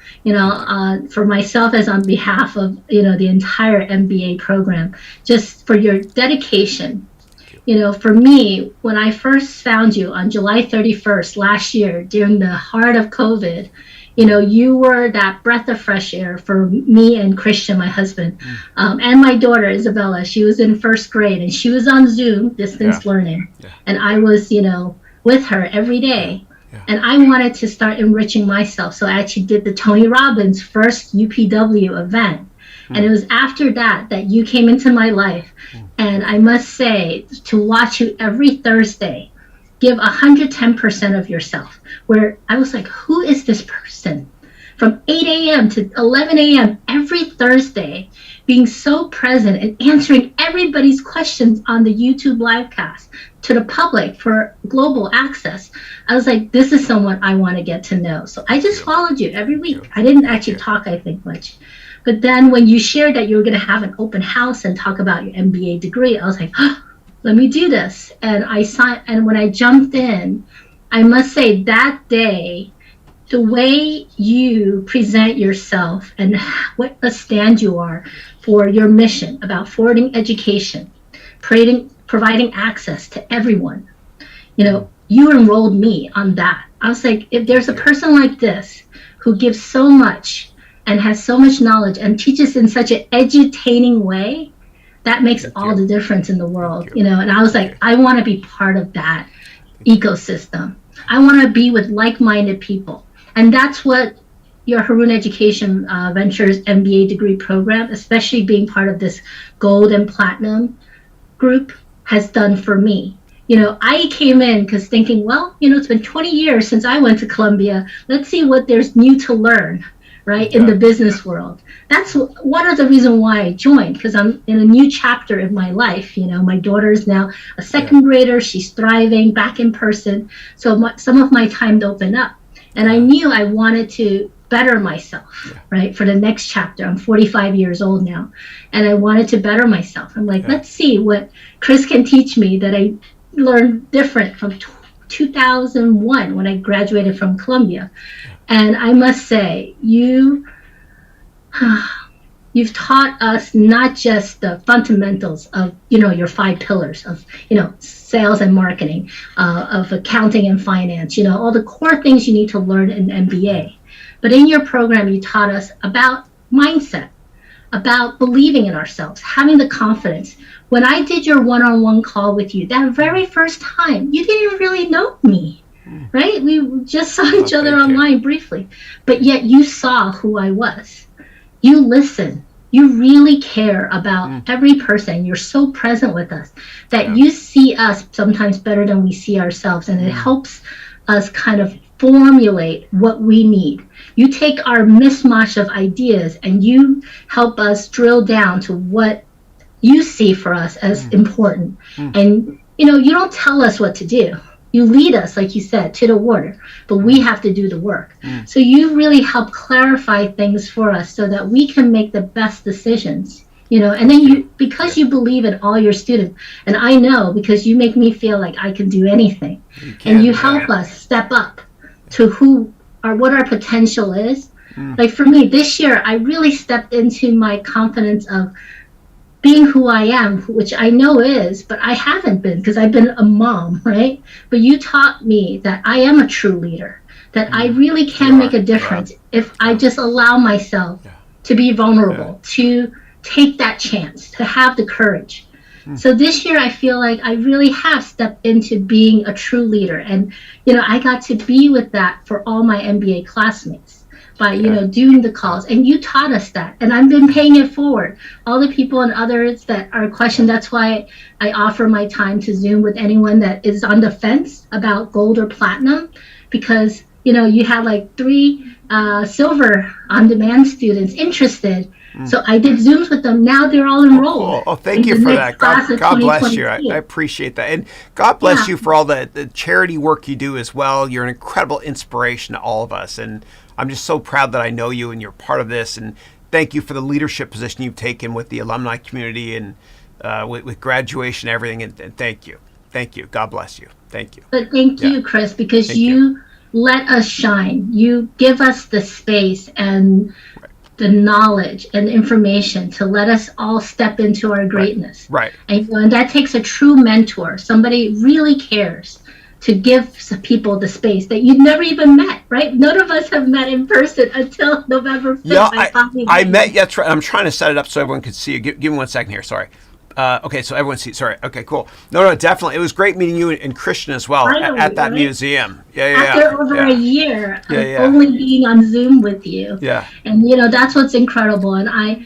[SPEAKER 10] for myself as on behalf of, the entire MBA program, just for your dedication. For me, when I first found you on July 31st last year during the heart of COVID, you were that breath of fresh air for me and Christian, my husband, and my daughter, Isabella. She was in first grade and she was on Zoom, distance learning. And I was, with her every day. And I wanted to start enriching myself. So I actually did the Tony Robbins first UPW event. And it was after that you came into my life. And I must say, to watch you every Thursday, give 110% of yourself, where I was like, who is this person? From 8 a.m. to 11 a.m. every Thursday, being so present and answering everybody's questions on the YouTube livecast to the public for global access. I was like, this is someone I want to get to know. So I just followed you every week. I didn't actually talk, I think, much. But then when you shared that you were going to have an open house and talk about your MBA degree, I was like, oh, let me do this. And I signed, and when I jumped in, I must say that day, the way you present yourself and what a stand you are for your mission about forwarding education, providing access to everyone. You know, you enrolled me on that. I was like, if there's a person like this who gives so much and has so much knowledge and teaches in such an edutaining way, that makes all the difference in the world, you know. And I was like, I want to be part of that ecosystem. I want to be with like-minded people. And that's what your Haroun Education Ventures MBA degree program, especially being part of this gold and platinum group, has done for me. You know, I came in because thinking, well, you know, it's been 20 years since I went to Columbia. Let's see what there's new to learn, right, in the business world. That's one of the reasons why I joined, because I'm in a new chapter in my life. You know, my daughter is now a second grader. She's thriving back in person. So some of my time to open up. And I knew I wanted to better myself, right, for the next chapter. I'm 45 years old now, and I wanted to better myself. I'm like, let's see what Chris can teach me that I learned different from 2001 when I graduated from Columbia. And I must say, you've taught us not just the fundamentals of, you know, your 5 pillars of, you know, sales and marketing, of accounting and finance, you know, all the core things you need to learn in MBA. But in your program, you taught us about mindset, about believing in ourselves, having the confidence. When I did your one-on-one call with you, that very first time, you didn't really know me, right? We just saw each other online briefly, but yet you saw who I was. You listen. You really care about every person. You're so present with us that you see us sometimes better than we see ourselves. And it helps us kind of formulate what we need. You take our mishmash of ideas and you help us drill down to what you see for us as important. And, you know, you don't tell us what to do. You lead us, like you said, to the water, but we have to do the work. So you really help clarify things for us so that we can make the best decisions, you know. And then you, because you believe in all your students, and I know because you make me feel like I can do anything, and you help us step up to what our potential is. Like for me, this year, I really stepped into my confidence of being who I am, which I know is, but I haven't been because I've been a mom, right? But you taught me that I am a true leader, that I really can make a difference if I just allow myself to be vulnerable, to take that chance, to have the courage. So this year, I feel like I really have stepped into being a true leader. And, you know, I got to be with that for all my MBA classmates by, you know, doing the calls. And you taught us that. And I've been paying it forward. All the people and others that are questioning, that's why I offer my time to Zoom with anyone that is on the fence about gold or platinum, because, you know, you had like 3 silver on-demand students interested. So I did Zooms with them. Now they're all enrolled.
[SPEAKER 1] Oh, thank you for that. God bless you. I appreciate that. And God bless you for all the charity work you do as well. You're an incredible inspiration to all of us. And I'm just so proud that I know you and you're part of this. And thank you for the leadership position you've taken with the alumni community and with graduation and everything. And thank you. Thank you. God bless you. Thank you.
[SPEAKER 10] But thank you, Chris, because you let us shine. You give us the space and the knowledge and information to let us all step into our greatness.
[SPEAKER 1] Right.
[SPEAKER 10] And that takes a true mentor. Somebody really cares to give people the space that you'd never even met, right? None of us have met in person until November 5th.
[SPEAKER 1] I met, that's right. I'm trying to set it up so everyone can see you. Give me 1 second here, sorry. Okay, so everyone sees. Sorry. Okay, cool. No, definitely. It was great meeting you and Christian as well at that museum.
[SPEAKER 10] After over a year of
[SPEAKER 1] yeah.
[SPEAKER 10] only being on Zoom with you.
[SPEAKER 1] Yeah.
[SPEAKER 10] And, that's what's incredible. And I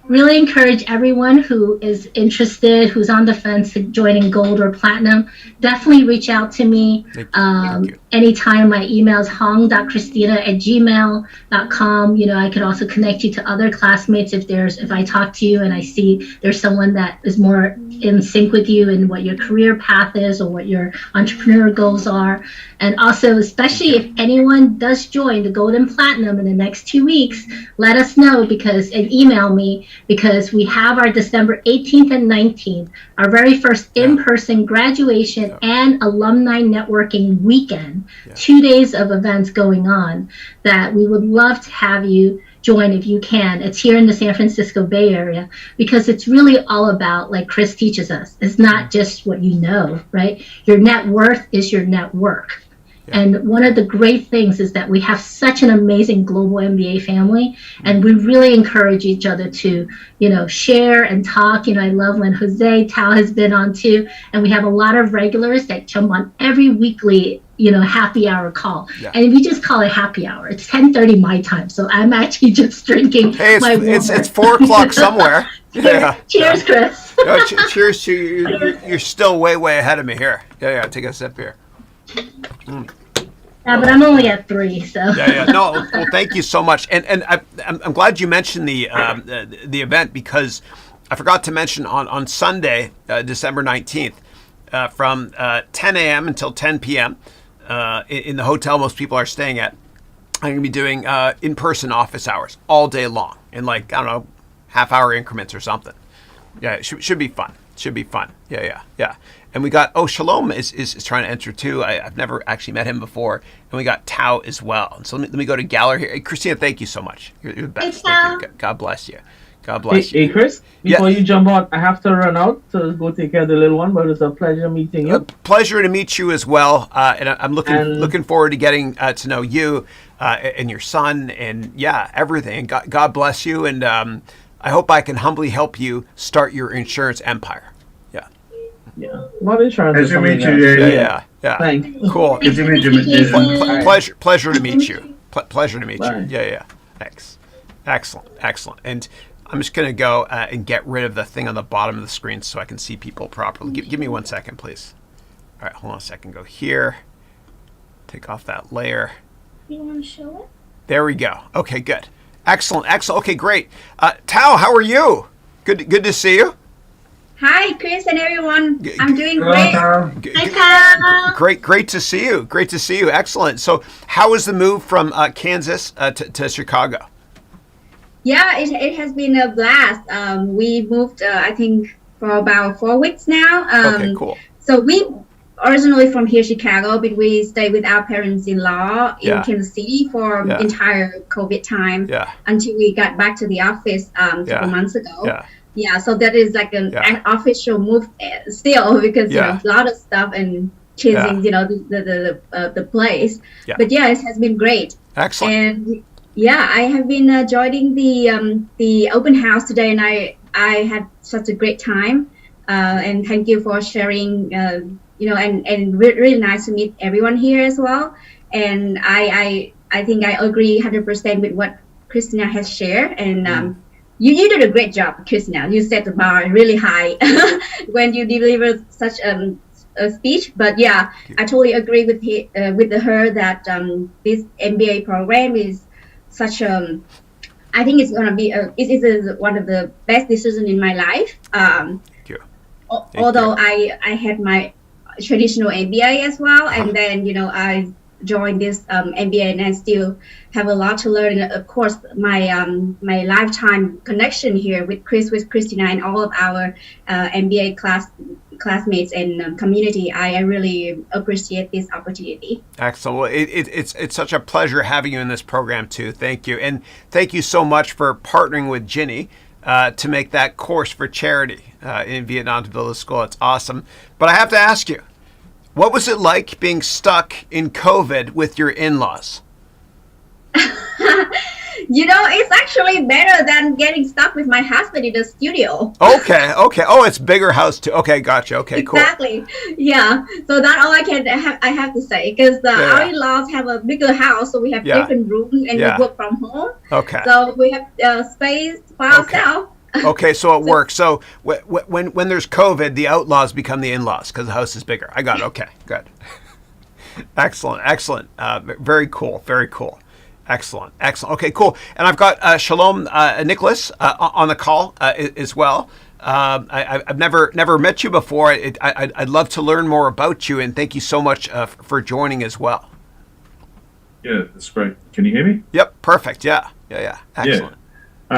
[SPEAKER 10] really encourage everyone who is interested, who's on the fence to joining gold or platinum, definitely reach out to me. Thank you. Anytime. My email is hong.christina@gmail.com. I could also connect you to other classmates if I talk to you and I see there's someone that is more in sync with you and what your career path is or what your entrepreneur goals are. And also, especially if anyone does join the gold and platinum in the next 2 weeks, let us know and email me, because we have our December 18th and 19th, our very first in-person graduation and alumni networking weekend. 2 days of events going on that we would love to have you join if you can. It's here in the San Francisco Bay Area, because it's really all about, like Chris teaches us, it's not just what you know, right? Your net worth is your network. And one of the great things is that we have such an amazing global MBA family, and we really encourage each other to, share and talk. I love when Tao has been on too, and we have a lot of regulars that jump on every weekly, happy hour call. Yeah. And we just call it happy hour. It's 10:30 my time, so I'm actually just drinking my water.
[SPEAKER 1] It's 4 o'clock somewhere.
[SPEAKER 10] Cheers, Chris.
[SPEAKER 1] No, cheers to you. You're still way ahead of me here. Yeah, take a sip here.
[SPEAKER 10] Yeah, but I'm only at 3, so.
[SPEAKER 1] Yeah. No, well, thank you so much, and I'm glad you mentioned the event, because I forgot to mention on Sunday, December 19th, from 10 a.m. until 10 p.m. In the hotel most people are staying at. I'm going to be doing in-person office hours all day long in half-hour increments or something. Yeah, it should be fun. Yeah. And we got Shalom is trying to enter too. I've never actually met him before, and we got Tao as well. So let me go to gallery here. Hey, Christina, thank you so much. You're the best. Thank you. God bless you.
[SPEAKER 6] Hey, Chris, before you jump out, I have to run out to go take care of the little one, but it's a pleasure meeting you.
[SPEAKER 1] Pleasure to meet you as well. And I'm looking forward to getting to know you and your son, and everything. God bless you, and I hope I can humbly help you start your insurance empire.
[SPEAKER 6] Yeah, not insurance.
[SPEAKER 9] Nice to meet you.
[SPEAKER 1] Yeah.
[SPEAKER 6] Thanks.
[SPEAKER 1] Cool.
[SPEAKER 9] Good to meet you.
[SPEAKER 1] Pleasure to meet you. Pleasure to meet
[SPEAKER 6] Bye.
[SPEAKER 1] you. Yeah. Thanks. Excellent. And I'm just gonna go and get rid of the thing on the bottom of the screen so I can see people properly. Give me 1 second, please. All right, hold on a second. Go here. Take off that layer.
[SPEAKER 10] You want to show it?
[SPEAKER 1] There we go. Okay, good. Excellent. Okay, great. Tao, how are you? Good to see you.
[SPEAKER 13] Hi, Chris and everyone. I'm doing great.
[SPEAKER 10] Hi, Tao.
[SPEAKER 1] Great to see you. Excellent. So, how was the move from Kansas to Chicago?
[SPEAKER 13] Yeah, it has been a blast. We moved, I think, for about 4 weeks now.
[SPEAKER 1] Okay, cool.
[SPEAKER 13] So we originally from here, Chicago, but we stayed with our parents-in-law in Kansas City for entire COVID time until we got back to the office a couple months ago. Yeah, so that is like an official move still, because a lot of stuff and changing, the place. Yeah. But it has been great.
[SPEAKER 1] Excellent.
[SPEAKER 13] And I have been joining the open house today, and I had such a great time. And thank you for sharing. And really nice to meet everyone here as well. And I think I agree 100% with what Christina has shared. And You did a great job, Christina. You set the bar really high when you delivered such a speech. But I totally agree with her that this MBA program is such I think it's gonna be it is one of the best decisions in my life. Thank you. Although I had my traditional MBA as well, and then I joined this MBA, and I still have a lot to learn. And of course, my lifetime connection here with Christina, and all of our MBA classmates and community. I really appreciate this opportunity.
[SPEAKER 1] Excellent. Well, it's such a pleasure having you in this program too. Thank you, and thank you so much for partnering with Ginny to make that course for charity in Vietnam to build a school. It's awesome. But I have to ask you, what was it like being stuck in COVID with your in-laws?
[SPEAKER 13] It's actually better than getting stuck with my husband in the studio.
[SPEAKER 1] Okay. Oh, it's bigger house too. Okay, gotcha. Okay, cool.
[SPEAKER 13] Exactly. Yeah. So that's all I have to say, because our in-laws have a bigger house, so we have different rooms and we work from home.
[SPEAKER 1] Okay.
[SPEAKER 13] So we have space for ourselves.
[SPEAKER 1] Okay, so it works. So when there's COVID, the outlaws become the in-laws because the house is bigger. I got it. Okay, good. Excellent. Very cool. Excellent. Okay, cool. And I've got Shalom Nicholas on the call as well. I've never met you before. I'd love to learn more about you, and thank you so much for joining as well.
[SPEAKER 14] Yeah, that's great. Can you hear me?
[SPEAKER 1] Yep, perfect. Yeah. Excellent.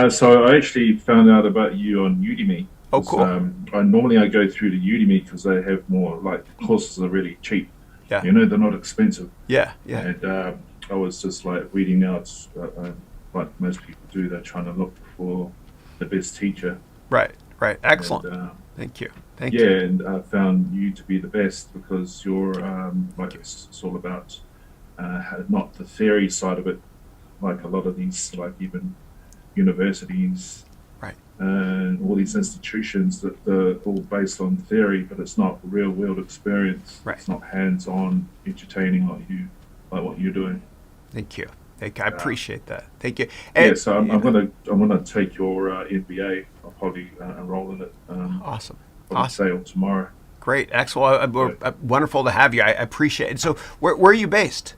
[SPEAKER 14] So I actually found out about you on Udemy.
[SPEAKER 1] Oh, cool.
[SPEAKER 14] I go through to Udemy because they have more, like, courses are really cheap.
[SPEAKER 1] Yeah.
[SPEAKER 14] They're not expensive.
[SPEAKER 1] Yeah.
[SPEAKER 14] And I was just like reading out, like most people do. They're trying to look for the best teacher.
[SPEAKER 1] Right. Excellent. And, Thank you.
[SPEAKER 14] And I found you to be the best because you're it's all about not the theory side of it, like a lot of these, like even universities,
[SPEAKER 1] right,
[SPEAKER 14] and all these institutions that are all based on theory, but it's not real world experience.
[SPEAKER 1] Right.
[SPEAKER 14] It's not hands-on, entertaining like what you're doing.
[SPEAKER 1] Thank you. I appreciate that. Thank you.
[SPEAKER 14] And, so I'm gonna take your MBA. I'll probably enroll in it.
[SPEAKER 1] Awesome.
[SPEAKER 14] Today or tomorrow.
[SPEAKER 1] Great. Excellent. Wonderful to have you. I appreciate it. So where are you based?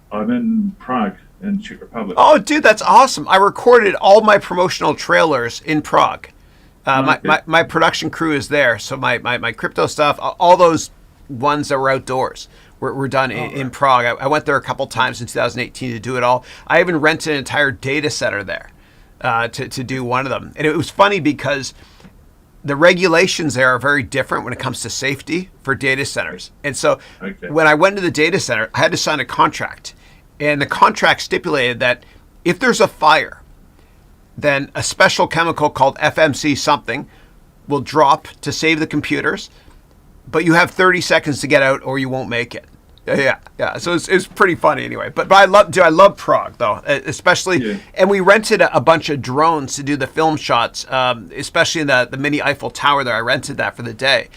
[SPEAKER 14] I'm in Prague, in Czech Republic.
[SPEAKER 1] Oh, dude, that's awesome. I recorded all my promotional trailers in Prague. My production crew is there. So my crypto stuff, all those ones that were outdoors were done in Prague. I went there a couple times in 2018 to do it all. I even rented an entire data center there to do one of them. And it was funny because the regulations there are very different when it comes to safety for data centers. And so when I went to the data center, I had to sign a contract. And the contract stipulated that if there's a fire, then a special chemical called FMC something will drop to save the computers, but you have 30 seconds to get out or you won't make it. Yeah. So it's pretty funny anyway. But I love Prague though, especially. Yeah. And we rented a bunch of drones to do the film shots, especially in the mini Eiffel Tower there. I rented that for the day.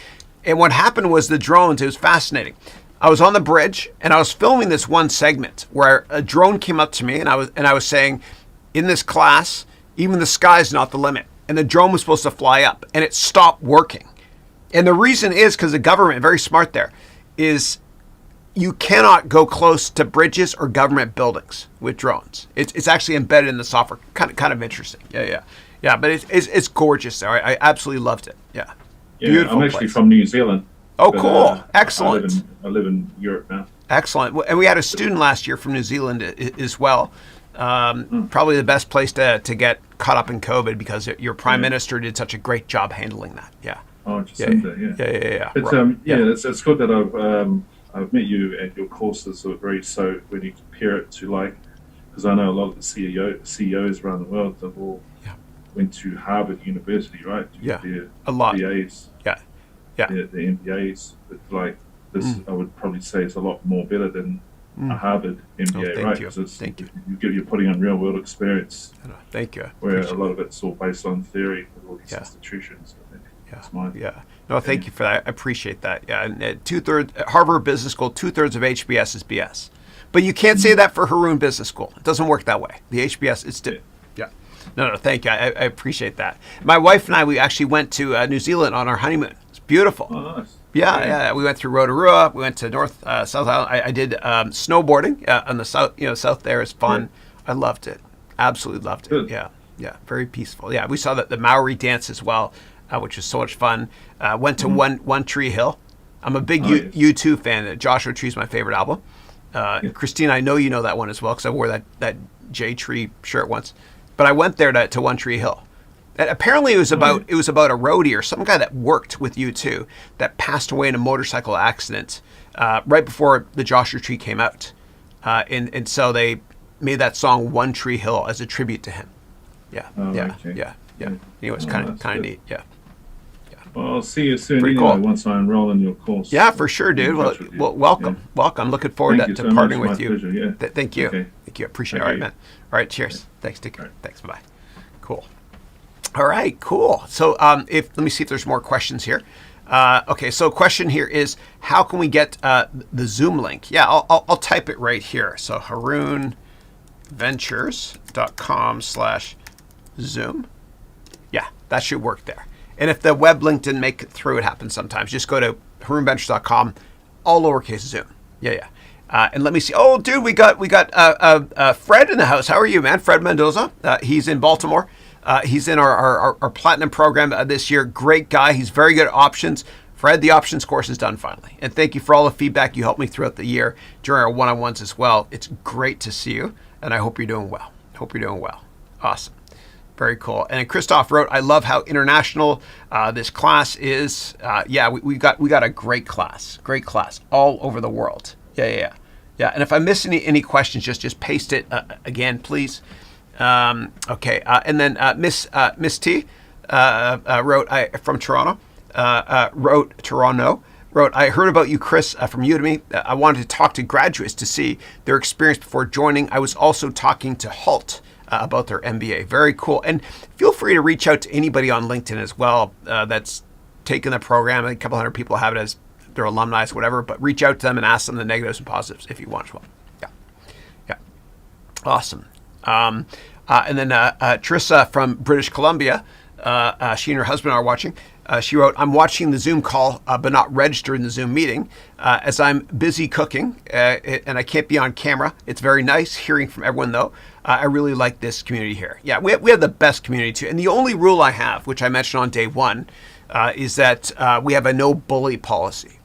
[SPEAKER 1] And what happened was the drones, it was fascinating. I was on the bridge and I was filming this one segment where a drone came up to me and I was saying, in this class, even the sky's not the limit. And the drone was supposed to fly up and it stopped working. And the reason is because the government, very smart there, is you cannot go close to bridges or government buildings with drones. It's actually embedded in the software. Kind of interesting. Yeah. But it's gorgeous there. I absolutely loved it. Yeah.
[SPEAKER 14] Beautiful. I'm actually from New Zealand.
[SPEAKER 1] Oh, cool. Excellent.
[SPEAKER 14] I live in Europe now.
[SPEAKER 1] Excellent. And we had a student last year from New Zealand as well. Probably the best place to get caught up in COVID because your prime minister did such a great job handling that. Yeah.
[SPEAKER 14] Oh, just yeah. It's good that I've met you at your courses are very so when you compare it to because I know a lot of the CEOs around the world that all went to Harvard University, right?
[SPEAKER 1] A lot.
[SPEAKER 14] MBAs.
[SPEAKER 1] Yeah.
[SPEAKER 14] The MBAs, but this, I would probably say is a lot more better than a Harvard MBA, right?
[SPEAKER 1] Thank you.
[SPEAKER 14] You're putting on real world experience.
[SPEAKER 1] Thank you.
[SPEAKER 14] Where a lot of it's all based on theory with all these institutions. That's mine.
[SPEAKER 1] Yeah. No, thank you for that. I appreciate that. Yeah. And 2/3 Harvard Business School, 2/3 of HBS is BS. But you can't say that for Haroun Business School. It doesn't work that way. The HBS is still. Yeah. No, thank you. I appreciate that. My wife and I, we actually went to New Zealand on our honeymoon. It's beautiful.
[SPEAKER 14] Oh, nice.
[SPEAKER 1] Yeah. We went through Rotorua. We went to South Island. I did snowboarding on the south. South there is fun. I loved it. Absolutely loved it. Good. Yeah. Very peaceful. Yeah. We saw the Maori dance as well, which was so much fun. Went to One Tree Hill. I'm a big U2 fan. Joshua Tree's my favorite album. Christine, I know you know that one as well because I wore that J Tree shirt once. But I went there to One Tree Hill. And apparently it was about a roadie or some guy that worked with U2 that passed away in a motorcycle accident right before the Joshua Tree came out. And so they made that song One Tree Hill as a tribute to him. Yeah. Anyway, it's kind of neat. Yeah.
[SPEAKER 14] Well, I'll see you soon once I enroll in your course.
[SPEAKER 1] Yeah, for sure, dude. Well, welcome. Looking forward to partnering with you.
[SPEAKER 14] Pleasure,
[SPEAKER 1] Thank you.
[SPEAKER 14] Okay.
[SPEAKER 1] Thank you. Appreciate it. All right, man. All right. Cheers. Thanks. Take care. Thanks. Bye-bye. Cool. All right. Cool. So let me see if there's more questions here. Okay. So question here is, how can we get the Zoom link? Yeah, I'll type it right here. So harounventures.com/Zoom. Yeah, that should work there. And if the web link didn't make it through, it happens sometimes. Just go to harounventures.com, all lowercase Zoom. Yeah. And let me see. Oh, dude, we got Fred in the house. How are you, man? Fred Mendoza. He's in Baltimore. He's in our Platinum program this year. Great guy. He's very good at options. Fred, the options course is done finally. And thank you for all the feedback you helped me throughout the year during our one-on-ones as well. It's great to see you, and I hope you're doing well. Awesome. Very cool. And Christoph wrote, I love how international this class is. We got a great class all over the world. Yeah. And if I miss any questions, just paste it again, please. Okay. And then Miss T wrote from Toronto. Wrote, I heard about you, Chris, from Udemy. I wanted to talk to graduates to see their experience before joining. I was also talking to HALT about their MBA. Very cool. And feel free to reach out to anybody on LinkedIn as well that's taken the program. A couple hundred people have it as their alumni, whatever, but reach out to them and ask them the negatives and positives if you want as well. Yeah. Awesome. And then Trissa from British Columbia, she and her husband are watching. She wrote, I'm watching the Zoom call, but not registered in the Zoom meeting as I'm busy cooking and I can't be on camera. It's very nice hearing from everyone, though. I really like this community here. Yeah, we have the best community, too. And the only rule I have, which I mentioned on day one, is that we have a no bully policy.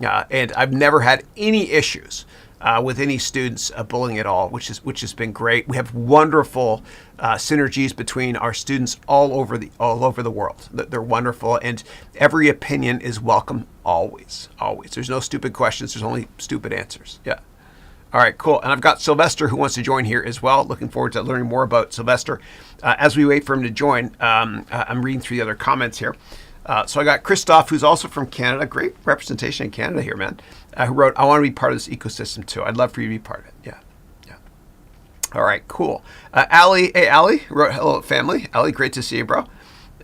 [SPEAKER 1] And I've never had any issues with any students bullying at all, which has been great. We have wonderful synergies between our students all over the world. They're wonderful, and every opinion is welcome always. There's no stupid questions. There's only stupid answers. Yeah. All right, cool. And I've got Sylvester who wants to join here as well. Looking forward to learning more about Sylvester. As we wait for him to join, I'm reading through the other comments here. So I got Christoph, who's also from Canada. Great representation in Canada here, man. Who wrote, I want to be part of this ecosystem too. I'd love for you to be part of it. Yeah. All right, cool. Ali, hey, Ali, who wrote, hello, family. Ali, great to see you, bro.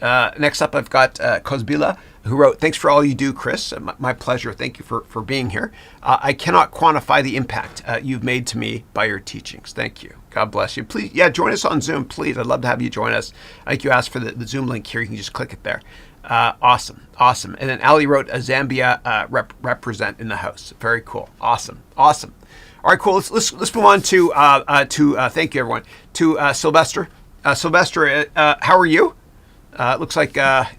[SPEAKER 1] Next up, I've got Kozbila, who wrote, thanks for all you do, Chris. My pleasure. Thank you for being here. I cannot quantify the impact you've made to me by your teachings. Thank you. God bless you. Please, join us on Zoom, please. I'd love to have you join us. I think you asked for the Zoom link here. You can just click it there. Awesome. And then Ali wrote, a Zambia represent in the house. Very cool. Awesome. All right, cool. Let's move on to thank you, everyone, to Sylvester. Sylvester, how are you? It looks like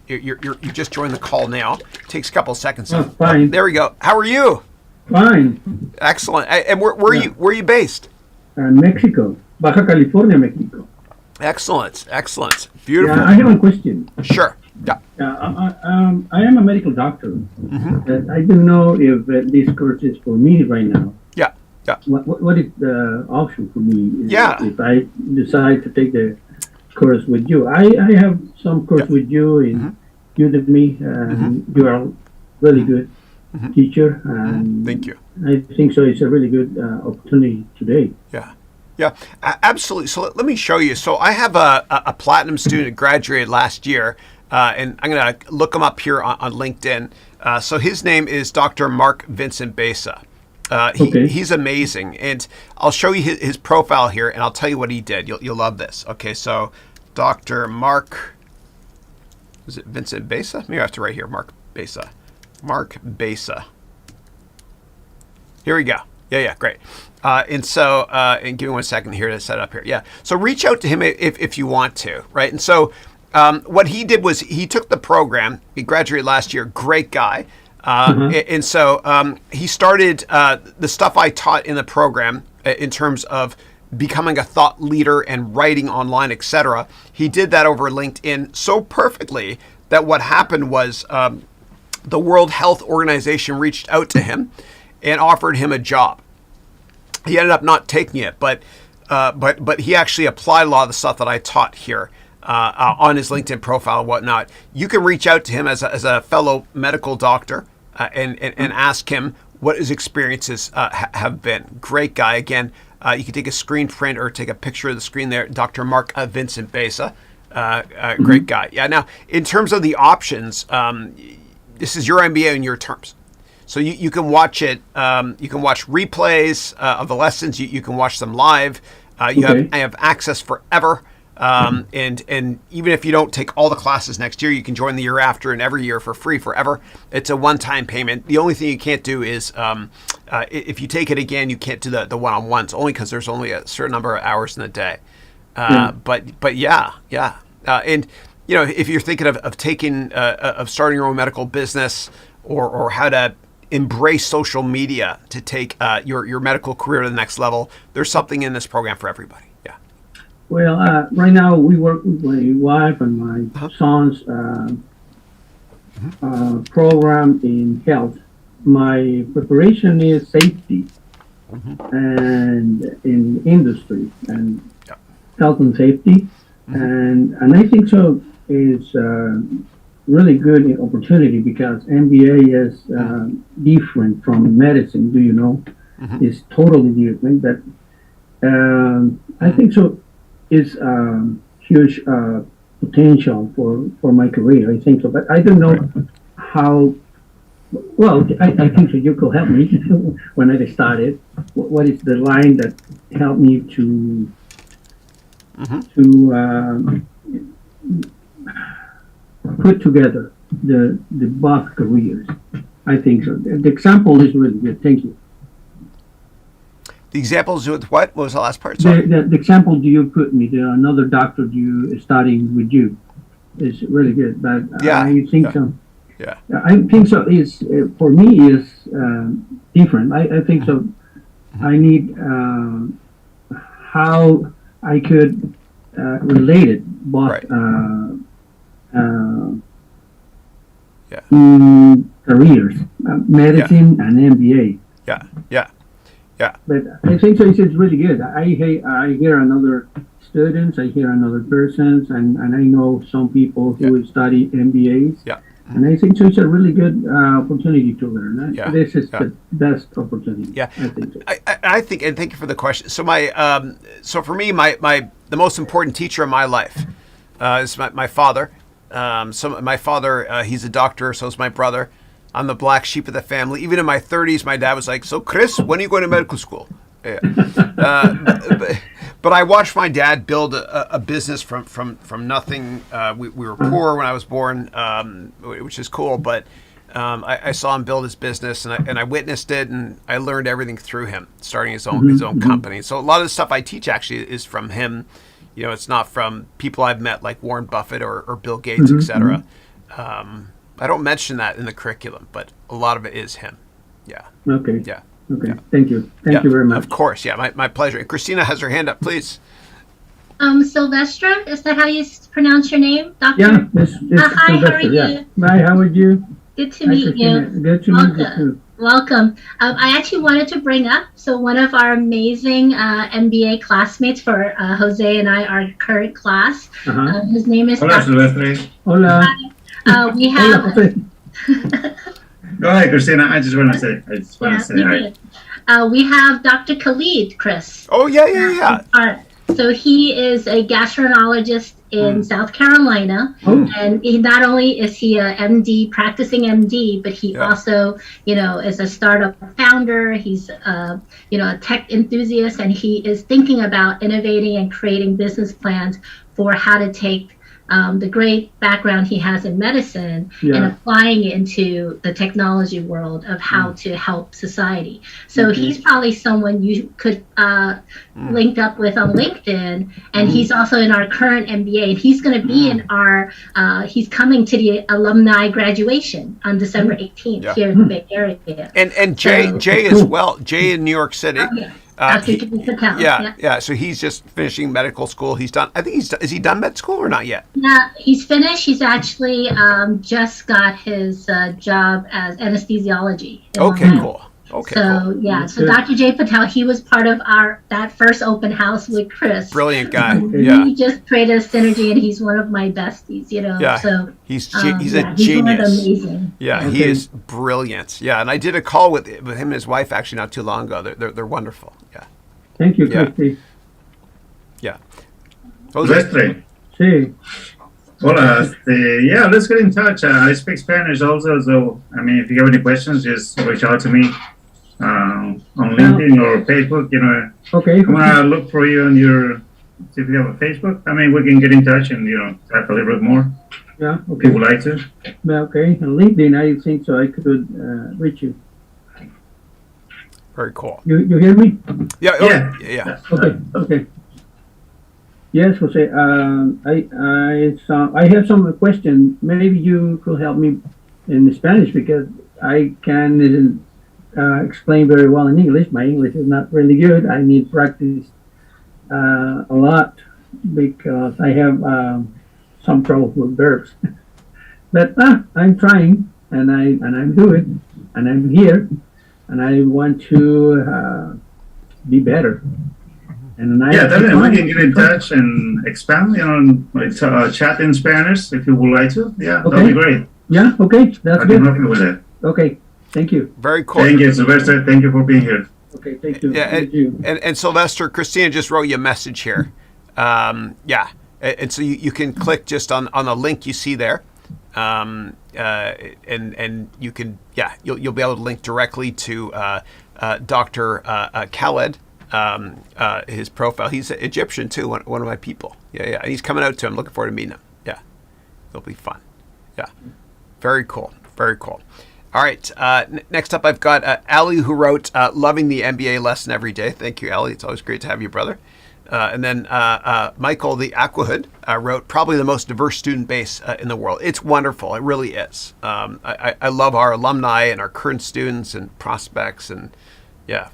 [SPEAKER 1] you just joined the call now. It takes a couple of seconds.
[SPEAKER 15] Oh, fine.
[SPEAKER 1] There we go. How are you?
[SPEAKER 15] Fine.
[SPEAKER 1] Excellent. And where are you based?
[SPEAKER 15] Mexico, Baja California, Mexico.
[SPEAKER 1] Excellent. Beautiful.
[SPEAKER 15] Yeah, I have a question.
[SPEAKER 1] Sure. Yeah.
[SPEAKER 15] I am a medical doctor. Mm-hmm. I don't know if this course is for me right now.
[SPEAKER 1] Yeah.
[SPEAKER 15] What is the option for me?
[SPEAKER 1] If
[SPEAKER 15] I decide to take the course with you, I have some course with you in Udemy. You are really good teacher.
[SPEAKER 1] Thank you.
[SPEAKER 15] I think so. It's a really good opportunity today.
[SPEAKER 1] Yeah, absolutely. So let me show you. So I have a platinum student who graduated last year, and I'm going to look him up here on LinkedIn. So his name is Dr. Mark Vincent Besa. He's amazing, and I'll show you his profile here, and I'll tell you what he did. You'll love this. Okay, so Dr. Mark, is it Vincent Besa? Maybe I have to write here, Mark Besa. Here we go. Yeah, great. And give me 1 second here to set up here. Yeah, so reach out to him if you want to, right? And so what he did was he took the program. He graduated last year. Great guy. And so he started the stuff I taught in the program in terms of becoming a thought leader and writing online, etc. He did that over LinkedIn so perfectly that what happened was the World Health Organization reached out to him and offered him a job. He ended up not taking it, but he actually applied a lot of the stuff that I taught here on his LinkedIn profile and whatnot. You can reach out to him as a fellow medical doctor and ask him what his experiences have been. Great guy. Again, You can take a screen print or take a picture of the screen there. Dr. Mark Vincent Besa, great guy. Yeah. Now, in terms of the options, this is your MBA on your terms. So you can watch it. You can watch replays of the lessons. You can watch them live. I have access forever. And even if you don't take all the classes next year, you can join the year after and every year for free forever. It's a one-time payment. The only thing you can't do is if you take it again, you can't do the one-on-ones, only because there's only a certain number of hours in the day. But yeah. And if you're thinking of taking of starting your own medical business or how to embrace social media to take your medical career to the next level, there's something in this program for everybody.
[SPEAKER 15] Well, right now we work with my wife and my son's program in health. My preparation is safety and in industry and health and safety, and I think so is really good opportunity because MBA is different from medicine. Do you know? It's totally different. That I think so. Is huge potential for my career. I think so, but I don't know how. Well, I think so. You could help me when I started. What is the line that helped me to put together the both careers? I think so. The example is really good. Thank you.
[SPEAKER 1] The examples with what? What was the last part? Sorry.
[SPEAKER 15] The example do you put me? Another doctor you studying with you is really good, but I think so.
[SPEAKER 1] Yeah.
[SPEAKER 15] I think so. Is for me is different. I think so. I need how I could relate it both careers, medicine and MBA.
[SPEAKER 1] Yeah.
[SPEAKER 15] But I think so. It's really good. I hear another students. I hear another persons, and I know some people who study MBAs.
[SPEAKER 1] Yeah.
[SPEAKER 15] And I think so. It's a really good opportunity to learn. This is the best opportunity.
[SPEAKER 1] Yeah.
[SPEAKER 15] I think so.
[SPEAKER 1] I think, and thank you for the question. So so for me, the most important teacher in my life is my father. So my father, he's a doctor. So is my brother. I'm the black sheep of the family. Even in my 30s, my dad was like, "So, Chris, when are you going to medical school?" Yeah. But I watched my dad build a business from nothing. We were poor when I was born, which is cool. But I saw him build his business, and I witnessed it, and I learned everything through him, starting his own company. So a lot of the stuff I teach actually is from him. It's not from people I've met like Warren Buffett or Bill Gates, etc. I don't mention that in the curriculum, but a lot of it is him. Yeah.
[SPEAKER 15] Okay.
[SPEAKER 1] Yeah.
[SPEAKER 15] Okay. Thank you. Thank you very much.
[SPEAKER 1] Of course. Yeah. My pleasure. And Christina has her hand up, please.
[SPEAKER 10] Sylvestra, is that how you pronounce your name, Doctor?
[SPEAKER 15] Yeah. This
[SPEAKER 10] hi,
[SPEAKER 15] Sylvester,
[SPEAKER 10] how are you?
[SPEAKER 15] yeah. Hi, how are you?
[SPEAKER 10] Good to meet you.
[SPEAKER 15] Good to meet you too.
[SPEAKER 10] Welcome. I actually wanted to bring up, one of our amazing MBA classmates for Jose and I, our current class. His name is
[SPEAKER 9] Hola, Sylvester.
[SPEAKER 15] Hola.
[SPEAKER 10] We have.
[SPEAKER 9] Go ahead, Christina. I just want to say hi.
[SPEAKER 10] We have Dr. Khalid, Chris.
[SPEAKER 1] Oh yeah.
[SPEAKER 10] So he is a gastroenterologist in South Carolina, and not only is he a MD, practicing MD, but he also, is a startup founder. He's, a tech enthusiast, and he is thinking about innovating and creating business plans for how to take the great background he has in medicine and applying it into the technology world of how to help society. So he's probably someone you could link up with on LinkedIn, and he's also in our current MBA, and he's going to be in our, he's coming to the alumni graduation on December 18th here in the Bay Area.
[SPEAKER 1] And Jay as well, Jay in New York City. So he's just finishing medical school. He's done. I think is he done med school or not yet?
[SPEAKER 10] Yeah, he's finished. He's actually just got his job as anesthesiology.
[SPEAKER 1] Okay, cool. Okay.
[SPEAKER 10] So cool. So Dr. Jay Patel, he was part of that first open house with Chris.
[SPEAKER 1] Brilliant guy.
[SPEAKER 10] He just created a synergy, and he's one of my besties.
[SPEAKER 1] Yeah.
[SPEAKER 10] So
[SPEAKER 1] he's a genius.
[SPEAKER 10] He's amazing.
[SPEAKER 1] Yeah, he is brilliant. Yeah, and I did a call with him and his wife actually not too long ago. They're wonderful. Yeah.
[SPEAKER 15] Thank you, Christy.
[SPEAKER 1] Yeah.
[SPEAKER 9] Silvestre.
[SPEAKER 15] Sí.
[SPEAKER 9] Hola, yeah, let's get in touch. I speak Spanish also, so I mean, if you have any questions, just reach out to me on LinkedIn or Facebook. You know,
[SPEAKER 15] okay.
[SPEAKER 9] I'm gonna look for you on your. If you have a Facebook, I mean, we can get in touch and talk a little bit more.
[SPEAKER 15] Yeah.
[SPEAKER 9] Okay. If you would like to.
[SPEAKER 15] Yeah. Okay. On LinkedIn, I think so. I could reach you.
[SPEAKER 1] Very cool.
[SPEAKER 15] You hear me?
[SPEAKER 1] Yeah.
[SPEAKER 15] Okay. Okay. Yes, Jose. I have some questions. Maybe you could help me in Spanish because I can explain very well in English. My English is not really good. I need practice a lot because I have some trouble with verbs. But I'm trying, and I'm doing, and I'm here, and I want to be better. And
[SPEAKER 9] definitely we can get in touch and expand, chat in Spanish if you would like to. Yeah,
[SPEAKER 15] okay.
[SPEAKER 9] That'll be great.
[SPEAKER 15] Yeah, okay, that's
[SPEAKER 9] I
[SPEAKER 15] good.
[SPEAKER 9] can help you with that.
[SPEAKER 15] Okay, thank you.
[SPEAKER 1] Very cool.
[SPEAKER 9] Thank you, Sylvester. Thank you for being here.
[SPEAKER 15] Okay, thank you.
[SPEAKER 1] Yeah,
[SPEAKER 15] thank you.
[SPEAKER 1] And Sylvester, Christina just wrote you a message here. And so you can click just on the link you see there. And you can, you'll be able to link directly to Dr. Khaled. His profile. He's Egyptian too. One of my people. Yeah. And he's coming out too. I'm looking forward to meeting him. Yeah, it'll be fun. Yeah, very cool. Very cool. All right. Next up, I've got Ali, who wrote "Loving the MBA lesson every day." Thank you, Ali. It's always great to have you, brother. And then Michael, the Aquahood, wrote "Probably the most diverse student base in the world." It's wonderful. It really is. I love our alumni and our current students and prospects, and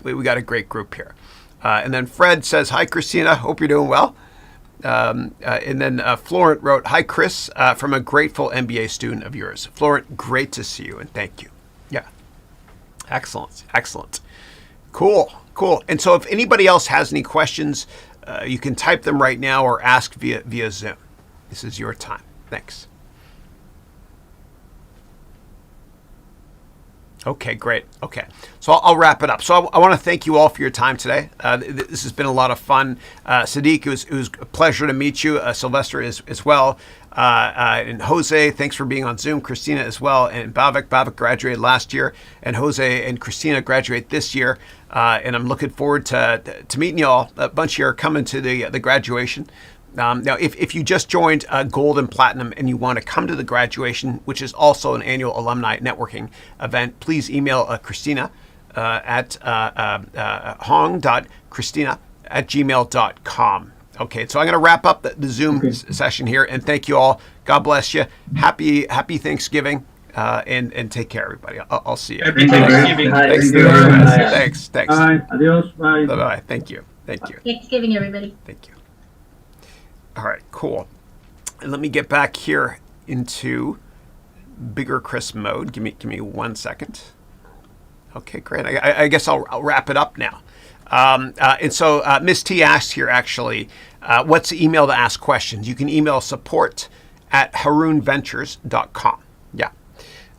[SPEAKER 1] we got a great group here. And then Fred says, "Hi, Christina. Hope you're doing well." And then Florent wrote, "Hi, Chris, from a grateful MBA student of yours." Florent, great to see you, and thank you. Yeah. Excellent. Cool. And so if anybody else has any questions, you can type them right now or ask via Zoom. This is your time. Thanks. Okay, great. Okay, so I'll wrap it up. So I want to thank you all for your time today. This has been a lot of fun. Sadiq, it was a pleasure to meet you. Sylvester as well. And Jose, thanks for being on Zoom. Christina as well. And Bavik graduated last year. And Jose and Christina graduate this year. And I'm looking forward to meeting you all. A bunch of you are coming to the graduation. Now, if you just joined Gold and Platinum and you want to come to the graduation, which is also an annual alumni networking event, please email Christina at hong.christina@gmail.com. Okay, so I'm going to wrap up the Zoom session here, and thank you all. God bless you. Happy Thanksgiving, and take care, everybody. I'll see you.
[SPEAKER 8] Happy Thanksgiving.
[SPEAKER 1] Thanks.
[SPEAKER 15] Bye. Adios. Bye.
[SPEAKER 1] Bye. Thank you.
[SPEAKER 10] Thanksgiving, everybody.
[SPEAKER 1] Thank you. All right, cool. And let me get back here into bigger Chris mode. Give me 1 second. Okay, great. I guess I'll wrap it up now. And so Miss T asked here, actually, what's the email to ask questions? You can email support@harounventures.com. Yeah.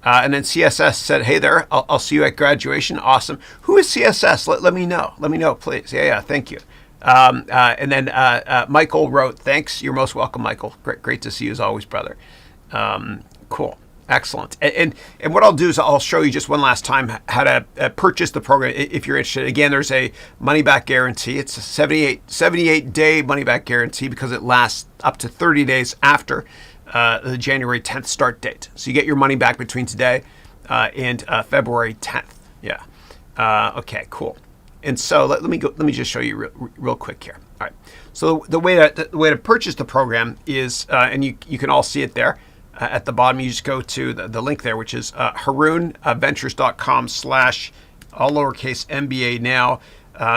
[SPEAKER 1] And then CSS said, "Hey there, I'll see you at graduation." Awesome. Who is CSS? Let me know. Let me know, please. Yeah. Thank you. And then Michael wrote, "Thanks. You're most welcome, Michael. Great to see you as always, brother." Cool. Excellent. And what I'll do is I'll show you just one last time how to purchase the program if you're interested. Again, there's a money back guarantee. It's a 78-day money back guarantee because it lasts up to 30 days after the January 10th start date. So you get your money back between today and February 10th. Yeah. Okay, cool. And so let me just show you real quick here. All right. So the way to purchase the program is, and you can all see it there at the bottom. You just go to the link there, which is harounventures.com/all lowercase MBA now.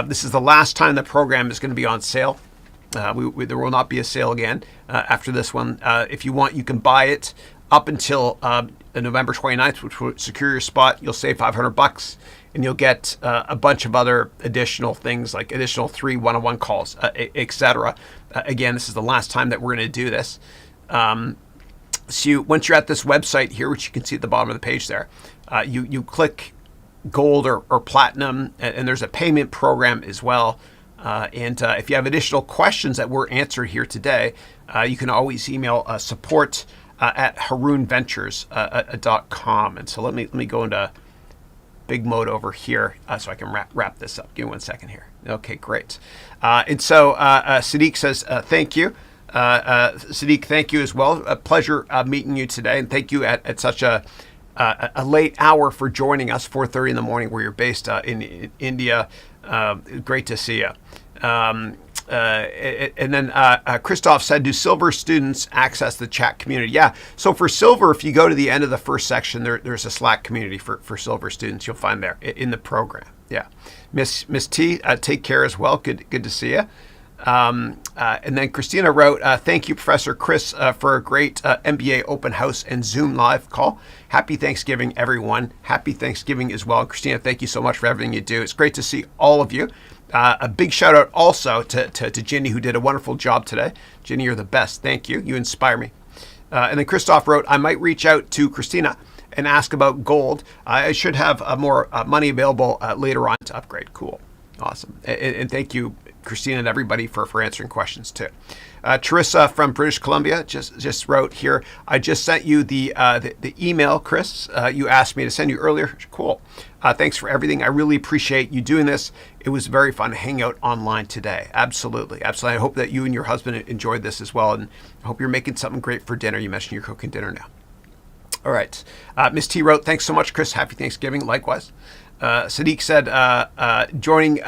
[SPEAKER 1] This is the last time the program is going to be on sale. There will not be a sale again after this one. If you want, you can buy it up until November 29th, which will secure your spot. You'll save $500. And you'll get a bunch of other additional things like additional 3 one-on-one calls, etc. Again, this is the last time that we're going to do this. So once you're at this website here, which you can see at the bottom of the page there, you click gold or platinum, and there's a payment program as well. And if you have additional questions that were answered here today, you can always email support at harounventures.com. And so let me go into big mode over here so I can wrap this up. Give me 1 second here. Okay, great. And so Sadiq says, thank you. Sadiq, thank you as well. A pleasure meeting you today. And thank you at such a late hour for joining us, 4:30 in the morning, where you're based in India. Great to see you. And then Christoph said, do Silver students access the chat community? Yeah. So for Silver, if you go to the end of the first section, there's a Slack community for Silver students. You'll find there in the program. Yeah. Miss T, take care as well. Good to see you. And then Christina wrote, thank you, Professor Chris, for a great MBA open house and Zoom live call. Happy Thanksgiving, everyone. Happy Thanksgiving as well. Christina, thank you so much for everything you do. It's great to see all of you. A big shout out also to Ginny, who did a wonderful job today. Ginny, you're the best. Thank you. You inspire me. And then Christoph wrote, I might reach out to Christina and ask about gold. I should have more money available later on to upgrade. Cool. Awesome. And thank you, Christina, and everybody for answering questions too. Teresa from British Columbia just wrote here, I just sent you the email, Chris. You asked me to send you earlier. Cool. Thanks for everything. I really appreciate you doing this. It was very fun to hang out online today. Absolutely. Absolutely. I hope that you and your husband enjoyed this as well. And I hope you're making something great for dinner. You mentioned you're cooking dinner now. All right. Miss T wrote, thanks so much, Chris. Happy Thanksgiving. Likewise. Sadiq said, joining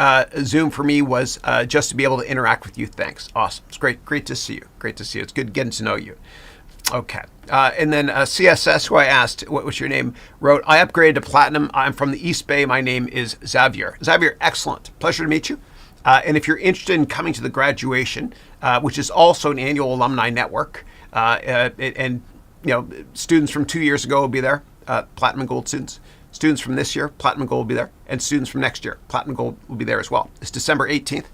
[SPEAKER 1] Zoom for me was just to be able to interact with you. Thanks. Awesome. It's great to see you. Great to see you. It's good getting to know you. Okay. And then CSS, who I asked, what was your name, wrote, I upgraded to Platinum. I'm from the East Bay. My name is Xavier. Xavier, excellent. Pleasure to meet you. And if you're interested in coming to the graduation, which is also an annual alumni network, and you know, students from 2 years ago will be there, Platinum and Gold students. Students from this year, Platinum and Gold will be there. And students from next year, Platinum and Gold will be there as well. It's December 18th.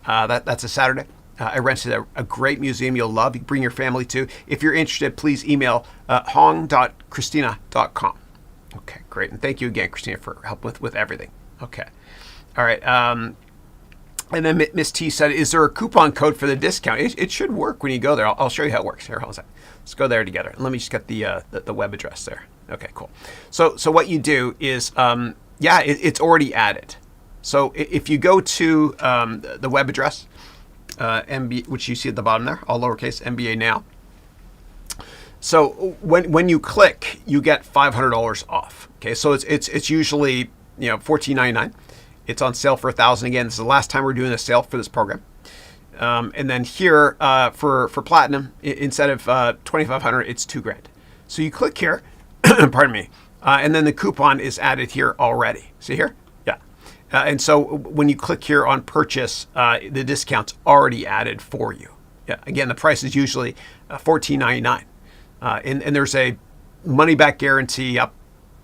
[SPEAKER 1] That's a Saturday. I rented a great museum you'll love. You can bring your family to. If you're interested, please email hong.christina.com. Okay, great. And thank you again, Christina, for helping with everything. Okay. All right. And then Miss T said, is there a coupon code for the discount? It should work when you go there. I'll show you how it works. Here, hold on a second. Let's go there together. Let me just get the web address there. Okay, cool. So what you do is, it's already added. So if you go to the web address, MBA, which you see at the bottom there, all lowercase, MBA now. So when you click, you get $500 off. Okay, so it's usually $14.99. It's on sale for $1,000 again. This is the last time we're doing a sale for this program. And then here for Platinum, instead of $2,500, it's $2,000. So you click here, pardon me, and then the coupon is added here already. See here? Yeah. And so when you click here on purchase, the discount's already added for you. Yeah. Again, the price is usually $14.99, and there's a money back guarantee up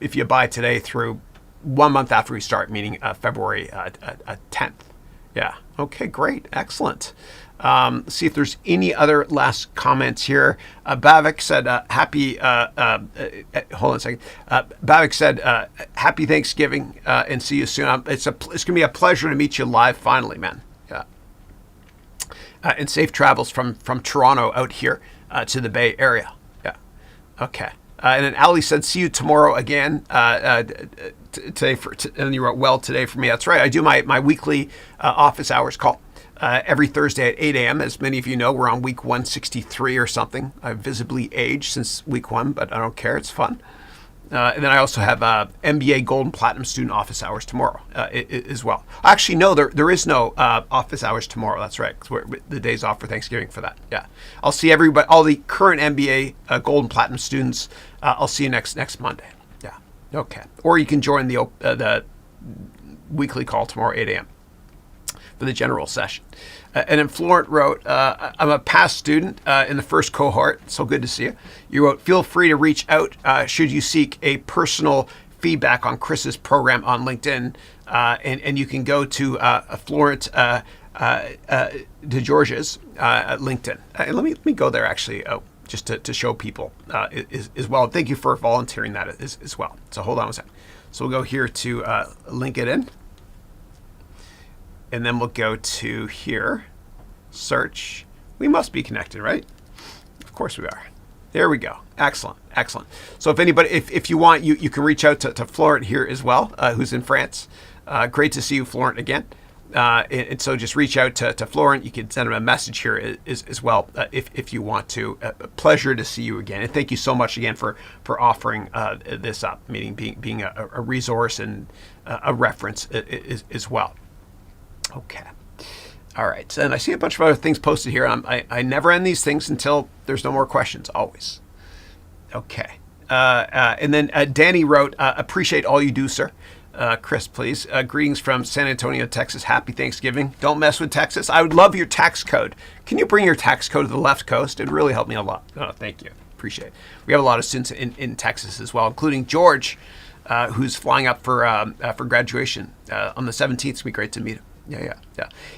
[SPEAKER 1] if you buy today through 1 month after we start, meaning February 10th. Yeah. Okay, great. Excellent. Let's see if there's any other last comments here. Bavik said, hold on a second. Bavik said, happy Thanksgiving and see you soon. It's going to be a pleasure to meet you live finally, man. Yeah. And safe travels from Toronto out here to the Bay Area. Yeah. Okay. And then Ali said, see you tomorrow again. Today and you wrote, well, today for me. That's right. I do my weekly office hours call every Thursday at 8 a.m. As many of you know, we're on week 163 or something. I've visibly aged since week 1, but I don't care. It's fun. And then I also have MBA Gold and Platinum student office hours tomorrow as well. Actually, no, there is no office hours tomorrow. That's right. The day's off for Thanksgiving for that. Yeah. I'll see everybody, all the current MBA Gold and Platinum students. I'll see you next Monday. Yeah. Okay. Or you can join the weekly call tomorrow, 8 a.m. for the general session. And then Florent wrote, I'm a past student in the first cohort. So good to see you. You wrote, feel free to reach out should you seek a personal feedback on Chris's program on LinkedIn. And you can go to Florent DeGeorge's LinkedIn. And let me go there actually, just to show people as well. Thank you for volunteering that as well. So hold on a second. So we'll go here to LinkedIn. And then we'll go to here, search. We must be connected, right? Of course we are. There we go. Excellent, excellent. So if anybody, if you want, you can reach out to Florent here as well, who's in France. Great to see you, Florent, again. And so just reach out to Florent. You can send him a message here as well if you want to. A pleasure to see you again. And thank you so much again for offering this up, meaning being a resource and a reference as well. Okay. All right. And I see a bunch of other things posted here. I never end these things until there's no more questions, always. Okay. And then Danny wrote, appreciate all you do, sir. Chris, please. Greetings from San Antonio, Texas. Happy Thanksgiving. Don't mess with Texas. I would love your tax code. Can you bring your tax code to the left coast? It'd really help me a lot. Oh, thank you. Appreciate it. We have a lot of students in Texas as well, including George, who's flying up for graduation on the 17th. It's going to be great to meet him. Yeah.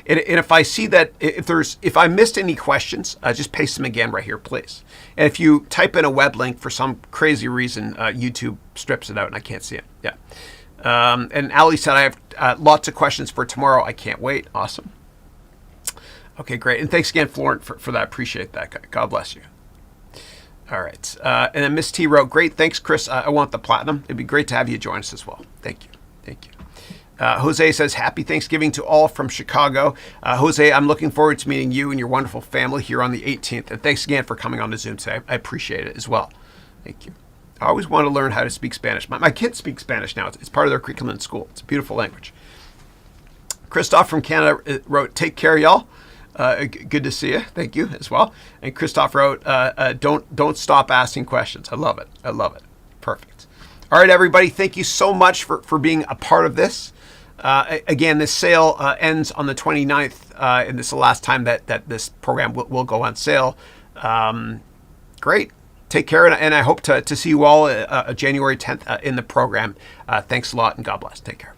[SPEAKER 1] And if I see that, if I missed any questions, just paste them again right here, please. And if you type in a web link for some crazy reason, YouTube strips it out and I can't see it. Yeah. And Ali said, I have lots of questions for tomorrow. I can't wait. Awesome. Okay, great. And thanks again, Florent, for that. Appreciate that. God bless you. All right. And then Miss T wrote, great. Thanks, Chris. I want the platinum. It'd be great to have you join us as well. Thank you. Jose says, happy Thanksgiving to all from Chicago. Jose, I'm looking forward to meeting you and your wonderful family here on the 18th. And thanks again for coming on to Zoom today. I appreciate it as well. Thank you. I always want to learn how to speak Spanish. My kids speak Spanish now. It's part of their curriculum in school. It's a beautiful language. Christoph from Canada wrote, take care, y'all. Good to see you. Thank you as well. And Christoph wrote, don't stop asking questions. I love it. Perfect. All right, everybody. Thank you so much for being a part of this. Again, this sale ends on the 29th, and this is the last time that this program will go on sale. Great. Take care, and I hope to see you all January 10th in the program. Thanks a lot, and God bless. Take care.